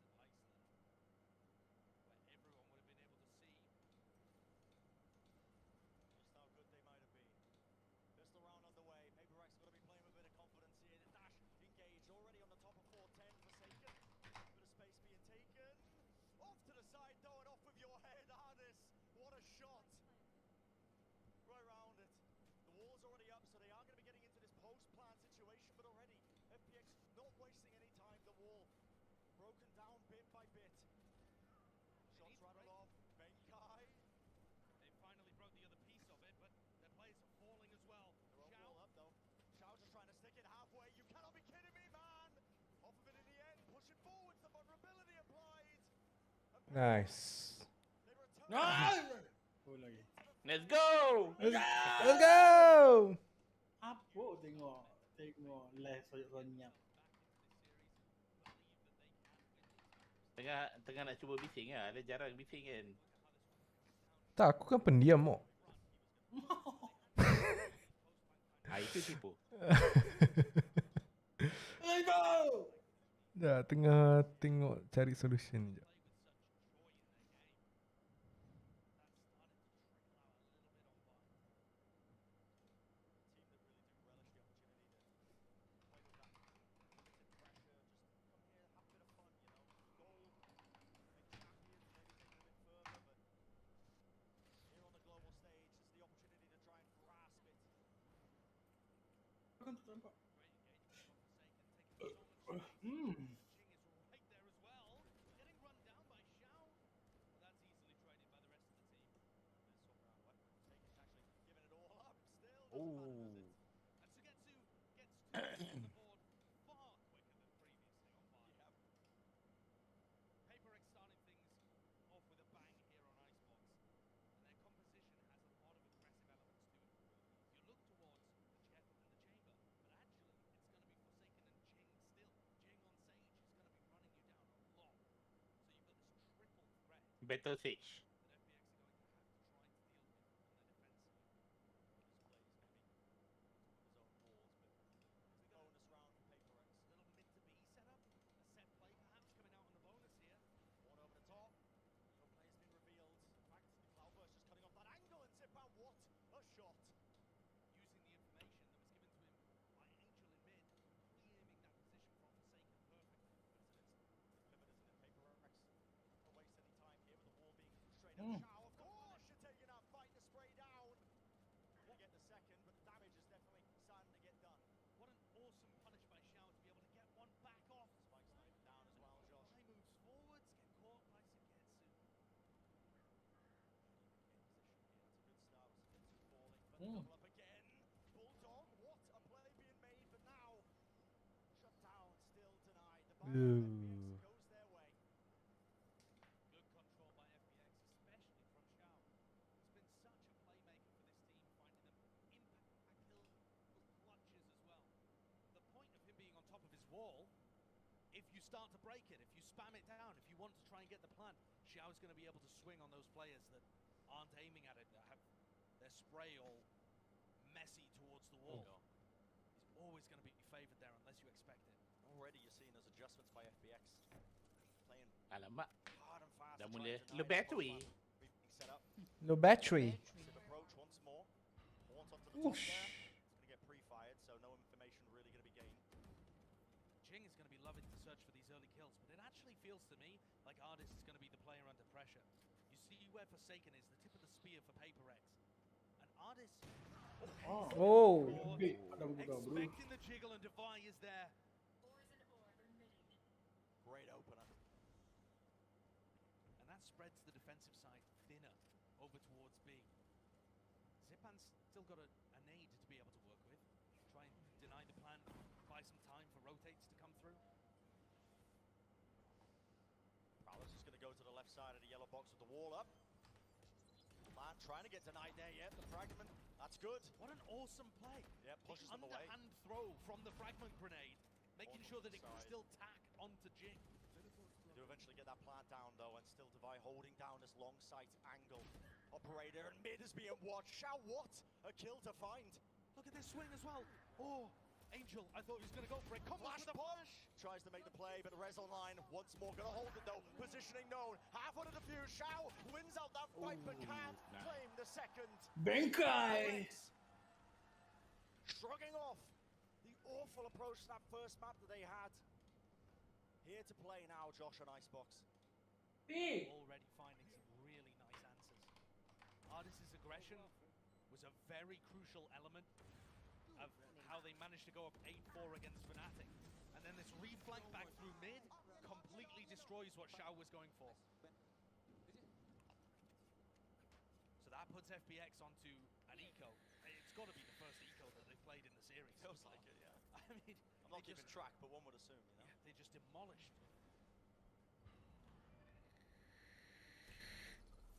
Speaker 16: Denied the chance at Iceland, where everyone would have been able to see
Speaker 10: just how good they might have been. Pistol round underway. PaperX going to be playing with a bit of confidence here. The dash engaged already on the top of 410. Forsaken. Bit of space being taken. Off to the side, though, and off with your head, Hardis. What a shot. Right round it. The wall's already up, so they are going to be getting into this post-plan situation, but already FPX not wasting any time. The wall broken down bit by bit. Shots rattled off. Bantai.
Speaker 16: they finally broke the other piece of it, but their players are falling as well.
Speaker 10: They're all wall up, though. Shao just trying to stick it halfway. You cannot be kidding me, man! Off of it in the end. Push it forwards. The vulnerability applied.
Speaker 3: Nice.
Speaker 4: Oh lagi.
Speaker 2: Let's go!
Speaker 3: Let's go!
Speaker 4: Apa tengok live sonyap.
Speaker 2: Tengah nak cuba bising lah. Dia jarang bising kan.
Speaker 3: Tak, aku kan pendiam mok.
Speaker 2: Itu tipu.
Speaker 4: Let's go!
Speaker 3: Dah, tengah tengok cari solution je.
Speaker 20: right there as well. Getting run down by Xiao. Well, that's easily traded by the rest of the team.
Speaker 10: There's swap around. What? Taken's actually giving it all up. Still doesn't
Speaker 2: Oh.
Speaker 10: matter, does it?
Speaker 20: And Sugetsu gets 2 kills on the board far quicker than previously on Barney.
Speaker 10: Yep.
Speaker 20: Paper X starting things off with a bang here on Icebox. And their composition has a lot of aggressive elements to it. You look towards the Jet and the Chamber, but actually it's going to be Forsaken and Jing still. Jing on Sage is going to be running you down a lot. So you've got this triple threat
Speaker 2: Battle Sage.
Speaker 20: that FPX are going to have to try to deal with on the defense side.
Speaker 10: This play is going to be on top of his own walls, but it's the bonus round for Paper X.
Speaker 20: Little mid to B setup, a set play perhaps coming out on the bonus here.
Speaker 10: One over the top. No play's been revealed. In fact, the Cloudburst just cutting off that angle, and Zipan, what a shot!
Speaker 20: Using the information that was given to him by Angel in mid, pre-aiming that position from Forsaken perfectly.
Speaker 10: The pivot, isn't it? Paper X. Not gonna waste any time here with the wall being straight up. Shao, of course, you're taking that fight to spray down. We'll get the second, but the damage is definitely starting to get done.
Speaker 20: What an awesome punish by Xiao to be able to get one back off.
Speaker 10: Spike's not even down as well, Josh.
Speaker 20: High moves forwards, get caught by Sugetsu.
Speaker 10: In position here, it's a good start with Sugetsu falling, but double up again. Bulldog, what a play being made, but now shut down, still denied. The buy FPX goes their way.
Speaker 20: Good control by FPX, especially from Xiao. He's been such a playmaker for this team, finding them impact kills, clutches as well. The point of him being on top of his wall, if you start to break it, if you spam it down, if you want to try and get the plant, Xiao's going to be able to swing on those players that aren't aiming at it, that have their spray all messy towards the wall. He's always going to be favored there unless you expect it.
Speaker 10: Already you're seeing those adjustments by FPX. Playing
Speaker 2: Alamak.
Speaker 10: hard and fast.
Speaker 2: Dah
Speaker 10: to
Speaker 2: mula
Speaker 10: try and
Speaker 2: low
Speaker 10: deny that
Speaker 2: battery.
Speaker 10: first being set up.
Speaker 3: No battery.
Speaker 10: Aggressive approach once more. Haunt onto the top
Speaker 3: Whoosh.
Speaker 10: there. It's going to get pre-fired, so no information really going to be gained.
Speaker 20: Jing is going to be loving to search for these early kills, but it actually feels to me like Ardis is going to be the player under pressure. You see where Forsaken is, the tip of the spear for Paper X. And Ardis...
Speaker 3: Oh.
Speaker 20: Expecting the jiggle and Devi is there.
Speaker 10: Great opener.
Speaker 20: And that spreads the defensive side thinner over towards B. Zipan's still got a nade to be able to work with. Try and deny the plan, buy some time for rotates to come through.
Speaker 10: Prowler's just going to go to the left side of the yellow box with the wall up. Man trying to get denied there, yet the fragment, that's good.
Speaker 20: What an awesome play.
Speaker 10: Yeah, pushes them away.
Speaker 20: Underhand throw from the fragment grenade, making sure that it can still tack onto Jing.
Speaker 10: Do eventually get that plant down though, and still Devi holding down this long sight angle. Operator and mid is being watched. Shao, what a kill to find.
Speaker 20: Look at this swing as well. Oh, Angel, I thought he was going to go for it.
Speaker 10: Flash
Speaker 20: with a
Speaker 10: push. Tries to make the play, but the res online once more. Gonna hold it though. Positioning known. Half on the defuse. Shao wins out that fight, but can't claim the second.
Speaker 4: Bankai!
Speaker 10: Shrugging off the awful approach to that first map that they had. Here to play now, Josh and Icebox.
Speaker 20: Already finding some really nice answers. Ardis' aggression was a very crucial element of how they managed to go up 8-4 against Fnatic. And then this reflank back through mid completely destroys what Xiao was going for. So that puts FPX onto an eco. It's got to be the first eco that they've played in the series.
Speaker 10: Feels like it, yeah.
Speaker 20: I mean,
Speaker 10: I'm not keeping track, but one would assume, you know?
Speaker 20: Yeah, they just demolished.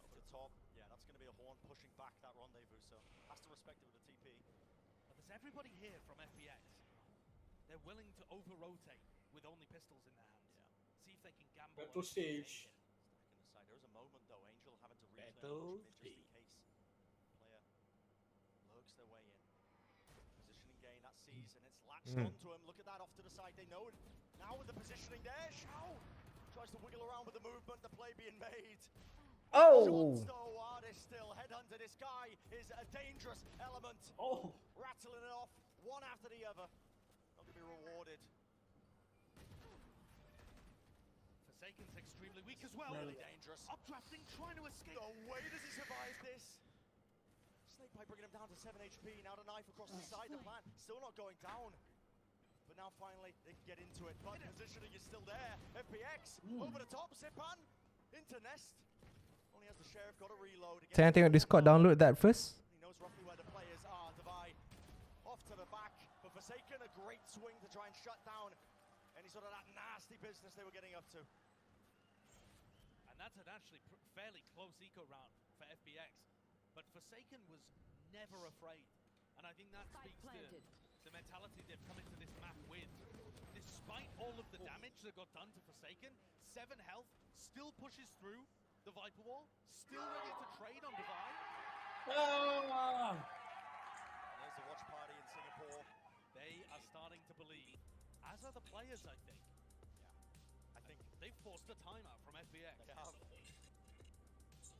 Speaker 10: Over the top, yeah, that's going to be a horn pushing back that rendezvous, so has to respect it with the TP.
Speaker 20: But there's everybody here from FPX. They're willing to over-rotate with only pistols in their hands.
Speaker 10: Yeah.
Speaker 20: See if they can gamble.
Speaker 4: Battle Stage.
Speaker 10: Stacking the side. There was a moment though, Angel having to reclaim
Speaker 2: Battle
Speaker 10: just in case. Player lurks their way in. Positioning gain, that sees, and it's latched onto him. Look at that off to the side. They know it. Now with the positioning there, Xiao tries to wiggle around with the movement, the play being made.
Speaker 3: Oh!
Speaker 10: Shots though, Ardis still headhunter. This guy is a dangerous element.
Speaker 4: Oh!
Speaker 10: Rattling it off, one after the other. Not going to be rewarded.
Speaker 20: Forsaken's extremely weak as well.
Speaker 10: Really dangerous.
Speaker 20: Updrafting, trying to escape.
Speaker 10: No way does he survive this. Snakepipe bringing him down to 7 HP. Now the knife across the side. The plan still not going down. But now finally they can get into it. But positioning is still there. FPX over the top, Zipan into nest. Only has the sheriff got a reload.
Speaker 3: Saya tengok Discord, download that first.
Speaker 10: He knows roughly where the players are. Divide off to the back, but Forsaken a great swing to try and shut down any sort of that nasty business they were getting up to.
Speaker 20: And that's an actually fairly close eco round for FPX. But Forsaken was never afraid. And I think that speaks to the mentality they've come into this map with. Despite all of the damage that got done to Forsaken, 7 health, still pushes through the Viper Wall, still ready to trade on Divide.
Speaker 10: There's the watch party in Singapore.
Speaker 20: They are starting to believe, as are the players, I think. Yeah, I think they've forced a timeout from FPX.
Speaker 10: They have.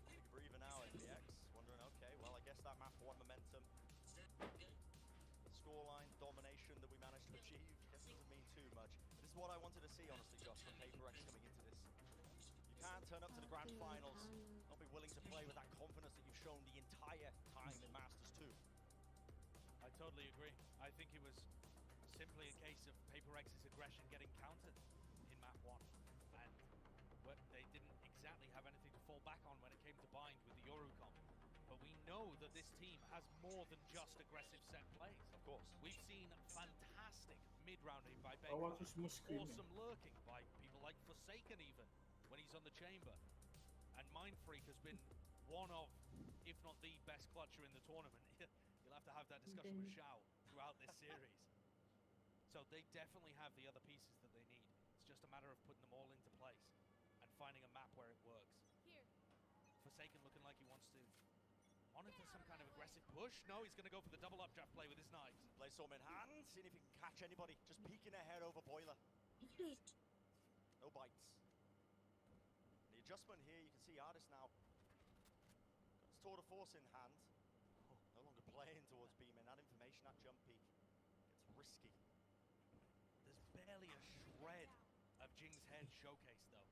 Speaker 10: Take a breather now, FPX. Wondering, okay, well, I guess that map won momentum. Scoreline domination that we managed to achieve, guess doesn't mean too much. This is what I wanted to see, honestly, Josh, from PaperX coming into this. You can't turn up to the grand finals, not be willing to play with that confidence that you've shown the entire time in Masters 2.
Speaker 20: I totally agree. I think it was simply a case of PaperX's aggression getting countered in map 1. And they didn't exactly have anything to fall back on when it came to bind with the Yorucom. But we know that this team has more than just aggressive set plays.
Speaker 10: Of course.
Speaker 20: We've seen fantastic mid-rounding by Ben.
Speaker 4: Awesome
Speaker 20: lurking by people like Forsaken even, when he's on the chamber. And Mindfreak has been one of, if not the best clutcher in the tournament. You'll have to have that discussion with Shao throughout this series. So they definitely have the other pieces that they need. It's just a matter of putting them all into place and finding a map where it works.
Speaker 15: Here.
Speaker 20: Forsaken looking like he wants to monitor some kind of aggressive push. No, he's going to go for the double updraft play with his knives.
Speaker 10: Play some in hand, seeing if he can catch anybody. Just peeking ahead over Boiler. No bites. The adjustment here, you can see Artis now. Got his tour de force in hand. No longer playing towards Beeman. That information, that jump peak, it's risky.
Speaker 20: There's barely a shred of Jing's head showcased though.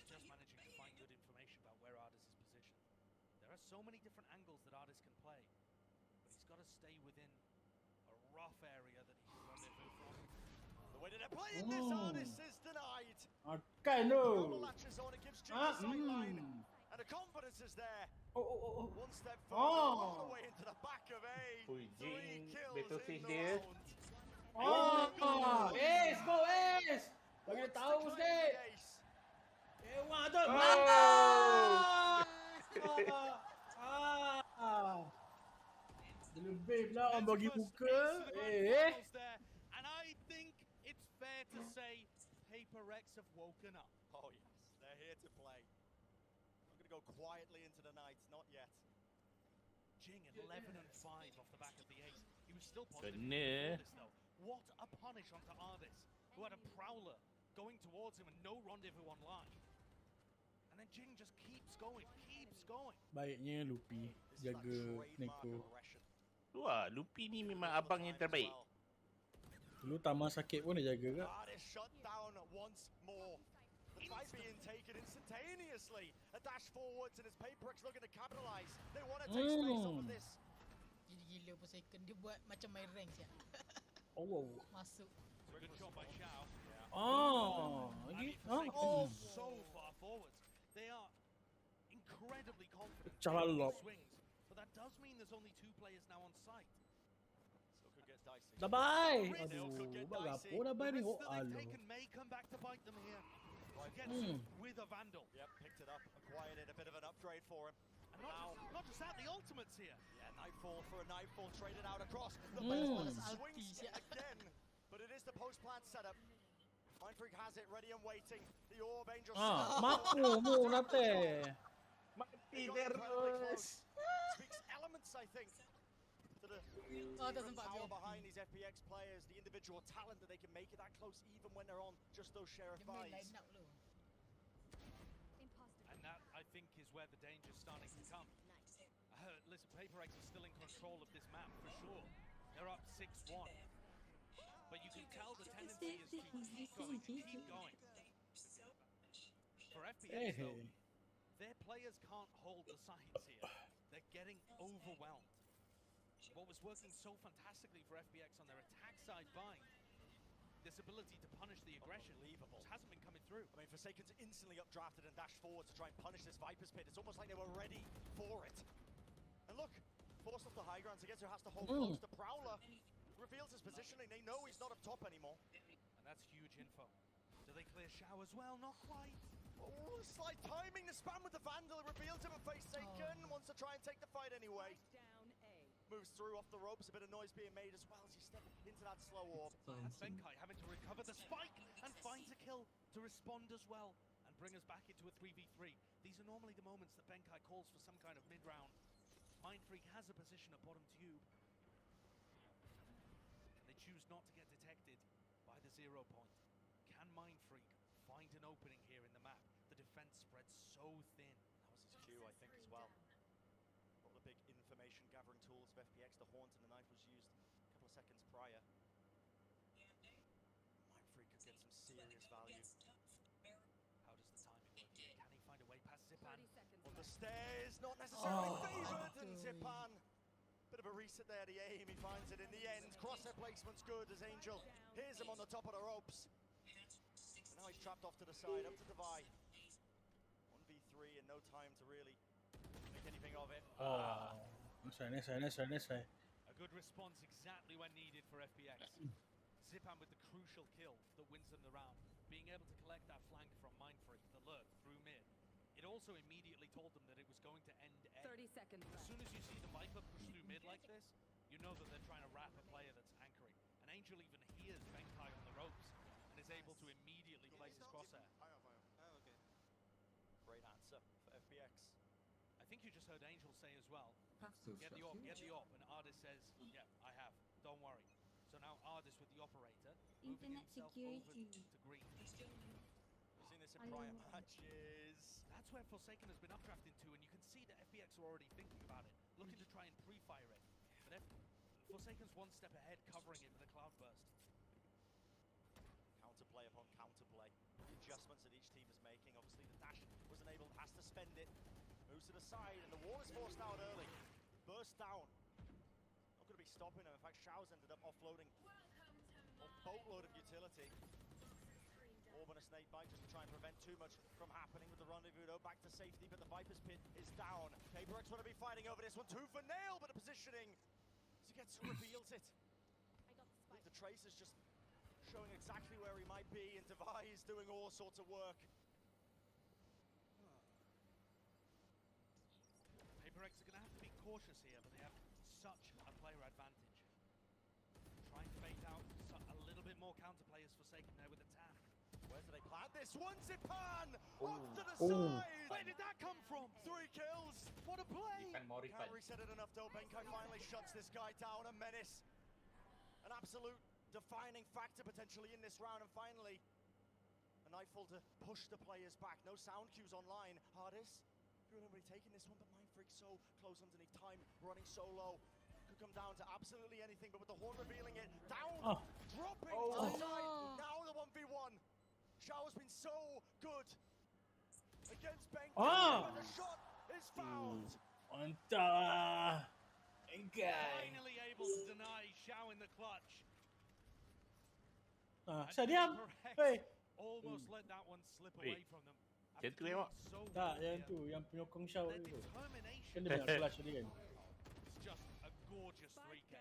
Speaker 20: Just managing to find good information about where Artis is positioned. There are so many different angles that Artis can play, but he's got to stay within a rough area that he can rendezvous from.
Speaker 10: The way that they're playing this, Artis is denied.
Speaker 4: Okay, no.
Speaker 10: Latches on, it gives Jing the sideline, and the confidence is there. One step forward, all the way into the back of A. 3 kills in the round.
Speaker 4: Ace, go Ace. Bagi tahu sikit. Waduh. Lebih pula orang bagi buka.
Speaker 20: And I think it's fair to say PaperX have woken up.
Speaker 10: Oh yes, they're here to play. I'm going to go quietly into the night, not yet.
Speaker 20: Jing at 11 and 5 off the back of the ace. He was still positive
Speaker 2: Bener.
Speaker 20: before this though. What a punish onto Artis, who had a prowler going towards him and no rendezvous online. And then Jing just keeps going.
Speaker 4: Baiknya Lupi jaga Neko.
Speaker 2: Wah, Lupi ni memang abang yang terbaik.
Speaker 4: Dulu Tama sakit pun dia jaga kak.
Speaker 10: Artis shut down once more. The fight being taken instantaneously. A dash forwards and his PaperX looking to capitalize. They want to take space off of this.
Speaker 19: Gila Forsaken dia buat macam main rank siap. Masuk.
Speaker 20: Good shot by Shao. So far forwards. They are incredibly confident in the swings. But that does mean there's only 2 players now on site.
Speaker 10: So could get dicey.
Speaker 4: Dabai. Aduh, bagapo dabai ni? Oh, alo.
Speaker 20: May come back to bite them here. Gets with a Vandal.
Speaker 10: Yep, picked it up, acquired it, a bit of an upgrade for him.
Speaker 20: And not just that, the ultimate's here.
Speaker 10: Yeah, Nightfall for a Nightfall, traded out across. The players swings again, but it is the post-plant setup. Mindfreak has it ready and waiting. The Orb Angel.
Speaker 4: Maku mu nate.
Speaker 2: Mati terus.
Speaker 10: Speaks elements, I think, to the power behind these FPX players, the individual talent that they can make it that close even when they're on just those Sheriff buys.
Speaker 20: And that, I think, is where the danger's starting to come. Listen, PaperX is still in control of this map, for sure. They're up 6-1. But you can tell the tendency is to keep going. For FPX, though, their players can't hold the sides here. They're getting overwhelmed. What was working so fantastically for FPX on their attack side bind this ability to punish the aggression just hasn't been coming through.
Speaker 10: I mean, Forsaken's instantly updrafted and dashed forward to try and punish this Viper's Pit. It's almost like they were ready for it. And look, forced off the high ground, Together has to hold close. The Prowler reveals his positioning. They know he's not up top anymore.
Speaker 20: And that's huge info. Do they clear Shao as well? Not quite.
Speaker 10: Oh, slight timing. The spam with the Vandal reveals him and Forsaken wants to try and take the fight anyway. Moves through off the ropes, a bit of noise being made as well as he steps into that slow orb.
Speaker 20: And Bantai having to recover the spike and finds a kill to respond as well and bring us back into a 3v3. These are normally the moments that Bantai calls for some kind of mid-round. Mindfreak has a position at bottom tube. And they choose not to get detected by the 0 point. Can Mindfreak find an opening here in the map? The defense spreads so thin.
Speaker 10: That was his cue, I think, as well. All the big information gathering tools of FPX, the Haunt and the Knife was used a couple of seconds prior. Mindfreak could get some serious value.
Speaker 20: How does the timing work here? Can he find a way past Zipan?
Speaker 10: On the stairs, not necessarily favoured, and Zipan. Bit of a reset there, the aim, he finds it in the end. Crosshair placement's good as Angel hears him on the top of the ropes. And now he's trapped off to the side, up to Divide. 1v3 and no time to really make anything of it.
Speaker 4: Nice try.
Speaker 20: A good response exactly when needed for FPX. Zipan with the crucial kill that wins them the round. Being able to collect that flank from Mindfreak, the lurk through mid. It also immediately told them that it was going to end A.
Speaker 8: 30 seconds
Speaker 20: As soon as you see the Viper push through mid like this, you know that they're trying to wrap a player that's anchoring. And Angel even hears Bantai on the ropes and is able to immediately place his crosshair.
Speaker 10: Okay. Great answer for FPX.
Speaker 20: I think you just heard Angel say as well,
Speaker 11: So
Speaker 20: get the op, and Ardis says, yeah, I have, don't worry. So now Ardis with the operator, moving
Speaker 1: Internet
Speaker 20: himself
Speaker 1: security.
Speaker 20: over to green.
Speaker 10: We've seen this in prior matches.
Speaker 20: That's where Forsaken has been updrafted to, and you can see that FPX are already thinking about it, looking to try and pre-fire it. But Forsaken's one step ahead, covering it with a cloudburst.
Speaker 10: Counterplay upon counterplay. The adjustments that each team is making. Obviously the dash wasn't able, has to spend it. Moves to the side, and the wall is forced out early. Burst down. Not going to be stopping him. In fact, Shao's ended up offloading a boatload of utility. Orb and a snake bite just to try and prevent too much from happening with the rendezvous though. Back to safety, but the Viper's Pit is down. PaperX want to be fighting over this one. 2 for Nail, but a positioning as he gets reveals it. The Trace is just showing exactly where he might be, and Devi is doing all sorts of work.
Speaker 20: PaperX are going to have to be cautious here, but they have such a player advantage. Try and fake out a little bit more counterplay as Forsaken there with attack.
Speaker 10: Where do they plant this one? Zipan! Off to the
Speaker 20: Ooh.
Speaker 10: side!
Speaker 20: Where did that come from?
Speaker 10: 3 kills! What a play!
Speaker 2: Can't
Speaker 10: reset it enough though. Bankai finally shuts this guy down. A menace. An absolute defining factor potentially in this round. And finally, a Nightfall to push the players back. No sound cues online. Hardis, nobody taking this one, but Mindfreak so close underneath. Time running so low. Could come down to absolutely anything, but with the Horn revealing it. Down! Dropping to the side. Now the 1v1. Shao has been so good against Bankai, but the shot is found.
Speaker 4: Mantap. Bankai.
Speaker 20: Finally able to deny Shao in the clutch.
Speaker 4: Saya diam. Hey.
Speaker 20: Almost let that one slip away from them.
Speaker 2: Macam tu tengok.
Speaker 4: Tak, yang tu, yang penyokong Shao tu. Kan dia nak clutch tadi kan.
Speaker 20: It's just a gorgeous 3K.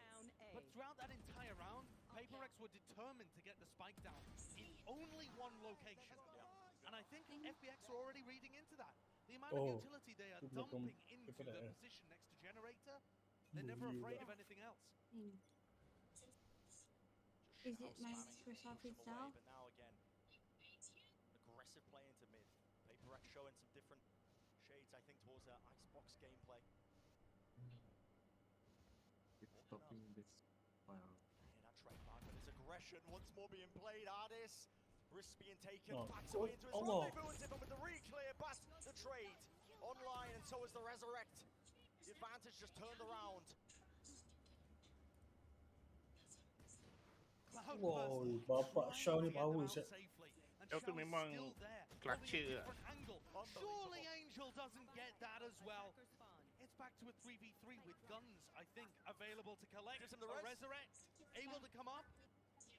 Speaker 20: But throughout that entire round, PaperX were determined to get the spike down in only one location. And I think FPX are already reading into that. The amount of utility they are dumping into the position next to Generator, they're never afraid of anything else.
Speaker 1: Is it Microsoft itself?
Speaker 10: But now again, aggressive play into mid. PaperX showing some different shades, I think, towards their Icebox gameplay.
Speaker 11: It's stopping this fire.
Speaker 10: Yeah, that trademark, but his aggression once more being played. Ardis, risk being taken, backs away into his rendezvous, and Zipan with the re-clear, but the trade online, and so is the resurrect. The advantage just turned around.
Speaker 4: Wow, bapak Shao ni power set.
Speaker 2: Shao tu memang clutcher.
Speaker 20: Surely Angel doesn't get that as well. It's back to a 3v3 with guns, I think, available to collect. A resurrect, able to come up.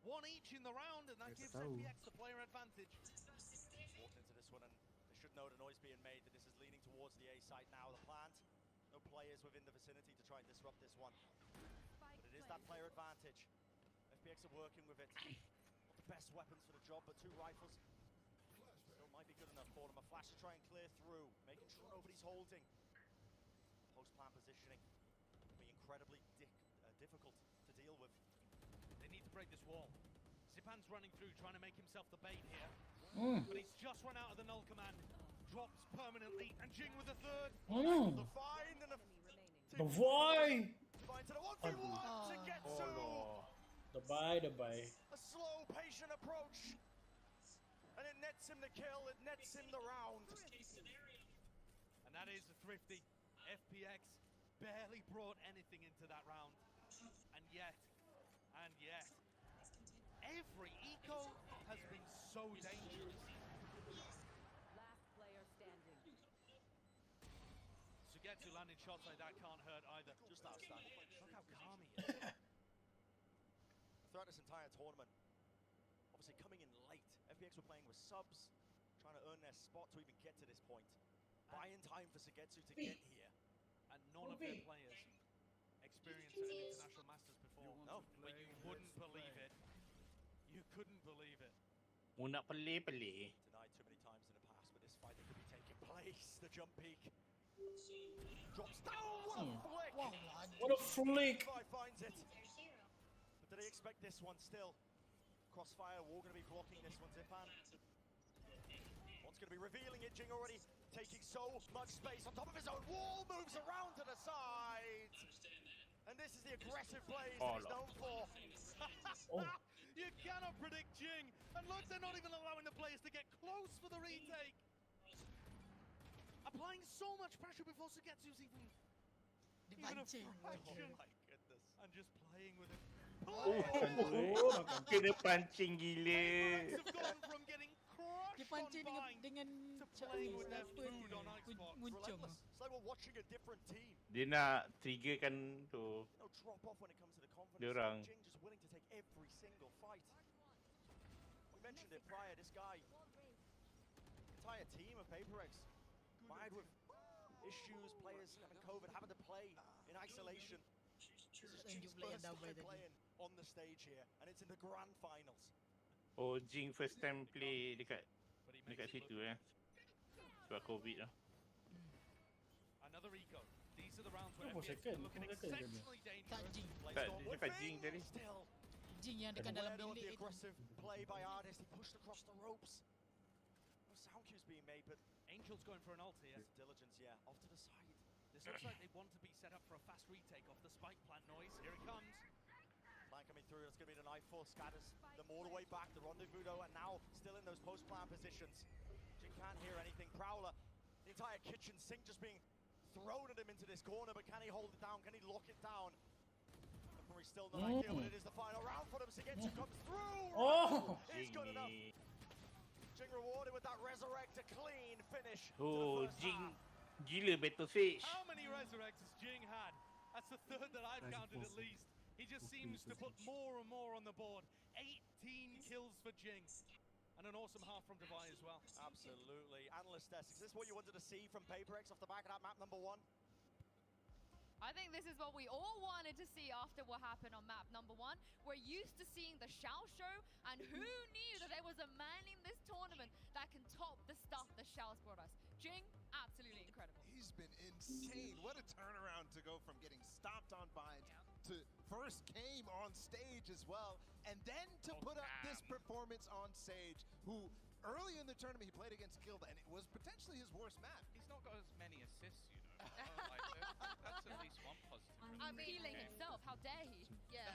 Speaker 20: One each in the round, and that gives FPX the player advantage.
Speaker 10: Walked into this one, and they should know the noise being made that this is leaning towards the A site now. The plant, no players within the vicinity to try and disrupt this one. But it is that player advantage. FPX are working with it. Not the best weapons for the job, but 2 rifles still might be good enough for them. A flash to try and clear through, making sure nobody's holding. Post-plant positioning will be incredibly difficult to deal with.
Speaker 20: They need to break this wall. Zipan's running through, trying to make himself the bait here. But he's just run out of the null command. Drops permanently, and Jing with the third.
Speaker 10: The find and
Speaker 4: The why?
Speaker 10: Divine to the 1v1 to get to.
Speaker 4: The bye.
Speaker 10: A slow, patient approach. And it nets him the kill, it nets him the round.
Speaker 20: And that is a thrifty. FPX barely brought anything into that round. And yet, every eco has been so dangerous.
Speaker 8: Last player standing.
Speaker 20: Sugetsu landing shots like that can't hurt either.
Speaker 10: Just outstanding.
Speaker 20: Look how calm he is.
Speaker 10: Throughout this entire tournament, obviously coming in late, FPX were playing with subs, trying to earn their spot to even get to this point. Buying time for Sugetsu to get here.
Speaker 20: And none of their players experienced an international masters before.
Speaker 10: No,
Speaker 20: but you wouldn't believe it. You couldn't believe it.
Speaker 2: Mu nak pelih-pelih.
Speaker 10: Denied too many times in the past, but this fight that could be taking place. The jump peak. Drops down. What a flick.
Speaker 4: What a flick.
Speaker 10: Levi finds it. But do they expect this one still? Crossfire, War going to be blocking this one, Zipan. One's going to be revealing it. Jing already taking so much space on top of his own wall. Moves around to the side. And this is the aggressive plays that he's known for.
Speaker 20: You cannot predict Jing. And look, they're not even allowing the players to get close for the retake. Applying so much pressure before Sugetsu's even a fraction. Oh my goodness. And just playing with it.
Speaker 2: Kena pancing gila.
Speaker 20: Have gone from getting crushed
Speaker 19: Dipancing
Speaker 20: on bind
Speaker 19: dengan
Speaker 20: to playing with their food on Xbox.
Speaker 19: muncung.
Speaker 10: It's like we're watching a different team.
Speaker 2: Dia nak triggerkan tu.
Speaker 10: No drop off when it comes to the confidence.
Speaker 2: Diorang.
Speaker 10: Jing just willing to take every single fight. We mentioned it prior, this guy, entire team of PaperX, mired with issues, players having COVID, having to play in isolation. This is Jing's first time playing on the stage here, and it's in the grand finals.
Speaker 2: Oh, Jing first time play dekat situ sebab COVID lah.
Speaker 20: Another eco. These are the rounds where
Speaker 4: Berapa
Speaker 20: FPX
Speaker 4: second?
Speaker 20: are looking
Speaker 4: Berapa second dia?
Speaker 20: exceptionally
Speaker 19: Tak
Speaker 20: dangerous.
Speaker 19: Jing.
Speaker 2: Tak, dia cakap Jing tadi.
Speaker 10: Still,
Speaker 19: Jing yang dekat dalam
Speaker 10: aware of the
Speaker 19: bilik itu.
Speaker 10: aggressive play by Artist, he pushed across the ropes. No sound cues being made, but
Speaker 20: Angel's going for an ult here.
Speaker 10: diligence, yeah, off to the side.
Speaker 20: This looks like they want to be set up for a fast retake off the spike plant noise. Here it comes.
Speaker 10: Line coming through, it's going to be the knife force, scatters them all the way back, the rendezvous though, and now still in those post-plan positions. Jing can't hear anything. Prowler, the entire kitchen sink just being thrown at him into this corner, but can he hold it down? Can he lock it down? He's still not ideal, but it is the final round for them. Sugetsu comes through.
Speaker 4: Oh!
Speaker 10: It's good enough. Jing rewarded with that resurrect, a clean finish.
Speaker 2: Oh, Jing gila battle stage.
Speaker 20: How many resurrects has Jing had? That's the third that I've counted at least. He just seems to put more and more on the board. 18 kills for Jing. And an awesome half from Devi as well.
Speaker 10: Absolutely. Analyst desk, is this what you wanted to see from PaperX off the back of that map number 1?
Speaker 15: I think this is what we all wanted to see after what happened on map number 1. We're used to seeing the Shao show, and who knew that there was a man in this tournament that can top the stuff that Shao's brought us. Jing, absolutely incredible.
Speaker 18: He's been insane. What a turnaround to go from getting stopped on binds to first came on stage as well, and then to put up this performance on stage, who early in the tournament he played against Gilda, and it was potentially his worst map.
Speaker 16: He's not got as many assists, you know. That's at least one positive.
Speaker 17: I mean,
Speaker 15: Healing himself, how dare he?
Speaker 17: Yeah.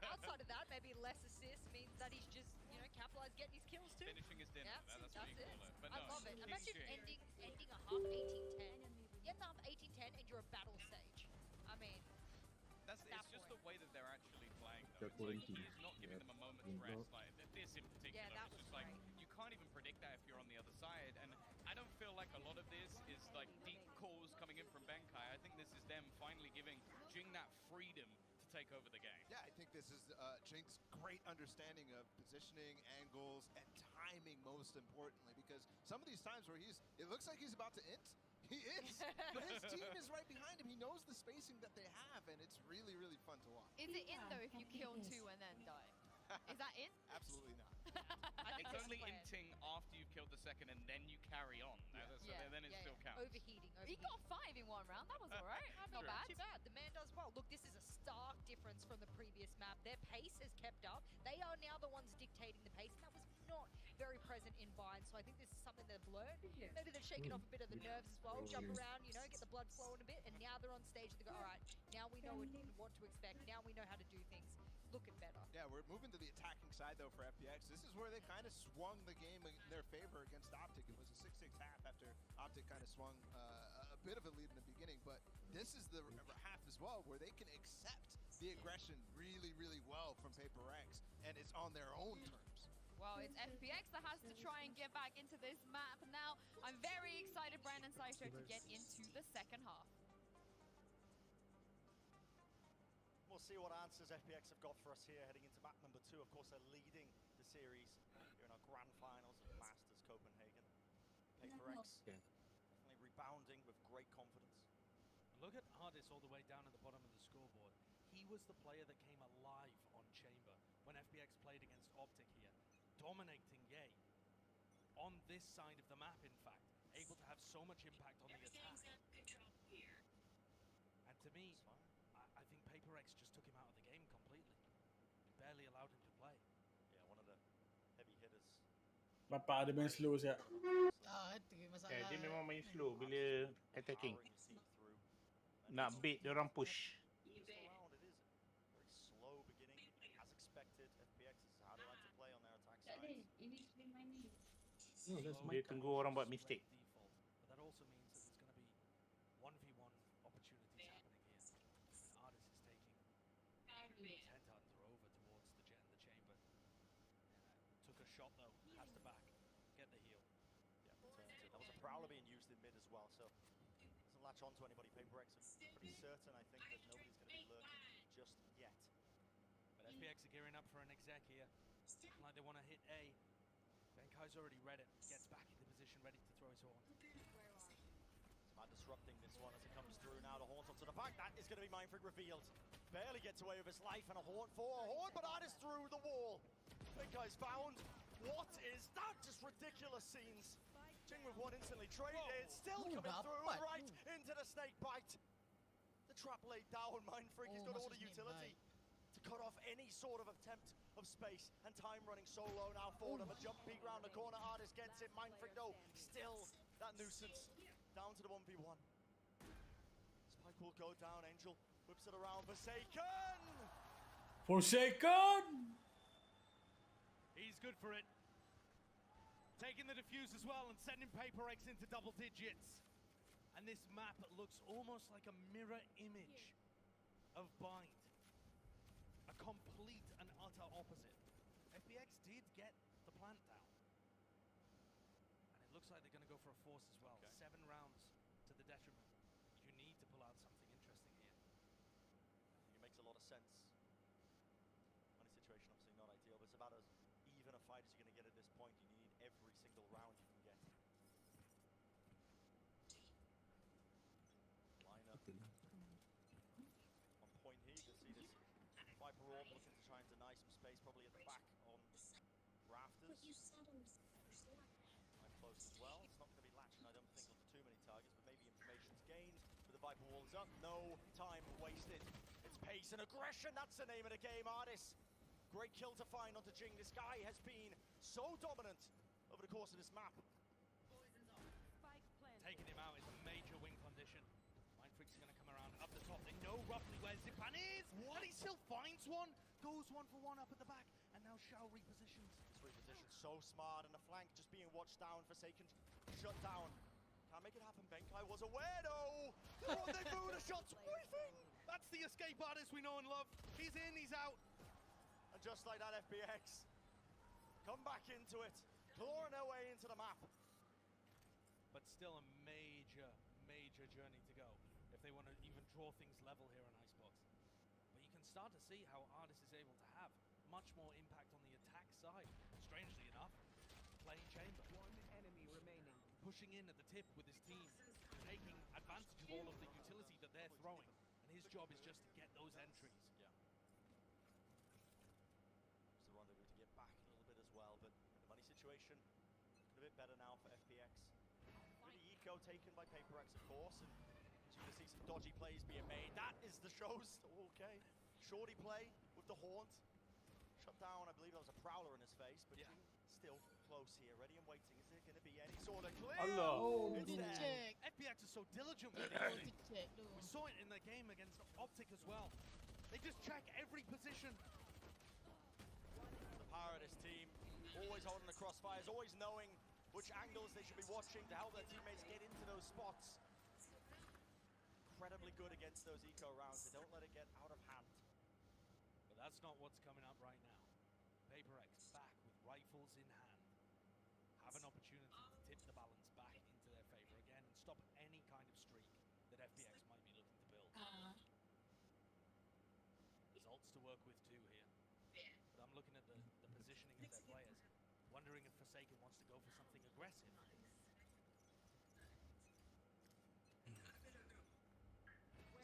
Speaker 17: Outside of that, maybe less assists means that he's just, capitalized getting his kills too.
Speaker 16: Finishing his dinner.
Speaker 17: Yeah,
Speaker 16: That's what you call it. But
Speaker 17: I
Speaker 16: no,
Speaker 17: love it.
Speaker 16: King
Speaker 17: Imagine
Speaker 16: Jing.
Speaker 17: ending a half 18-10. You end half 18-10 and you're a battle stage. I mean,
Speaker 16: It's just the way that they're actually playing, though.
Speaker 11: They're pulling
Speaker 16: It's like he's not giving them a moment's rest. Like this in particular,
Speaker 17: that
Speaker 16: it's
Speaker 17: was
Speaker 16: just like you can't even predict that if you're on the other side. And I don't feel like a lot of this is like deep calls coming in from Bantai. I think this is them finally giving Jing that freedom to take over the game.
Speaker 18: Yeah, I think this is Jink's great understanding of positioning, angles, and timing most importantly, because some of these times where it looks like he's about to int, he is, but his team is right behind him. He knows the spacing that they have, and it's really, really fun to watch.
Speaker 15: Is it in though if you kill 2 and then die? Is that in?
Speaker 18: Absolutely not.
Speaker 16: It's only inting after you've killed the second and then you carry on. So then it still counts.
Speaker 17: Overheating.
Speaker 15: He got 5 in 1 round. That was all right. Not bad.
Speaker 17: Too bad. The man does well. Look, this is a stark difference from the previous map. Their pace has kept up. They are now the ones dictating the pace, and that was not very present in Vine. So I think this is something they've learned. Maybe they've shaken off a bit of the nerves as well. Jump around, you know, get the blood flowing a bit, and now they're on stage. They go, all right, now we know what to expect. Now we know how to do things. Looking better. Yeah, we're moving to the attacking side though for FPX. This is where they kind of swung the game in their favor against Optic. It was a 6-6 half after Optic kind of swung a bit of a lead in the beginning, but this is the half as well where they can accept the aggression really, really well from Paper X, and it's on their own terms.
Speaker 15: Well, it's FPX that has to try and get back into this map. Now, I'm very excited, Brandon Sideshow, to get into the second half.
Speaker 10: We'll see what answers FPX have got for us here heading into map number 2. Of course, they're leading the series here in our grand finals of Masters Copenhagen. Paper X definitely rebounding with great confidence.
Speaker 20: Look at Ardis all the way down at the bottom of the scoreboard. He was the player that came alive on Chamber when FPX played against Optic here, dominating Yay. On this side of the map, in fact, able to have so much impact on the attack. And to me, I think Paper X just took him out of the game completely. Barely allowed him to play.
Speaker 10: Yeah, one of the heavy hitters.
Speaker 4: Bapak ada main slow siap.
Speaker 19: Itu masalah.
Speaker 2: Dia memang main slow bila attacking. Nak bait dia orang push.
Speaker 10: Very slow beginning, as expected. FPX is how they like to play on their attack side.
Speaker 2: Dia tunggu orang buat mistake.
Speaker 20: But that also means that there's going to be 1v1 opportunities happening here. And Ardis is taking Tent Hunter over towards the jet in the chamber. Took a shot though, has to back, get the heal.
Speaker 10: Yeah, that was a Prowler being used in mid as well, so doesn't latch on to anybody. Paper X are pretty certain, I think, that nobody's going to be lurking just yet.
Speaker 20: But FPX are gearing up for an exec here. Looking like they want to hit A. Benkai's already read it, gets back into position, ready to throw his horn.
Speaker 10: Smart disrupting this one as it comes through now. The horn's onto the back. That is going to be Mindfreak revealed. Barely gets away with his life, and a horn for a horn, but Ardis through the wall. Benkai's found. What is that? Just ridiculous scenes. Jing with one instantly traded. Still coming through right into the snake bite. The trap laid down. Mindfreak has got all the utility to cut off any sort of attempt of space, and time running so low now for them. A jump peek round the corner. Ardis gets it. Mindfreak though still that nuisance down to the 1v1. Spike will go down. Angel whips it around.
Speaker 4: Forsaken!
Speaker 20: He's good for it. Taking the defuse as well and sending Paper X into double digits. And this map looks almost like a mirror image of Bind. A complete and utter opposite. FPX did get the plant down. And it looks like they're going to go for a force as well. 7 rounds to the detriment. You need to pull out something interesting here.
Speaker 10: It makes a lot of sense. Money situation obviously not ideal, but it's about as even a fight as you're going to get at this point. You need every single round you can get. Lineup on point here. You can see this Viper Orb looking to try and deny some space, probably at the back on rafters. I'm close as well. It's not going to be latching, I don't think, onto too many targets, but maybe information's gained. But the Viper Wall is up. No time wasted. It's pace and aggression. That's the name of the game, Ardis. Great kill to find onto Jing. This guy has been so dominant over the course of this map.
Speaker 20: Taking him out is a major win condition. Mindfreak's going to come around up the top. They know roughly where Zipan is. And he still finds one. Goes 1 for 1 up at the back. And now Shao repositions.
Speaker 10: This reposition so smart. And the flank just being watched down. Forsaken shut down. Can't make it happen. Benkai was aware though. The rendezvous, the shot's whiffing.
Speaker 20: That's the escape artist we know and love. He's in, he's out.
Speaker 10: And just like that, FPX come back into it, clawing their way into the map.
Speaker 20: But still a major, major journey to go if they want to even draw things level here on Icebox. But you can can start to see how Artis is able to have much more impact on the attack side. Strangely enough, playing chamber.
Speaker 8: One enemy remaining.
Speaker 20: Pushing in at the tip with his team, taking advantage of all of the utility that they're throwing. And his job is just to get those entries.
Speaker 10: Yeah. It's the rendezvous to get back a little bit as well, but the money situation a bit better now for FPX. Really eco taken by PaperX, of course, and so you can see some dodgy plays being made. That is the show's okay. Shorty play with the haunt. Shut down, I believe that was a prowler in his face, but still close here. Ready and waiting. Is there going to be any sort of clear?
Speaker 19: Oh,
Speaker 10: It's
Speaker 19: didn't
Speaker 10: there.
Speaker 19: check.
Speaker 20: FPX is so diligent with
Speaker 19: Oh,
Speaker 20: it.
Speaker 19: didn't check. No.
Speaker 20: We saw it in the game against Optic as well. They just check every position.
Speaker 10: The power of this team, always holding the crossfires, always knowing which angles they should be watching to help their teammates get into those spots. Incredibly good against those eco rounds. They don't let it get out of hand.
Speaker 20: But that's not what's coming up right now. PaperX back with rifles in hand. Have an opportunity to tip the balance back into their favor again and stop any kind of streak that FPX might be looking to build. Results to work with too here. But I'm looking at the positioning of their players, wondering if Forsaken wants to go for something aggressive.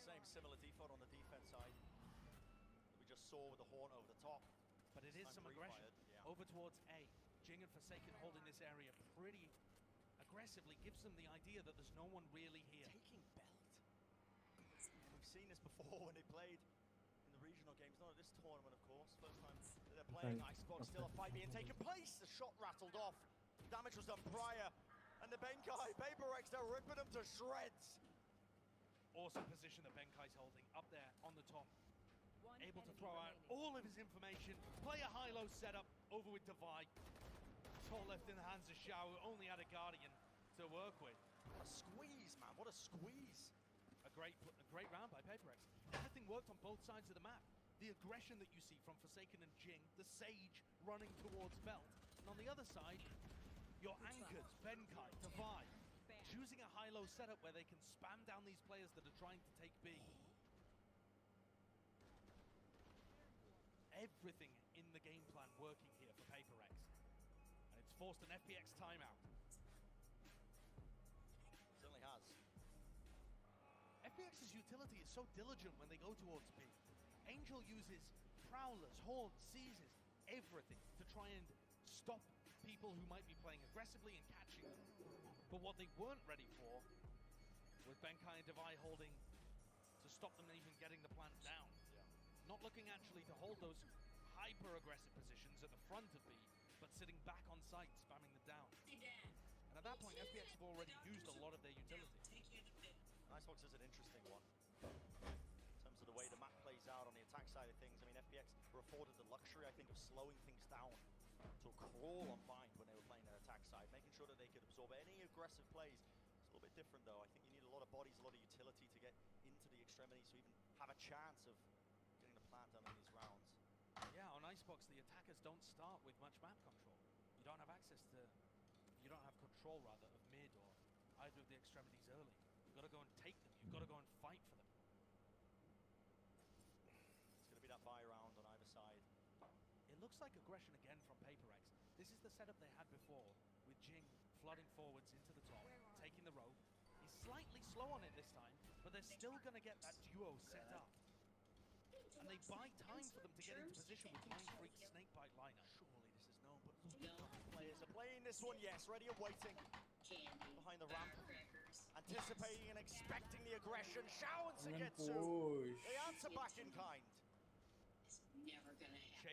Speaker 10: Same similar default on the defense side that we just saw with the horn over the top.
Speaker 20: But it is some aggression. Over towards A. Jing and Forsaken holding this area pretty aggressively, gives them the idea that there's no one really here.
Speaker 10: Taking belt. We've seen this before when they played in the regional games, not at this tournament, of course. First time they're playing Icebox, still a fight being taken place. The shot rattled off. Damage was done prior. And the Bantai, PaperX, they're ripping them to shreds.
Speaker 20: Awesome position that Benkai's holding up there on the top. Able to throw out all of his information, play a high-low setup over with Divide. It's all left in the hands of Xiao, who only had a Guardian to work with.
Speaker 10: What a squeeze, man. What a squeeze.
Speaker 20: A great round by PaperX. Everything worked on both sides of the map. The aggression that you see from Forsaken and Jing, the Sage running towards Belt. And on the other side, your anchors, Benkai, Divide, choosing a high-low setup where they can spam down these players that are trying to take B. Everything in the game plan working here for PaperX. And it's forced an FPX timeout.
Speaker 10: Certainly has.
Speaker 20: FPX's utility is so diligent when they go towards B. Angel uses prowlers, horns, seizes, everything to try and stop people who might be playing aggressively and catching them. But what they weren't ready for was Benkai and Divide holding to stop them even getting the plant down. Not looking actually to hold those hyper-aggressive positions at the front of B, but sitting back on site, spamming them down. And at that point, FPX have already used a lot of their utility.
Speaker 10: Icebox is an interesting one. In terms of the way the map plays out on the attack side of things, I mean, FPX were afforded the luxury, I think, of slowing things down to a crawl on bind when they were playing their attack side, making sure that they could absorb any aggressive plays. It's a little bit different, though. I think you need a lot of bodies, a lot of utility to get into the extremities to even have a chance of getting the plant done in these rounds.
Speaker 20: Yeah, on Icebox, the attackers don't start with much map control. You don't have access to, you don't have control, rather, of mid or either of the extremities early. You've got to go and take them. You've got to go and fight for them.
Speaker 10: It's going to be that buy round on either side.
Speaker 20: It looks like aggression again from PaperX. This is the setup they had before, with Jing flooding forwards into the top, taking the rope. He's slightly slow on it this time, but they're still going to get that duo set up. And they buy time for them to get into position with Mind Freak's Snakebite lineup.
Speaker 10: Surely this is known, but players are playing this one, yes, ready and waiting. Behind the ramp, anticipating and expecting the aggression. Shao and Sugetsu, they answer back in kind.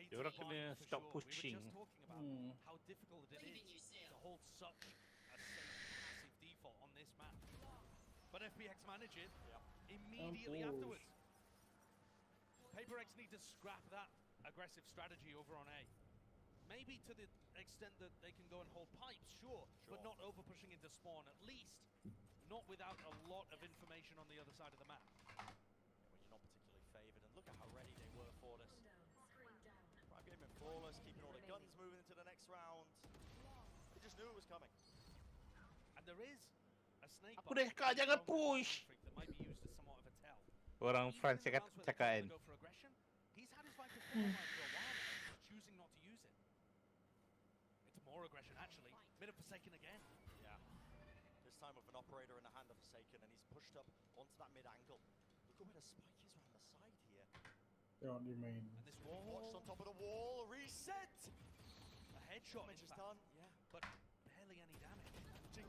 Speaker 2: Dia orang kena stop pushing.
Speaker 20: We were just talking about how difficult it is to hold such a safe, massive default on this map. But FPX manage it immediately afterwards. PaperX need to scrap that aggressive strategy over on A. Maybe to the extent that they can go and hold pipes, sure, but not over pushing into spawn, at least not without a lot of information on the other side of the map.
Speaker 10: When you're not particularly favored, and look at how ready they were for this. Prime game been flawless, keeping all the guns moving into the next round. They just knew it was coming.
Speaker 20: And there is a snake
Speaker 2: Aku dah cakap jangan push.
Speaker 20: that might be used as somewhat of a tell.
Speaker 2: Orang France cakap kan.
Speaker 20: for a while now, just choosing not to use it. It's more aggression, actually. Bit of Forsaken again.
Speaker 10: Yeah. This time with an operator in the hand of Forsaken, and he's pushed up onto that mid angle. Look at where the spike is around the side here.
Speaker 4: They're on the main.
Speaker 20: And this wall.
Speaker 10: Watched on top of the wall, reset!
Speaker 20: A headshot,
Speaker 10: Damage
Speaker 20: in
Speaker 10: is
Speaker 20: fact.
Speaker 10: done.
Speaker 20: Yeah, but barely any damage.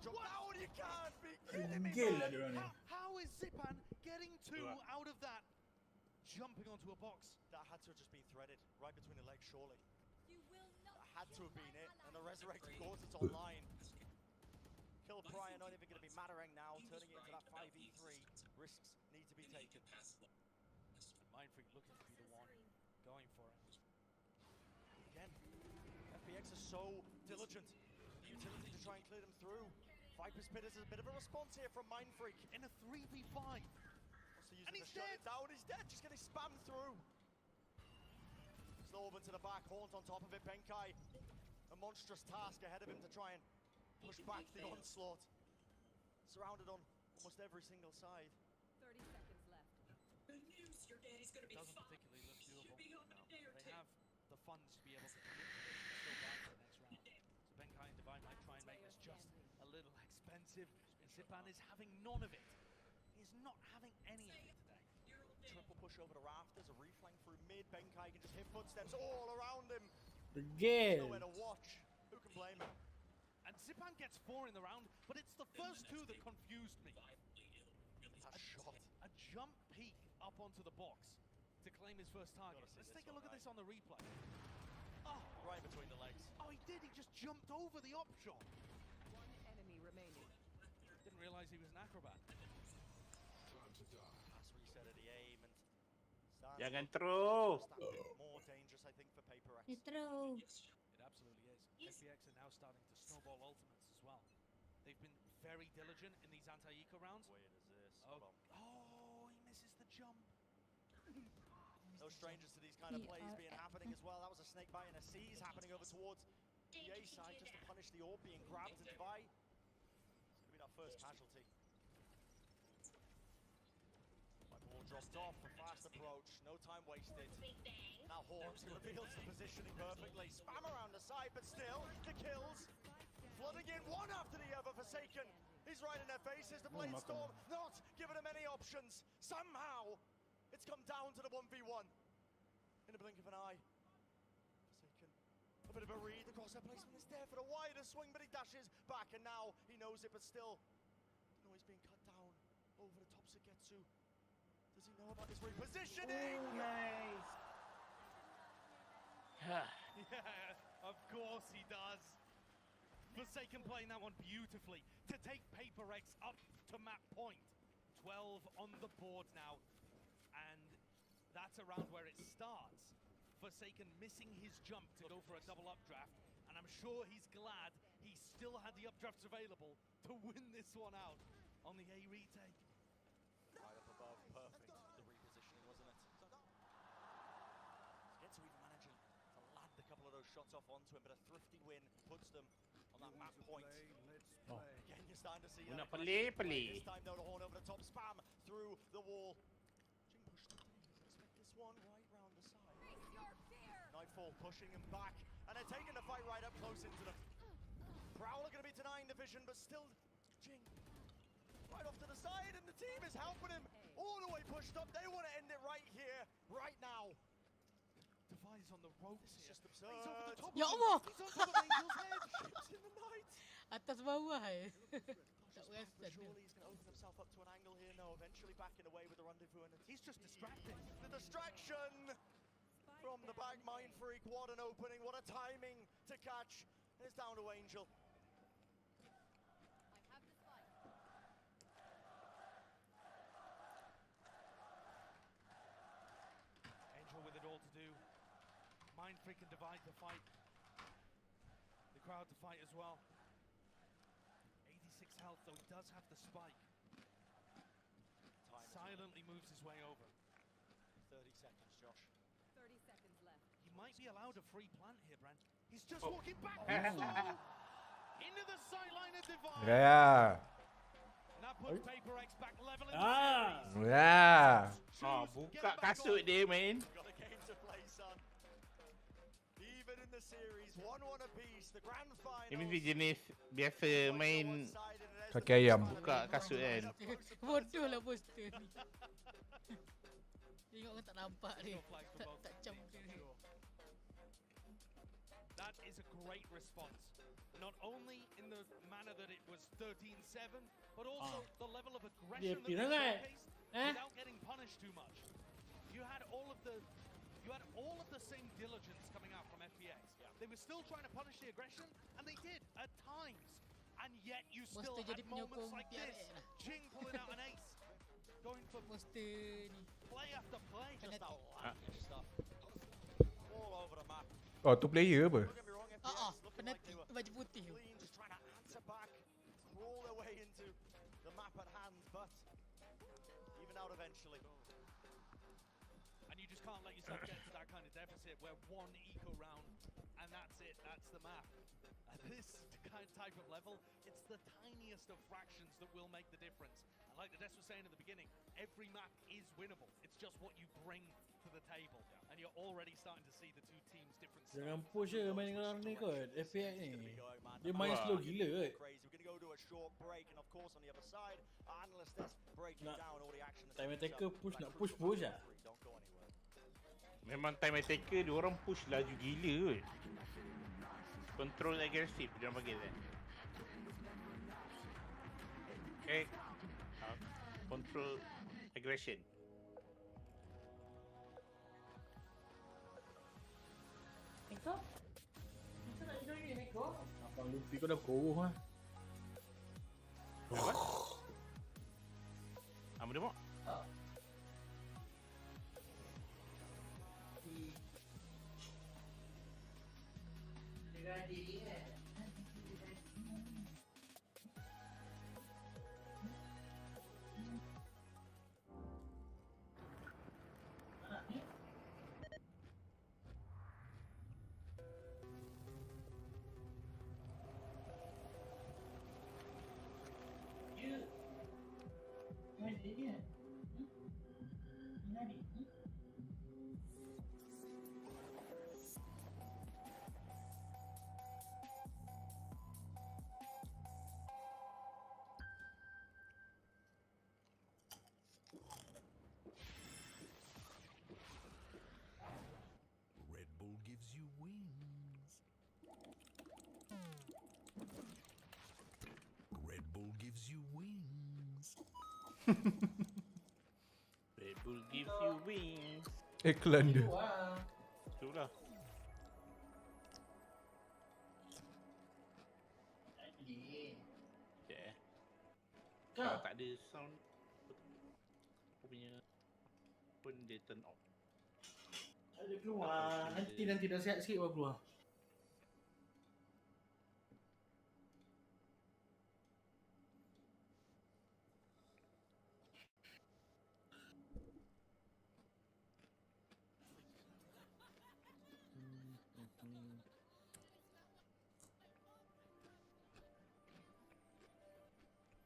Speaker 10: Drop down, you can't be kidding me, man!
Speaker 20: How is Zipan getting two out of that? Jumping onto a box.
Speaker 10: That had to have just been threaded right between the legs, surely. That had to have been it, and the resurrected Gort's online. Kill Prior not even going to be mattering now, turning it into that 5v3. Risks need to be taken.
Speaker 20: Mindfreak looking to be the one going for it.
Speaker 10: Again, FPX is so diligent. Utility to try and clear them through. Viper's Pit is a bit of a response here from Mindfreak.
Speaker 20: In a 3v5.
Speaker 10: And he's dead. Down, he's dead, just getting spammed through. Slow over to the back, Horns on top of it, Benkai. A monstrous task ahead of him to try and push back the onslaught. Surrounded on almost every single side.
Speaker 8: 30 seconds left.
Speaker 20: Doesn't particularly look doable. No. They have the funds to be able to commit to this and still buy for the next round. So Benkai and Divine might try and make this just a little expensive. And Zipan is having none of it. He's not having any of it today.
Speaker 10: Triple push over the rafters, a reflank through mid. Benkai can just hit footsteps all around him.
Speaker 4: Again.
Speaker 10: Nowhere to watch. Who can blame him?
Speaker 20: And Zipan gets 4 in the round, but it's the first 2 that confused me.
Speaker 10: That shot.
Speaker 20: A jump peek up onto the box to claim his first target. Let's take a look at this on the replay. Oh,
Speaker 10: right between the legs.
Speaker 20: Oh, he did. He just jumped over the op shot.
Speaker 8: One enemy remaining.
Speaker 20: Didn't realize he was an acrobat.
Speaker 10: Pass reset of the aim and
Speaker 2: Jangan throw.
Speaker 10: more dangerous, I think, for Paper X.
Speaker 1: You throw.
Speaker 20: It absolutely is. FPX are now starting to snowball ultimates as well. They've been very diligent in these anti-eco rounds.
Speaker 10: Wait, is this?
Speaker 20: Oh, he misses the jump.
Speaker 10: No strangers to these kind of plays being happening as well. That was a snake bite and a seize happening over towards the A side just to punish the orb being grabbed and Divide. It's going to be that first casualty. My ball dropped off, a fast approach, no time wasted. Now Horns reveals the positioning perfectly. Spam around the side, but still, the kills. Flooding in one after the other, Forsaken. He's right in their faces, the Blade Storm not giving him any options. Somehow, it's come down to the 1v1. In the blink of an eye. Forsaken. A bit of a read, the crosshair placement is there for the wider swing, but he dashes back, and now he knows it, but still, he's being cut down over the top Sugetsu. Does he know about this repositioning?
Speaker 2: Oh, nice.
Speaker 20: Yeah, of course he does. Forsaken playing that one beautifully to take Paper X up to map point. 12 on the board now, and that's around where it starts. Forsaken missing his jump to go for a double updraft, and I'm sure he's glad he still had the updrafts available to win this one out on the A retake.
Speaker 10: Right up above, perfect. The repositioning, wasn't it? Sugetsu even managing to land a couple of those shots off onto him, but a thrifty win puts them on that map point. Again, you're starting to see
Speaker 2: Una
Speaker 10: that.
Speaker 2: peli.
Speaker 10: This time though, the Horn over the top, spam through the wall. Jing pushed through. Expect this one right round the side. Nightfall pushing him back, and they're taking the fight right up close into them. Prowler going to be denying the vision, but still Jing right off to the side, and the team is helping him all the way pushed up. They want to end it right here, right now.
Speaker 20: Device on the ropes
Speaker 10: This is
Speaker 20: here.
Speaker 10: just absurd.
Speaker 20: He's over the top
Speaker 19: Ya
Speaker 20: of
Speaker 19: Allah!
Speaker 20: him. He's on top of Angel's head.
Speaker 10: Ships in the night.
Speaker 19: Atas bawah Tak
Speaker 10: Surely
Speaker 19: rasa dia.
Speaker 10: he's going to open himself up to an angle here. No, eventually backing away with the rendezvous, and
Speaker 20: He's just distracted.
Speaker 10: the distraction from the back. Mindfreak, what an opening, what a timing to catch. And it's down to Angel.
Speaker 20: Angel with it all to do. Mindfreak and Divide to fight. The crowd to fight as well. 86 health, though he does have the spike. Silently moves his way over.
Speaker 10: 30 seconds, Josh.
Speaker 8: 30 seconds left.
Speaker 20: He might be allowed a free plant here, Brent. He's just walking back. Into the sideline of Divide.
Speaker 3: Yeah.
Speaker 20: And that puts Paper X back level in the
Speaker 3: Yeah.
Speaker 20: series.
Speaker 2: Buka kasut dia, man.
Speaker 10: Got a game to play, son. the series, 1-1 apiece. The grand final.
Speaker 2: Ini mesti jenis biasa main
Speaker 3: Kaki ayam.
Speaker 2: buka kasut kan.
Speaker 19: Bodoh lah poster ni. Tengok kan tak nampak dia. Tak cam dia.
Speaker 20: That is a great response. Not only in the manner that it was 13-7, but also the level of aggression that they showcased without getting punished too much. You had all of the same diligence coming out from FPX. They were still trying to punish the aggression, and they did at times. And yet you still had moments like this. Ching pulling out an ace, going for play after play, just a lot of stuff all over the map.
Speaker 3: Oh, tu player apa?
Speaker 19: Penalti baju putih.
Speaker 10: Just trying to answer back, crawl their way into the map at hand, but even out eventually.
Speaker 20: And you just can't let yourself get to that kind of deficit where one eco round and that's it, that's the map. At this kind of type of level, it's the tiniest of fractions that will make the difference. And like Des was saying at the beginning, every map is winnable. It's just what you bring to the table. And you're already starting to see the two teams different.
Speaker 4: Jangan push je main dengan orang ni kot, FPX ni. Dia main slow gila kot. Time attacker push nak push lah.
Speaker 2: Memang time attacker dia orang push laju gila kot. Control agresif dia orang panggil kan. Okay. Control aggression.
Speaker 19: Neko? Kita nak join ni Neko?
Speaker 4: Abang Luffy kau dah koruh lah.
Speaker 2: Apa? Apa dia mak?
Speaker 7: Red Bull gives you wings. Red Bull gives you wings.
Speaker 2: Red Bull gives you wings.
Speaker 3: Iklan dia.
Speaker 2: Itulah. Kalau tak ada sound aku punya pun dia turn off.
Speaker 4: Ada keluar. Nanti dah siap sikit baru keluar.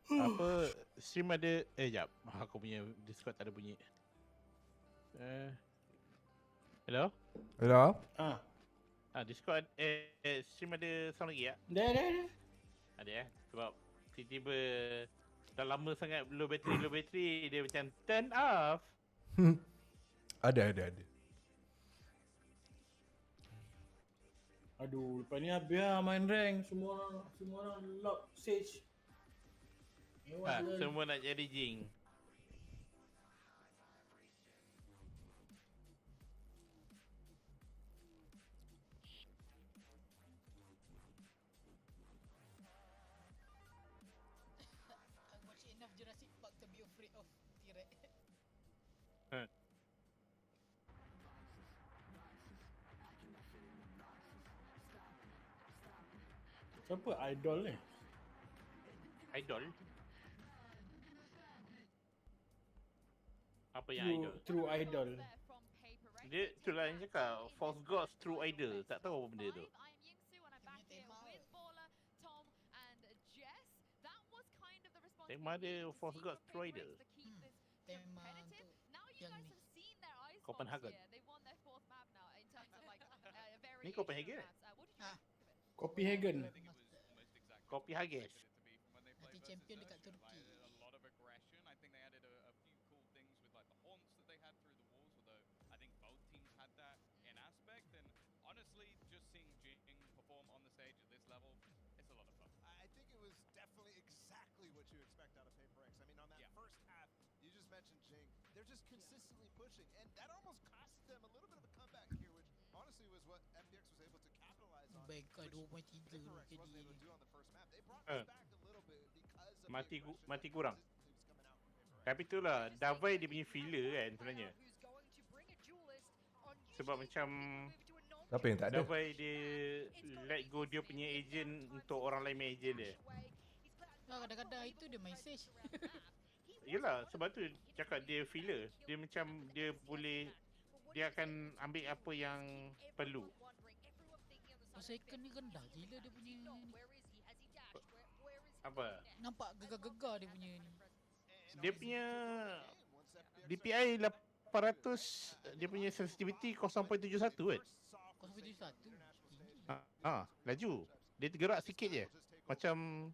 Speaker 2: Apa stream ada jap aku punya Discord tak ada bunyi. Hello?
Speaker 3: Hello?
Speaker 2: Discord stream ada sound lagi tak?
Speaker 4: Ada.
Speaker 2: Ada sebab tiba-tiba dah lama sangat low battery dia macam turn off.
Speaker 3: Ada.
Speaker 4: Aduh, lepas ni habis lah main rank. Semua orang lock Sage.
Speaker 2: Semua nak jadi Jing.
Speaker 19: I watch enough Jurassic Park to be afraid of T-Rex.
Speaker 4: Siapa idol ni?
Speaker 2: Idol? Apa yang idol?
Speaker 4: True idol.
Speaker 2: Dia itulah yang cakap false gods true idol. Tak tahu apa benda tu. Tema dia false gods true idol.
Speaker 19: Tema untuk yang ni.
Speaker 2: Copenhagen. Ni Copenhagen kan?
Speaker 4: Copenhagen.
Speaker 2: Copenhagen.
Speaker 19: Nanti champion dekat Turki.
Speaker 16: A lot of aggression. I think they added a few cool things with like the haunts that they had through the walls, although I think both teams had that in aspect. And honestly, just seeing Jing perform on the stage at this level, it's a lot of fun.
Speaker 18: I think it was definitely exactly what you expect out of Paper X. I mean, on that first half, you just mentioned Jing. They're just consistently pushing, and that almost cost them a little bit of a comeback here, which honestly was what FPX was able to capitalize on.
Speaker 19: Bantai
Speaker 18: Which
Speaker 19: 2.3
Speaker 18: Paper X wasn't
Speaker 19: jadi.
Speaker 18: able to do on the first map. They brought this back a little bit because of
Speaker 2: Mati kurang. Tapi itulah Davai dia punya filler kan sebenarnya. Sebab macam
Speaker 3: Siapa yang tak ada?
Speaker 2: Davai dia let go dia punya agent untuk orang lain main agent dia.
Speaker 19: Kadang-kadang itu dia message.
Speaker 2: Yelah, sebab tu cakap dia filler. Dia macam dia boleh, dia akan ambil apa yang perlu.
Speaker 19: Second ni rendah gila dia punya ni.
Speaker 2: Apa?
Speaker 19: Nampak gegar-gegar dia punya ni.
Speaker 2: Dia punya DPI 800, dia punya sensitivity 0.71 kan?
Speaker 19: 0.71.
Speaker 2: Laju. Dia tergerak sikit je. Macam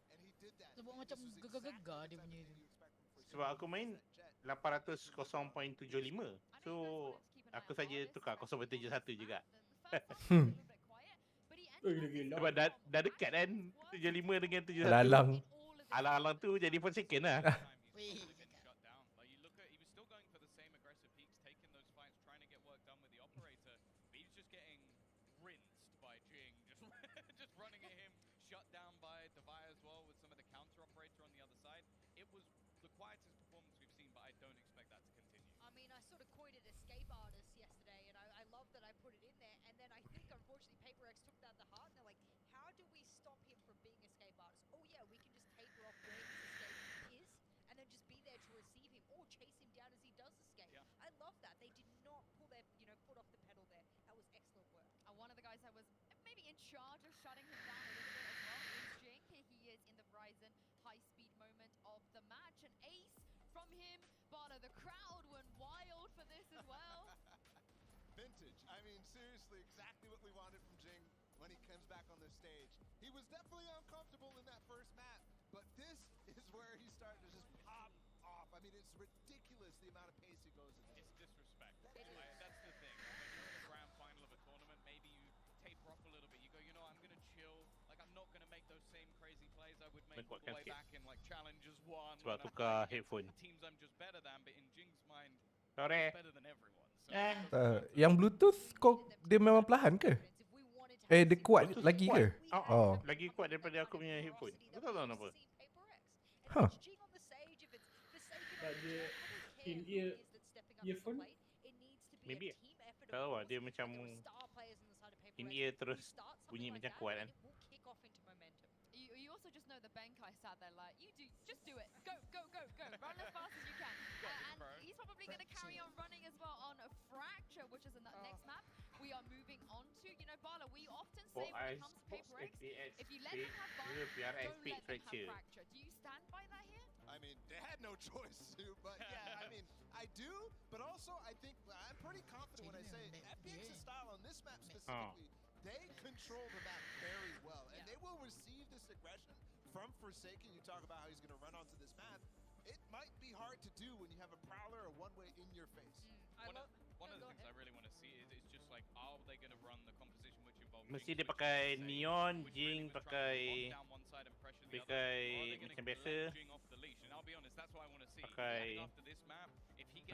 Speaker 19: Sebab macam gegar-gegar dia punya tu.
Speaker 2: sebab aku main 800 0.75. So aku saja tukar 0.71 juga. Sebab dah dekat kan 75 dengan 71.
Speaker 3: Alang.
Speaker 2: Alang-alang tu jadi 4 second lah.
Speaker 16: Just running at him, shut down by Devi as well with some of the counter operator on the other side. It was the quietest performance we've seen, but I don't expect that to continue.
Speaker 17: I mean, I sort of coined it escape artist yesterday, and I love that I put it in there. And then I think, unfortunately, Paper X took that to heart, and they're like, how do we stop him from being escape artist? Oh yeah, we can just taper off where his escape is, and then just be there to receive him, or chase him down as he does escape.
Speaker 16: Yeah.
Speaker 17: I love that. They did not pull their, foot off the pedal there. That was excellent work.
Speaker 15: One of the guys that was maybe in charge of shutting him down a little bit as well is Jing. Here he is in the Ryzen high-speed moment of the match. An ace from him, but the crowd went wild for this as well.
Speaker 18: Vintage. I mean, seriously, exactly what we wanted from Jing when he comes back on the stage. He was definitely uncomfortable in that first map, but this is where he started to just pop off. I mean, it's ridiculous the amount of pace he goes in.
Speaker 16: It's disrespect. That's the thing. When you're in the grand final of a tournament, maybe you taper off a little bit. You go, I'm going to chill. Like, I'm not going to make those same crazy plays I would make all the way back in like Challengers 1.
Speaker 2: Sebab tukar headphone.
Speaker 16: Teams I'm just better than, but in Jing's mind,
Speaker 2: Sorry.
Speaker 16: better than everyone.
Speaker 3: Yang Bluetooth kau dia memang perlahan ke? Dia kuat lagi ke? Oh.
Speaker 2: Lagi kuat daripada aku punya headphone. Aku tak tahu kenapa.
Speaker 3: Huh.
Speaker 4: Tak ada in-ear earphone?
Speaker 2: Maybe tahu lah, dia macam in-ear terus bunyi macam kuat kan.
Speaker 15: You also just know the Bankai sat there like, just do it. Go, go, go, go. Run as fast as you can. And he's probably going to carry on running as well on a Fracture, which is the next map we are moving on to. Bala, we often say when it comes to Paper X, if you let them have Bala, don't let them have Fracture. Do you stand by that here?
Speaker 18: I mean, they had no choice to, but yeah, I mean, I do, but also I think I'm pretty confident when I say FPX's style on this map specifically, they control the map very well, and they will receive this aggression from Forsaken. You talk about how he's going to run onto this map. It might be hard to do when you have a Prowler or one-way in your face.
Speaker 16: One of the things I really want to see is just like, are they going to run the composition which involves...
Speaker 2: Mesti dia pakai Neon, Jing pakai macam biasa. Pakai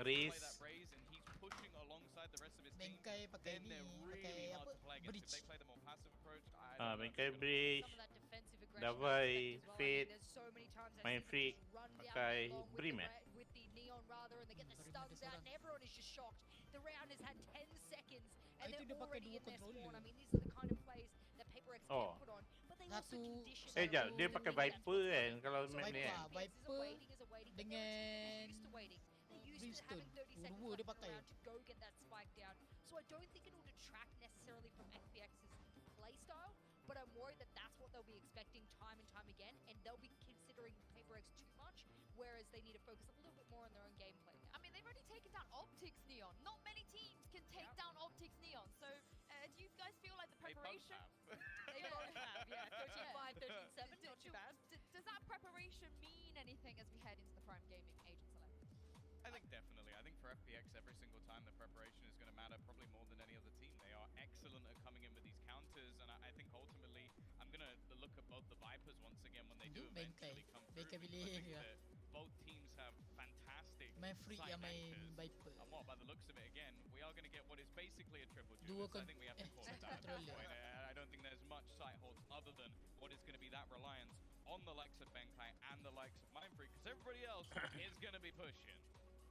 Speaker 2: Raze.
Speaker 19: Bankai pakai ni, pakai apa? Bridge.
Speaker 2: Bankai Bridge. Davai, Fate, main Freak, pakai Brim
Speaker 17: with the Neon rather, and they get the stuns out, and everyone is just shocked. The round has had 10 seconds, and they're already in their spawn. I mean, these are the kind of plays that Paper X can put on, but they also condition.
Speaker 2: Jap, dia pakai Viper kan kalau map ni kan.
Speaker 19: Viper dengan Brimstone. Dua dia pakai.
Speaker 17: To go get that spike down. So I don't think it will detract necessarily from FPX's playstyle, but I'm worried that that's what they'll be expecting time and time again, and they'll be considering Paper X too much, whereas they need to focus a little bit more on their own gameplay.
Speaker 15: I mean, they've already taken down Optics Neon. Not many teams can take down Optics Neon. So, do you guys guys feel like the
Speaker 16: They both
Speaker 15: preparation?
Speaker 16: have.
Speaker 17: They both have, yeah. 13-5, 13-7, not too bad.
Speaker 15: Does that preparation mean anything as we head into the Prime Gaming Agent Select?
Speaker 16: I think definitely. I think for FPX, every single time the preparation is going to matter probably more than any other team. They are excellent at coming in with these counters, and I think ultimately I'm going to look at both the Vipers once again when they do eventually come through. Because I think that both teams have fantastic side anchors. And what, by the looks of it again, we are going to get what is basically a triple Judas. I think we have to call it that at this point. I don't think there's much side holds other than what is going to be that reliance on the likes of Bantai and the likes of Mindfreak, because everybody else is going to be pushing.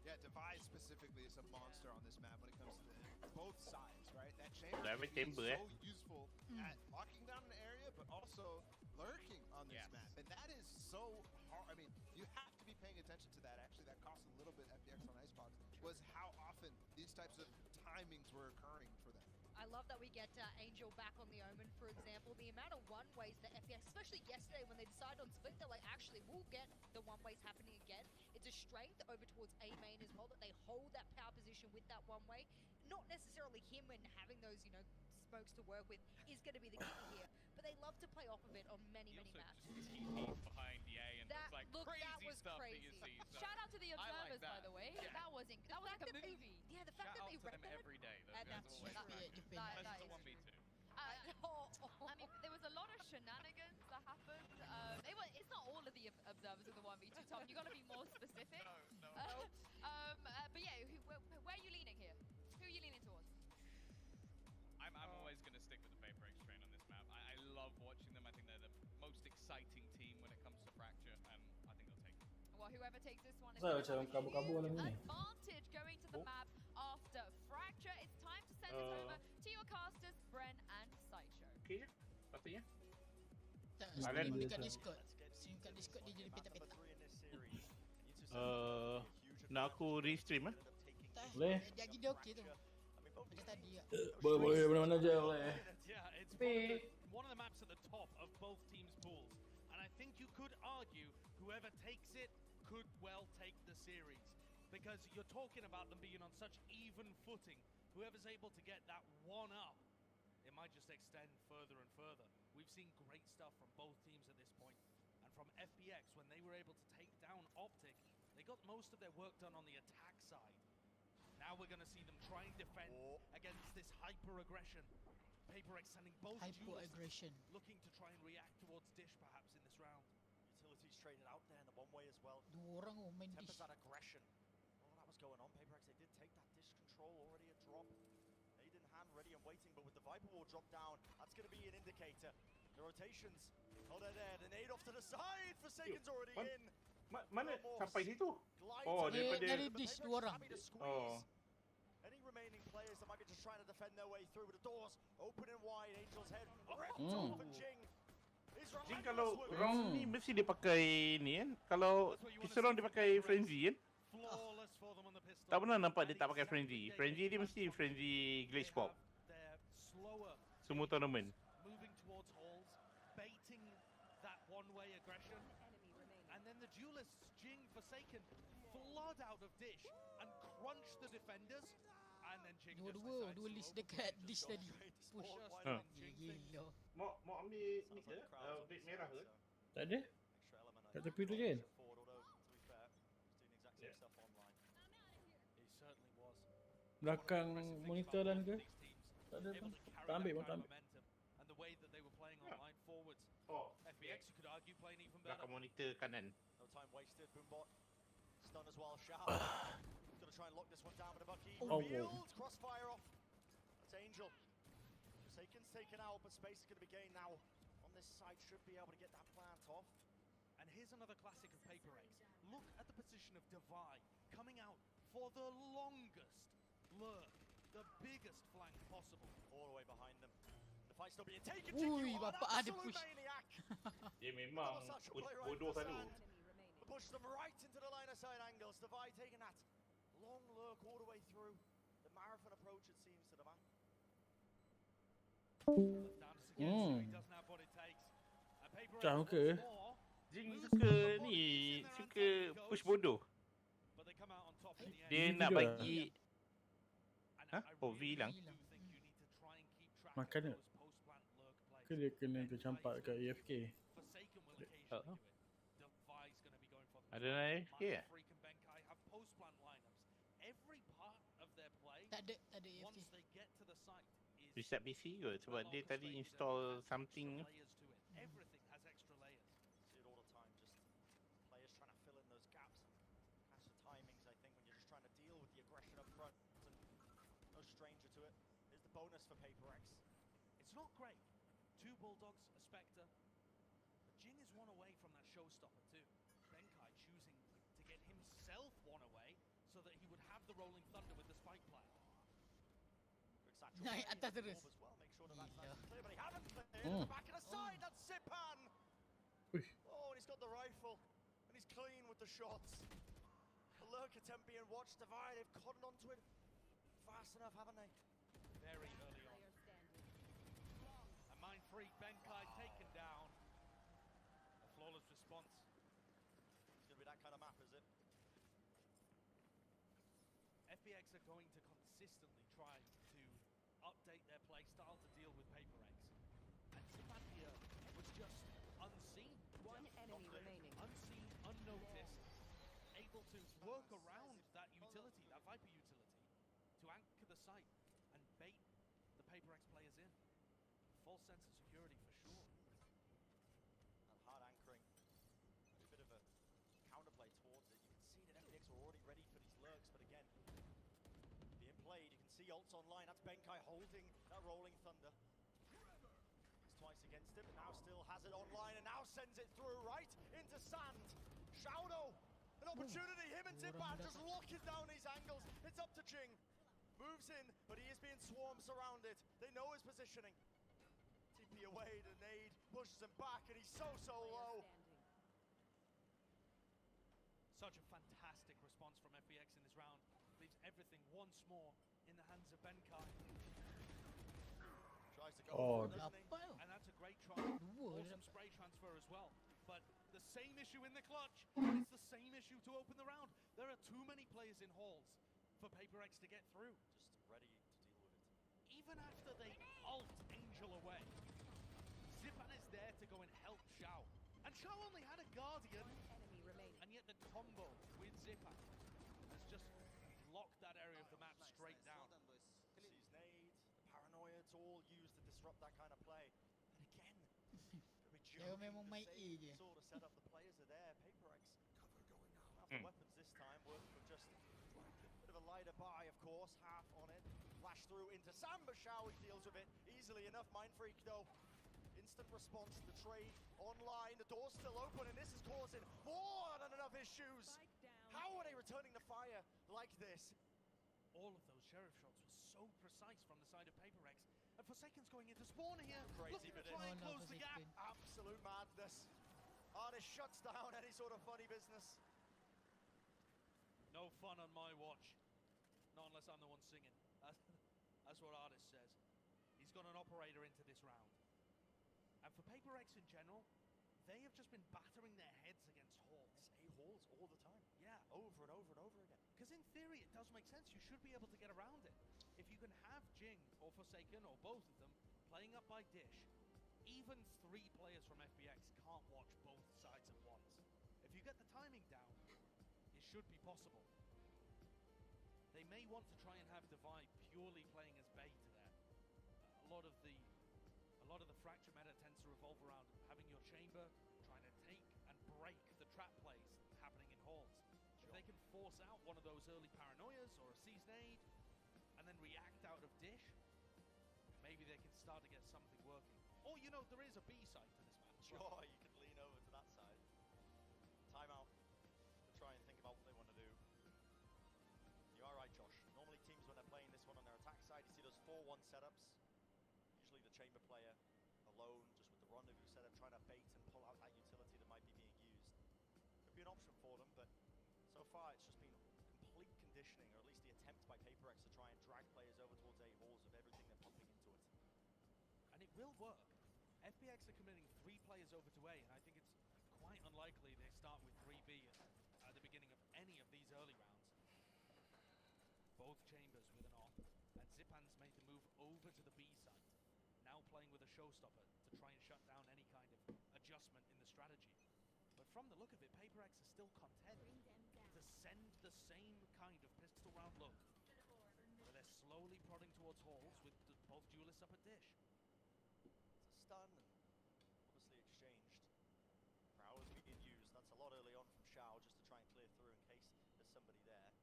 Speaker 18: Yeah, Divide specifically is a monster on this map when it comes to both sides, right? That chamber
Speaker 2: Damage
Speaker 18: is
Speaker 2: chamber,
Speaker 18: so useful at locking down an area, but also lurking on this map. And that is so hard. I mean, you have to be paying attention to that. Actually, that cost a little bit FPX on Icebox, was how often these types of timings were occurring for them.
Speaker 17: I love that we get Angel back on the Omen, for example. The amount of one-ways that FPX, especially yesterday when they decided on split, they're like, actually, we'll get the one-ways happening again. It's a strength over towards A main as well, that they hold that power position with that one-way. Not necessarily him and having those, you know, smokes to work with is going to be the key here, but they love to play off of it on many maps.
Speaker 16: He's behind the A, and it's like crazy stuff that you see. So
Speaker 15: Shout out to the observers,
Speaker 16: like
Speaker 15: by the way.
Speaker 16: Yeah.
Speaker 15: That was like a movie.
Speaker 17: Yeah, the fact
Speaker 16: Shout
Speaker 17: that they
Speaker 16: out to them
Speaker 17: read that.
Speaker 16: every day.
Speaker 17: That's
Speaker 16: always
Speaker 17: true.
Speaker 16: especially
Speaker 15: That
Speaker 16: the
Speaker 15: is
Speaker 16: 1v2.
Speaker 15: I mean, there was a lot of shenanigans that happened. It's not all of the observers of the 1v2, Tom. You got to be more specific.
Speaker 16: No.
Speaker 15: But yeah, where are you leaning here? Who are you leaning towards?
Speaker 16: I'm always going to stick with the Paper X train on this map. I love watching them. I think they're the most exciting team when it comes to Fracture, and I think they'll take it.
Speaker 15: Well, whoever takes this one is
Speaker 13: Saya macam kabur-kabur dalam ni.
Speaker 15: advantage going to the map after Fracture. It's time to send it over to your casters, Bren and Sideshow.
Speaker 2: Okay je, patutnya.
Speaker 19: Tak, stream dekat Discord. Stream kat Discord dia jadi petak-petak.
Speaker 2: Nak aku restream
Speaker 13: Boleh.
Speaker 19: Jadi dia okey tu. Macam tadi lah.
Speaker 13: Boleh, mana-mana je boleh.
Speaker 20: Yeah, it's one of the maps at the top of both teams' pools. And I think you could argue whoever takes it could well take the series. Because you're talking about them being on such even footing. Whoever's able to get that one up, it might just extend further and further. We've seen great stuff from both teams at this point. And from FPX, when they were able to take down Optic, they got most of their work done on the attack side. Now we're going to see them try and defend against this hyper-aggression. Paper X sending both
Speaker 19: Hyper-aggression.
Speaker 20: looking to try and react towards Dish perhaps in this round.
Speaker 10: Utilities traded out there in the one-way as well.
Speaker 19: Dua orang main
Speaker 10: Tempers
Speaker 19: Dish.
Speaker 10: that aggression. All that was going on. Paper X, they did take that Dish control, already a drop. Aid in hand, ready and waiting, but with the Viper Wall drop down, that's going to be an indicator. The rotations, they're there. The nade off to the side. Forsaken's already in.
Speaker 2: Mana sampai situ?
Speaker 10: Oh,
Speaker 19: dari Dish dua orang.
Speaker 2: Oh.
Speaker 10: Any remaining players that might be just trying to defend their way through, with the doors open and wide. Angel's head ripped off, and Jing is
Speaker 2: Jing kalau round ni mesti dia pakai ni kan. Kalau pistol round dia pakai frenzy kan. Tak pernah nampak dia tak pakai frenzy. Frenzy dia mesti frenzy glitch pop. Semua tournament.
Speaker 20: Moving towards halls, baiting that one-way aggression. And then the duelists, Jing, Forsaken, flood out of Dish and crunch the defenders. And then Jing just decides
Speaker 19: Dua list dekat Dish tadi. Push. Gila.
Speaker 2: Mau ambil ni ke? Bit merah ke?
Speaker 13: Tak ada. Kat tepi tu je. Belakang monitor lan ke? Tak ada pun. Tak ambil pun, tak ambil.
Speaker 20: And the way that they were playing online forwards. FBX, you could argue, playing even better.
Speaker 2: Belakang monitor kanan.
Speaker 10: No time wasted. Boombot stun as well. Shout. He's going to try and lock this one down with a bucky. Revealed. Crossfire off. That's Angel. Forsaken's taken out, but space is going to be gained now. On this side, should be able to get that plant off.
Speaker 20: And here's another classic of Paper X. Look at the position of Divide coming out for the longest lurk, the biggest flank possible.
Speaker 10: All the way behind them. The fight's still being taken.
Speaker 19: Ui, bapak ada push.
Speaker 2: Dia memang bodoh selalu.
Speaker 10: Push them right into the line of sight angles. Divide taking that long lurk all the way through. The marathon approach, it seems, to the man.
Speaker 13: Macam ke?
Speaker 2: Jing suka ni, suka push bodoh. Dia nak bagi... Hah? Oh, V hilang.
Speaker 13: Makan tak? Ke dia kena tercampak kat AFK?
Speaker 2: I don't know if yeah.
Speaker 16: Every part of their play,
Speaker 19: Tak ada AFK.
Speaker 16: once they get to the site, is
Speaker 2: Reset PC kot sebab dia tadi install something.
Speaker 16: everything has extra layers.
Speaker 10: See it all the time, just players trying to fill in those gaps. Catch the timings, I think, when you're just trying to deal with the aggression up front. And no stranger to it. Here's the bonus for Paper X.
Speaker 16: It's not great. 2 Bulldogs, a Spectre. But Jing is one away from that showstopper too. Bantai choosing to get himself one away so that he would have the Rolling Thunder with the spike plan.
Speaker 19: Naik atas terus.
Speaker 10: As well. Make sure that that's nice and clear, but he haven't cleared in the back of the side. That's Zipan. Oh, and he's got the rifle, and he's clean with the shots. The lurk attempt being watched. Divide, they've cottoned onto it fast enough, haven't they?
Speaker 16: Very early on. A mind free, Bantai taken down. A flawless response.
Speaker 10: It's going to be that kind of map, is it?
Speaker 16: FPX are going to consistently try to update their play style to deal with Paper X. And Zipan here was just unseen.
Speaker 8: One enemy remaining.
Speaker 16: Unseen, unnoticed, able to work around that utility, that Viper utility, to anchor the site and bait the Paper X players in. False sense of security for sure.
Speaker 10: And hard anchoring. A bit of a counterplay towards it. You can see that FPX are already ready for these lurks, but again, being played, you can see ults online. That's Bantai holding that Rolling Thunder. It's twice against it, but now still has it online and now sends it through right into sand. Shaudo, an opportunity. Him and Zipan just locking down these angles. It's up to Jing. Moves in, but he is being swarmed, surrounded. They know his positioning. TP away, the nade pushes him back, and he's so low.
Speaker 16: Such a fantastic response from FPX in this round. Leaves everything once more in the hands of Bantai.
Speaker 10: Tries to go
Speaker 19: for
Speaker 10: it,
Speaker 19: doesn't
Speaker 10: he?
Speaker 16: And that's a great try. Awesome spray transfer as well. But the same issue in the clutch. It's the same issue to open the round. There are too many players in halls for Paper X to get through.
Speaker 10: Just ready to deal with it.
Speaker 16: Even after they ult Angel away, Zipan is there to go and help Shao. And Shao only had a Guardian.
Speaker 8: Enemy remaining.
Speaker 16: And yet the combo with Zipan has just locked that area of the map straight down.
Speaker 10: Sees nades, the paranoia, it's all used to disrupt that kind of play. And again,
Speaker 19: Dia memang main A je.
Speaker 10: sort of set up the players are there. Paper X
Speaker 7: Cover going out.
Speaker 10: after weapons this time, working with just a bit of a lighter buy, of course, half on it. Flash through into Samba. Shao, he deals with it easily enough. Mind Freak though. Instant response to the trade online. The door's still open, and this is causing more than enough issues. How are they returning the fire like this?
Speaker 16: All of those sheriff shots were so precise from the side of Paper X. And Forsaken's going into spawn here.
Speaker 10: Crazy,
Speaker 16: Looking
Speaker 10: but
Speaker 16: to try and close the gap.
Speaker 10: Absolute madness. Artist shuts down any sort of funny business.
Speaker 16: No fun on my watch. Not unless I'm the one singing. That's what Artist says. He's got an operator into this round. And for Paper X in general, they have just been battering their heads against halls.
Speaker 10: Halls all the time.
Speaker 16: Yeah.
Speaker 10: Over and over and over again.
Speaker 16: Because in theory, it does make sense. You should be able to get around it. If you can have Jing or Forsaken or both of them playing up by Dish, even 3 players from FPX can't watch both sides at once. If you get the timing down, it should be possible. They may want to try and have Divide purely playing as bait there. A lot of the fracture meta tends to revolve around having your chamber, trying to take and break the trap plays happening in halls. If they can force out one of those early paranoias or a seize nade, and then react out of Dish, maybe they can start to get something working. Or, you know, there is a B side to this match.
Speaker 10: Sure, you could lean over to that side. Timeout to try and think about what they want to do. You are right, Josh. Normally teams, when they're playing this one on their attack side, you see those 4-1 setups. Usually the chamber player alone, just with the rendezvous setup, trying to bait and pull out that utility that might be being used. Could be an option for them, but so far it's just been complete conditioning, or at least the attempt by Paper X to try and drag players over towards A halls of everything they're pumping into it.
Speaker 16: And it will work. FPX are committing 3 players over to A, and I think it's quite unlikely they start with 3B at the beginning of any of these early rounds. Both chambers with an op, and Zipan's made the move over to the B site.
Speaker 20: now playing with a showstopper to try and shut down any kind of adjustment in the strategy. But from the look of it, Paper X is still content to send the same kind of pistol round look, where they're slowly prodding towards halls with both duelists up at dish.
Speaker 10: It's a stun, and obviously exchanged. Prowler's being used. That's a lot early on from Shao, just to try and clear through in case there's somebody there.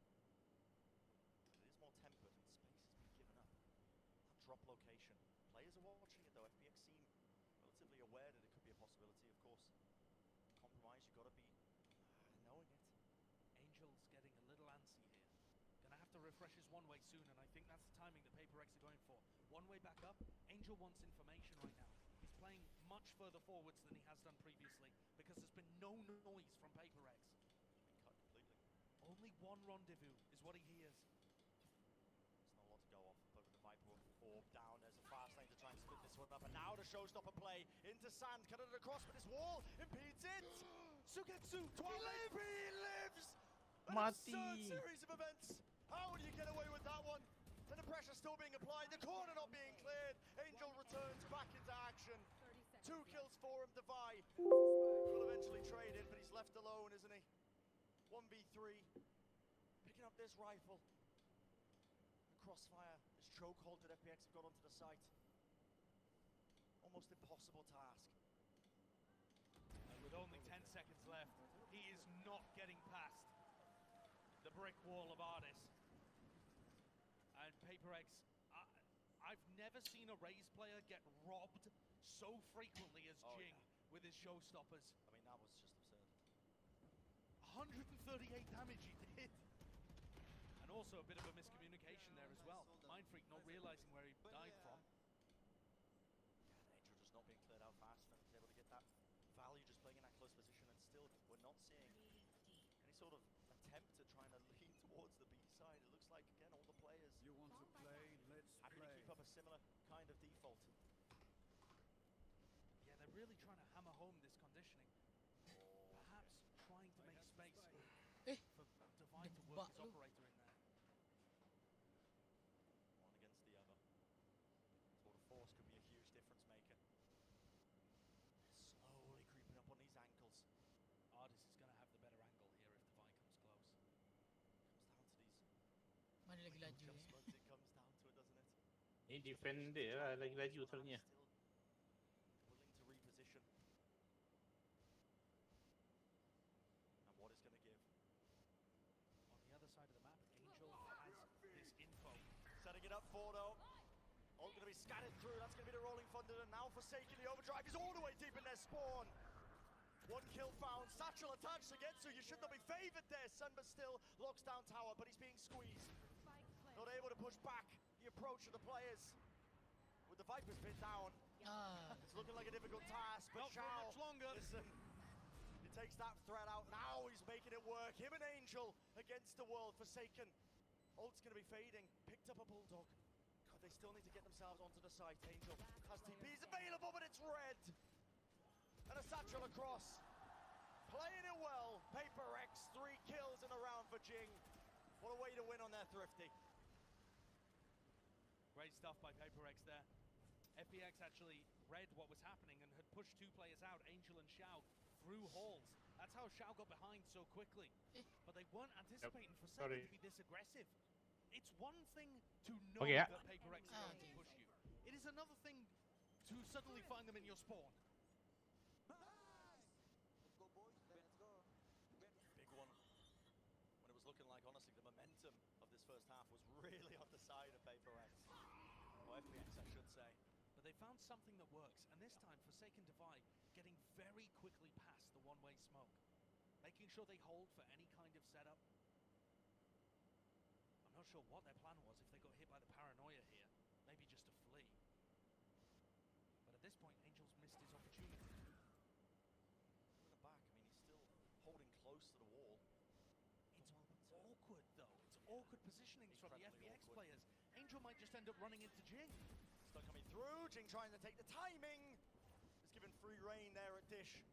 Speaker 10: It is more tempered, and space has been given up. That drop location. Players are watching it though. FPX seem relatively aware that it could be a possibility, of course. Compromise, you've got to be knowing it.
Speaker 20: Angel's getting a little antsy here. Gonna have to refresh his one-way soon, and I think that's the timing that Paper X are going for. One-way back up. Angel wants information right now. He's playing much further forwards than he has done previously because there's been no noise from Paper X.
Speaker 10: Been cut completely.
Speaker 20: Only one rendezvous is what he hears.
Speaker 10: There's not a lot to go off, but with the Viper orb down, there's a fast lane to try and split this one up. And now the showstopper play into sand, cut it across, but this wall impedes it. Sugetsu, 12 HP, lives! An absurd series of events. How do you get away with that one? And the pressure still being applied, the corner not being cleared. Angel returns back into action. 2 kills for him, Divide. Will eventually trade in, but he's left alone, isn't he? 1v3. Picking up this rifle. The crossfire, this chokehold that FPX have got onto the site. Almost impossible task.
Speaker 20: And with only 10 seconds left, he is not getting past the brick wall of Ardis. And Paper X, I've never seen a Raze player get robbed so frequently as Jing with his showstoppers.
Speaker 10: I mean, that was just absurd.
Speaker 20: 138 damage he did. And also a bit of a miscommunication there as well. Mindfreak not realizing where he died from.
Speaker 10: Angel just not being cleared out fast enough. He's able to get that value just playing in that close position, and still we're not seeing any sort of attempt at trying to lean towards the B side. It looks like, again, all the players
Speaker 12: you want to play, let's
Speaker 10: happy to keep up a similar kind of default.
Speaker 20: Yeah, they're really trying to hammer home this conditioning. Perhaps trying to make space for Divine to work his operator in there.
Speaker 10: One against the other. Sort of force could be a huge difference maker. Slowly creeping up on these ankles.
Speaker 20: Ardis is going to have the better angle here if Divine comes close.
Speaker 10: Comes down to these.
Speaker 19: Mana lagi laju
Speaker 10: It comes down to it, doesn't it?
Speaker 2: Ini defender lah, lagi laju terusnya.
Speaker 10: Willing to reposition. And what is going to give?
Speaker 20: On the other side of the map, Angel has this info.
Speaker 10: Setting it up for though. All going to be scattered through. That's going to be the rolling thunder. And now Forsaken, the overdrive is all the way deep in their spawn. 1 kill found. Satchel attached to Getsu. You should not be favored there. Sunba still locks down tower, but he's being squeezed. Not able to push back the approach of the players. With the Viper's pinned down. It's looking like a difficult task, but
Speaker 20: Not for much longer.
Speaker 10: Listen, he takes that threat out. Now he's making it work. Him and Angel against the world. Forsaken. Ult's going to be fading. Picked up a Bulldog. God, they still need to get themselves onto the site. Angel has TPs available, but it's red. And a satchel across. Playing it well. Paper X, 3 kills in a round for Jing. What a way to win on their Thrifty.
Speaker 20: Great stuff by Paper X there. FPX actually read what was happening and had pushed 2 players out, Angel and Shao, through halls. That's how Shao got behind so quickly. But they weren't anticipating Forsaken to be this aggressive. It's one thing to know that Paper X is going to push you. It is another thing to suddenly find them in your spawn.
Speaker 10: Let's go, boys. Let's go. Big one. When it was looking like, honestly, the momentum of this first half was really on the side of Paper X. Or FPX, I should say.
Speaker 20: But they found something that works, and this time Forsaken Divide getting very quickly past the one-way smoke. Making sure they hold for any kind of setup. I'm not sure what their plan was if they got hit by the paranoia here. Maybe just to flee. But at this point, Angel's missed his opportunity.
Speaker 10: In the back, I mean, he's still holding close to the wall.
Speaker 20: It's awkward, though. It's awkward positioning from the FPX players. Angel might just end up running into Jing.
Speaker 10: Still coming through. Jing trying to take the timing. Is given free reign there at Dish.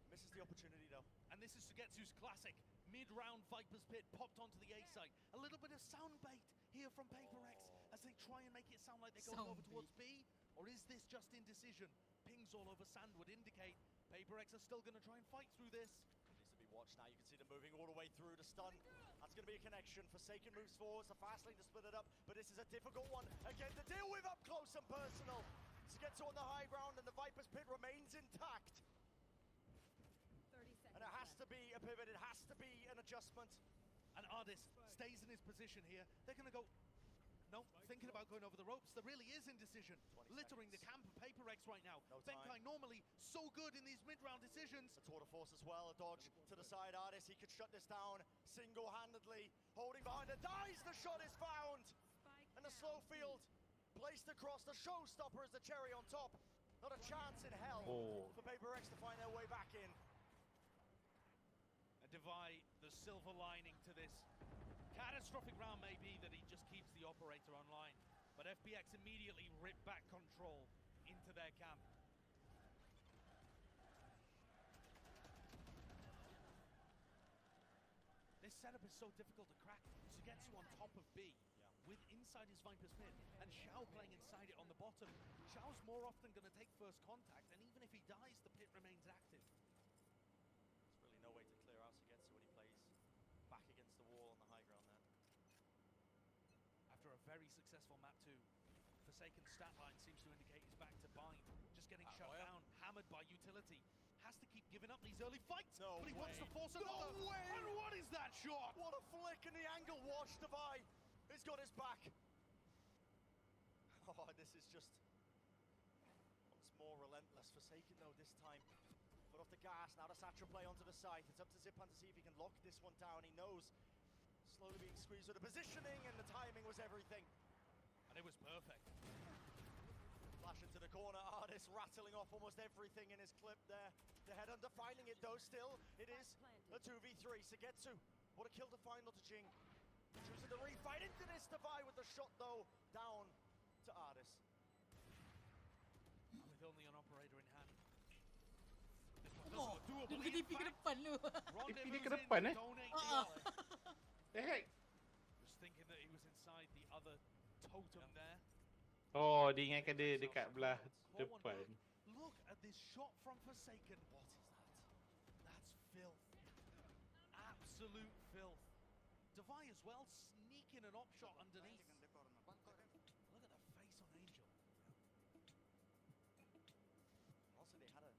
Speaker 10: Misses the opportunity, though.
Speaker 20: And this is Sugetsu's classic. Mid-round Viper's Pit popped onto the A site. A little bit of sound bait here from Paper X as they try and make it sound like they're going over towards B. Or is this just indecision? Pings all over sand would indicate PaperX are still going to try and fight through this.
Speaker 10: Needs to be watched now. You can see them moving all the way through to stun. That's going to be a connection. Forsaken moves forwards. The fast lane to split it up. But this is a difficult one again to deal with up close and personal. To get to on the high ground, and the Viper's pit remains intact.
Speaker 6: 30 seconds.
Speaker 10: And it has to be a pivot. It has to be an adjustment.
Speaker 20: And Ardis stays in his position here. They're going to go... No, thinking about going over the ropes. There really is indecision. Littering the camp of PaperX right now. Bantai normally so good in these mid-round decisions.
Speaker 10: A tour de force as well. A dodge to the side. Ardis, he could shut this down single-handedly. Holding behind it. Dies! The shot is found! And the slow field placed across. The showstopper is the cherry on top. Not a chance in hell for PaperX to find their way back in.
Speaker 20: And Devi, the silver lining to this catastrophic round may be that he just keeps the operator online. But FPX immediately rip back control into their camp. This setup is so difficult to crack. Sugetsu on top of B, with inside his Viper's pit, and Xiao playing inside it on the bottom. Xiao's more often going to take first contact, and even if he dies, the pit remains active.
Speaker 10: There's really no way to clear out Sugetsu when he plays back against the wall on the high ground there.
Speaker 20: After a very successful map 2, Forsaken's stat line seems to indicate he's back to bind. Just getting shut down, hammered by utility. Has to keep giving up these early fights, but he wants to force another.
Speaker 10: No way!
Speaker 20: And what is that shot?
Speaker 10: What a flick in the angle watch. Devi has got his back. Oh, this is just once more relentless. Forsaken though this time. Put off the gas, now the Satra play onto the side. It's up to Zipan to see if he can lock this one down. He knows slowly being squeezed with the positioning, and the timing was everything.
Speaker 20: And it was perfect.
Speaker 10: Flash into the corner, Ardis rattling off almost everything in his clip there. The headhunter finding it though still. It is a 2v3. Sugetsu, what a kill to final to Jing. Choosing to refight into this. Devi with the shot though, down to Ardis.
Speaker 20: And with only an operator in hand.
Speaker 19: Dia ke TP ke depan lu.
Speaker 2: TP dia ke depan The heck?
Speaker 20: Just thinking that he was inside the other totem there.
Speaker 2: Oh, dia ingatkan dia dekat belah depan.
Speaker 20: Look at this shot from Forsaken. What is that? That's filth. Absolute filth. Devi as well, sneaking an op shot underneath. Look at the face on Angel.
Speaker 10: Also, they had a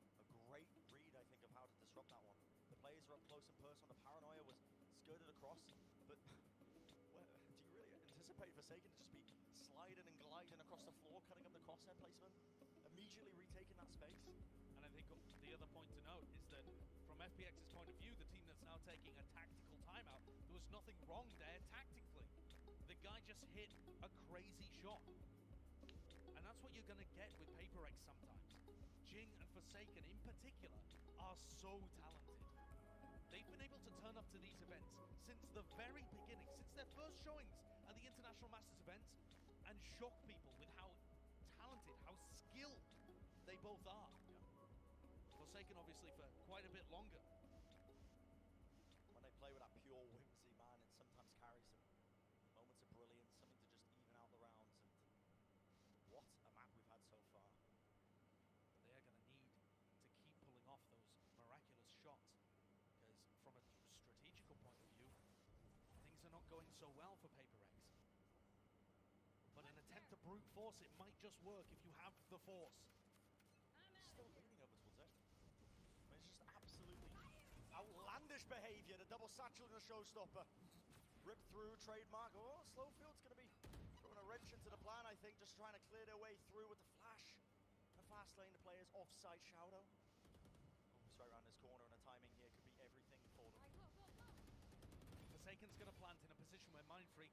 Speaker 10: great read, I think, of how to disrupt that one. The players are up close and personal. The paranoia was skirted across, but do you really anticipate Forsaken to just be sliding and gliding across the floor, cutting up the crosshair placement, immediately retaking that space?
Speaker 20: And I think the other point to note is that from FPX's point of view, the team that's now taking a tactical timeout, there was nothing wrong there tactically. The guy just hit a crazy shot. And that's what you're going to get with PaperX sometimes. Jing and Forsaken in particular are so talented. They've been able to turn up to these events since the very beginning, since their first showings at the International Masters events, and shock people with how talented, how skilled they both are. Forsaken obviously for quite a bit longer.
Speaker 10: When they play with that pure whimsy, man, it sometimes carries some moments of brilliance, something to just even out the rounds. And what a map we've had so far.
Speaker 20: They are going to need to keep pulling off those miraculous shots, because from a strategical point of view, things are not going so well for PaperX. But an attempt to brute force it might just work if you have the force.
Speaker 10: Still leaning over towards it. I mean, it's just absolutely outlandish behavior. The double satchel in the showstopper. Rip through, trademark. Oh, Slowfield's going to be throwing a wrench into the plan, I think, just trying to clear their way through with the flash. The fast lane, the players offside Shadow. Moves right around this corner, and the timing here could be everything for them.
Speaker 20: Forsaken's going to plant in a position where Mindfreak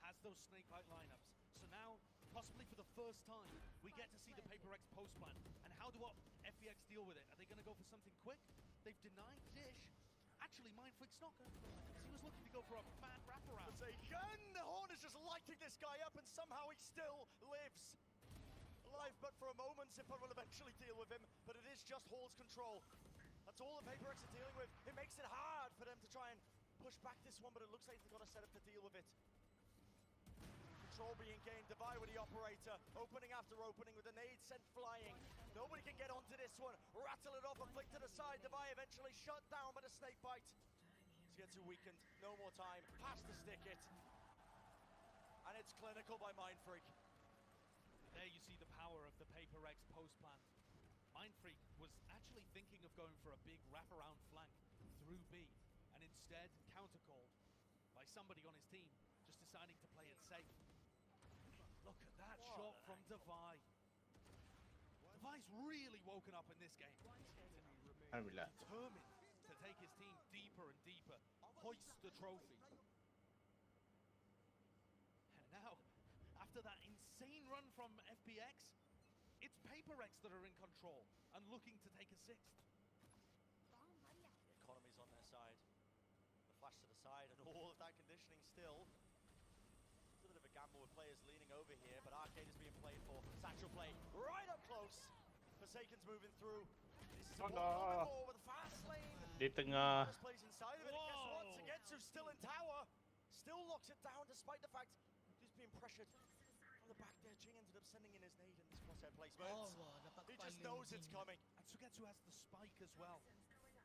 Speaker 20: has those snakebite lineups. So now, possibly for the first time, we get to see the PaperX post plan. And how do FPX deal with it? Are they going to go for something quick? They've denied Dish. Actually, Mindfreak's not going to. He was looking to go for a fat wraparound.
Speaker 10: Forsaken! The Horn is just lighting this guy up, and somehow he still lives. Alive, but for a moment, Zipan will eventually deal with him. But it is just Hall's control. That's all the PaperX are dealing with. It makes it hard for them to try and push back this one, but it looks like they've got a setup to deal with it. control being gained. Divide with the operator, opening after opening with the nade sent flying. Nobody can get onto this one. Rattle it off and flick to the side. Divide eventually shut down by the snake bite. Sketsu weakened, no more time. Has to stick it. And it's clinical by Mindfreak.
Speaker 20: There you see the power of the Paper Rex post plan. Mindfreak was actually thinking of going for a big wraparound flank through B, and instead countercalled by somebody on his team, just deciding to play it safe. Look at that shot from Divide. Divide's really woken up in this game.
Speaker 2: Alhamdulillah.
Speaker 20: Determined to take his team deeper and deeper, hoist the trophy. And now, after that insane run from FPX, it's Paper Rex that are in control and looking to take a sixth.
Speaker 10: The economy's on their side. The flash to the side and all of that conditioning still. It's a bit of a gamble with players leaning over here, but Arcade is being played for. Satchel play right up close. Forsaken's moving through. This is a more with a fast lane.
Speaker 2: Di tengah.
Speaker 10: Just plays inside of it. And guess what? Sagetsu still in tower. Still locks it down despite the fact he's being pressured. On the back there, Jing ended up sending in his nade in this crosshair placement. He just knows it's coming.
Speaker 20: And Sugetsu has the spike as well.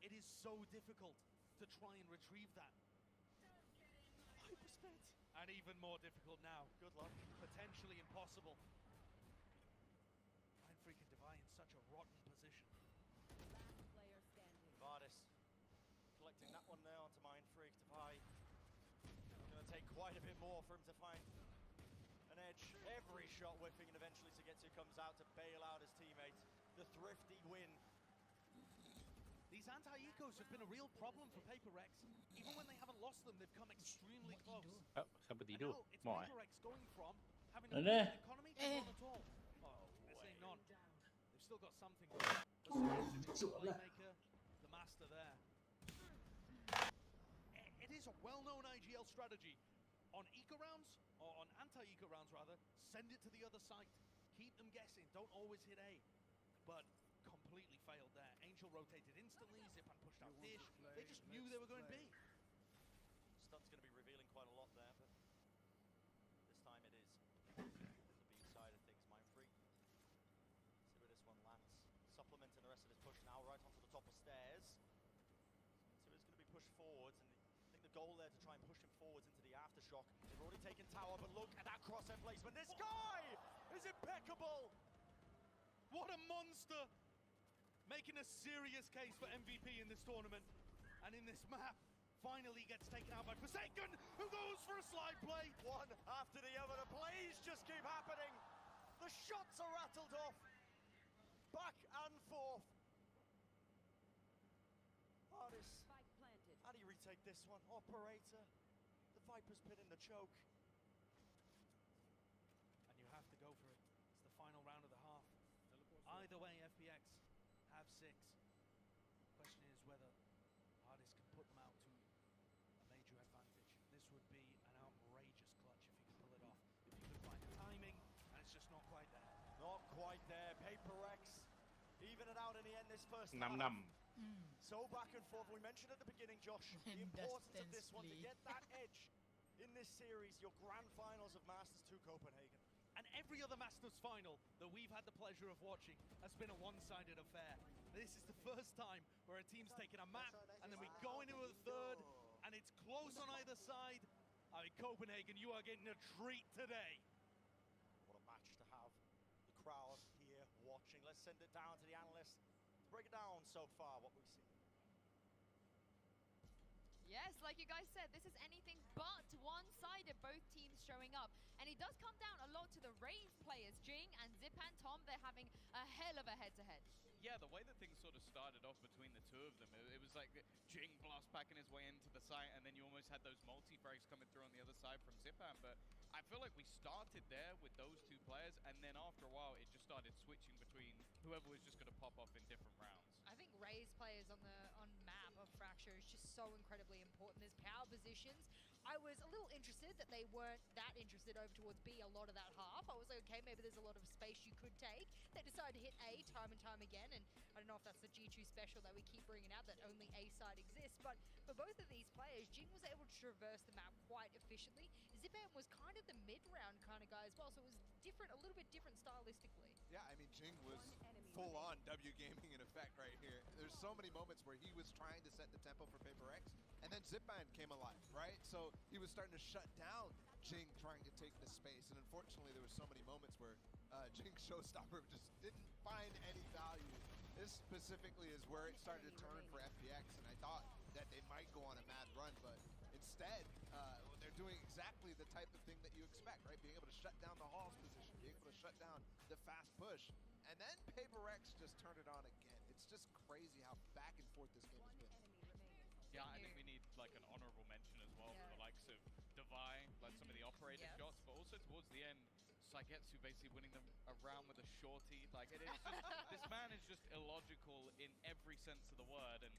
Speaker 20: It is so difficult to try and retrieve that.
Speaker 10: Hyperspit.
Speaker 20: And even more difficult now.
Speaker 10: Good luck.
Speaker 20: Potentially impossible. Mindfreak and Divide in such a rotten position.
Speaker 8: Player standing.
Speaker 10: Vardis collecting that one there onto Mindfreak. Divide gonna take quite a bit more for him to find an edge. Every shot whipping, and eventually Sagetsu comes out to bail out his teammate. The thrifty win.
Speaker 20: These anti-ecos have been a real problem for Paper Rex. Even when they haven't lost them, they've come extremely close.
Speaker 2: Oh, siapa tidur?
Speaker 20: It's
Speaker 2: Mau
Speaker 20: Paper Rex going from having
Speaker 13: Ada.
Speaker 20: a economy to none at all. Oh, let's say none. They've still got something. The playmaker, the master there. It is a well-known IGL strategy. On eco rounds, or on anti-eco rounds rather, send it to the other site. Keep them guessing, don't always hit A. But completely failed there. Angel rotated instantly, Zipan pushed out Dish. They just knew they were going B.
Speaker 10: Stun's going to be revealing quite a lot there, but this time it is the B side of things. Mindfreak. See where this one lands. Supplementing the rest of his push now, right onto the top of stairs. So it's going to be pushed forwards, and I think the goal there to try and push him forwards into the aftershock. They've already taken tower, but look at that crosshair placement. This guy is impeccable.
Speaker 20: What a monster! Making a serious case for MVP in this tournament. And in this map, finally gets taken out by Forsaken, who goes for a slide play.
Speaker 10: One after the other, the plays just keep happening. The shots are rattled off. Back and forth. Vardis.
Speaker 8: Spike planted.
Speaker 10: How do you retake this one? Operator. The Viper's pit in the choke.
Speaker 20: And you have to go for it. It's the final round of the half. Either way, FPX have 6. Question is whether Hardis can put them out to a major advantage. This would be an outrageous clutch if you could pull it off. If you could find the timing, and it's just not quite there.
Speaker 10: Not quite there. Paper Rex even it out in the end this first half.
Speaker 2: Nam.
Speaker 10: So back and forth. We mentioned at the beginning, Josh, the importance of this one to get that edge in this series, your grand finals of Masters 2 Copenhagen.
Speaker 20: And every other Masters final that we've had the pleasure of watching has been a one-sided affair. This is the first time where a team's taken a map, and then we go into a third, and it's close on either side. I mean, Copenhagen, you are getting a treat today.
Speaker 10: What a match to have. The crowd here watching. Let's send it down to the analysts to break it down so far, what we've seen.
Speaker 15: Yes, like you guys said, this is anything but one-sided, both teams showing up. And it does come down a lot to the Raze players. Jing and Zipan Tom, they're having a hell of a head-to-head.
Speaker 16: Yeah, the way that things sort of started off between the two of them, it was like Jing blast packing his way into the site, and then you almost had those multi-frags coming through on the other side from Zipan. But I feel like we started there with those two players, and then after a while, it just started switching between whoever was just going to pop off in different rounds.
Speaker 17: I think Raze players on map of Fracture is just so incredibly important. There's power positions. I was a little interested that they weren't that interested over towards B a lot of that half. I was like, okay, maybe there's a lot of space you could take. They decided to hit A time and time again, and I don't know if that's the G2 special that we keep bringing out, that only A side exists, but for both of these players, Jing was able to traverse the map quite efficiently. Zipan was kind of the mid-round kind of guy as well, so it was different, a little bit different stylistically.
Speaker 18: Yeah, I mean, Jing was full-on W gaming in effect right here. There's so many moments where he was trying to set the tempo for Paper X, and then Zipan came alive, right? So he was starting to shut down Jing trying to take the space, and unfortunately there were so many moments where Jing's showstopper just didn't find any value. This specifically is where it started to turn for FPX, and I thought that they might go on a mad run, but instead, they're doing exactly the type of thing that you expect, right? Being able to shut down the Hall's position, being able to shut down the fast push, and then Paper X just turned it on again. It's just crazy how back and forth this game has been.
Speaker 16: Yeah, I think we need like an honorable mention as well for the likes of Devi, like some of the operator shots, but also towards the end, Saigetsu basically winning them around with a shorty. Like it is just, this man is just illogical in every sense of the word, and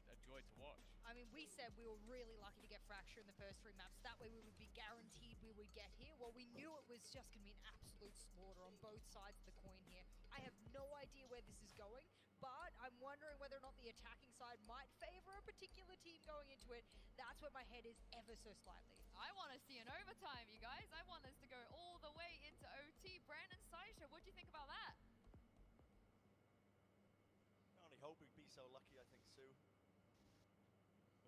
Speaker 16: a joy to watch.
Speaker 17: I mean, we said we were really lucky to get Fracture in the first 3 maps. That way we would be guaranteed we would get here. Well, we knew it was just going to be an absolute slaughter on both sides of the coin here. I have no idea where this is going, but I'm wondering whether or not the attacking side might favor a particular team going into it. That's where my head is ever so slightly.
Speaker 15: I want to see an overtime, you guys. I want us to go all the way into OT. Brandon Saisha, what do you think about that?
Speaker 10: I only hope we'd be so lucky, I think, Sue.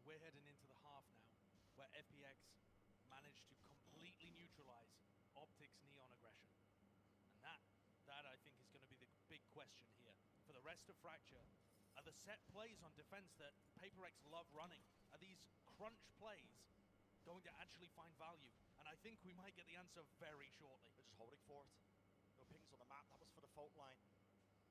Speaker 20: We're heading into the half now, where FPX managed to completely neutralize Optic's neon aggression. And that I think is going to be the big question here. For the rest of Fracture, are the set plays on defense that PaperX love running, are these crunch plays going to actually find value? And I think we might get the answer very shortly.
Speaker 10: They're just holding for it. No pings on the map, that was for the fault line.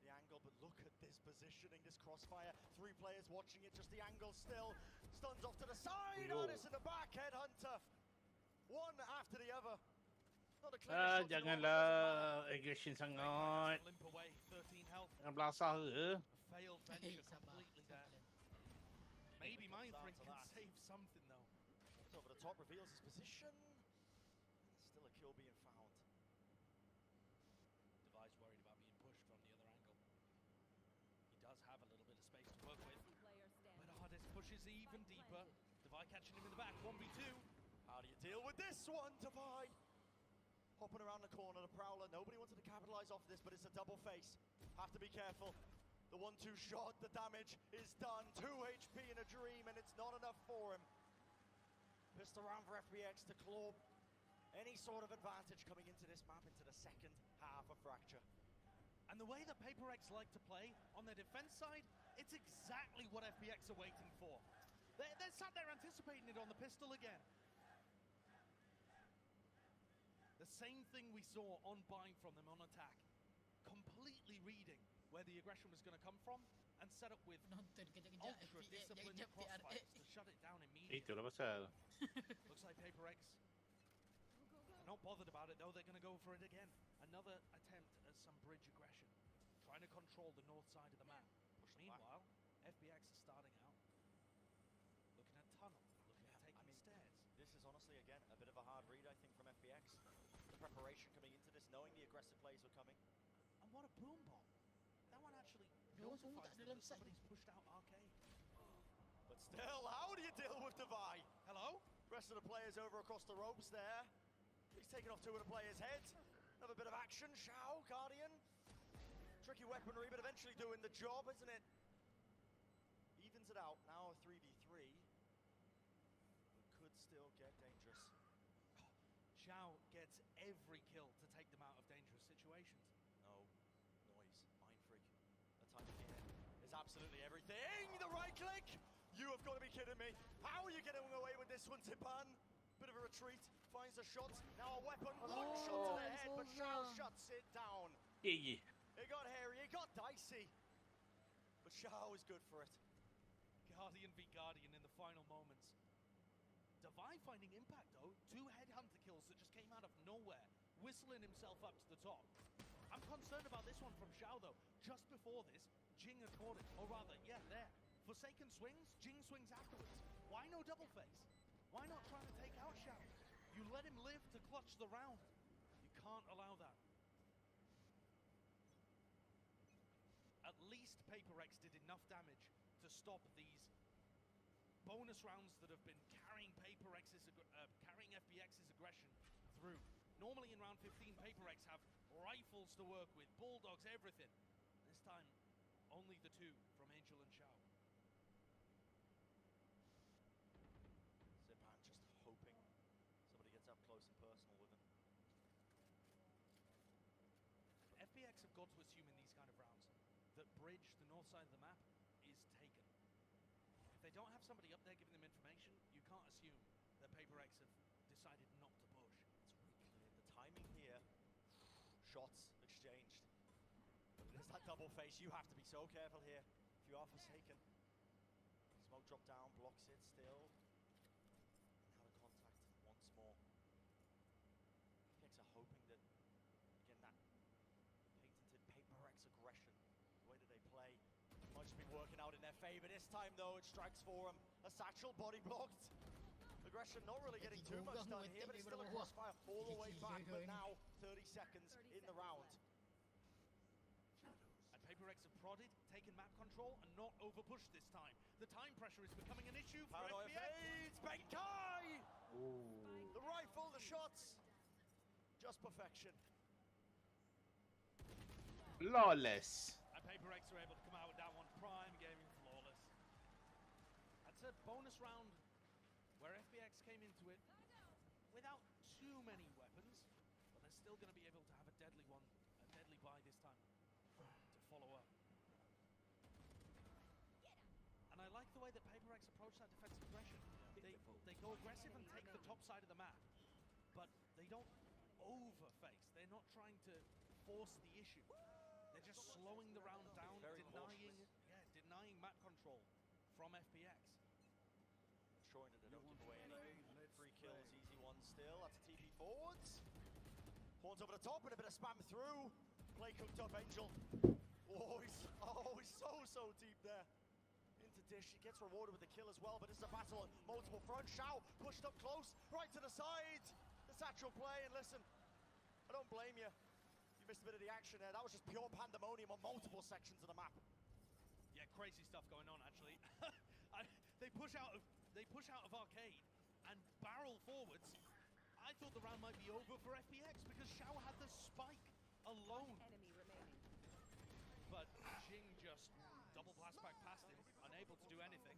Speaker 10: The angle, but look at this positioning, this crossfire. 3 players watching it, just the angle still. Stuns off to the side, Artis in the back, Headhunter. One after the other. Not a clear shot.
Speaker 2: Janganlah aggression sangat.
Speaker 20: Limp away, 13 health.
Speaker 2: Jangan belasah ke?
Speaker 20: Failed venture completely there. Maybe Mindfreak can save something though.
Speaker 10: Over the top, reveals his position. Still a kill being found.
Speaker 20: Devi's worried about being pushed from the other angle. He does have a little bit of space to work with. But Artis pushes even deeper. Devi catching him in the back, 1v2.
Speaker 10: How do you deal with this one, Devi? Hopping around the corner, the Prowler. Nobody wanted to capitalize off this, but it's a double face. Have to be careful. The 1-2 shot, the damage is done. 2 HP in a dream, and it's not enough for him. Pissed around for FPX to claw any sort of advantage coming into this map, into the second half of Fracture.
Speaker 20: And the way that PaperX like to play on their defense side, it's exactly what FPX are waiting for. They're sat there anticipating it on the pistol again. The same thing we saw on buying from them on attack. Completely reading where the aggression was going to come from and set up with ultra-disciplined crossfires to shut it down immediately.
Speaker 2: Itulah pasal.
Speaker 20: Looks like PaperX are not bothered about it though, they're going to go for it again. Another attempt at some bridge aggression, trying to control the north side of the map. Meanwhile, FPX is starting out, looking at tunnel, looking at taking stairs.
Speaker 10: This is honestly, again, a bit of a hard read, I think, from FPX. The preparation coming into this, knowing the aggressive plays were coming.
Speaker 20: And what a boom bomb. That one actually notifies them that somebody's pushed out arcade.
Speaker 10: But still, how do you deal with Devi?
Speaker 20: Hello?
Speaker 10: Rest of the players over across the ropes there. He's taking off 2 of the players' heads. Another bit of action. Shao, Guardian. Tricky weaponry, but eventually doing the job, isn't it? Evens it out. Now a 3v3. But could still get dangerous.
Speaker 20: Shao gets every kill to take them out of dangerous situations.
Speaker 10: No noise. Mindfreak. The time here is absolutely everything. The right click. You have got to be kidding me. How are you getting away with this one, Zipan? Bit of a retreat. Finds a shot. Now a weapon. 1 shot to the head, but Shao shuts it down.
Speaker 2: Yeah.
Speaker 10: It got hairy. It got dicey. But Shao is good for it.
Speaker 20: Guardian v Guardian in the final moments. Devi finding impact though. 2 headhunter kills that just came out of nowhere, whistling himself up to the top. I'm concerned about this one from Shao though. Just before this, Jing had caught it, or rather, yeah, there. Forsaken swings, Jing swings afterwards. Why no double face? Why not try to take out Shao? You let him live to clutch the round. You can't allow that. At least PaperX did enough damage to stop these bonus bonus rounds that have been carrying carrying FPX's aggression through. Normally in round 15, PaperX have rifles to work with, bulldogs, everything. This time, only the two from Angel and Shao.
Speaker 10: Zipan just hoping somebody gets up close and personal with him.
Speaker 20: FPX have got to assume in these kind of rounds that bridge, the north side of the map, is taken. If they don't have somebody up there giving them information, you can't assume that PaperX have decided not to push.
Speaker 10: It's really clear. The timing here, shots exchanged. But there's that double face. You have to be so careful here if you are Forsaken. Smoke drop down, blocks it still. And out of contact once more. FPX are hoping that, again, that patented PaperX aggression, the way that they play, might just be working out in their favor. This time, though, it strikes for him. A satchel body blocked. Aggression not really getting too much done here, but it's still a crossfire all the way back. But now, 30 seconds in the round.
Speaker 20: And PaperX have prodded, taken map control, and not overpushed this time. The time pressure is becoming an issue for
Speaker 10: Paranoia
Speaker 20: FPX.
Speaker 10: fades, Bantai! The rifle, the shots. Just perfection.
Speaker 2: Lawless.
Speaker 20: And PaperX are able to come out with that one. Prime gaming flawless. That's a bonus round where FPX came into it without too many weapons, but they're still going to be able to have a deadly one, a deadly buy this time to follow up. And I like the way that PaperX approach that defensive aggression. They go aggressive and take the top side of the map, but they don't overface. They're not trying to force the issue. They're just slowing the round down, denying map control from FPX.
Speaker 10: Ensuring that they don't give away any free kills, easy ones still. That's a TP forwards. Horns over the top and a bit of spam through. Play cooked up, Angel. Oh, he's so deep there. Into dish, he gets rewarded with the kill as well, but this is a battle on multiple fronts. Shao pushed up close, right to the side. The satchel play, and listen, I don't blame you. You missed a bit of the action there. That was just pure pandemonium on multiple sections of the map.
Speaker 20: Yeah, crazy stuff going on actually. They push out of arcade and barrel forwards. I thought the round might be over for FPX because Shao had the spike alone.
Speaker 8: Enemy remaining.
Speaker 20: But Jing just double blast back past him, unable to do anything.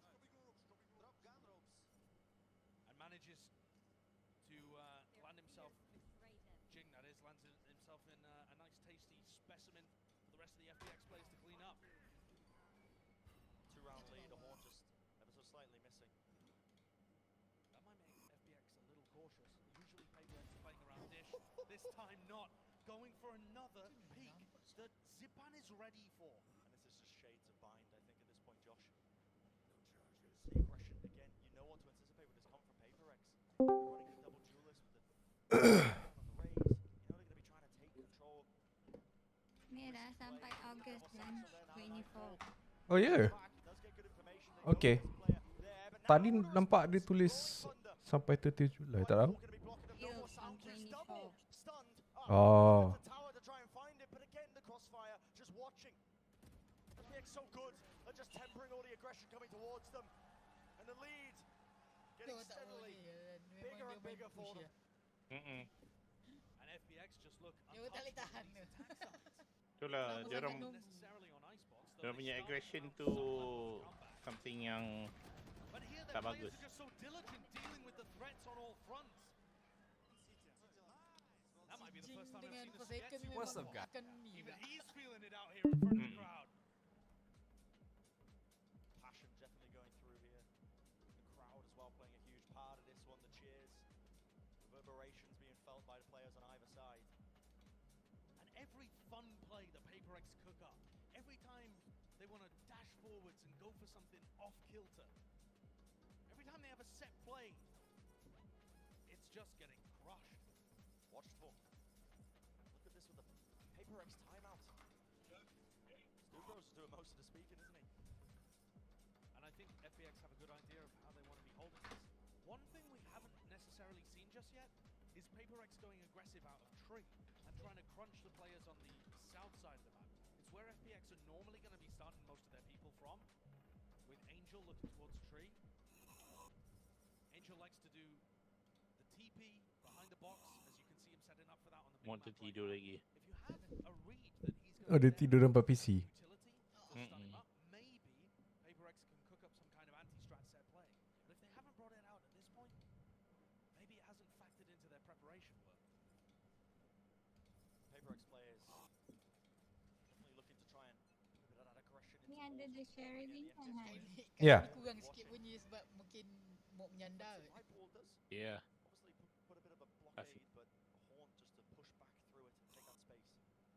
Speaker 20: And manages to land himself, Jing that is, lands himself in a nice tasty specimen for the rest of the FPX players to clean up.
Speaker 10: 2-round lead, a Horn just ever so slightly missing.
Speaker 20: That might make FPX a little cautious. Usually PaperX is playing around dish, this time not. Going for another peek that Zipan is ready for.
Speaker 10: And this is just shades of bind, I think, at this point, Josh. The aggression, again, you know what to anticipate with this come from PaperX. They're running a double duelist with the on the raise. You know they're going to be trying to take control.
Speaker 1: Merah sampai August dan 24.
Speaker 3: Oh ya? Okay. Tadi nampak dia tulis sampai 30 Julai, tak tahu.
Speaker 1: Kills on 24.
Speaker 3: Oh.
Speaker 10: Tower to try and find it, but again the crossfire just watching. FPX so good at just tempering all the aggression coming towards them, and the lead getting steadily bigger and bigger for them.
Speaker 20: And FPX just look
Speaker 19: Dia tak boleh tahan.
Speaker 2: Itulah dia orang punya aggression tu something yang tak bagus.
Speaker 20: That might be the first time I've seen a sketchy
Speaker 19: What's up,
Speaker 20: guy?
Speaker 19: guys?
Speaker 20: Even he's feeling it out here in front of the crowd.
Speaker 10: Passion definitely going through here. The crowd as well playing a huge part of this one. The cheers, reverberations being felt by the players on either side.
Speaker 20: And every fun play the PaperX cook up, every time they want to dash forwards and go for something off kilter, every time they have a set play, it's just getting crushed.
Speaker 10: Watchful. Look at this with the PaperX timeout. Stugos is doing most of the speaking, isn't he?
Speaker 20: And I think FPX have a good idea of how they want to be holding this. One thing we haven't necessarily seen just yet is PaperX going aggressive out of tree and trying to crunch the players on the south side of the map. It's where FPX are normally going to be starting most of their people from, with Angel looking towards tree.
Speaker 2: Mau tertidur lagi.
Speaker 3: Oh, dia tidur nampak PC.
Speaker 2: Mm-mm.
Speaker 10: PaperX players definitely looking to try and put a bit of that aggression
Speaker 1: Ni
Speaker 10: into
Speaker 1: ada the share link kan Han?
Speaker 3: Yeah.
Speaker 19: Ni kurang sikit bunyi sebab mungkin mau menyandar.
Speaker 2: Yeah.
Speaker 10: Obviously put a bit of a blockade, but a Horn just to push back through it and take that space.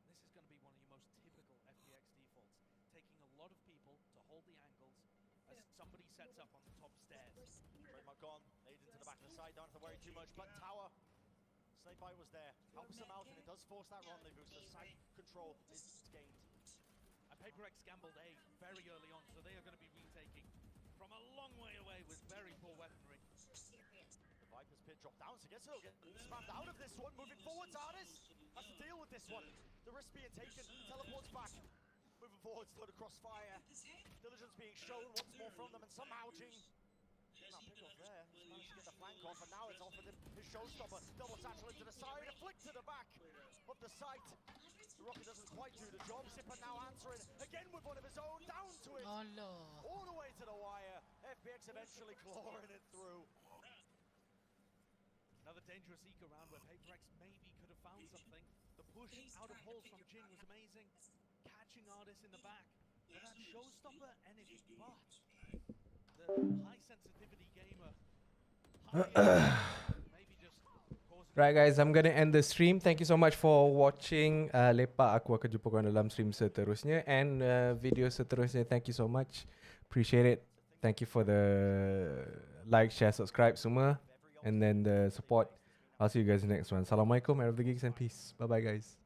Speaker 20: This is going to be one of your most typical FPX defaults, taking a lot of people to hold the angles as somebody sets up on the top stairs.
Speaker 10: Trademark gone, laid into the back of the side, don't have to worry too much, but Tower, Snakebite was there, helps him out, and it does force that rendezvous, so side control is gained.
Speaker 20: And PaperX gambled A very early on, so they are going to be retaking from a long way away with very poor weaponry.
Speaker 10: The Viper's pit dropped down, so gets spammed out of this one, moving forwards, Artis has to deal with this one. The risk being taken, teleports back, moving forwards, load across fire. Diligence being shown once more from them, and somehow Jing, that pick off there, just managed to get the flank off, and now it's off with him, his showstopper, double satchel into the side, a flick to the back of the site. The rocket doesn't quite do the job, Zipper now answering, again with one of his own, down to it, all the way to the wire, FPX eventually clawing it through.
Speaker 20: Another dangerous eco round where PaperX maybe could have found something. The push out of holes from Jing was amazing, catching Artis in the back, but that showstopper anything but. The high sensitivity gamer, maybe just causing...
Speaker 3: Right guys, I'm gonna end the stream. Thank you so much for watching. Lepak aku akan jumpa korang dalam stream seterusnya and video seterusnya. Thank you so much. Appreciate it. Thank you for the like, share, subscribe semua, and then the support. I'll see you guys in the next one. Assalamualaikum, have the gigs and peace. Bye bye guys.